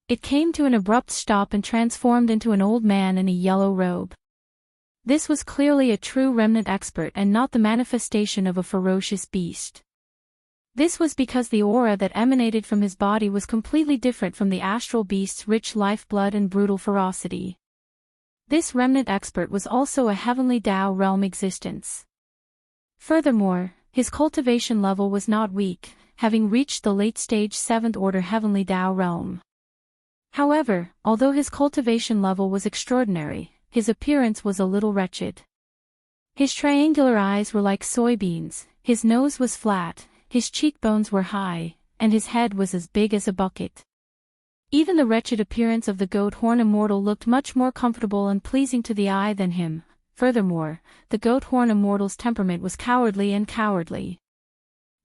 It came to an abrupt stop and transformed into an old man in a yellow robe. This was clearly a true remnant expert and not the manifestation of a ferocious beast. This was because the aura that emanated from his body was completely different from the astral beast's rich lifeblood and brutal ferocity. This remnant expert was also a heavenly Tao realm existence. Furthermore, his cultivation level was not weak, having reached the late-stage 7th-order heavenly Tao realm. However, although his cultivation level was extraordinary, his appearance was a little wretched. His triangular eyes were like soybeans, his nose was flat, his cheekbones were high, and his head was as big as a bucket. Even the wretched appearance of the goat-horn immortal looked much more comfortable and pleasing to the eye than him. Furthermore, the goat-horn immortal's temperament was cowardly.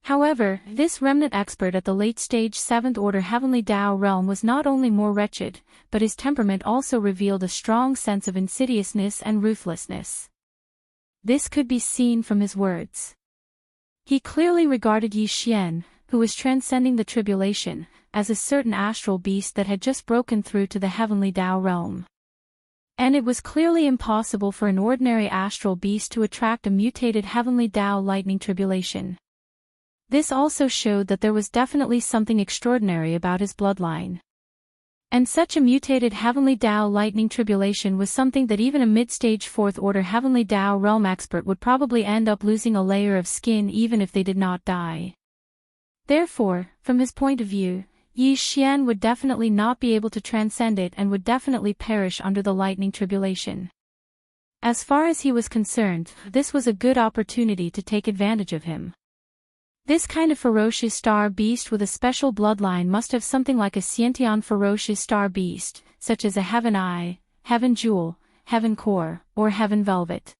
However, this remnant expert at the late-stage 7th-order heavenly Tao realm was not only more wretched, but his temperament also revealed a strong sense of insidiousness and ruthlessness. This could be seen from his words. He clearly regarded Yi Xian, who was transcending the tribulation, as a certain astral beast that had just broken through to the heavenly Tao realm. And it was clearly impossible for an ordinary astral beast to attract a mutated heavenly Tao lightning tribulation. This also showed that there was definitely something extraordinary about his bloodline. And such a mutated heavenly Tao lightning tribulation was something that even a mid-stage 4th-order heavenly Tao realm expert would probably end up losing a layer of skin even if they did not die. Therefore, from his point of view, Yi Xian would definitely not be able to transcend it and would definitely perish under the lightning tribulation. As far as he was concerned, this was a good opportunity to take advantage of him. This kind of ferocious star beast with a special bloodline must have something like a Xiantian ferocious star beast, such as a Heaven Eye, Heaven Jewel, Heaven Core, or Heaven Velvet.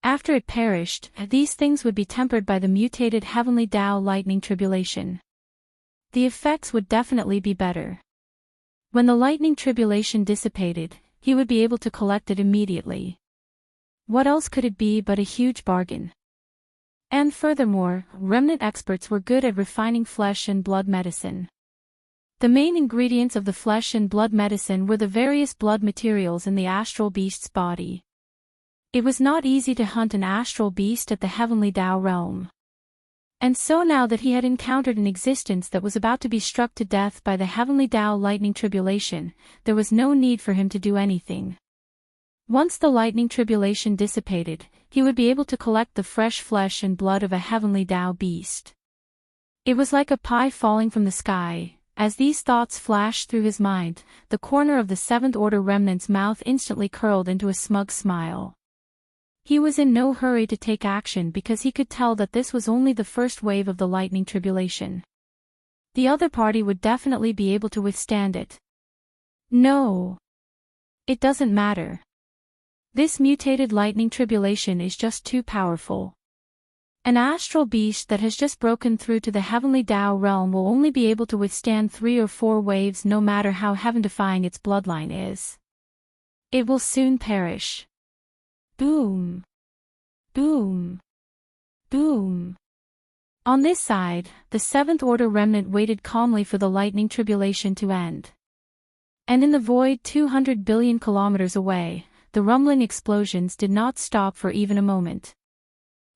After it perished, these things would be tempered by the mutated heavenly Tao lightning tribulation. The effects would definitely be better. When the lightning tribulation dissipated, he would be able to collect it immediately. What else could it be but a huge bargain? And furthermore, remnant experts were good at refining flesh and blood medicine. The main ingredients of the flesh and blood medicine were the various blood materials in the astral beast's body. It was not easy to hunt an astral beast at the heavenly Tao realm. And so now that he had encountered an existence that was about to be struck to death by the heavenly Tao lightning tribulation, there was no need for him to do anything. Once the lightning tribulation dissipated, he would be able to collect the fresh flesh and blood of a heavenly Tao beast. It was like a pie falling from the sky. As these thoughts flashed through his mind, the corner of the 7th-order remnant's mouth instantly curled into a smug smile. He was in no hurry to take action because he could tell that this was only the first wave of the lightning tribulation. The other party would definitely be able to withstand it. No. It doesn't matter. This mutated lightning tribulation is just too powerful. An astral beast that has just broken through to the heavenly Tao realm will only be able to withstand 3 or 4 waves no matter how heaven-defying its bloodline is. It will soon perish. Boom. Boom. Boom. On this side, the 7th-order remnant waited calmly for the lightning tribulation to end. And in the void 200 billion kilometers away, the rumbling explosions did not stop for even a moment.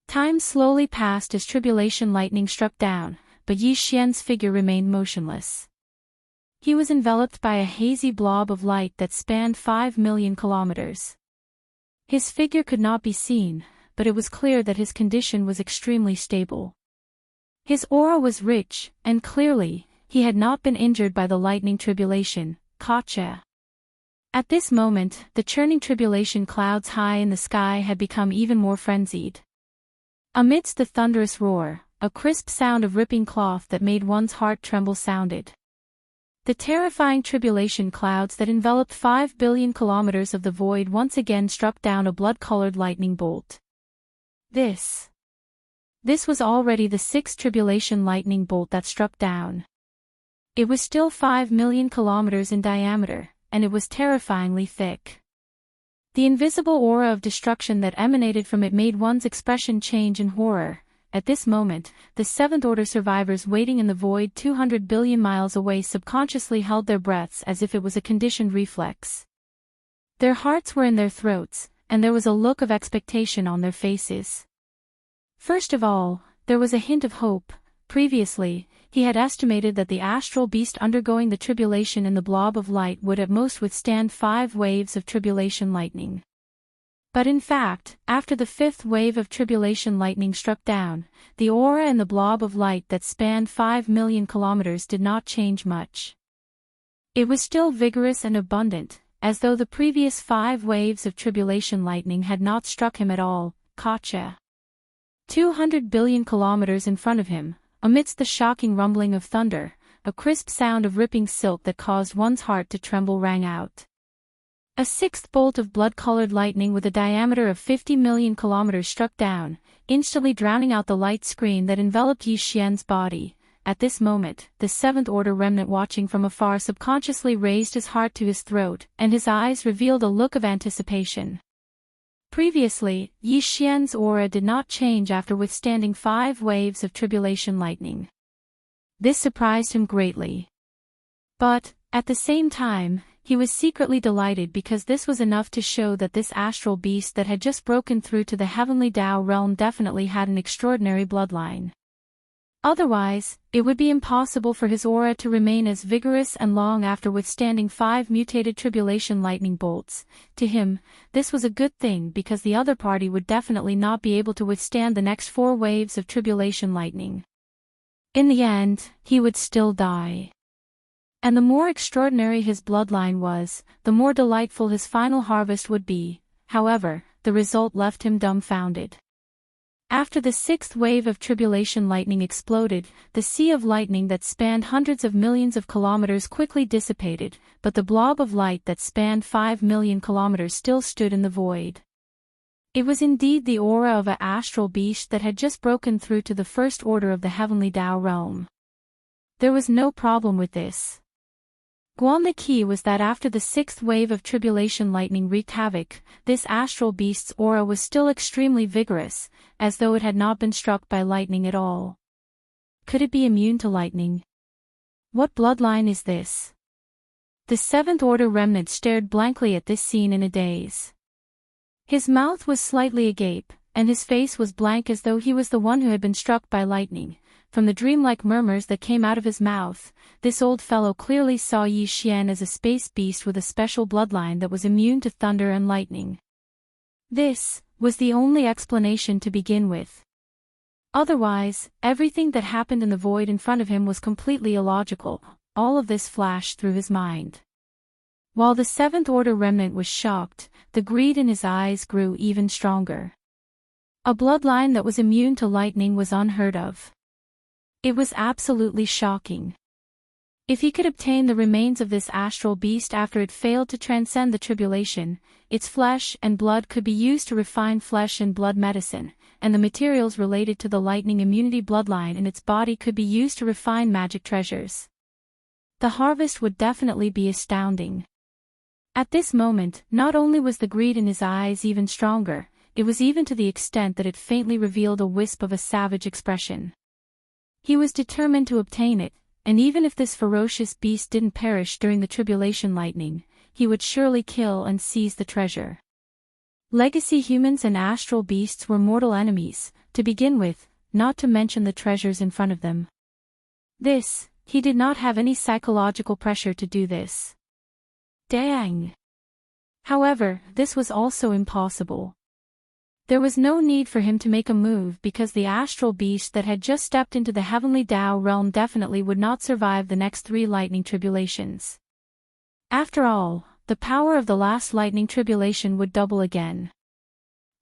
Time slowly passed as tribulation lightning struck down, but Yi Xian's figure remained motionless. He was enveloped by a hazy blob of light that spanned 5 million kilometers. His figure could not be seen, but it was clear that his condition was extremely stable. His aura was rich, and clearly, he had not been injured by the lightning tribulation, Kacha. At this moment, the churning tribulation clouds high in the sky had become even more frenzied. Amidst the thunderous roar, a crisp sound of ripping cloth that made one's heart tremble sounded. The terrifying tribulation clouds that enveloped 5 billion kilometers of the void once again struck down a blood-colored lightning bolt. This was already the 6th tribulation lightning bolt that struck down. It was still 5 million kilometers in diameter, and it was terrifyingly thick. The invisible aura of destruction that emanated from it made one's expression change in horror. At this moment, the 7th-order survivors waiting in the void 200 billion miles away subconsciously held their breaths as if it was a conditioned reflex. Their hearts were in their throats, and there was a look of expectation on their faces. First of all, there was a hint of hope. Previously, he had estimated that the astral beast undergoing the tribulation in the blob of light would at most withstand 5 waves of tribulation lightning. But in fact, after the fifth wave of tribulation lightning struck down, the aura and the blob of light that spanned 5 million kilometers did not change much. It was still vigorous and abundant, as though the previous 5 waves of tribulation lightning had not struck him at all. Gotcha. 200 billion kilometers in front of him, amidst the shocking rumbling of thunder, a crisp sound of ripping silk that caused one's heart to tremble rang out. A sixth bolt of blood-colored lightning with a diameter of 50 million kilometers struck down, instantly drowning out the light screen that enveloped Yi Xian's body. At this moment, the seventh-order remnant watching from afar subconsciously raised his heart to his throat, and his eyes revealed a look of anticipation. Previously, Yi Xian's aura did not change after withstanding 5 waves of tribulation lightning. This surprised him greatly. But, at the same time, he was secretly delighted because this was enough to show that this astral beast that had just broken through to the heavenly Tao realm definitely had an extraordinary bloodline. Otherwise, it would be impossible for his aura to remain as vigorous and long after withstanding 5 mutated tribulation lightning bolts. To him, this was a good thing because the other party would definitely not be able to withstand the next 4 waves of tribulation lightning. In the end, he would still die. And the more extraordinary his bloodline was, the more delightful his final harvest would be. However, the result left him dumbfounded. After the 6th wave of tribulation lightning exploded, the sea of lightning that spanned hundreds of millions of kilometers quickly dissipated, but the blob of light that spanned 5 million kilometers still stood in the void. It was indeed the aura of an astral beast that had just broken through to the first order of the heavenly Tao realm. There was no problem with this. The key was that after the 6th wave of tribulation lightning wreaked havoc, this astral beast's aura was still extremely vigorous, as though it had not been struck by lightning at all. Could it be immune to lightning? What bloodline is this? The 7th order remnant stared blankly at this scene in a daze. His mouth was slightly agape, and his face was blank as though he was the one who had been struck by lightning. From the dreamlike murmurs that came out of his mouth, this old fellow clearly saw Yi Xian as a space beast with a special bloodline that was immune to thunder and lightning. This was the only explanation to begin with. Otherwise, everything that happened in the void in front of him was completely illogical. All of this flashed through his mind. While the 7th order remnant was shocked, the greed in his eyes grew even stronger. A bloodline that was immune to lightning was unheard of. It was absolutely shocking. If he could obtain the remains of this astral beast after it failed to transcend the tribulation, its flesh and blood could be used to refine flesh and blood medicine, and the materials related to the lightning immunity bloodline in its body could be used to refine magic treasures. The harvest would definitely be astounding. At this moment, not only was the greed in his eyes even stronger, it was even to the extent that it faintly revealed a wisp of a savage expression. He was determined to obtain it, and even if this ferocious beast didn't perish during the tribulation lightning, he would surely kill and seize the treasure. Legacy humans and astral beasts were mortal enemies, to begin with, not to mention the treasures in front of them. He did not have any psychological pressure to do this. Dang! However, this was also impossible. There was no need for him to make a move because the astral beast that had just stepped into the heavenly Tao realm definitely would not survive the next 3 lightning tribulations. After all, the power of the last lightning tribulation would double again.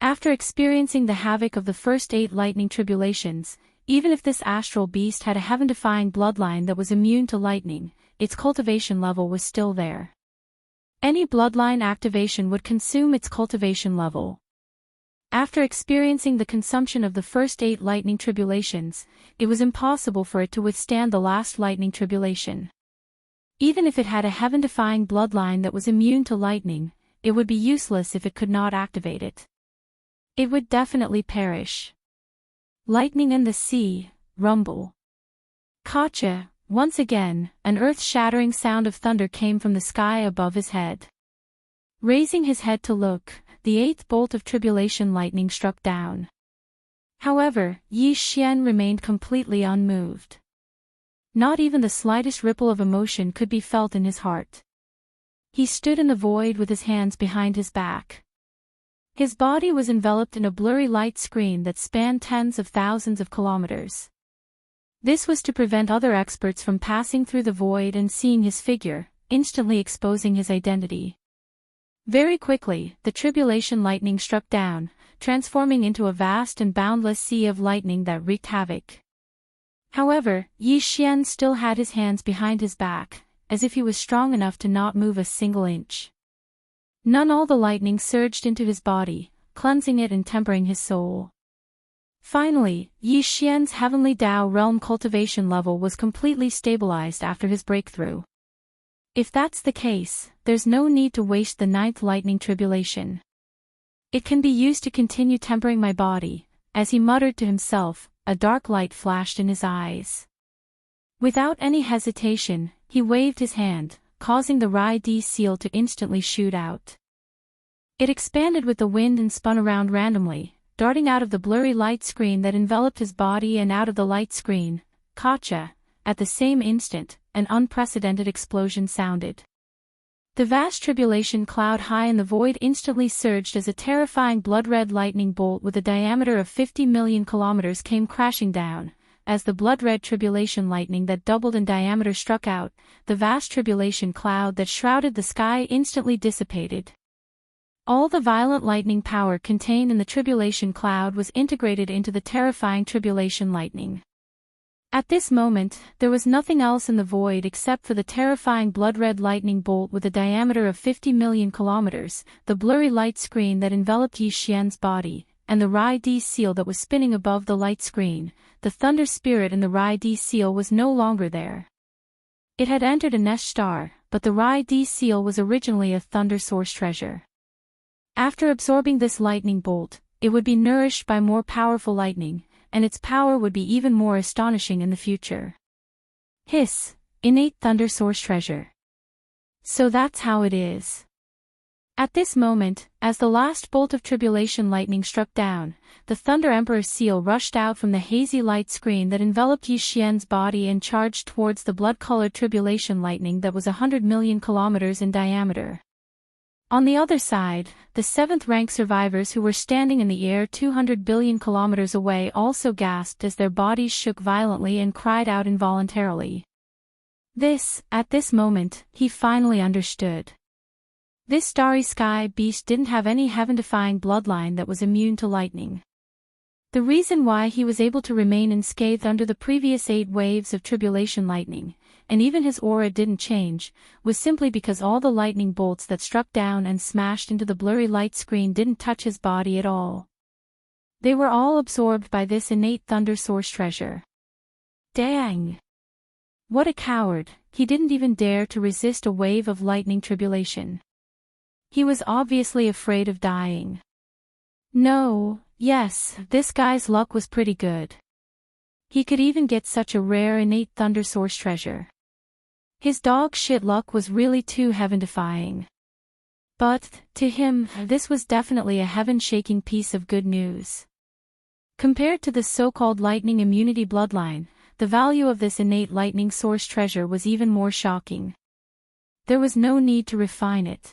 After experiencing the havoc of the first 8 lightning tribulations, even if this astral beast had a heaven-defying bloodline that was immune to lightning, its cultivation level was still there. Any bloodline activation would consume its cultivation level. After experiencing the consumption of the first 8 lightning tribulations, it was impossible for it to withstand the last lightning tribulation. Even if it had a heaven-defying bloodline that was immune to lightning, it would be useless if it could not activate it. It would definitely perish. Lightning in the sea, rumble. Gotcha! Once again, an earth-shattering sound of thunder came from the sky above his head. Raising his head to look, the 8th bolt of tribulation lightning struck down. However, Yi Xian remained completely unmoved. Not even the slightest ripple of emotion could be felt in his heart. He stood in the void with his hands behind his back. His body was enveloped in a blurry light screen that spanned tens of thousands of kilometers. This was to prevent other experts from passing through the void and seeing his figure, instantly exposing his identity. Very quickly, the tribulation lightning struck down, transforming into a vast and boundless sea of lightning that wreaked havoc. However, Yi Xian still had his hands behind his back, as if he was strong enough to not move a single inch. All the lightning surged into his body, cleansing it and tempering his soul. Finally, Yi Xian's heavenly Dao realm cultivation level was completely stabilized after his breakthrough. If that's the case, there's no need to waste the 9th lightning tribulation. It can be used to continue tempering my body. As he muttered to himself, a dark light flashed in his eyes. Without any hesitation, he waved his hand, causing the Rai Di seal to instantly shoot out. It expanded with the wind and spun around randomly, darting out of the blurry light screen that enveloped his body and out of the light screen. Gotcha! At the same instant, an unprecedented explosion sounded. The vast tribulation cloud high in the void instantly surged as a terrifying blood-red lightning bolt with a diameter of 50 million kilometers came crashing down. As the blood-red tribulation lightning that doubled in diameter struck out, the vast tribulation cloud that shrouded the sky instantly dissipated. All the violent lightning power contained in the tribulation cloud was integrated into the terrifying tribulation lightning. At this moment, there was nothing else in the void except for the terrifying blood-red lightning bolt with a diameter of 50 million kilometers, the blurry light screen that enveloped Yi Xian's body, and the Rai Di seal that was spinning above the light screen. The thunder spirit in the Rai Di seal was no longer there. It had entered a nest star, but the Rai Di seal was originally a thunder source treasure. After absorbing this lightning bolt, it would be nourished by more powerful lightning, and its power would be even more astonishing in the future. Hiss, innate thunder source treasure. So that's how it is. At this moment, as the last bolt of tribulation lightning struck down, the Thunder Emperor seal rushed out from the hazy light screen that enveloped Yi Xian's body and charged towards the blood-colored tribulation lightning that was 100 million kilometers in diameter. On the other side, the 7th-rank survivors who were standing in the air 200 billion kilometers away also gasped as their bodies shook violently and cried out involuntarily. At this moment, he finally understood. This starry sky beast didn't have any heaven-defying bloodline that was immune to lightning. The reason why he was able to remain unscathed under the previous 8 waves of tribulation lightning, and even his aura didn't change, was simply because all the lightning bolts that struck down and smashed into the blurry light screen didn't touch his body at all. They were all absorbed by this innate thunder source treasure. Dang! What a coward, he didn't even dare to resist a wave of lightning tribulation. He was obviously afraid of dying. Yes, this guy's luck was pretty good. He could even get such a rare innate thunder source treasure. His dog shit luck was really too heaven-defying. But, to him, this was definitely a heaven-shaking piece of good news. Compared to the so-called lightning immunity bloodline, the value of this innate lightning source treasure was even more shocking. There was no need to refine it.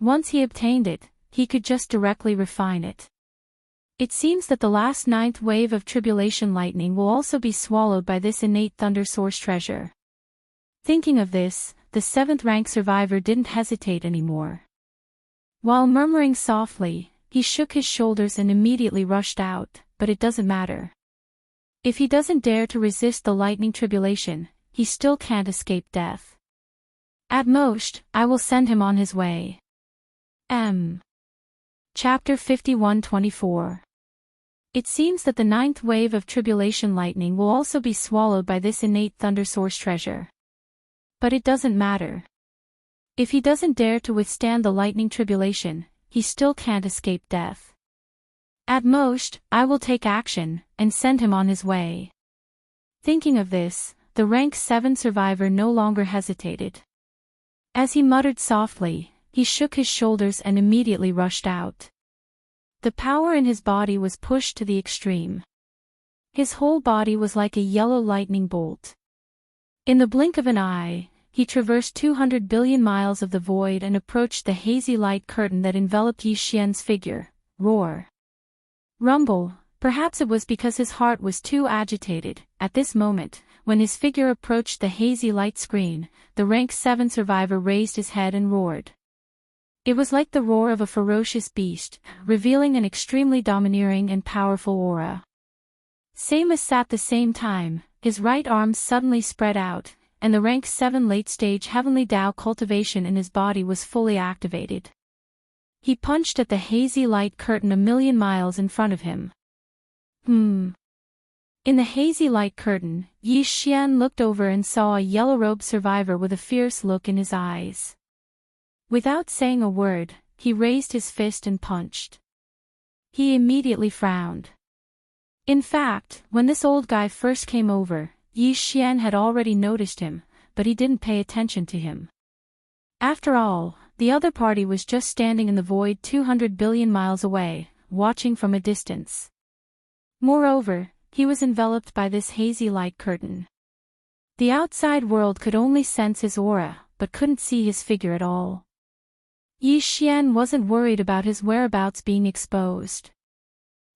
Once he obtained it, he could just directly refine it. It seems that the last 9th wave of tribulation lightning will also be swallowed by this innate thunder source treasure. Thinking of this, the 7th-rank survivor didn't hesitate anymore. While murmuring softly, he shook his shoulders and immediately rushed out, but it doesn't matter. If he doesn't dare to resist the lightning tribulation, he still can't escape death. At most, I will send him on his way. Chapter 51-24. It seems that the 9th wave of tribulation lightning will also be swallowed by this innate thunder source treasure. But it doesn't matter. If he doesn't dare to withstand the lightning tribulation, he still can't escape death. At most, I will take action, and send him on his way. Thinking of this, the rank 7 survivor no longer hesitated. As he muttered softly, he shook his shoulders and immediately rushed out. The power in his body was pushed to the extreme. His whole body was like a yellow lightning bolt. In the blink of an eye, he traversed 200 billion miles of the void and approached the hazy light curtain that enveloped Yi Xian's figure. Roar. Rumble. Perhaps it was because his heart was too agitated. At this moment, when his figure approached the hazy light screen, the rank 7 survivor raised his head and roared. It was like the roar of a ferocious beast, revealing an extremely domineering and powerful aura. Samus at the same time, his right arm suddenly spread out, and the rank 7 late-stage heavenly Tao cultivation in his body was fully activated. He punched at the hazy light curtain a million miles in front of him. In the hazy light curtain, Yi Xian looked over and saw a yellow-robed survivor with a fierce look in his eyes. Without saying a word, he raised his fist and punched. He immediately frowned. In fact, when this old guy first came over, Yi Xian had already noticed him, but he didn't pay attention to him. After all, the other party was just standing in the void 200 billion miles away, watching from a distance. Moreover, he was enveloped by this hazy light curtain. The outside world could only sense his aura, but couldn't see his figure at all. Yi Xian wasn't worried about his whereabouts being exposed.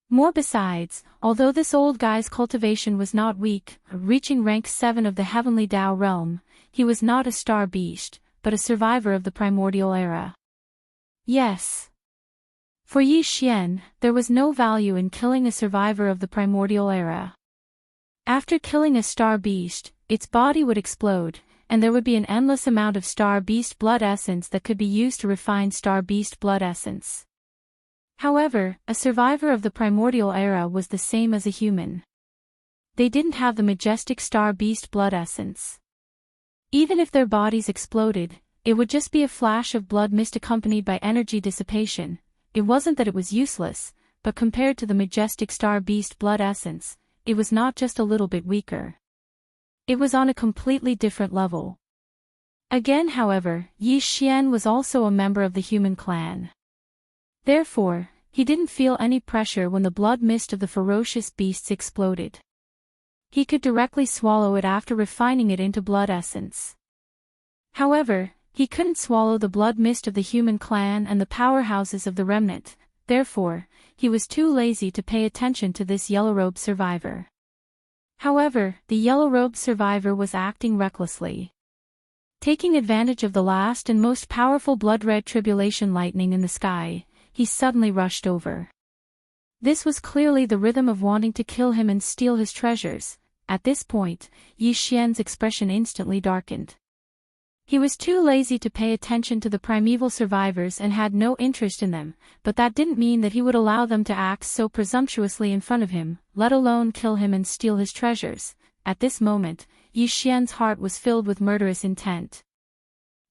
More besides, although this old guy's cultivation was not weak, reaching rank 7 of the heavenly Tao realm, he was not a star beast, but a survivor of the primordial era. Yes. For Yi Xian, there was no value in killing a survivor of the primordial era. After killing a star beast, its body would explode, and there would be an endless amount of star beast blood essence that could be used to refine star beast blood essence. However, a survivor of the primordial era was the same as a human. They didn't have the majestic star beast blood essence. Even if their bodies exploded, it would just be a flash of blood mist accompanied by energy dissipation. It wasn't that it was useless, but compared to the majestic star beast blood essence, it was not just a little bit weaker. It was on a completely different level. Again, however, Yi Xian was also a member of the human clan. Therefore, he didn't feel any pressure when the blood mist of the ferocious beasts exploded. He could directly swallow it after refining it into blood essence. However, he couldn't swallow the blood mist of the human clan and the powerhouses of the remnant, therefore, he was too lazy to pay attention to this yellow-robed survivor. However, the yellow-robed survivor was acting recklessly. Taking advantage of the last and most powerful blood-red tribulation lightning in the sky, he suddenly rushed over. This was clearly the rhythm of wanting to kill him and steal his treasures. At this point, Yi Xian's expression instantly darkened. He was too lazy to pay attention to the primeval survivors and had no interest in them, but that didn't mean that he would allow them to act so presumptuously in front of him, let alone kill him and steal his treasures. At this moment, Yi Xian's heart was filled with murderous intent.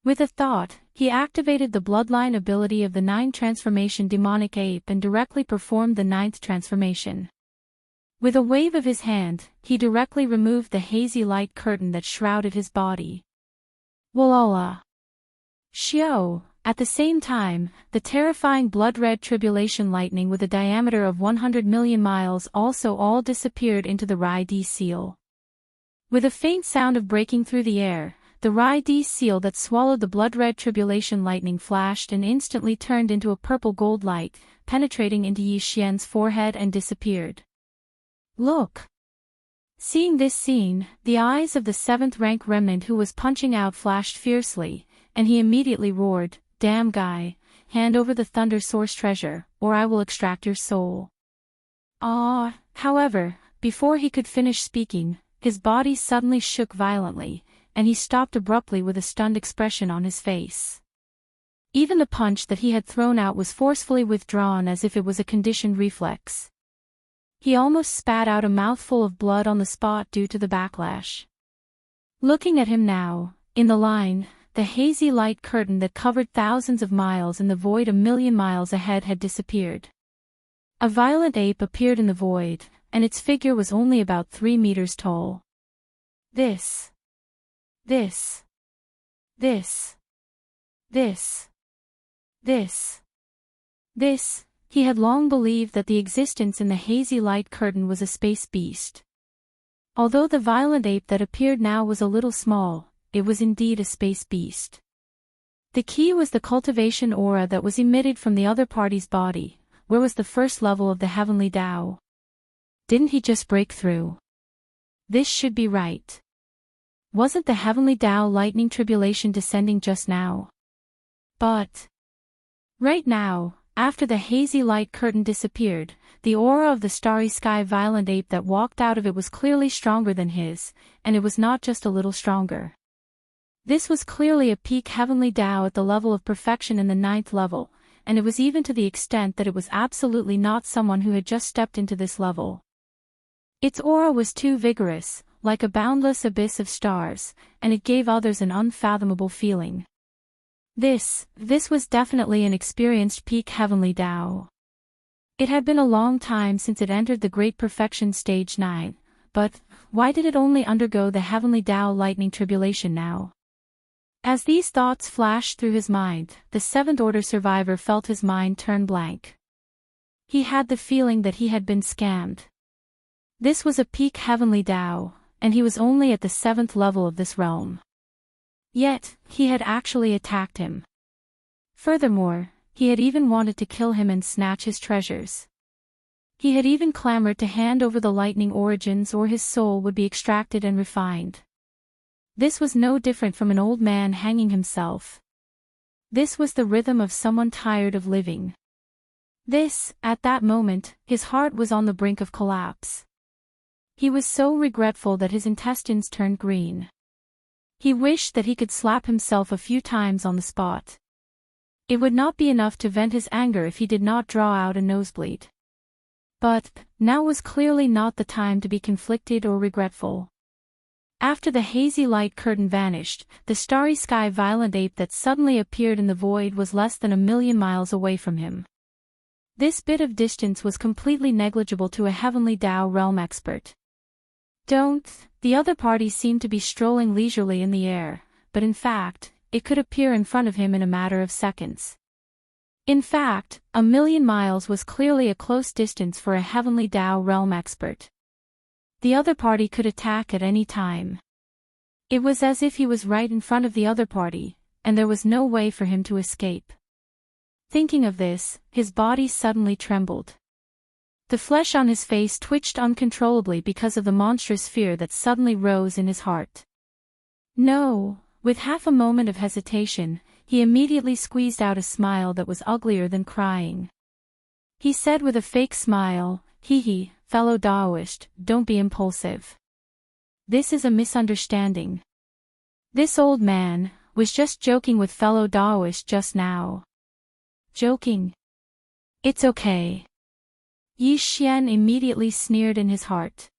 With a thought, he activated the bloodline ability of the 9 transformation demonic ape and directly performed the 9th transformation. With a wave of his hand, he directly removed the hazy light curtain that shrouded his body. Walala. Xiao. At the same time, the terrifying blood-red tribulation lightning with a diameter of 100 million miles also all disappeared into the Rai-D seal. With a faint sound of breaking through the air, the Rai-D seal that swallowed the blood-red tribulation lightning flashed and instantly turned into a purple-gold light, penetrating into Yi Xian's forehead and disappeared. Look! Seeing this scene, the eyes of the 7th rank remnant who was punching out flashed fiercely, and he immediately roared, "Damn guy, hand over the Thunder Source treasure, or I will extract your soul." However, before he could finish speaking, his body suddenly shook violently, and he stopped abruptly with a stunned expression on his face. Even the punch that he had thrown out was forcefully withdrawn as if it was a conditioned reflex. He almost spat out a mouthful of blood on the spot due to the backlash. Looking at him now, in the line, the hazy light curtain that covered thousands of miles in the void a million miles ahead had disappeared. A violent ape appeared in the void, and its figure was only about 3 meters tall. This, he had long believed that the existence in the hazy light curtain was a space beast. Although the violent ape that appeared now was a little small, it was indeed a space beast. The key was the cultivation aura that was emitted from the other party's body. Where was the first level of the heavenly Tao? Didn't he just break through? This should be right. Wasn't the heavenly Tao lightning tribulation descending just now? But right now, after the hazy light curtain disappeared, the aura of the starry sky violent ape that walked out of it was clearly stronger than his, and it was not just a little stronger. This was clearly a peak heavenly Tao at the level of perfection in the 9th level, and it was even to the extent that it was absolutely not someone who had just stepped into this level. Its aura was too vigorous, like a boundless abyss of stars, and it gave others an unfathomable feeling. This was definitely an experienced peak heavenly Tao. It had been a long time since it entered the Great Perfection Stage 9, but why did it only undergo the heavenly Tao lightning tribulation now? As these thoughts flashed through his mind, the 7th Order survivor felt his mind turn blank. He had the feeling that he had been scammed. This was a peak heavenly Tao, and he was only at the 7th level of this realm. Yet, he had actually attacked him. Furthermore, he had even wanted to kill him and snatch his treasures. He had even clamored to hand over the lightning origins or his soul would be extracted and refined. This was no different from an old man hanging himself. This was the rhythm of someone tired of living. At that moment, his heart was on the brink of collapse. He was so regretful that his intestines turned green. He wished that he could slap himself a few times on the spot. It would not be enough to vent his anger if he did not draw out a nosebleed. But now was clearly not the time to be conflicted or regretful. After the hazy light curtain vanished, the starry sky violent ape that suddenly appeared in the void was less than 1,000,000 miles away from him. This bit of distance was completely negligible to a heavenly Tao realm expert. The other party seemed to be strolling leisurely in the air, but in fact, it could appear in front of him in a matter of seconds. In fact, 1,000,000 miles was clearly a close distance for a heavenly Tao realm expert. The other party could attack at any time. It was as if he was right in front of the other party, and there was no way for him to escape. Thinking of this, his body suddenly trembled. The flesh on his face twitched uncontrollably because of the monstrous fear that suddenly rose in his heart. No, with half a moment of hesitation, he immediately squeezed out a smile that was uglier than crying. He said with a fake smile, "Hee, fellow Taoist, don't be impulsive. This is a misunderstanding. This old man was just joking with fellow Taoist just now." Joking? It's okay. Yi Xian immediately sneered in his heart.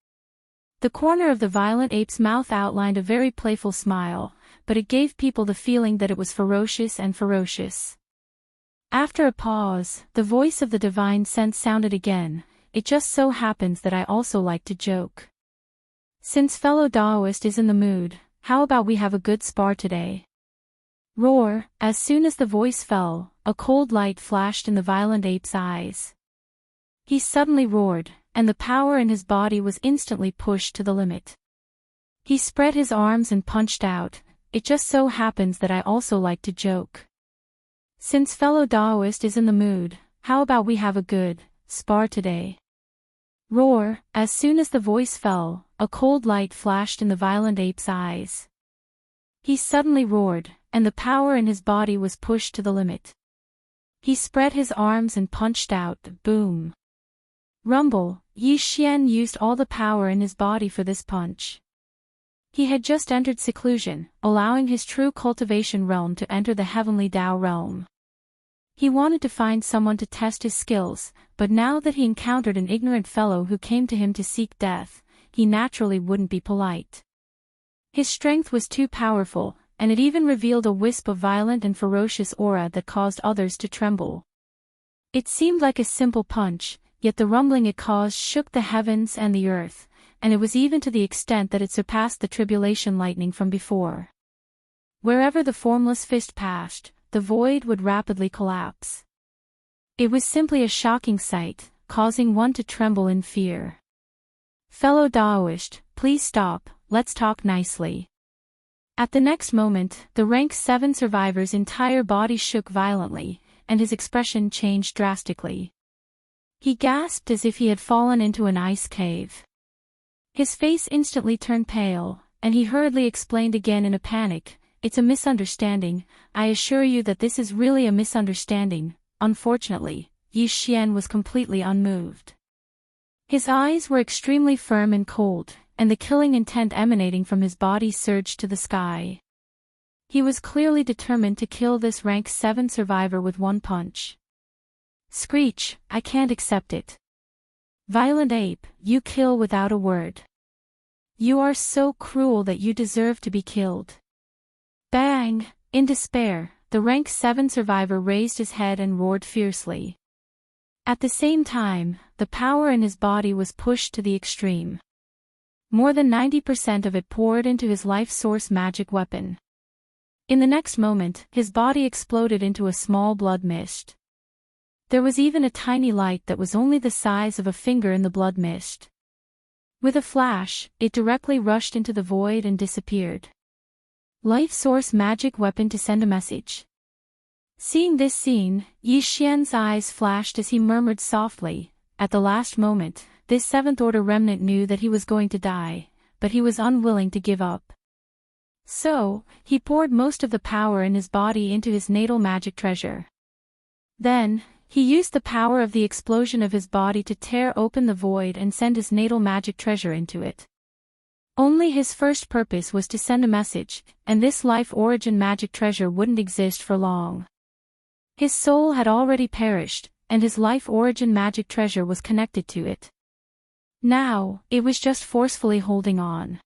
The corner of the violent ape's mouth outlined a very playful smile, but it gave people the feeling that it was ferocious and ferocious. After a pause, the voice of the divine sense sounded again, "It just so happens that I also like to joke. Since fellow Taoist is in the mood, how about we have a good spar today?" Roar! As soon as the voice fell, a cold light flashed in the violent ape's eyes. He suddenly roared, and the power in his body was instantly pushed to the limit. He spread his arms and punched out, "It just so happens that I also like to joke. Since fellow Taoist is in the mood, how about we have a good spar today?" Roar! As soon as the voice fell, a cold light flashed in the violent ape's eyes. He suddenly roared, and the power in his body was pushed to the limit. He spread his arms and punched out, boom. Rumble! Yi Xian used all the power in his body for this punch. He had just entered seclusion, allowing his true cultivation realm to enter the heavenly Tao realm. He wanted to find someone to test his skills, but now that he encountered an ignorant fellow who came to him to seek death, he naturally wouldn't be polite. His strength was too powerful, and it even revealed a wisp of violent and ferocious aura that caused others to tremble. It seemed like a simple punch, yet the rumbling it caused shook the heavens and the earth, and it was even to the extent that it surpassed the tribulation lightning from before. Wherever the formless fist passed, the void would rapidly collapse. It was simply a shocking sight, causing one to tremble in fear. "Fellow Taoist, please stop, let's talk nicely." At the next moment, the rank 7 survivor's entire body shook violently, and his expression changed drastically. He gasped as if he had fallen into an ice cave. His face instantly turned pale, and he hurriedly explained again in a panic, "It's a misunderstanding. I assure you that this is really a misunderstanding." Unfortunately, Yi Xian was completely unmoved. His eyes were extremely firm and cold, and the killing intent emanating from his body surged to the sky. He was clearly determined to kill this rank 7 survivor with one punch. Screech, "I can't accept it. Violent ape, you kill without a word. You are so cruel that you deserve to be killed." Bang! In despair, the rank 7 survivor raised his head and roared fiercely. At the same time, the power in his body was pushed to the extreme. More than 90% of it poured into his life source magic weapon. In the next moment, his body exploded into a small blood mist. There was even a tiny light that was only the size of a finger in the blood mist. With a flash, it directly rushed into the void and disappeared. Life source magic weapon to send a message. Seeing this scene, Yi Xian's eyes flashed as he murmured softly, "At the last moment, this 7th order remnant knew that he was going to die, but he was unwilling to give up. So, he poured most of the power in his body into his natal magic treasure. Then, he used the power of the explosion of his body to tear open the void and send his natal magic treasure into it. Only his first purpose was to send a message, and this life origin magic treasure wouldn't exist for long. His soul had already perished, and his life origin magic treasure was connected to it. Now, it was just forcefully holding on.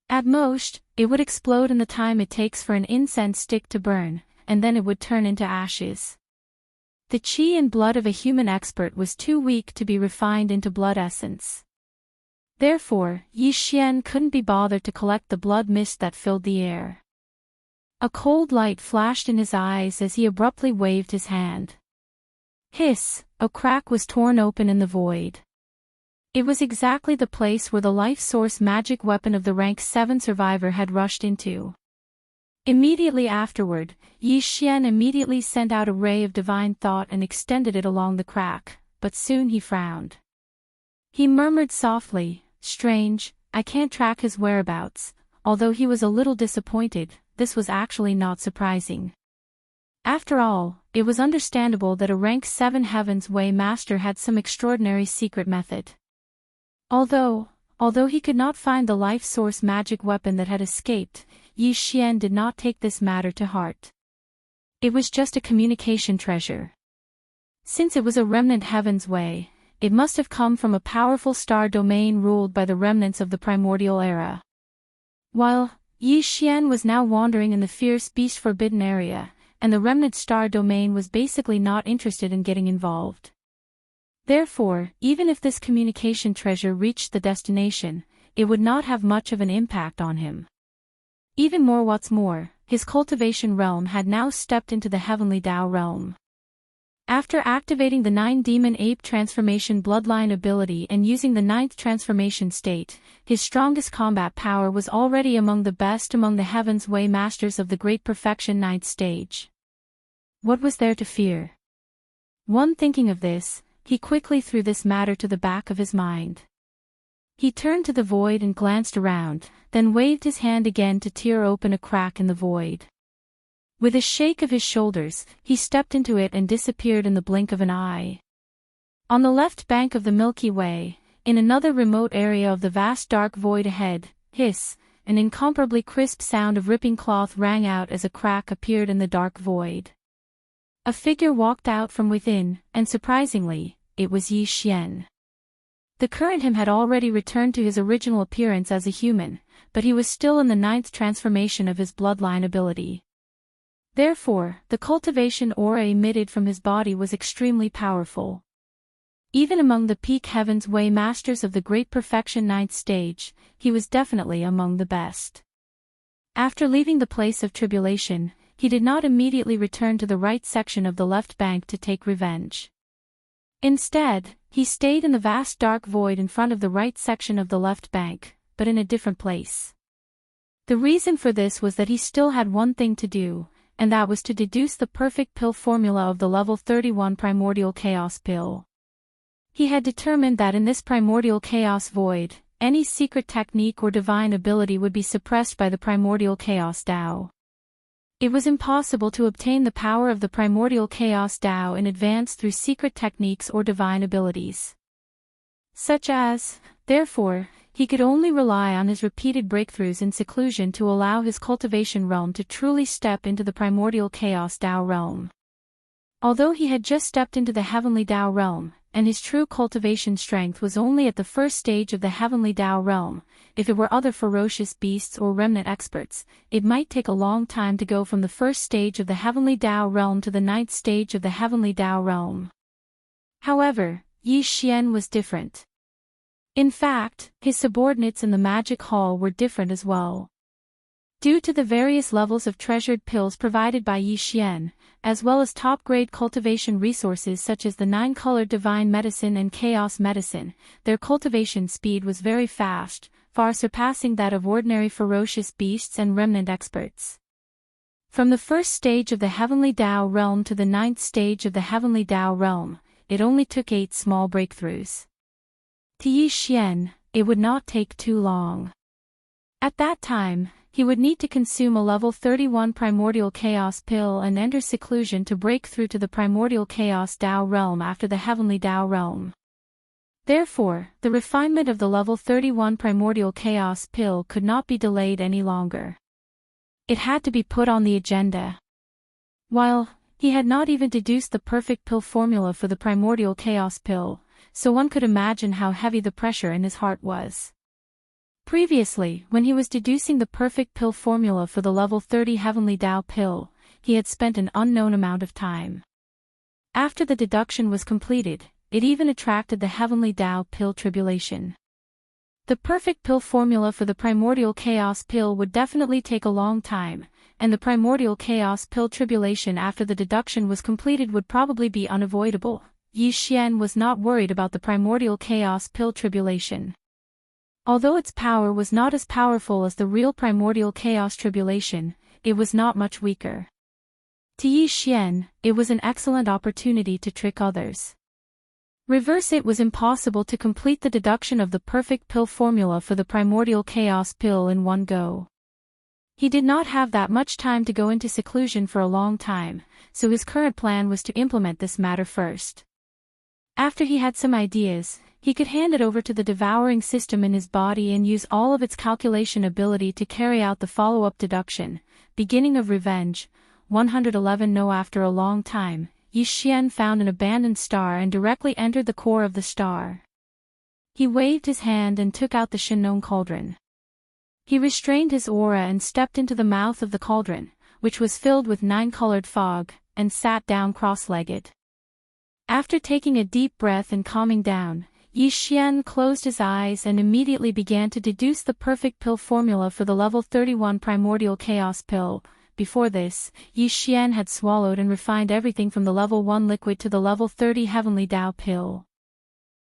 At most, it would explode in the time it takes for an incense stick to burn, and then it would turn into ashes. The qi and blood of a human expert was too weak to be refined into blood essence. Therefore, Yi Xian couldn't be bothered to collect the blood mist that filled the air. A cold light flashed in his eyes as he abruptly waved his hand. Hiss! A crack was torn open in the void. It was exactly the place where the life source magic weapon of the rank 7 survivor had rushed into. Immediately afterward, Yi Xian immediately sent out a ray of divine thought and extended it along the crack, but soon he frowned. He murmured softly, "Strange, I can't track his whereabouts." Although he was a little disappointed, this was actually not surprising. After all, it was understandable that a rank 7 Heaven's Way master had some extraordinary secret method. Although he could not find the life source magic weapon that had escaped, Yi Xian did not take this matter to heart. It was just a communication treasure. Since it was a remnant Heaven's Way, it must have come from a powerful star domain ruled by the remnants of the primordial era. While Yi Xian was now wandering in the fierce beast forbidden area, and the remnant star domain was basically not interested in getting involved. Therefore, even if this communication treasure reached the destination, it would not have much of an impact on him. What's more, his cultivation realm had now stepped into the heavenly Tao realm. After activating the 9 demon ape transformation bloodline ability and using the 9th transformation state, his strongest combat power was already among the best among the Heaven's Way masters of the Great Perfection 9th stage. What was there to fear? One thinking of this, he quickly threw this matter to the back of his mind. He turned to the void and glanced around, then waved his hand again to tear open a crack in the void. With a shake of his shoulders, he stepped into it and disappeared in the blink of an eye. On the left bank of the Milky Way, in another remote area of the vast dark void ahead, hiss, an incomparably crisp sound of ripping cloth rang out as a crack appeared in the dark void. A figure walked out from within, and surprisingly, it was Yi Xian. The current him had already returned to his original appearance as a human, but he was still in the 9th transformation of his bloodline ability. Therefore, the cultivation aura emitted from his body was extremely powerful. Even among the peak Heaven's Way masters of the Great Perfection 9th stage, he was definitely among the best. After leaving the place of tribulation, he did not immediately return to the right section of the left bank to take revenge. Instead, he stayed in the vast dark void in front of the right section of the left bank, but in a different place. The reason for this was that he still had one thing to do, and that was to deduce the perfect pill formula of the level 31 primordial chaos pill. He had determined that in this primordial chaos void, any secret technique or divine ability would be suppressed by the primordial chaos Tao. It was impossible to obtain the power of the primordial chaos Tao in advance through secret techniques or divine abilities. Such as, therefore, he could only rely on his repeated breakthroughs in seclusion to allow his cultivation realm to truly step into the primordial chaos Tao realm. Although he had just stepped into the heavenly Tao realm, and his true cultivation strength was only at the first stage of the heavenly Tao realm, if it were other ferocious beasts or remnant experts, it might take a long time to go from the first stage of the heavenly Tao realm to the ninth stage of the heavenly Tao realm. However, Yi Xian was different. In fact, his subordinates in the magic hall were different as well. Due to the various levels of treasured pills provided by Yi Xian, as well as top-grade cultivation resources such as the 9-colored divine medicine and chaos medicine, their cultivation speed was very fast, far surpassing that of ordinary ferocious beasts and remnant experts. From the first stage of the heavenly Tao realm to the ninth stage of the heavenly Tao realm, it only took 8 small breakthroughs. To Yi Xian, it would not take too long. At that time, he would need to consume a level 31 primordial chaos pill and enter seclusion to break through to the primordial chaos Tao realm after the heavenly Tao realm. Therefore, the refinement of the level 31 primordial chaos pill could not be delayed any longer. It had to be put on the agenda. While he had not even deduced the perfect pill formula for the primordial chaos pill, so one could imagine how heavy the pressure in his heart was. Previously, when he was deducing the perfect pill formula for the level 30 heavenly Tao pill, he had spent an unknown amount of time. After the deduction was completed, it even attracted the heavenly Tao pill tribulation. The perfect pill formula for the primordial chaos pill would definitely take a long time, and the primordial chaos pill tribulation after the deduction was completed would probably be unavoidable. Yi Xian was not worried about the primordial chaos pill tribulation. Although its power was not as powerful as the real primordial chaos tribulation, it was not much weaker. To Yi Xian, it was an excellent opportunity to trick others. Reverse it was impossible to complete the deduction of the perfect pill formula for the primordial chaos pill in one go. He did not have that much time to go into seclusion for a long time, so his current plan was to implement this matter first. After he had some ideas, he could hand it over to the devouring system in his body and use all of its calculation ability to carry out the follow-up deduction. Beginning of Revenge, 111. No, after a long time, Yi Xian found an abandoned star and directly entered the core of the star. He waved his hand and took out the Shinnon cauldron. He restrained his aura and stepped into the mouth of the cauldron, which was filled with 9-colored fog, and sat down cross-legged. After taking a deep breath and calming down, Yi Xian closed his eyes and immediately began to deduce the perfect pill formula for the level 31 primordial chaos pill. Before this, Yi Xian had swallowed and refined everything from the level 1 liquid to the level 30 heavenly Tao pill.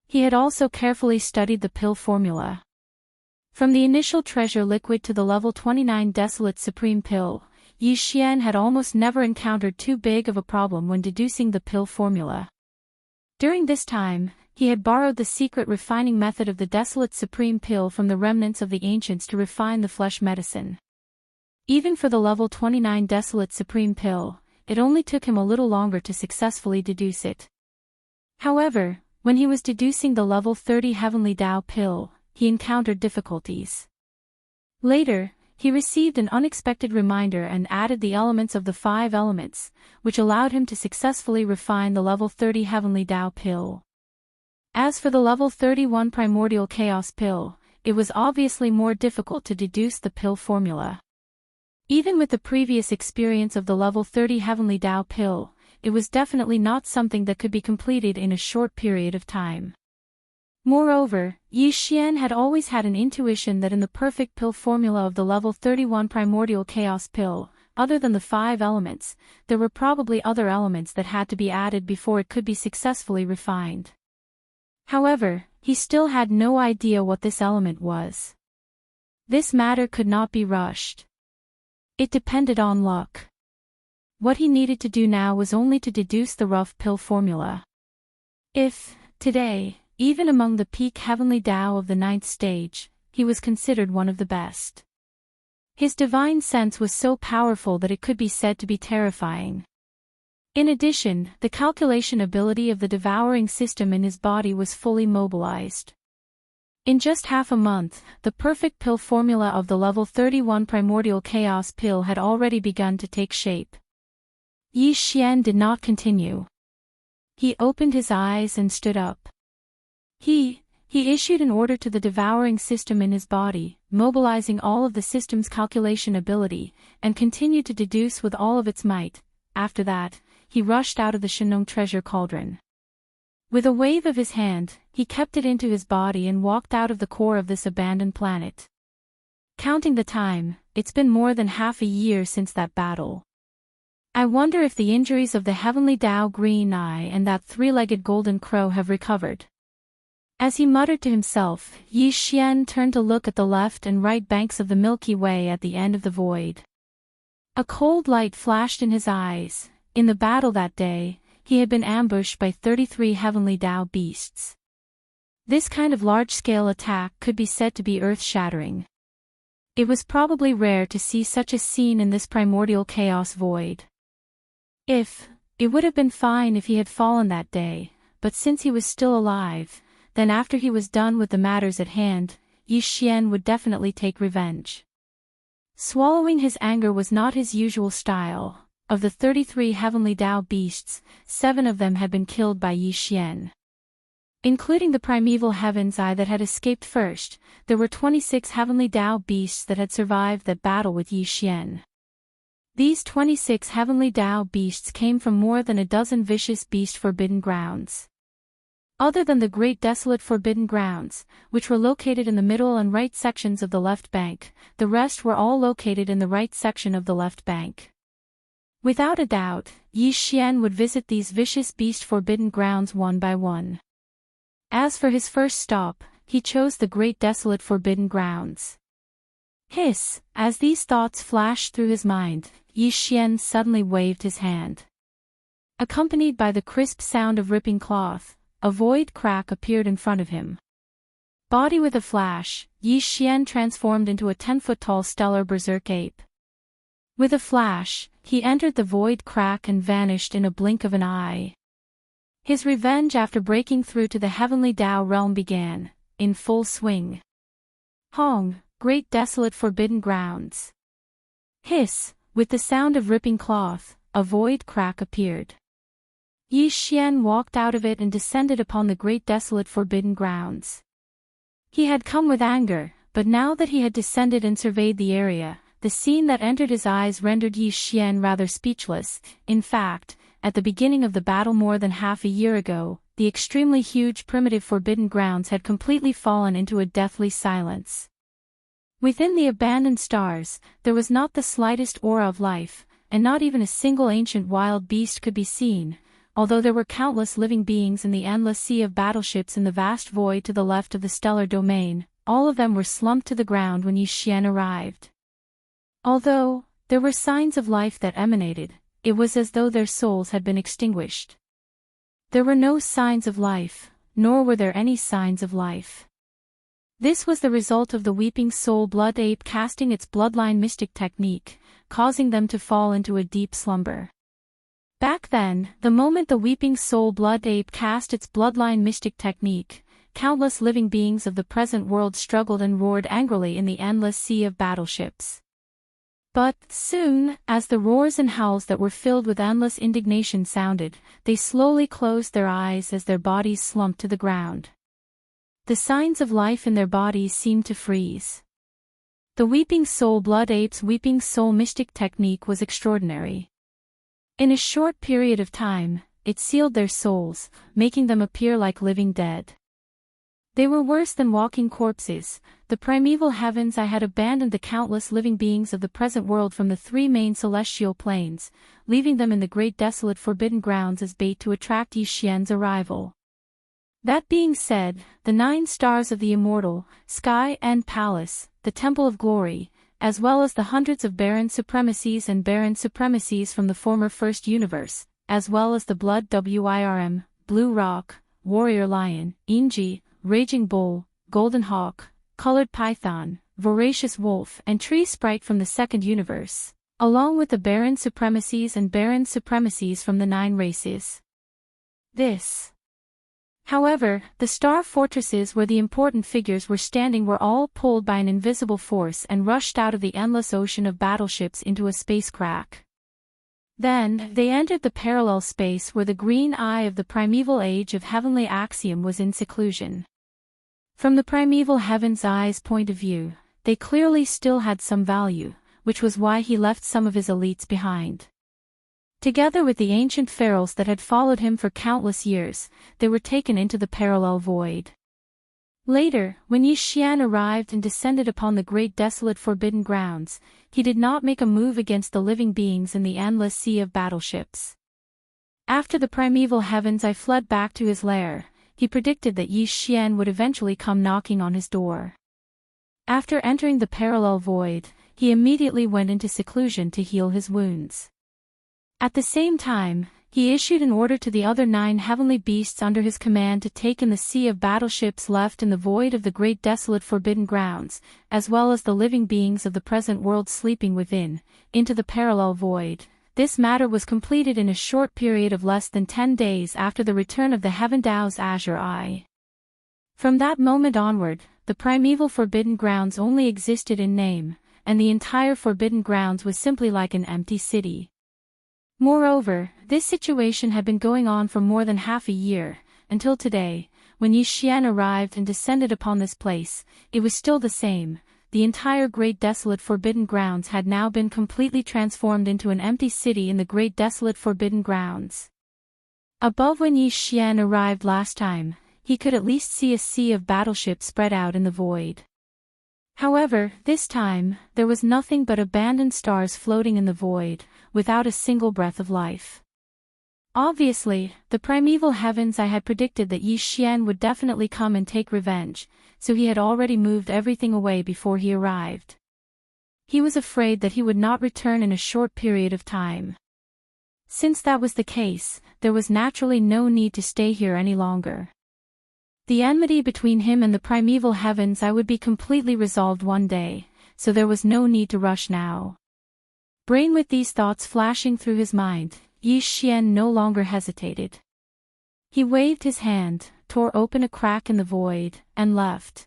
He had also carefully studied the pill formula. From the initial treasure liquid to the level 29 desolate supreme pill, Yi Xian had almost never encountered too big of a problem when deducing the pill formula. During this time, he had borrowed the secret refining method of the desolate supreme pill from the remnants of the ancients to refine the flesh medicine. Even for the level 29 desolate supreme pill, it only took him a little longer to successfully deduce it. However, when he was deducing the level 30 heavenly Tao pill, he encountered difficulties. Later, he received an unexpected reminder and added the elements of the 5 elements, which allowed him to successfully refine the level 30 heavenly Tao pill. As for the level 31 primordial chaos pill, it was obviously more difficult to deduce the pill formula. Even with the previous experience of the level 30 heavenly Tao pill, it was definitely not something that could be completed in a short period of time. Moreover, Yi Xian had always had an intuition that in the perfect pill formula of the level 31 primordial chaos pill, other than the 5 elements, there were probably other elements that had to be added before it could be successfully refined. However, he still had no idea what this element was. This matter could not be rushed. It depended on luck. What he needed to do now was only to deduce the rough pill formula. If, today, even among the peak heavenly Tao of the ninth stage, he was considered one of the best. His divine sense was so powerful that it could be said to be terrifying. In addition, the calculation ability of the devouring system in his body was fully mobilized. In just half a month, the perfect pill formula of the level 31 primordial chaos pill had already begun to take shape. Yi Xian did not continue. He opened his eyes and stood up. He issued an order to the devouring system in his body, mobilizing all of the system's calculation ability, and continued to deduce with all of its might. After that, he rushed out of the Shenong treasure cauldron. With a wave of his hand, he kept it into his body and walked out of the core of this abandoned planet. Counting the time, it's been more than half a year since that battle. I wonder if the injuries of the heavenly Tao Green Eye and that three-legged golden crow have recovered. As he muttered to himself, Yi Xian turned to look at the left and right banks of the Milky Way at the end of the void. A cold light flashed in his eyes. In the battle that day, he had been ambushed by 33 heavenly Tao beasts. This kind of large-scale attack could be said to be earth-shattering. It was probably rare to see such a scene in this primordial chaos void. It would have been fine if he had fallen that day, but since he was still alive, then after he was done with the matters at hand, Yi Xian would definitely take revenge. Swallowing his anger was not his usual style. Of the 33 heavenly Tao beasts, 7 of them had been killed by Yi Xian. Including the primeval heaven's eye that had escaped first, there were 26 heavenly Tao beasts that had survived that battle with Yi Xian. These 26 heavenly Tao beasts came from more than a dozen vicious beast forbidden grounds. Other than the Great Desolate Forbidden Grounds, which were located in the middle and right sections of the left bank, the rest were all located in the right section of the left bank. Without a doubt, Yi Xian would visit these vicious beast forbidden grounds one by one. As for his first stop, he chose the Great Desolate Forbidden Grounds. Hiss! As these thoughts flashed through his mind, Yi Xian suddenly waved his hand. Accompanied by the crisp sound of ripping cloth, a void crack appeared in front of him. Body with a flash, Yi Xian transformed into a 10-foot-tall stellar berserk ape. With a flash, he entered the void crack and vanished in a blink of an eye. His revenge after breaking through to the heavenly Tao realm began, in full swing. Hong, Great Desolate Forbidden Grounds. Hiss! With the sound of ripping cloth, a void crack appeared. Yi Xian walked out of it and descended upon the Great Desolate Forbidden Grounds. He had come with anger, but now that he had descended and surveyed the area, the scene that entered his eyes rendered Yi Xian rather speechless. In fact, at the beginning of the battle more than half a year ago, the extremely huge primitive Forbidden Grounds had completely fallen into a deathly silence. Within the abandoned stars, there was not the slightest aura of life, and not even a single ancient wild beast could be seen, although there were countless living beings in the endless sea of battleships in the vast void to the left of the stellar domain. All of them were slumped to the ground when Yi Xian arrived. Although there were signs of life that emanated, it was as though their souls had been extinguished. There were no signs of life, nor were there any signs of life. This was the result of the Weeping Soul Blood Ape casting its bloodline mystic technique, causing them to fall into a deep slumber. Back then, the moment the Weeping Soul Blood Ape cast its bloodline mystic technique, countless living beings of the present world struggled and roared angrily in the endless sea of battleships. But, soon, as the roars and howls that were filled with endless indignation sounded, they slowly closed their eyes as their bodies slumped to the ground. The signs of life in their bodies seemed to freeze. The Weeping Soul Blood Ape's Weeping Soul Mystic technique was extraordinary. In a short period of time, it sealed their souls, making them appear like living dead. They were worse than walking corpses. The primeval heavens I had abandoned the countless living beings of the present world from the 3 main celestial planes, leaving them in the Great Desolate Forbidden Grounds as bait to attract Yi Xian's arrival. That being said, the 9 stars of the immortal, Sky End Palace, the Temple of Glory, as well as the hundreds of barren supremacies and barren supremacies from the former First Universe, as well as the Blood Wyrm, Blue Rock, Warrior Lion, Inji, Raging Bull, Golden Hawk, Colored Python, Voracious Wolf and Tree Sprite from the Second Universe, along with the barren supremacies and barren supremacies from the 9 races. However, the star fortresses where the important figures were standing were all pulled by an invisible force and rushed out of the endless ocean of battleships into a space crack. Then, they entered the parallel space where the green eye of the primeval age of heavenly axiom was in seclusion. From the primeval heaven's eye's point of view, they clearly still had some value, which was why he left some of his elites behind. Together with the ancient pharaohs that had followed him for countless years, they were taken into the parallel void. Later, when Yi Xian arrived and descended upon the great desolate forbidden grounds, he did not make a move against the living beings in the endless sea of battleships. After the primeval heavens I fled back to his lair, he predicted that Yi Xian would eventually come knocking on his door. After entering the parallel void, he immediately went into seclusion to heal his wounds. At the same time, he issued an order to the other 9 heavenly beasts under his command to take in the sea of battleships left in the void of the great desolate forbidden grounds, as well as the living beings of the present world sleeping within, into the parallel void. This matter was completed in a short period of less than 10 days after the return of the Heaven Dao's azure eye. From that moment onward, the primeval forbidden grounds only existed in name, and the entire forbidden grounds was simply like an empty city. Moreover, this situation had been going on for more than half a year, until today, when Yi Xian arrived and descended upon this place. It was still the same. The entire great desolate forbidden grounds had now been completely transformed into an empty city in the great desolate forbidden grounds. Above when Yi Xian arrived last time, he could at least see a sea of battleships spread out in the void. However, this time, there was nothing but abandoned stars floating in the void, without a single breath of life. Obviously, the primeval heavens I had predicted that Yi Xian would definitely come and take revenge, so he had already moved everything away before he arrived. He was afraid that he would not return in a short period of time. Since that was the case, there was naturally no need to stay here any longer. The enmity between him and the primeval heavens I would be completely resolved one day, so there was no need to rush now. Brain with these thoughts flashing through his mind, Yi Xian no longer hesitated. He waved his hand, tore open a crack in the void, and left.